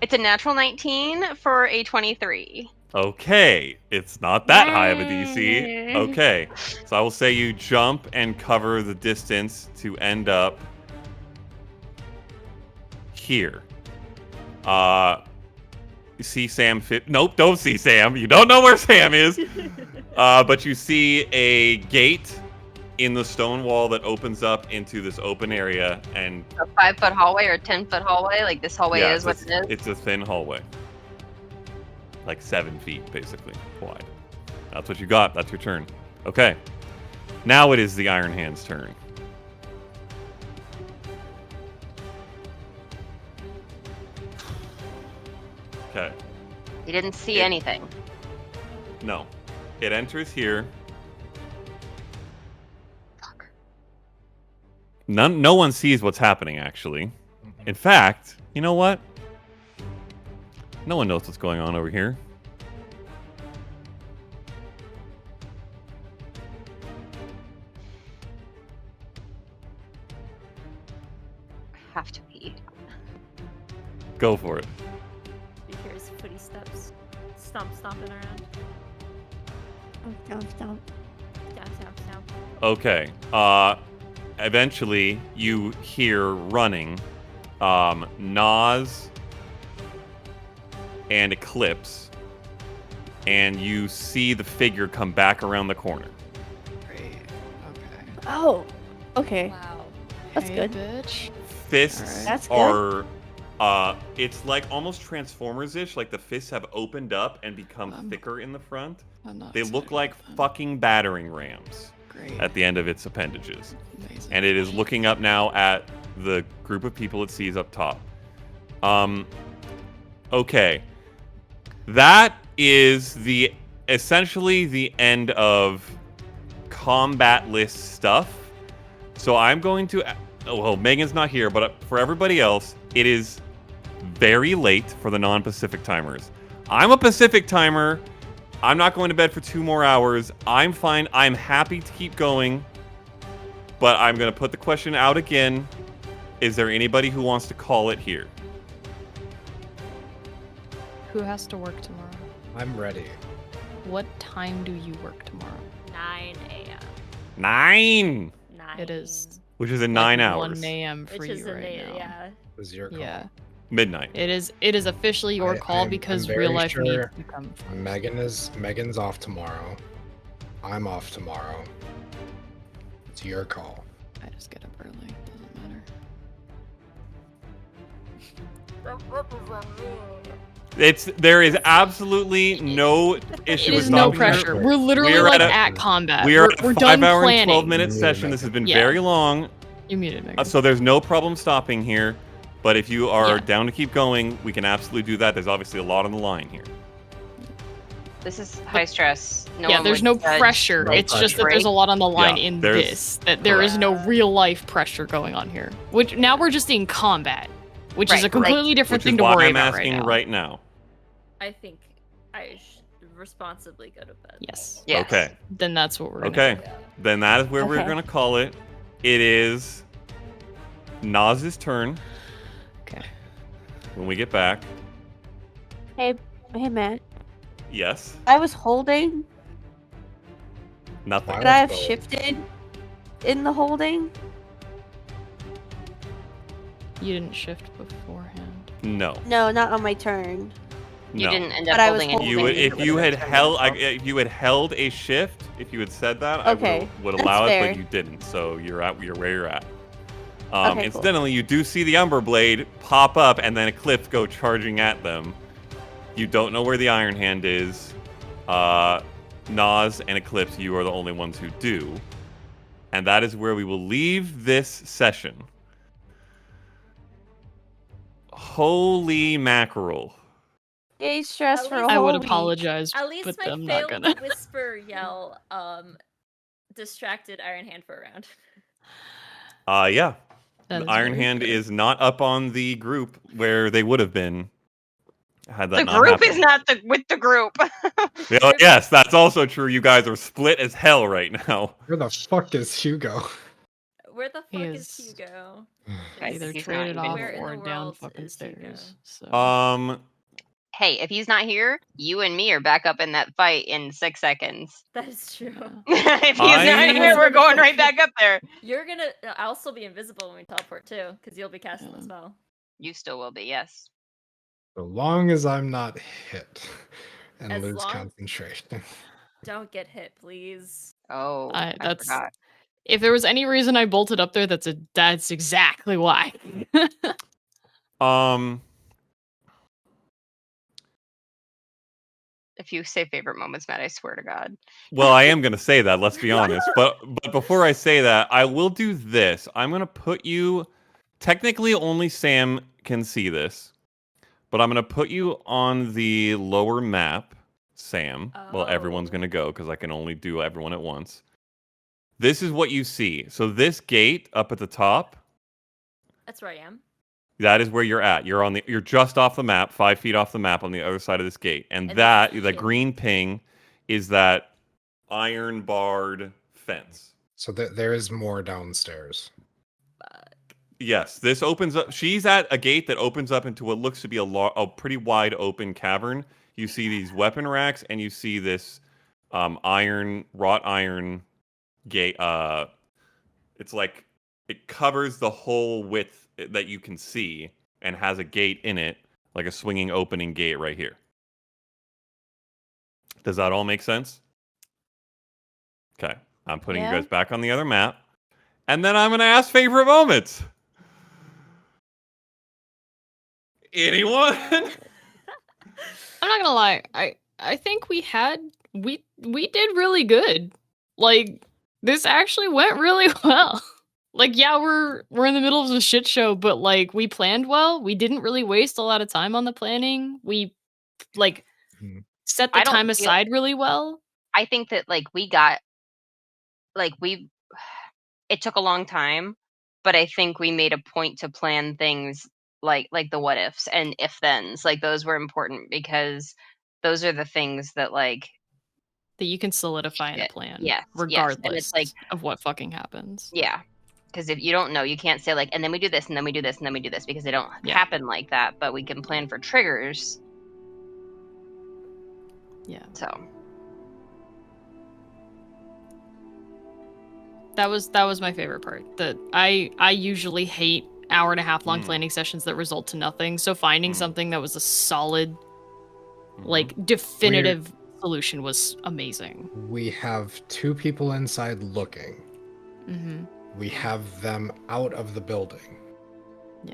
It's a natural 19 for a 23. Okay, it's not that high of a DC. Yay. Okay, so I will say you jump and cover the distance to end up here. You see Sam fit? Nope, don't see Sam. You don't know where Sam is. But you see a gate in the stone wall that opens up into this open area, and A 5-foot hallway or a 10-foot hallway? Like this hallway yeah, is what it is? it's a thin hallway, like 7 feet basically wide. That's what you got. That's your turn. Okay, now it is the Iron Hand's turn. Okay. He didn't see anything. No. It enters here. Fuck. No one sees what's happening, actually. In fact, you know what? No one knows what's going on over here. Go for it. You hear his footy steps stomping around. Stomp, stomp. Stomp. Okay. Eventually, you hear running, Nas and Eclipse, and you see the figure come back around the corner. Great. Okay. Oh, okay. Wow. That's Hey, good. bitch. Fists That's good. are, it's like almost Transformers-ish, like the fists have opened up and become thicker in the front. I'm not They look excited like about that. fucking battering rams Great. at the end of its appendages. Amazing. And it is looking up now at the group of people it sees up top. Okay. That is essentially the end of combat list stuff. So I'm going to... Well, Megan's not here, but for everybody else, it is very late for the non-Pacific timers. I'm a Pacific timer. I'm not going to bed for 2 more hours. I'm fine. I'm happy to keep going. But I'm going to put the question out again. Is there anybody who wants to call it here? Who has to work tomorrow? I'm ready. What time do you work tomorrow? 9 a.m. 9! 9. It is Which is in 9 like hours. 1 a.m. for Which you is right now. yeah. Was your call. Yeah. Midnight. It is officially your call I'm because very real life sure needs to come first. Megan's off tomorrow. I'm off tomorrow. It's your call. I just get up early. Doesn't matter. There is absolutely no issue It with is no stopping pressure. here. We're literally We are like at at combat. We are We're at a done 5-hour and planning. 12-minute session. This has been Yeah. very long. You muted Megan. So there's no problem stopping here. But if you are Yeah. down to keep going, we can absolutely do that. There's obviously a lot on the line here. This is high stress. No yeah, one there's would no judge pressure. No It's just that pressure. there's a lot on the line Yeah, in there's- this. That there is no real life pressure going on here. Which now we're just in combat, which is a Right, completely different Which is thing to why worry I'm about asking right now. I think I should responsibly go to bed. Yes. Yes. Okay. Then that's what we're gonna Okay. do. Then that is where we're Okay. going to call it. It is Naz's turn Okay. when we get back. Hey, Matt. Yes. I was holding. Nothing. Wow. Could I have Let's go. shifted in the holding? You didn't shift beforehand. No. No, not on my turn. You No. didn't end up But I was holding anything. You would, if you had would've held, turned if you had held a shift, if you had said that, Okay, I would that's allow it, fair. but you didn't. So you're where you're at. Okay, cool. Incidentally, you do see the Umber Blade pop up and then Eclipse go charging at them. You don't know where the Iron Hand is. Nas and Eclipse, you are the only ones who do. And that is where we will leave this session. Holy mackerel. Yay, stress At for a least- I whole would week. apologize, At least but my I'm fail not gonna. to whisper yell distracted Iron Hand for a round. Yeah. That is Iron very Hand fair. is not up on the group where they would have been had that The not group happened. is not with the group. Oh, yes, that's also true. You guys are split as hell right now. Where the fuck is Hugo? Where the He fuck is is- Hugo? Either He's traded not even off Where in or the down world fucking is Hugo? stairs. So Hey, if he's not here, you and me are back up in that fight in 6 seconds. That is true. If he's not here, we're going right back up there. You're gonna. I'll still be invisible when we teleport too, because you'll be casting the spell. You still will be, yes. So long as I'm not hit and As lose long- concentration. Don't get hit, please. Oh, I that's forgot. if there was any reason I bolted up there, that's exactly why. If you say favorite moments, Matt, I swear to God. Well, I am going to say that, let's be honest. But before I say that, I will do this. I'm going to put you... Technically, only Sam can see this. But I'm going to put you on the lower map, Sam. Well, everyone's going to go, because I can only do everyone at once. This is what you see. So this gate up at the top... That's where I am. That is where you're at. You're just off the map, 5 feet off the map on the other side of this gate. And that green ping is that iron barred fence. So there is more downstairs. Yes, this opens up. She's at a gate that opens up into what looks to be a pretty wide open cavern. You see these weapon racks, and you see this wrought iron gate. It's like it covers the whole width that you can see, and has a gate in it, like a swinging opening gate right here. Does that all make sense? Okay, I'm putting you guys back on the other map, and then I'm gonna ask favorite moments. Anyone? I'm not gonna lie. I think we did really good. Like, this actually went really well. Like, yeah, we're in the middle of a shit show, but like we planned well. We didn't really waste a lot of time on the planning. We like set the time aside really well. I think that like we got like it took a long time, but I think we made a point to plan things like the what ifs and if thens. Like those were important because those are the things that like that you can solidify in a plan. Regardless And it's like of what fucking happens. Yeah. Because if you don't know, you can't say like, and then we do this, and then we do this, and then we do this, because they don't happen like that. But we can plan for triggers. Yeah. So that was my favorite part. That I usually hate hour-and-a-half long planning sessions that result to nothing. So finding something that was a solid, like definitive solution was amazing. We have 2 people inside looking. We have them out of the building. Yeah.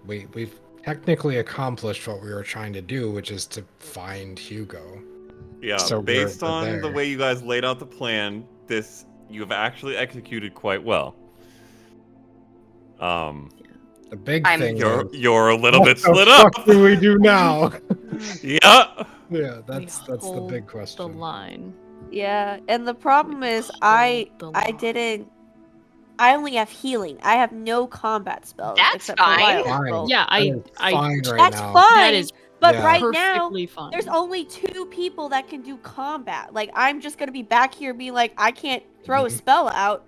We've technically accomplished what we were trying to do, which is to find Hugo. Yeah, so based we're on there. the way you guys laid out the plan, you have actually executed quite well. The big thing you're a little bit split up. What up. do we do now? Yeah. Yeah, that's the big question. The line. Yeah, and the problem is I only have healing. I have no combat spells. That's except fine. For wild. Yeah, fine right that's now. fine. That is but right now, perfectly fine. there's only 2 people that can do combat. Like, I'm just gonna be back here being like, I can't throw a spell out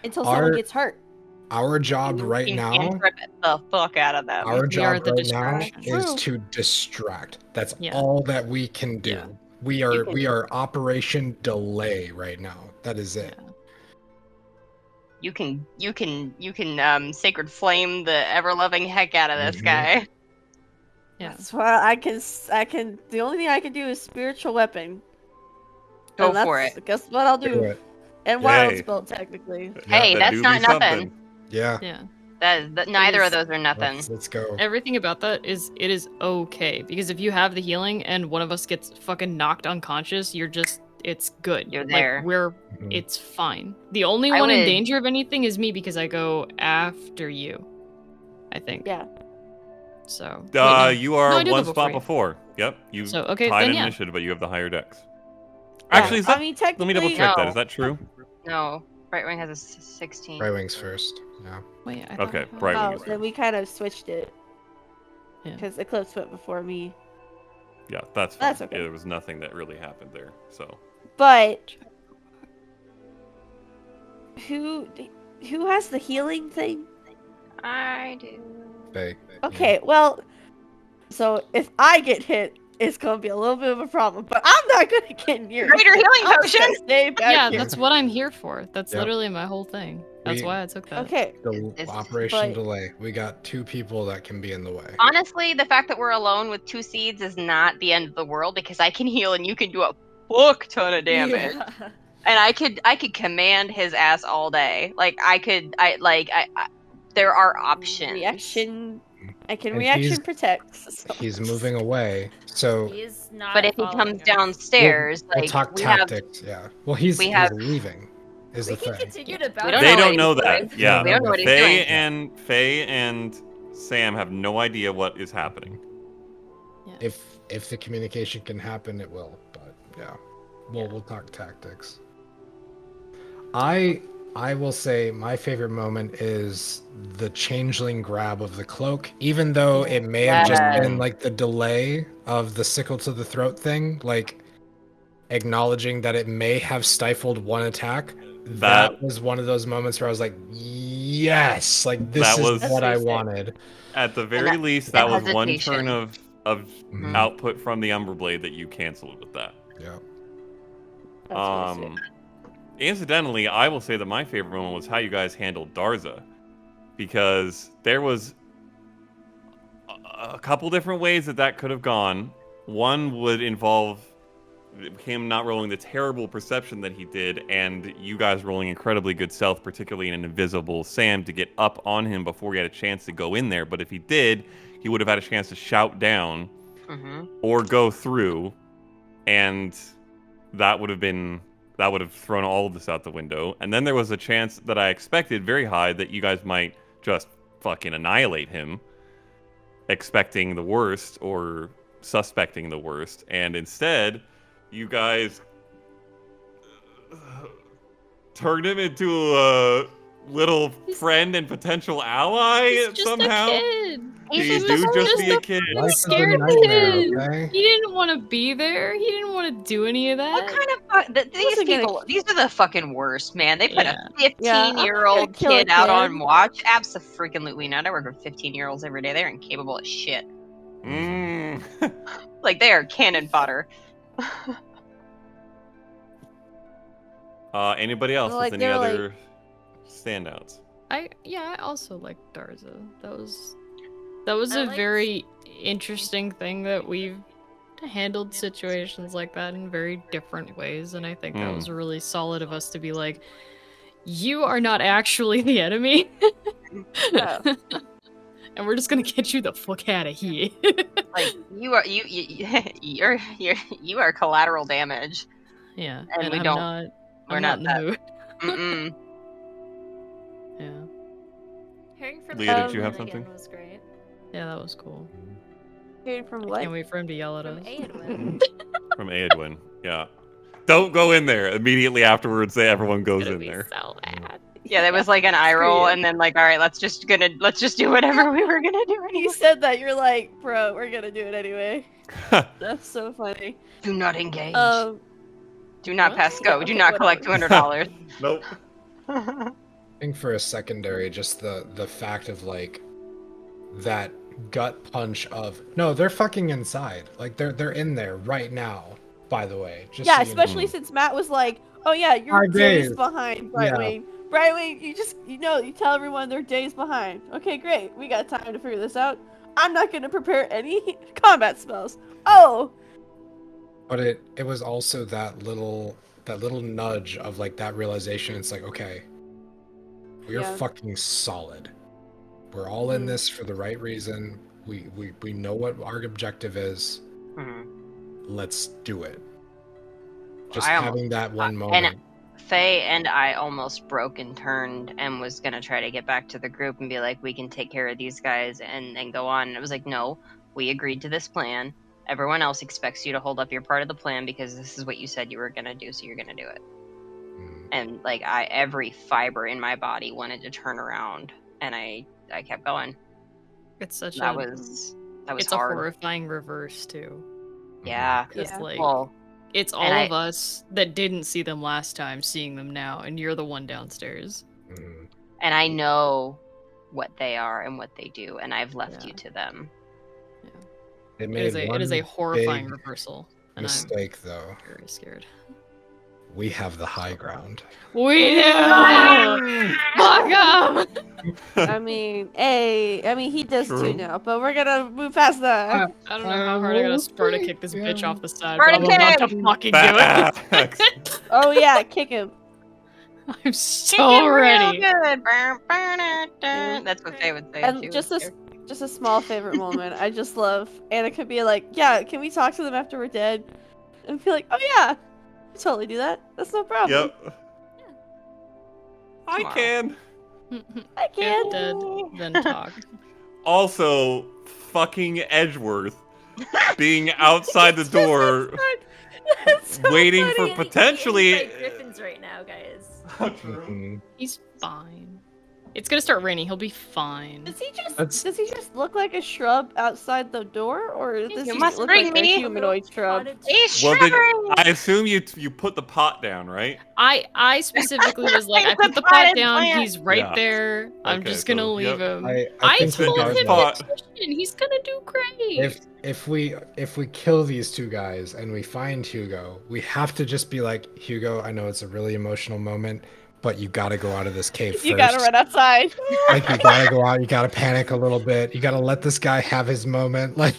until someone gets hurt. Our job right now, rip the fuck out of them. our job right now distraction. is to distract. That's Yeah. all that we can do. Yeah. We are Operation Delay right now. That is it. You can sacred flame the ever loving heck out of this guy. Yeah. That's why I can. The only thing I can do is spiritual weapon. Go for it. Guess what I'll do? Do it. And wild spell technically. Hey, that's not nothing. Yeah. Yeah. That neither of those are nothing. Let's go. Everything about that is it is okay, because if you have the healing and one of us gets fucking knocked unconscious, it's good. You're there. Like, it's fine. The only one in danger of anything is me, because I go after you, I think. Yeah. So you are one spot before. Yep. You tied in initiative, but you have the higher dex. Yeah. Actually, let me double check that. Is that true? No. Right Wing has a 16. Right Wing's first. Yeah. Wait, okay, Right Wing is then we kind of switched it. Yeah. Because Eclipse went before me. Yeah, that's fine. That's okay. Yeah, there was nothing that really happened there, so. But who has the healing thing? I do. Faye. Okay, well, so if I get hit, it's gonna be a little bit of a problem. But I'm not gonna get near. Greater healing potion. Stay back here. That's what I'm here for. That's literally my whole thing. That's why I took that. Okay. Operation Delay. We got 2 people that can be in the way. Honestly, the fact that we're alone with 2 seeds is not the end of the world, because I can heal and you can do a fuck ton of damage. Yeah. And I could command his ass all day. Like there are options. Reaction. I can And reaction protect. So. He's moving away. So He's not. But if he comes downstairs, we'll talk tactics. Yeah. Well, he's leaving. Is the We can thing. continue to bounce. They don't know that. Yeah. We don't know what he's doing. Faye and Sam have no idea what is happening. Yeah. If the communication can happen, it will. But yeah, we'll talk tactics. I will say my favorite moment is the changeling grab of the cloak, even though it may have just been like the delay of the sickle to the throat thing, like acknowledging that it may have stifled one attack. That was one of those moments where I was like, yes, like this That is was- what I That's wanted. At the very that- least, that that was one hesitation. turn of Mhm. output from the Umberblade that you canceled with that. Yeah. That's really sweet. Incidentally, I will say that my favorite moment was how you guys handled Darza, because there was a couple different ways that could have gone. One would involve him not rolling the terrible perception that he did, and you guys rolling incredibly good stealth, particularly in an invisible Sam, to get up on him before he had a chance to go in there. But if he did, he would have had a chance to shout down or go through, and that would have thrown all of this out the window. And then there was a chance that I expected very high that you guys might just fucking annihilate him, expecting the worst or suspecting the worst, and instead you guys turned him into a little friend and potential ally He's just somehow. a kid. He do just be a kid. Life is a Scared nightmare, kid. okay? He didn't want to be there. He didn't want to do any of that. What kind of these Wasn't gonna- people? These are the fucking worst, man. They put Yeah. a 15-year-old I'm not gonna kill a kid out kid. on watch. Absolutely not. I work with 15-year-olds every day. They're incapable of shit. Like they are cannon fodder. Anybody else Well, with like, any they were, like- other standouts? I also like Darza. That was I a liked- very interesting thing that we've handled situations like that in very different ways, and I think that was really solid of us to be like, you are not actually the enemy. No. And we're just gonna get you the fuck out of here. Like you are you are collateral damage. Yeah, And we I'm don't- Not, we're I'm not not in the that- mood. Mm-mm. Yeah, Hearing from Leah, him did you have again something? was great. yeah, that was cool. Hearing from I what? can't wait for him to yell at From us. Aedwin. From Aedwin, yeah. Don't go in there. Immediately afterwards, everyone goes Gonna in be there. so bad. Yeah, there was like an eye roll, you. and then like, all right, let's just do whatever we were gonna do anyway. You said that, you're like, bro, we're gonna do it anyway. That's so funny. Do not engage. Do not what? pass go. Okay, Do not collect whatever. $200. Nope. I think for a secondary, just the fact of like that gut punch of no, they're fucking inside. Like they're in there right now. By the way, just Yeah, so you know. especially since Matt was like, oh yeah, you're Our days days. behind, Yeah. Brightwing. Brightwing, you tell everyone they're days behind. Okay, great. We got time to figure this out. I'm not gonna prepare any combat spells. Oh! But it was also that little nudge of like that realization. It's like, okay, we're Yeah. fucking solid. We're all in this for the right reason. We know what our objective is. Mhm. Let's do it. Just I almost- having that one and- moment. Faye and I almost broke and turned and was gonna try to get back to the group and be like, we can take care of these guys and go on. And it was like, no, we agreed to this plan. Everyone else expects you to hold up your part of the plan because this is what you said you were gonna do, so you're gonna do it. Mm. And like every fiber in my body wanted to turn around, and I kept going. It's such That a was it's hard. a horrifying reverse too. Yeah. Because Yeah. like Well, it's all and of us that didn't see them last time seeing them now, and you're the one downstairs. Mm. and I know what they are and what they do, and I've left Yeah. you to them. It It made is a one horrifying big reversal, and mistake, though. I'm very scared. We have the high ground. We do. Fuck 'em! I mean, he does True. too now, but we're gonna move past that. I don't know how hard I gotta Sparta kick this bitch off the side, Sparta but I'm about to kick! fucking do it. Facts. Oh yeah, kick him. I'm so ready. Real good. That's what Faye would say. if And she just was a here. just a small favorite moment. I just love Anneka be like, yeah, can we talk to them after we're dead? And be like, oh yeah, we totally do that. That's no problem. Yep. I Tomorrow. can. I can. If dead, then talk. Also, fucking Edgeworth being outside the door, That's so waiting funny. for potentially. He's like Griffins right now, guys. Mhm. He's fine. It's gonna start raining. He'll be fine. Does he just look like a shrub outside the door, or does he must look bring like me a humanoid shrub? He's Well, then, shrubbery! I assume you put the pot down, right? I specifically was like, I It's a put the pot potted down. plant. He's right Yeah. there. I'm Okay, just gonna so, leave yep. him. I think told that him there's in pot. the session, he's gonna do great. if we kill these two guys and we find Hugo, we have to just be like, Hugo, I know it's a really emotional moment, but you gotta go out of this cave first. You gotta run outside. Like, you gotta go out, you gotta panic a little bit, you gotta let this guy have his moment. Like,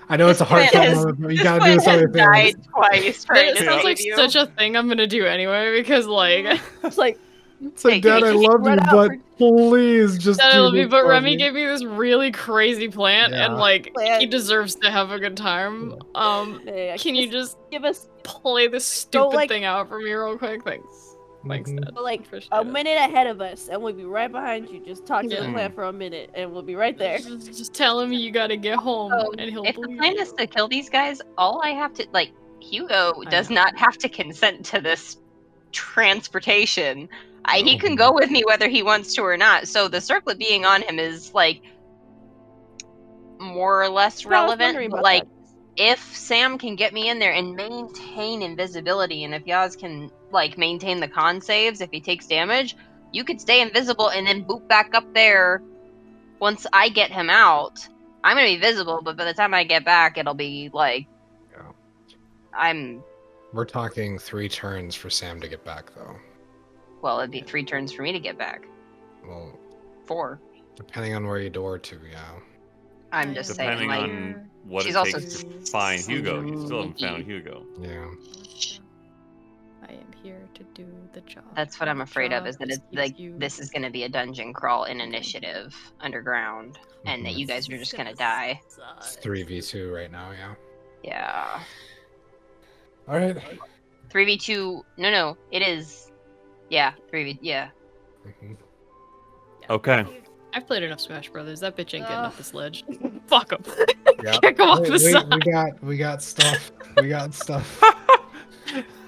I know it's a heartfelt moment, but you gotta do this on your died feelings. twice trying That to sounds save like you. such a thing I'm gonna do anyway, because like It's like, It's like, Dad, I love you, run out but for- please just do this but for Remy me. gave me this really crazy plant, and Yeah. like he Plant. deserves to have a good time. Yeah, Can you just give us play this stupid like- thing out for me real quick? Thanks, Mhm. Dad. like Appreciate a it. minute ahead of us, and we'll be right behind you. Just talk to Yeah. the plant for a minute, and we'll be right there. Just tell him you gotta get home, and he'll If the believe plan you. is to kill these guys, all I have to Hugo I does know. not have to consent to this transportation. He No. can go with me whether he wants to or not. So the circlet being on him is more or less Yeah, I was relevant. wondering But, about that. if Sam can get me in there and maintain invisibility, and if Yaz can maintain the con saves if he takes damage, you could stay invisible and then boot back up there. Once I get him out, I'm gonna be visible, but by the time I get back, it'll be We're talking 3 turns for Sam to get back, though. well, it'd be 3 turns for me to get back. Well, 4. depending on where you door to, yeah. I'm just Depending saying, on what she's it also takes to find Hugo. You still haven't found sneaky. Hugo. Yeah. I am here to do the job. That's what I'm afraid of, is that Job it's keeps you- this is gonna be a dungeon crawl in initiative underground, and that you guys are just gonna die. It's 3v2 right now, yeah. Yeah. Alright. 3v2. No, it is. Yeah, 3v. Yeah. Mhm. Okay. I've played enough Smash Brothers. That bitch ain't getting up this ledge. Fuck him. Yeah. Kick him off the side. We got stuff. We got stuff. We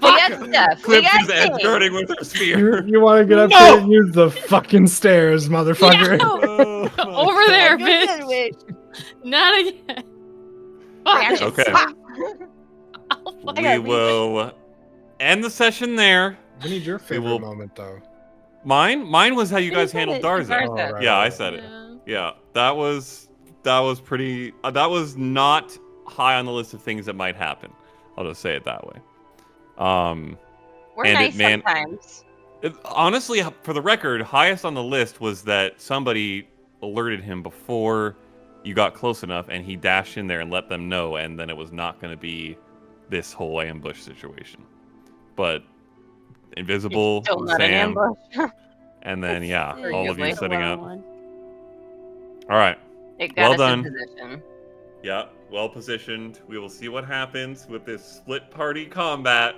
got stuff. We Clip got is things. escorting with her spear. You want to get up No! there and use the fucking stairs, motherfucker. Oh, my Over there, Good bitch. sandwich. Not again. Fuck. Okay. I'll fuck We will end the session there. We need your favorite will- moment, though. Mine was how you guys said handled it. Darza. Oh, right, Yeah, I said it. Yeah, that was pretty. That was not high on the list of things that might happen. I'll just say it that way. We're And nice it, man- sometimes. Honestly, for the record, highest on the list was that somebody alerted him before you got close enough, and he dashed in there and let them know, and then it was not going to be this whole ambush situation. But invisible, Still not an Sam, ambush. and then yeah, Very all of good you way. setting up. One. All right. It Well got us done. in position. Yeah, well positioned. We will see what happens with this split party combat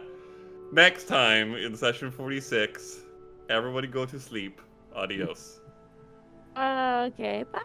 next time in session 46. Everybody go to sleep. Adios. Okay, bye.